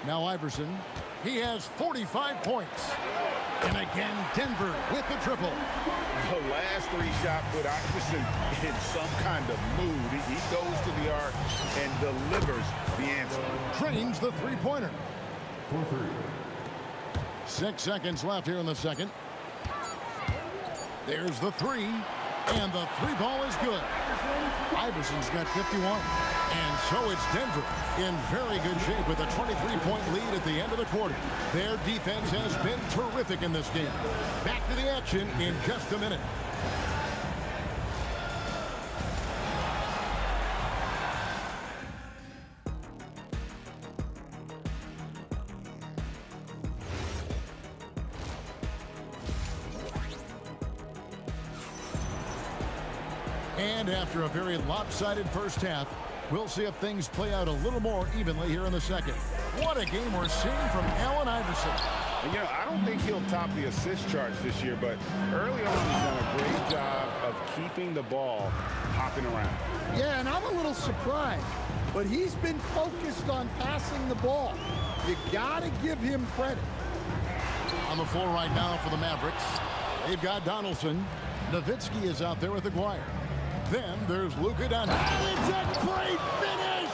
Now Iverson. He has 45 points. And again, Denver with the triple. The last 3 shots put Iverson in some kind of mood. He goes to the arc and delivers the answer. Drains the three-pointer. 6 seconds left here in the second. There's the 3. And the 3 ball is good. Iverson's got 51. And so it's Denver in very good shape with a 23-point lead at the end of the quarter. Their defense has been terrific in this game. Back to the action in just a minute. And after a very lopsided first half, we'll see if things play out a little more evenly here in the second. What a game we're seeing from Allen Iverson. And, you know, I don't think he'll top the assist charts this year, but early on he's done a great job of keeping the ball hopping around. Yeah, and I'm a little surprised, but he's been focused on passing the ball. You got to give him credit. On the floor right now for the Mavericks, they've got Donaldson. Nowitzki is out there with Aguirre. Then there's Luka Doncic. It's a great finish!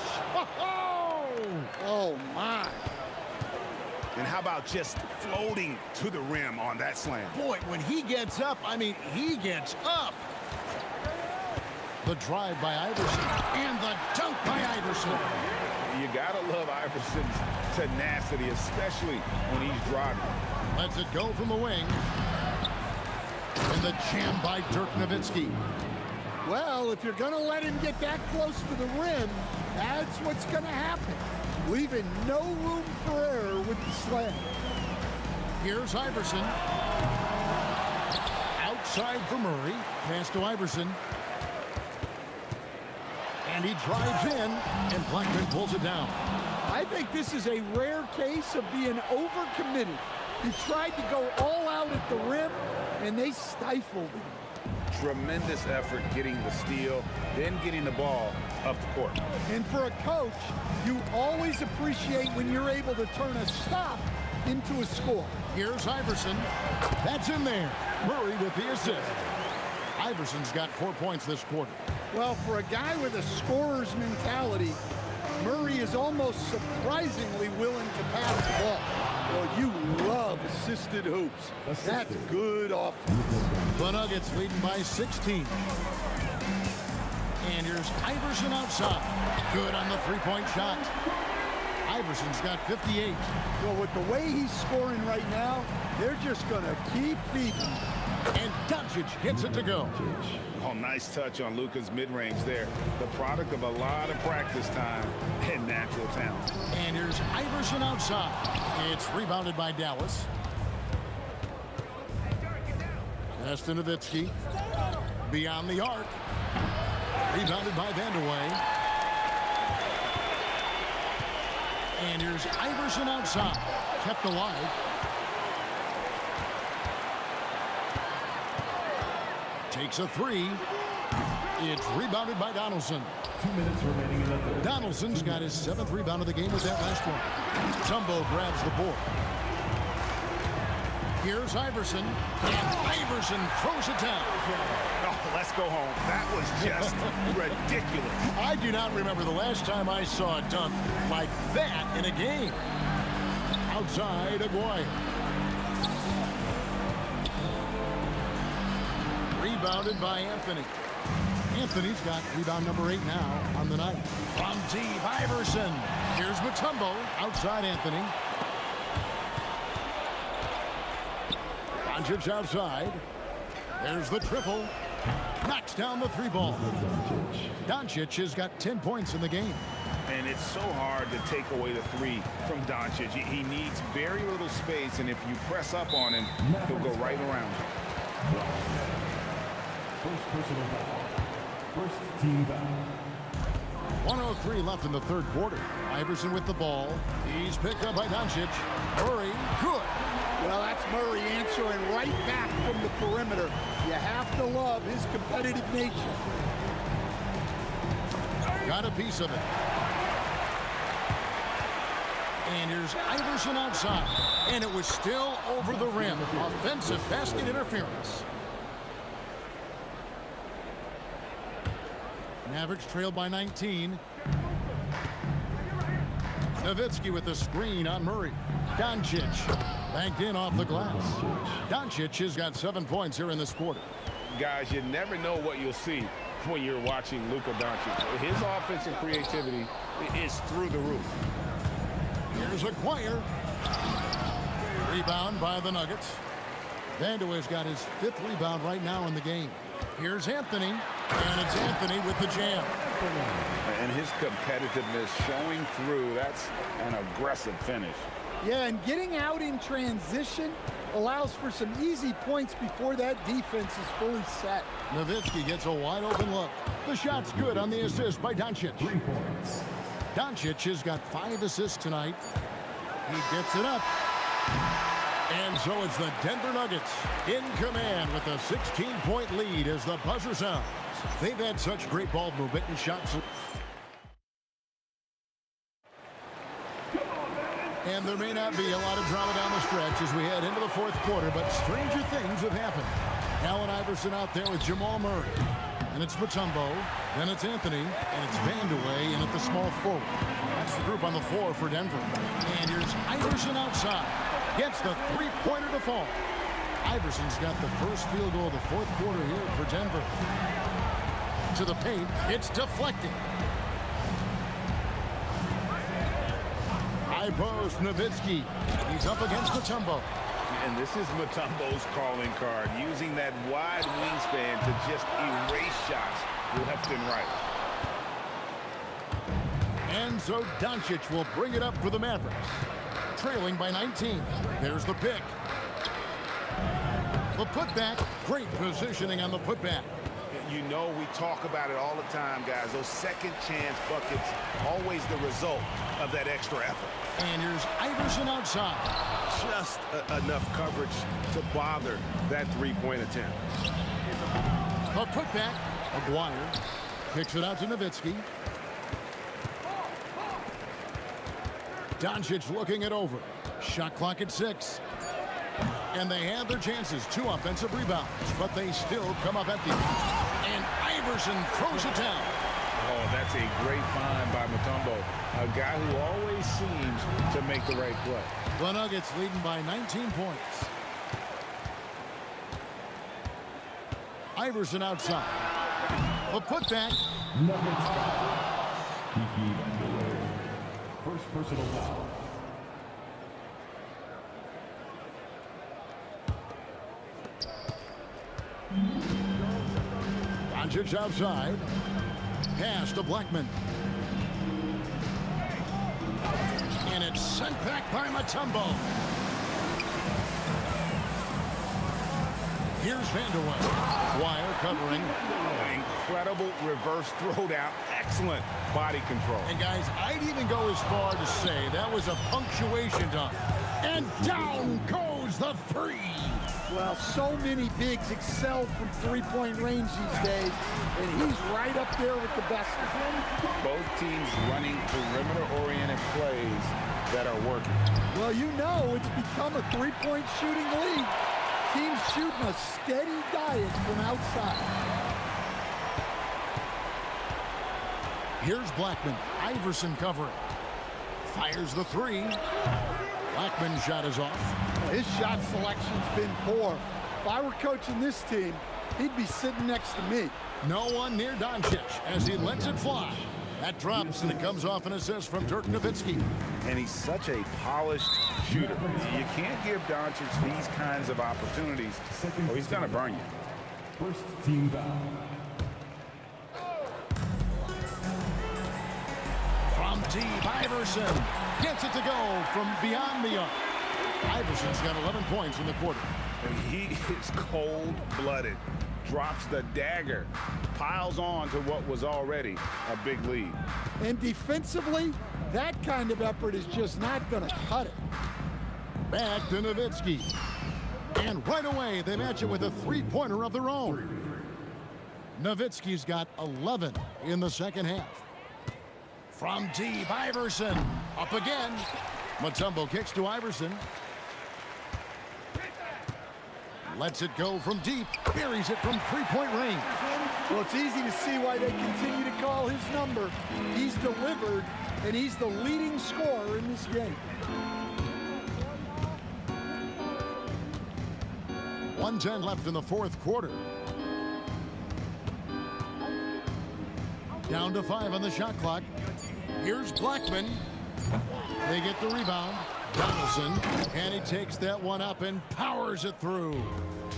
Oh, my. And how about just floating to the rim on that slam? Boy, when he gets up, I mean, he gets up. The drive by Iverson and the dunk by Iverson. You gotta love Iverson's tenacity, especially when he's driving. Lets it go from the wing. And the jam by Dirk Nowitzki. Well, if you're going to let him get that close to the rim, that's what's going to happen. Leaving no room for error with the slam. Here's Iverson. Outside for Murray. Pass to Iverson. And he drives in, and Blackman pulls it down. I think this is a rare case of being overcommitted. He tried to go all out at the rim, and they stifled him. Tremendous effort getting the steal, then getting the ball up the court. And for a coach, you always appreciate when you're able to turn a stop into a score. Here's Iverson. That's in there. Murray with the assist. Iverson's got 4 points this quarter. Well, for a guy with a scorer's mentality, Murray is almost surprisingly willing to pass the ball. Well, you love assisted hoops. That's good offense. The Nuggets leading by 16. And here's Iverson outside. Good on the three-point shot. Iverson's got 58. Well, with the way he's scoring right now, they're just going to keep feeding. And Doncic gets it to go. Oh, nice touch on Luka's mid-range there. The product of a lot of practice time and natural talent. And here's Iverson outside. It's rebounded by Dallas. Pass to Nowitzki. Beyond the arc. Rebounded by Vandeweghe. And here's Iverson outside. Kept alive. Takes a 3. It's rebounded by Donaldson. 2 minutes remaining in the third. Donaldson's got his 7th rebound of the game with that last one. Tumbo grabs the board. Here's Iverson. And Iverson throws it down. Oh, let's go home. That was just ridiculous. I do not remember the last time I saw a dunk like that in a game. Outside, Aguirre. Rebounded by Anthony. Anthony's got rebound number 8 now on the night. From deep, Iverson. Here's Mutombo. Outside, Anthony. Doncic outside. There's the triple. Knocks down the 3 ball. Doncic has got 10 points in the game. And it's so hard to take away the three from Doncic. He needs very little space, and if you press up on him, he'll go right around you. First personal foul. First team foul. 1:03 left in the third quarter. Iverson with the ball. He's picked up by Doncic. Murray, good. Well, that's Murray answering right back from the perimeter. You have to love his competitive nature. Got a piece of it. And here's Iverson outside. And it was still over the rim. Offensive basket interference. Mavericks trailed by 19. Nowitzki with the screen on Murray. Doncic banked in off the glass. Doncic has got 7 points here in this quarter. Guys, you never know what you'll see when you're watching Luka Doncic. His offensive creativity is through the roof. Here's Acquire. Rebound by the Nuggets. Vanderweer's got his 5th rebound right now in the game. Here's Anthony, and it's Anthony with the jam. And his competitiveness showing through. That's an aggressive finish. Yeah, and getting out in transition allows for some easy points before that defense is fully set. Nowitzki gets a wide open look. The shot's good on the assist by Doncic. 3 points. Doncic has got 5 assists tonight. He gets it up. And so it's the Denver Nuggets in command with a 16-point lead as the buzzer sounds. They've had such great ball movement and shots. And there may not be a lot of drama down the stretch as we head into the fourth quarter, but stranger things have happened. Allen Iverson out there with Jamal Murray. And it's Mutombo, then it's Anthony, and it's Vandeweghe in at the small forward. That's the group on the floor for Denver. And here's Iverson outside. Gets the three-pointer to fall. Iverson's got the first field goal of the fourth quarter here for Denver. To the paint, it's deflected. High post, Nowitzki. He's up against Mutombo. And this is Mutombo's calling card, using that wide wingspan to just erase shots left and right. And so Doncic will bring it up for the Mavericks. Trailing by 19. There's the pick. The putback. Great positioning on the putback. You know, we talk about it all the time, guys. Those second chance buckets, always the result of that extra effort. And here's Iverson outside. Just enough coverage to bother that three-point attempt. The putback. Aguirre kicks it out to Nowitzki. Doncic looking it over. Shot clock at 6. And they have their chances. 2 offensive rebounds, but they still come up empty. And Iverson throws it down. Oh, that's a great find by Mutombo. A guy who always seems to make the right play. The Nuggets leading by 19 points. Iverson outside. A putback. Nuggets foul. Kiki Vandeweghe. First personal foul. Doncic outside. Pass to Blackman. And it's sent back by Mutombo. Here's Vandeweghe. Wire covering. Incredible reverse throwdown. Excellent body control. And guys, I'd even go as far to say that was a punctuation dunk. And down goes the three. Well, so many bigs excel from three-point range these days, and he's right up there with the best of them. Both teams running perimeter-oriented plays that are working. Well, you know it's become a three-point shooting league. Teams shooting a steady diet from outside. Here's Blackman. Iverson covering. Fires the three. Blackman's shot is off. His shot selection's been poor. If I were coaching this team, he'd be sitting next to me. No one near Doncic as he lets it fly. That drops and it comes off an assist from Dirk Nowitzki. And he's such a polished shooter. You can't give Doncic these kinds of opportunities or he's going to burn you. First team foul. From deep, Iverson gets it to go from beyond the arc. Iverson's got 11 points in the quarter. He is cold-blooded, drops the dagger, piles on to what was already a big lead. And defensively, that kind of effort is just not going to cut it. Back to Nowitzki. And right away, they match it with a three-pointer of their own. Nowitzki's got 11 in the second half. From deep, Iverson. Up again. Mutombo kicks to Iverson. Lets it go from deep. Buries it from three-point range. Well, it's easy to see why they continue to call his number. He's delivered, and he's the leading scorer in this game. 1:10 left in the fourth quarter. Down to 5 on the shot clock. Here's Blackman. They get the rebound. Donaldson, and he takes that one up and powers it through.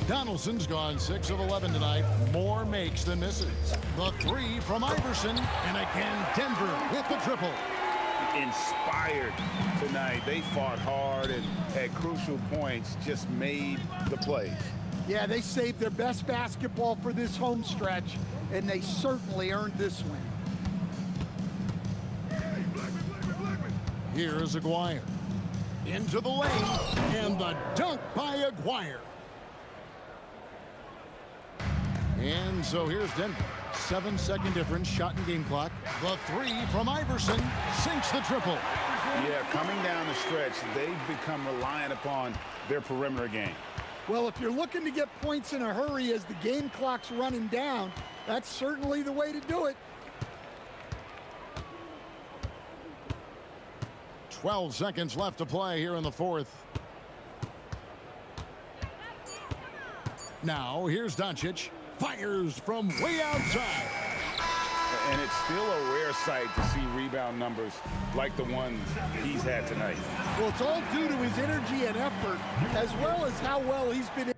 Donaldson's gone 6 of 11 tonight. More makes than misses. The three from Iverson, and again Denver with the triple. Inspired tonight. They fought hard and at crucial points just made the plays. Yeah, they saved their best basketball for this home stretch, and they certainly earned this win. Here is Aguirre. Into the lane, and the dunk by Aguirre. And so here's Denver. 7-second difference, shot and game clock. The three from Iverson sinks the triple. Yeah, coming down the stretch, they've become reliant upon their perimeter game. Well, if you're looking to get points in a hurry as the game clock's running down, that's certainly the way to do it. 12 seconds left to play here in the fourth. Now, here's Doncic. Fires from way outside. And it's still a rare sight to see rebound numbers like the ones he's had tonight. Well, it's all due to his energy and effort, as well as how well he's been.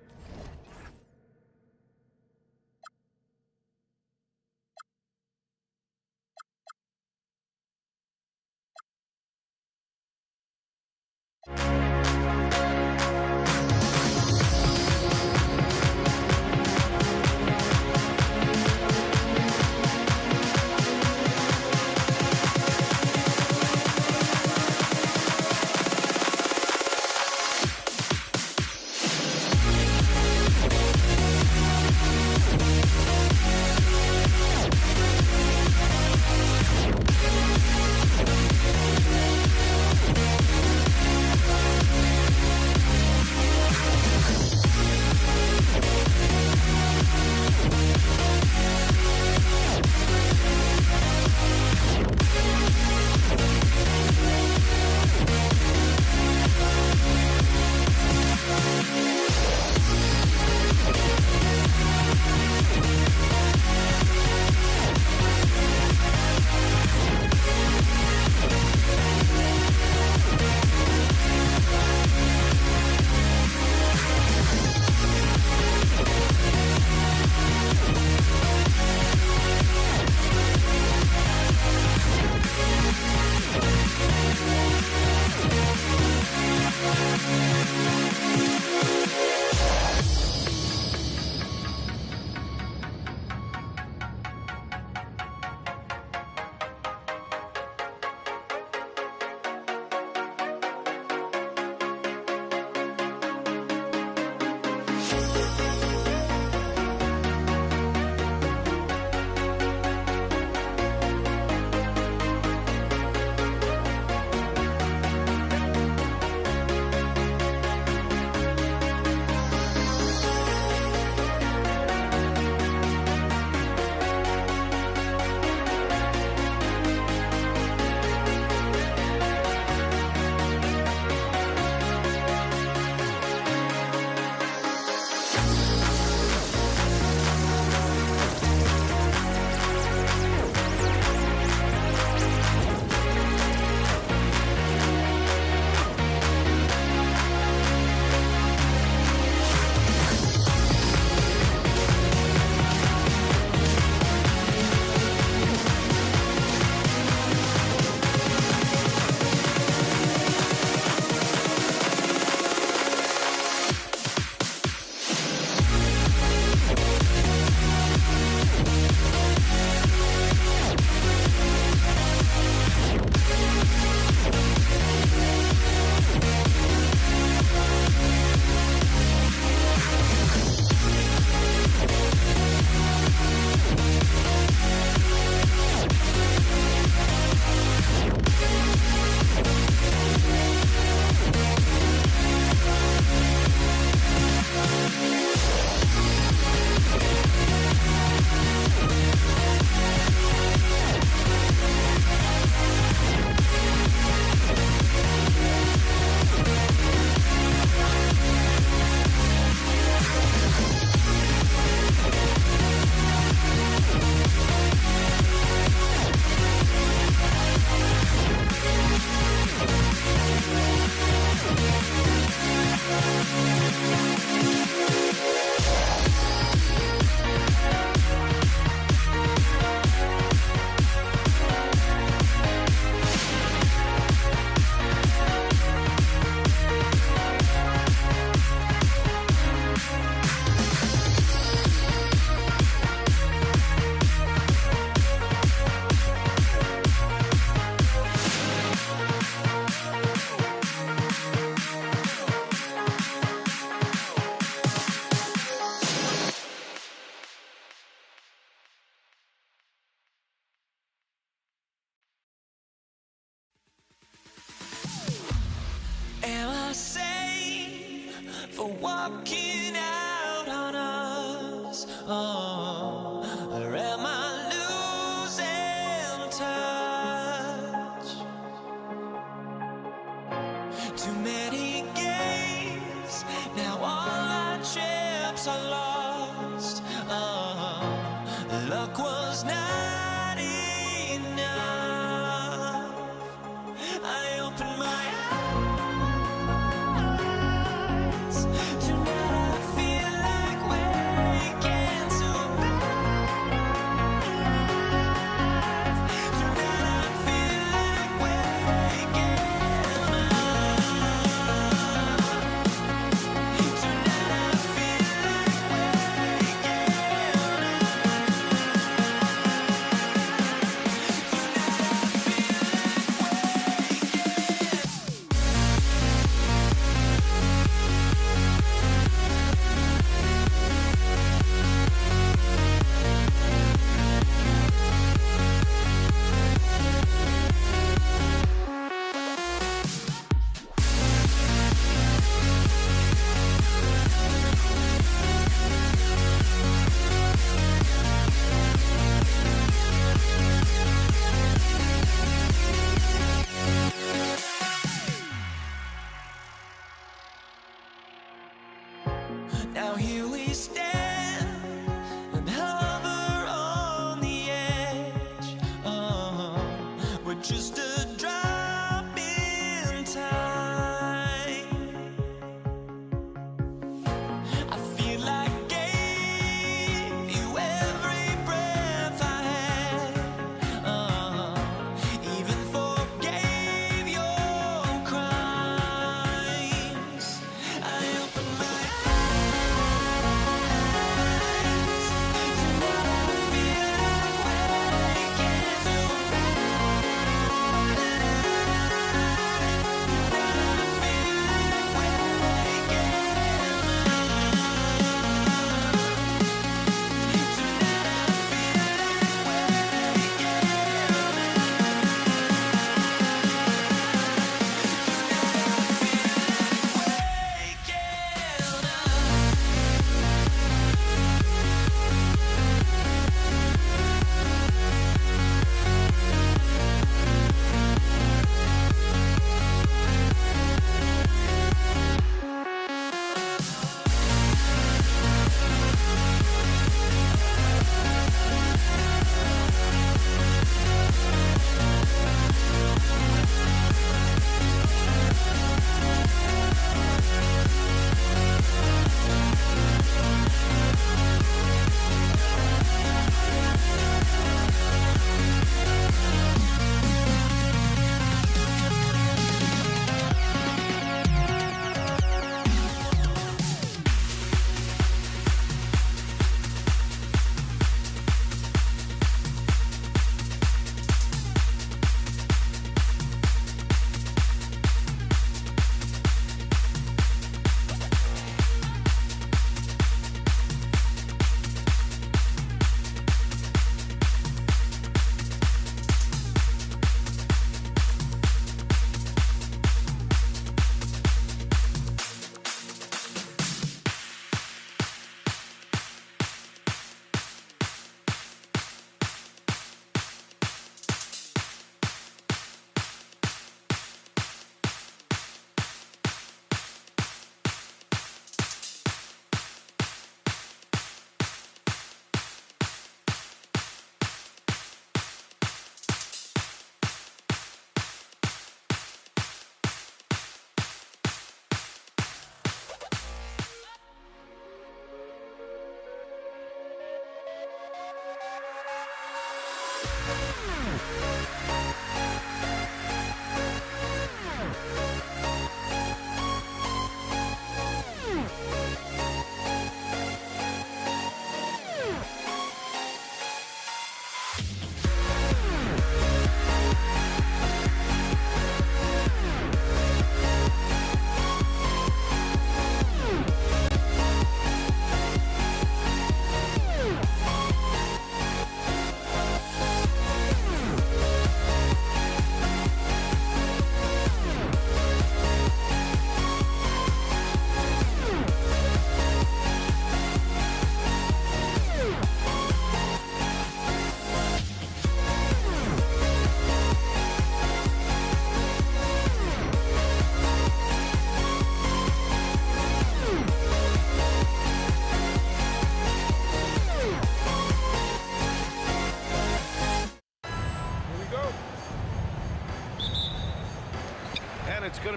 for walking out on us. Oh, or am I losing touch? Too many games, now all our chips are lost. Oh, luck was not enough. I opened my eyes. Tonight I feel like waking to a better life. Tonight I feel like waking up. Tonight I feel like waking Now here we stand and hover on the edge. We're just a drop in time. I feel like I gave you every breath I had. Even forgave your crimes. I opened my eyes.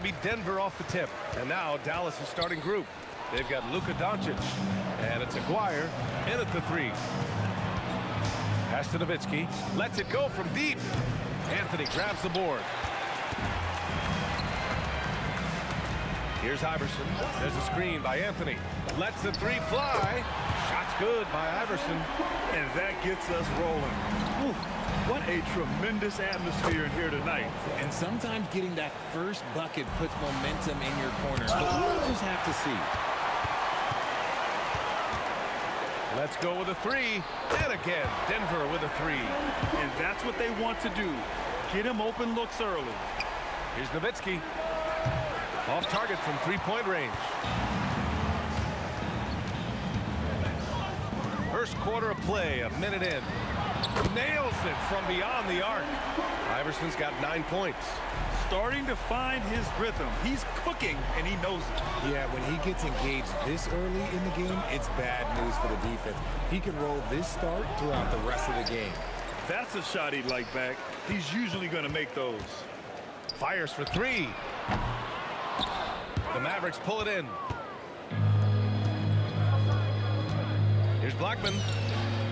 to be Denver off the tip. And now Dallas' starting group. They've got Luka Doncic, and it's Aguirre in at the 3. Pass to Nowitzki, lets it go from deep. Anthony grabs the board. Here's Iverson. There's a screen by Anthony. Lets the 3 fly. Shot's good by Iverson. And that gets us rolling. Ooh, what a tremendous atmosphere in here tonight. And sometimes getting that first bucket puts momentum in your corner, but we'll just have to see. Let's go with a 3. And again, Denver with a 3. And that's what they want to do. Get him open looks early. Here's Nowitzki. Off target from 3-point range. First quarter of play, a minute in. Nails it from beyond the arc. Iverson's got 9 points. Starting to find his rhythm. He's cooking, and he knows it. Yeah, when he gets engaged this early in the game, it's bad news for the defense. He can roll this start throughout the rest of the game. That's a shot he'd like back. He's usually going to make those. Fires for 3. The Mavericks pull it in. Here's Blackman.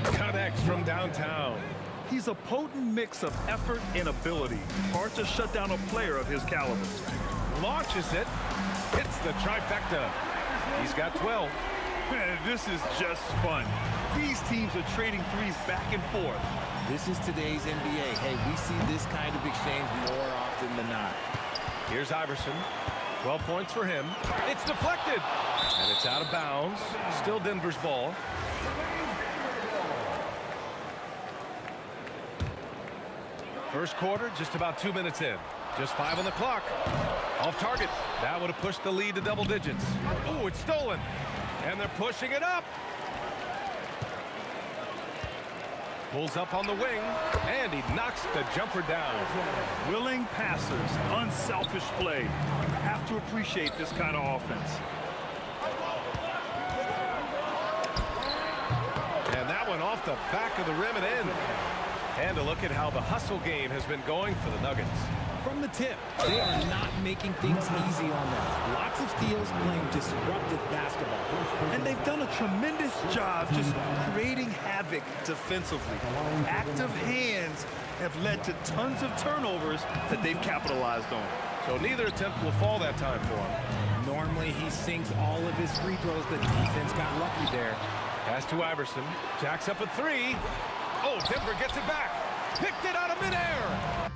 Connects from downtown. He's a potent mix of effort and ability. Hard to shut down a player of his caliber. Launches it. Hits the trifecta. He's got 12. Man, this is just fun. These teams are trading threes back and forth. This is today's NBA. Hey, we see this kind of exchange more often than not. Here's Iverson. 12 points for him. It's deflected. And it's out of bounds. Still Denver's ball. First quarter, just about 2 minutes in. Just 5 on the clock. Off target. That would have pushed the lead to double digits. Oh, it's stolen. And they're pushing it up. Pulls up on the wing, and he knocks the jumper down. Willing passers, unselfish play. You have to appreciate this kind of offense. And that one off the back of the rim and in. And a look at how the hustle game has been going for the Nuggets. From the tip, they are not making things easy on them. Lots of steals, playing disruptive basketball. And they've done a tremendous job just creating havoc defensively. Active hands have led to tons of turnovers that they've capitalized on. So neither attempt will fall that time for him. Normally, he sinks all of his free throws. The defense got lucky there. Pass to Iverson. Jacks up a 3. Oh, Denver gets it back. Picked it out of midair.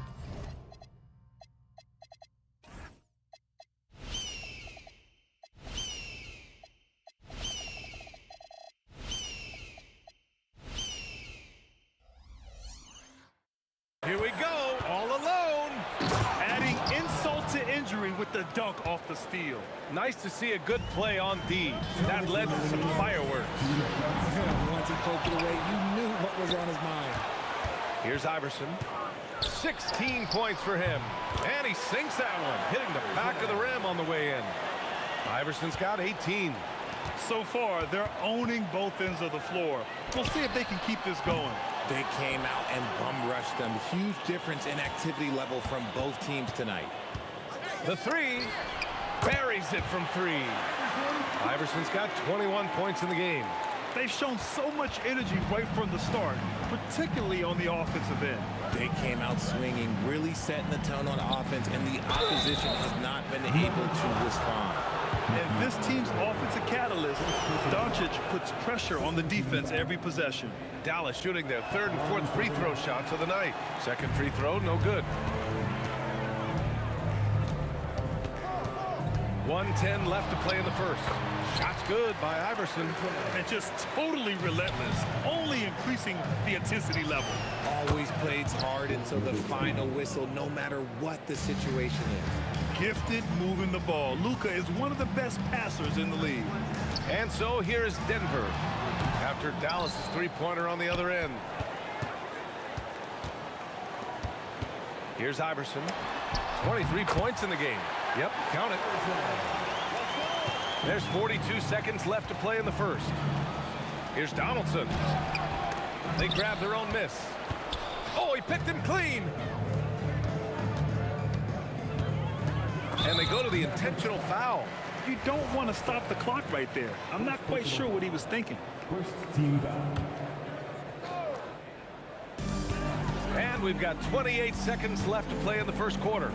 Here we go, all alone. Adding insult to injury with the dunk off the steal. Nice to see a good play on D. That led to some fireworks. Once he poked it away, you knew what was on his mind. Here's Iverson. 16 points for him. And he sinks that one, hitting the back of the rim on the way in. Iverson's got 18. So far, they're owning both ends of the floor. We'll see if they can keep this going. They came out and bum rushed them. Huge difference in activity level from both teams tonight. The 3. Buries it from 3. Iverson's got 21 points in the game. They've shown so much energy right from the start, particularly on the offensive end. They came out swinging, really setting the tone on offense, and the opposition has not been able to respond. And this team's offensive catalyst, Doncic, puts pressure on the defense every possession. Dallas shooting their 3rd and 4th free throw shots of the night. Second free throw, no good. 1:10 left to play in the first. Shot's good by Iverson. And just totally relentless, only increasing the intensity level. Always plays hard until the final whistle, no matter what the situation is. Gifted moving the ball. Luka is one of the best passers in the league. And so here's Denver after Dallas' three-pointer on the other end. Here's Iverson. 23 points in the game. Yep, count it. There's 42 seconds left to play in the first. Here's Donaldson. They grab their own miss. Oh, he picked him clean. And they go to the intentional foul. You don't want to stop the clock right there. I'm not quite sure what he was thinking. First team foul. And we've got 28 seconds left to play in the first quarter.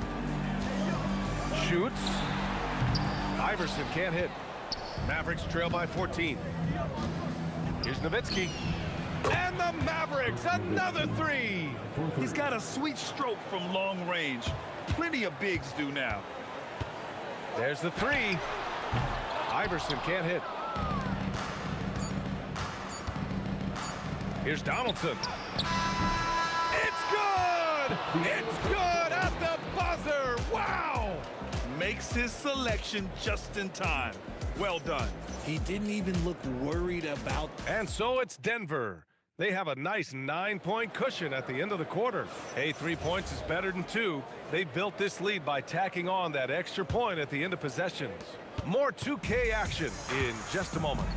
Shoots. Iverson can't hit. Mavericks trail by 14. Here's Nowitzki. And the Mavericks, another three. He's got a sweet stroke from long range. Plenty of bigs do now. There's the three. Iverson can't hit. Here's Donaldson. It's good! It's good at the buzzer! Wow! Makes his selection just in time. Well done. He didn't even look worried about. And so it's Denver. They have a nice 9-point cushion at the end of the quarter. Hey, 3 points is better than 2. They built this lead by tacking on that extra point at the end of possessions. More 2K action in just a moment.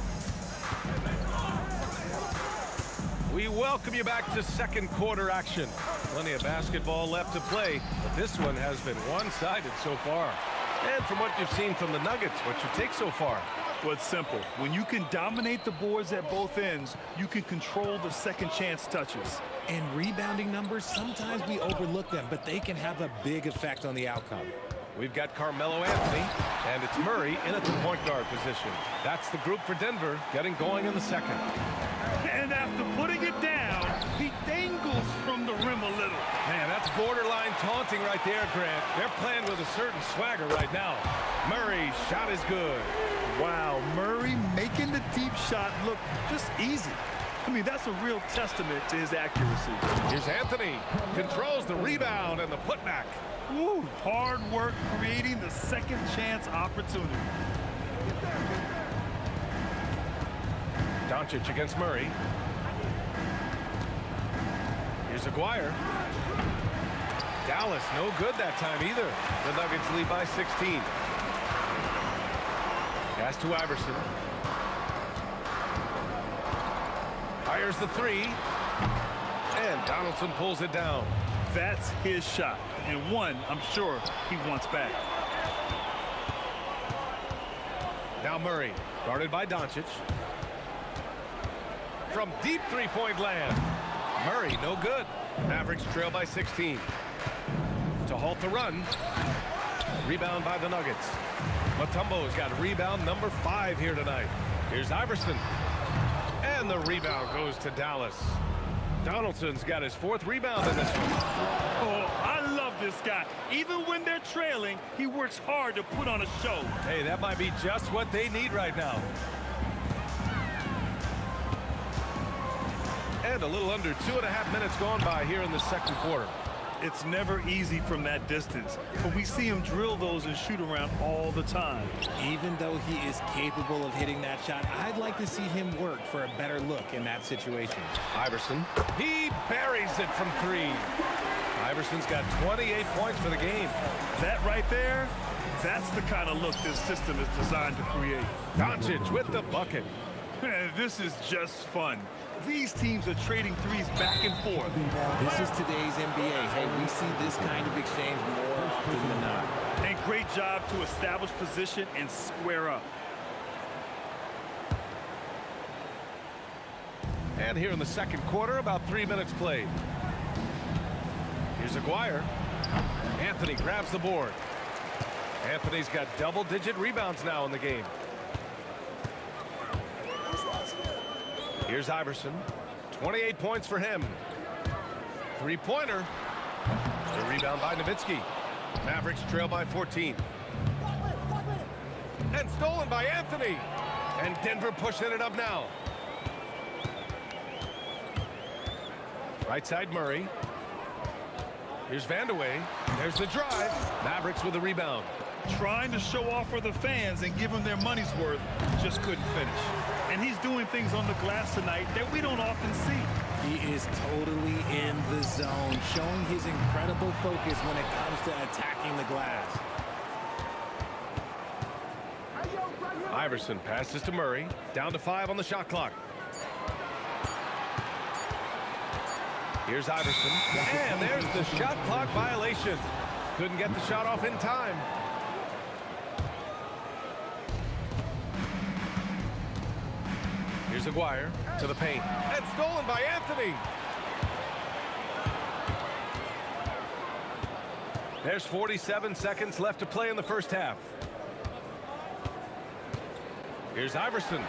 We welcome you back to second quarter action. Plenty of basketball left to play, but this one has been one-sided so far. And from what you've seen from the Nuggets, what's your take so far? Well, it's simple. When you can dominate the boards at both ends, you can control the second chance touches. And rebounding numbers, sometimes we overlook them, but they can have a big effect on the outcome. We've got Carmelo Anthony, and it's Murray in at the point guard position. That's the group for Denver getting going in the second. And after putting it down, he dangles from the rim a little. Man, that's borderline taunting right there, Grant. They're playing with a certain swagger right now. Murray's shot is good. Wow, Murray making the deep shot look just easy. I mean, that's a real testament to his accuracy. Here's Anthony. Controls the rebound and the putback. Woo, hard work creating the second chance opportunity. Doncic against Murray. Here's Aguirre. Dallas, no good that time either. The Nuggets lead by 16. Pass to Iverson. Fires the three. And Donaldson pulls it down. That's his shot. And one, I'm sure, he wants back. Now Murray, guarded by Doncic. From deep three-point land. Murray, no good. Mavericks trail by 16. To halt the run. Rebound by the Nuggets. Mutombo's got rebound number 5 here tonight. Here's Iverson. And the rebound goes to Dallas. Donaldson's got his 4th rebound in this one. Oh, I love this guy. Even when they're trailing, he works hard to put on a show. Hey, that might be just what they need right now. And a little under 2.5 minutes gone by here in the second quarter. It's never easy from that distance, but we see him drill those and shoot around all the time. Even though he is capable of hitting that shot, I'd like to see him work for a better look in that situation. Iverson, he buries it from 3. Iverson's got 28 points for the game. That right there, that's the kind of look this system is designed to create. Doncic with the bucket. This is just fun. These teams are trading threes back and forth. This is today's NBA. Hey, we see this kind of exchange more often than not. And great job to establish position and square up. And here in the second quarter, about 3 minutes played. Here's Aguirre. Anthony grabs the board. Anthony's got double-digit rebounds now in the game. Here's Iverson. 28 points for him. Three-pointer. The rebound by Nowitzki. Mavericks trail by 14. And stolen by Anthony. And Denver pushing it up now. Right side Murray. Here's Vandeweghe. There's the drive. Mavericks with the rebound. Trying to show off for the fans and give them their money's worth, just couldn't finish. And he's doing things on the glass tonight that we don't often see. He is totally in the zone, showing his incredible focus when it comes to attacking the glass. Iverson passes to Murray. Down to 5 on the shot clock. Here's Iverson. And there's the shot clock violation. Couldn't get the shot off in time. Here's Aguirre to the paint. And stolen by Anthony. There's 47 seconds left to play in the first half. Here's Iverson.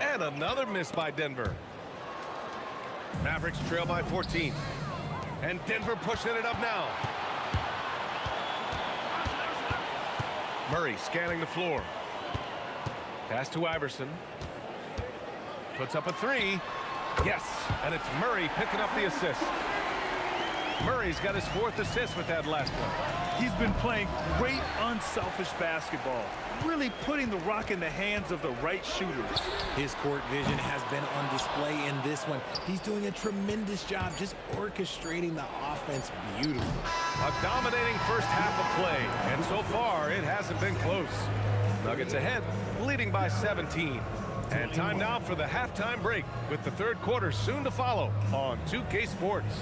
And another miss by Denver. Mavericks trail by 14. And Denver pushing it up now. Murray scanning the floor. Pass to Iverson. Puts up a three. Yes, and it's Murray picking up the assist. Murray's got his 4th assist with that last one. He's been playing great, unselfish basketball, really putting the rock in the hands of the right shooters. His court vision has been on display in this one. He's doing a tremendous job just orchestrating the offense beautifully. A dominating first half of play, and so far it hasn't been close. Nuggets ahead, leading by 17. And time now for the halftime break, with the third quarter soon to follow on 2K Sports.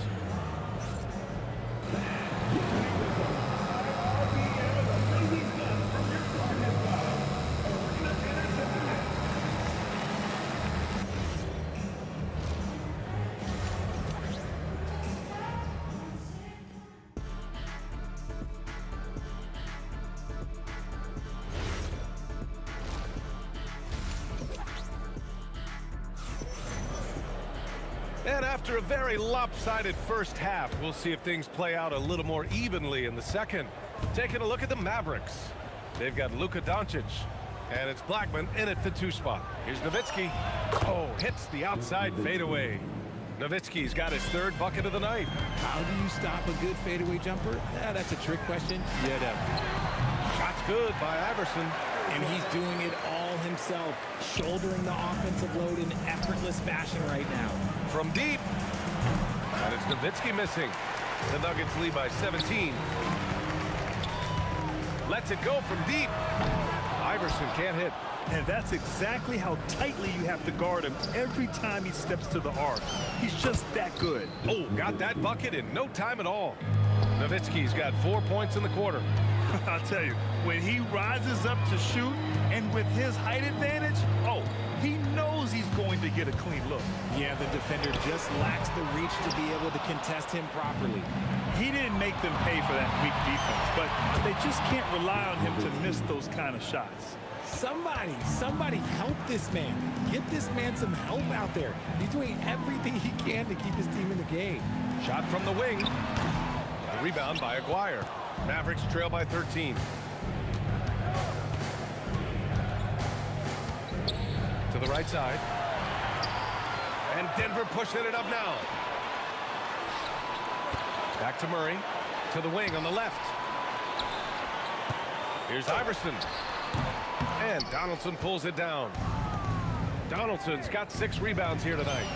And after a very lopsided first half, we'll see if things play out a little more evenly in the second. Taking a look at the Mavericks. They've got Luka Doncic, and it's Blackman in at the 2 spot. Here's Nowitzki. Oh, hits the outside fadeaway. Nowitzki's got his 3rd bucket of the night. How do you stop a good fadeaway jumper? That's a trick question. Yeah, Shot's good by Iverson. And he's doing it all himself, shouldering the offensive load in effortless fashion right now. From deep. And it's Nowitzki missing. The Nuggets lead by 17. Lets it go from deep. Iverson can't hit. And that's exactly how tightly you have to guard him every time he steps to the arc. He's just that good. Oh, got that bucket in no time at all. Nowitzki's got 4 points in the quarter. I'll tell you, when he rises up to shoot, and with his height advantage, oh, he knows he's going to get a clean look. Yeah, the defender just lacks the reach to be able to contest him properly. He didn't make them pay for that weak defense, but they just can't rely on him to miss those kind of shots. Somebody help this man. Get this man some help out there. He's doing everything he can to keep his team in the game. Shot from the wing. The rebound by Aguirre. Mavericks trail by 13. To the right side. And Denver pushing it up now. Back to Murray. To the wing on the left. Here's Iverson. And Donaldson pulls it down. Donaldson's got 6 rebounds here tonight.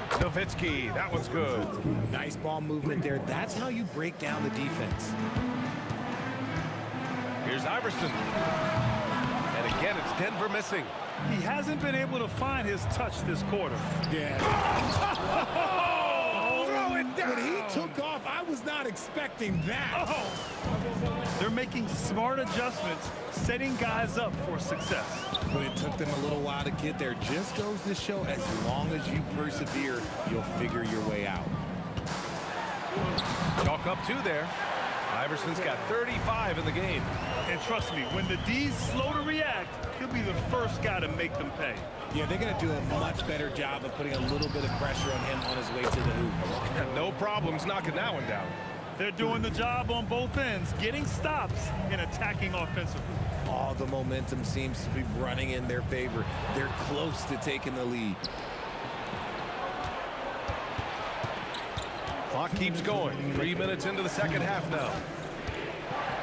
Nowitzki, that one's good. Nice ball movement there. That's how you break down the defense. Here's Iverson. And again, it's Denver missing. He hasn't been able to find his touch this quarter. Yeah. Throw it down. When he took off, I was not expecting that. They're making smart adjustments, setting guys up for success. But it took them a little while to get there. Just goes to show, as long as you persevere, you'll figure your way out. Chalk up 2 there. Iverson's got 35 in the game. And trust me, when the D's slow to react, he'll be the first guy to make them pay. Yeah, they're going to do a much better job of putting a little bit of pressure on him on his way to the hoop. No problems knocking that one down. They're doing the job on both ends, getting stops and attacking offensively. All the momentum seems to be running in their favor. They're close to taking the lead. Clock keeps going. 3 minutes into the second half now.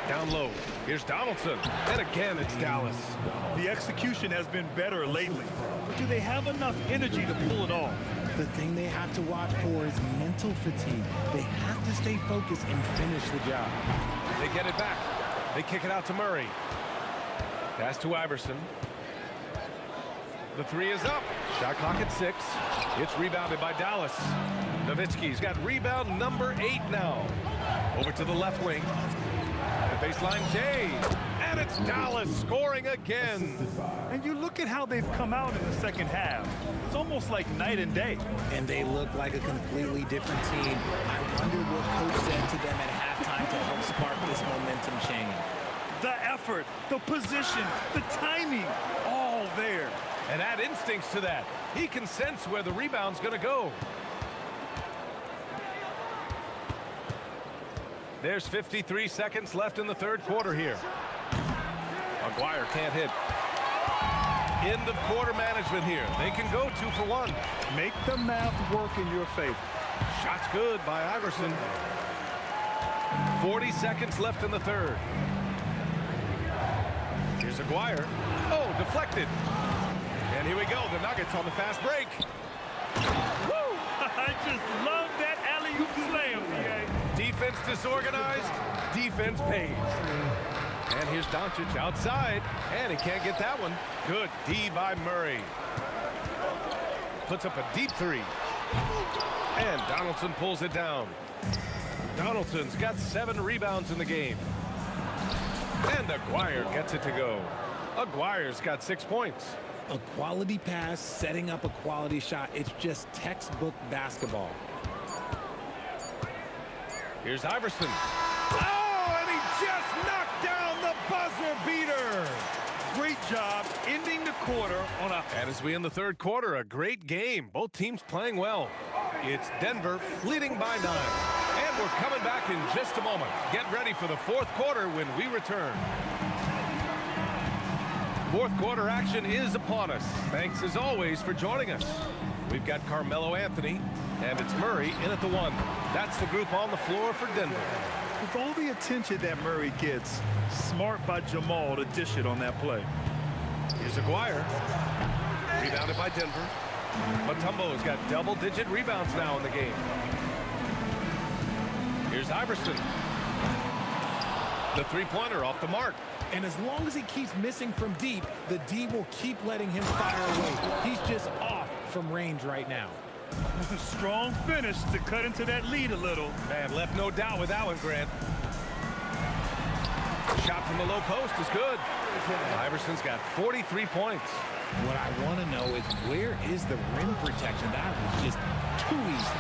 Down low. Here's Donaldson. And again, it's Dallas. The execution has been better lately. Do they have enough energy to pull it off? The thing they have to watch for is mental fatigue. They have to stay focused and finish the job. They get it back. They kick it out to Murray. Pass to Iverson. The 3 is up. Shot clock at 6. It's rebounded by Dallas. Nowitzki's got rebound number 8 now. Over to the left wing. The baseline, Jay. And it's Dallas scoring again. And you look at how they've come out in the second half. It's almost like night and day. And they look like a completely different team. I wonder what coach said to them at halftime to help spark this momentum change. The effort, the position, the timing, all there. And add instincts to that. He can sense where the rebound's going to go. There's 53 seconds left in the third quarter here. Maguire can't hit. End of quarter management here. They can go 2 for 1. Make the math work in your favor. Shot's good by Iverson. 40 seconds left in the third. Here's Aguirre. Oh, deflected. And here we go. The Nuggets on the fast break. Woo! I just love that alley-oop slam, PA. Defense disorganized. Defense pays. And here's Doncic outside. And he can't get that one. Good D by Murray. Puts up a deep three. And Donaldson pulls it down. Donaldson's got 7 rebounds in the game. And Aguirre gets it to go. Aguirre's got 6 points. A quality pass, setting up a quality shot. It's just textbook basketball. Here's Iverson. Oh, and he just knocked down the buzzer beater. Great job ending the quarter on a... And as we end the third quarter, a great game. Both teams playing well. It's Denver leading by 9. And we're coming back in just a moment. Get ready for the fourth quarter when we return. Fourth quarter action is upon us. Thanks as always for joining us. We've got Carmelo Anthony, and it's Murray in at the 1. That's the group on the floor for Denver. With all the attention that Murray gets, smart by Jamal to dish it on that play. Here's Aguirre. Rebounded by Denver. Mutombo's got double-digit rebounds now in the game. Here's Iverson. The three-pointer off the mark. And as long as he keeps missing from deep, the D will keep letting him fire away. He's just off from range right now. Strong finish to cut into that lead a little. Man, left no doubt with that one, Grant. Shot from the low post is good. Iverson's got 43 points. What I want to know is, where is the rim protection? That was just too easy.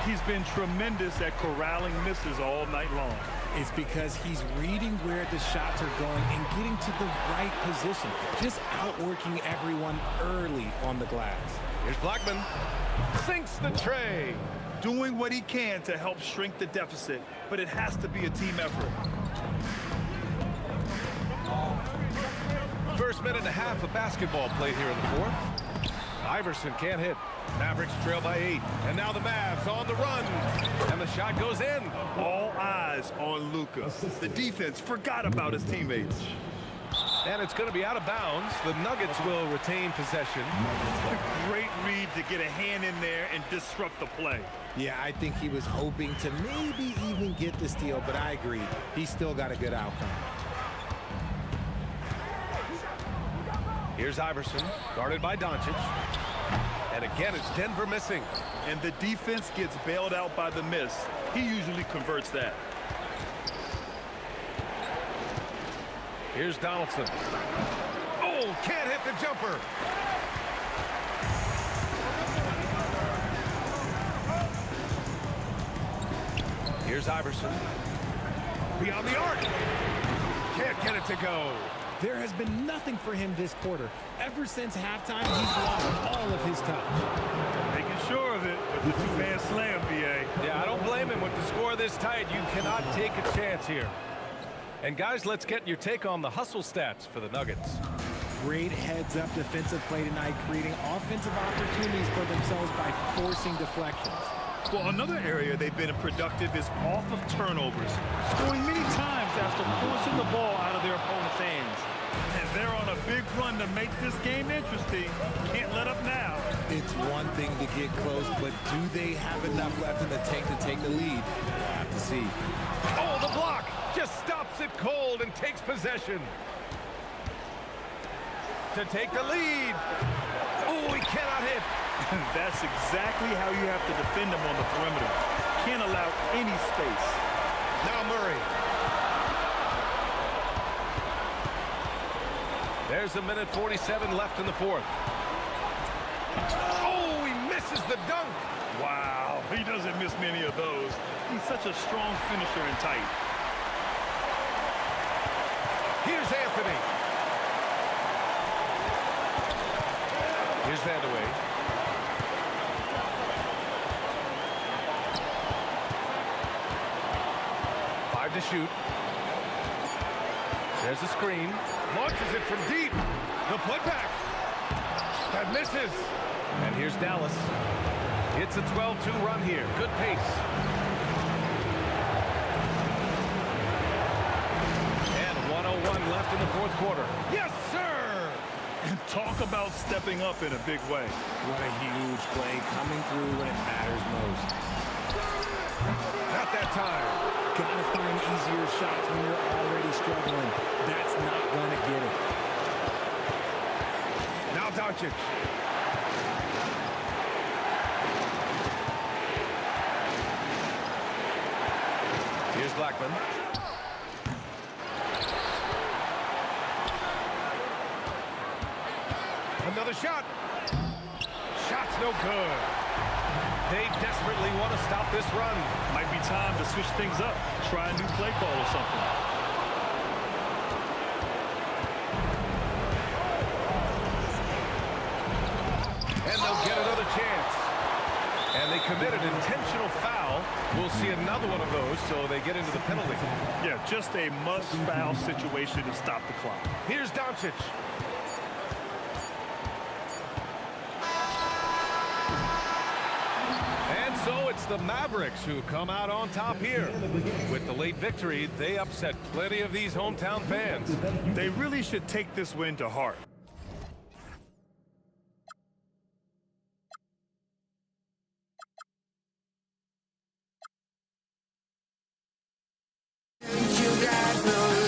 He's been tremendous at corralling misses all night long. It's because he's reading where the shots are going and getting to the right position. Just outworking everyone early on the glass. Here's Blackman. Sinks the tray. Doing what he can to help shrink the deficit, but it has to be a team effort. First minute and a half of basketball played here in the fourth. Iverson can't hit. Mavericks trail by 8. And now the Mavs on the run. And the shot goes in. All eyes on Luka. The defense forgot about his teammates. And it's going to be out of bounds. The Nuggets will retain possession. Great read to get a hand in there and disrupt the play. Yeah, I think he was hoping to maybe even get the steal, but I agree. He's still got a good outcome. Here's Iverson, guarded by Doncic. And again, it's Denver missing. And the defense gets bailed out by the miss. He usually converts that. Here's Donaldson. Oh, can't hit the jumper. Here's Iverson. Beyond the arc. Can't get it to go. There has been nothing for him this quarter. Ever since halftime, he's lost all of his touch. Making sure of it with the two-man slam, BA. Yeah, I don't blame him with the score this tight. You cannot take a chance here. And guys, let's get your take on the hustle stats for the Nuggets. Great heads-up defensive play tonight, creating offensive opportunities for themselves by forcing deflections. Well, another area they've been productive is off of turnovers, scoring many times after forcing the ball out of their opponent's hands. And they're on a big run to make this game interesting. Can't let up now. It's one thing to get close, but do they have enough left in the tank to take the lead? We'll have to see. Oh, the block just stops it cold and takes possession. To take the lead. Oh, he cannot hit. That's exactly how you have to defend him on the perimeter. Can't allow any space. Now Murray. There's a minute 47 left in the fourth. Oh, he misses the dunk. Wow, he doesn't miss many of those. He's such a strong finisher in tight. Here's Anthony. Here's Vandaway. Five to shoot. There's a screen. Launches it from deep. The putback. That misses. And here's Dallas. It's a 12-2 run here. Good pace. And 1:01 left in the fourth quarter. Yes, sir! Talk about stepping up in a big way. What a huge play coming through when it matters most. Not that time. Gotta find easier shots when you're already struggling. That's not gonna get it. Now Doncic. Here's Blackman. Another shot. Shot's no good. They desperately want to stop this run. Might be time to switch things up. Try a new play call or something. And they'll get another chance. And they commit an intentional foul. We'll see another one of those, so they get into the penalty. Yeah, just a must-foul situation to stop the clock. Here's Doncic. And so it's the Mavericks who come out on top here. With the late victory, they upset plenty of these hometown fans. They really should take this win to heart. You got no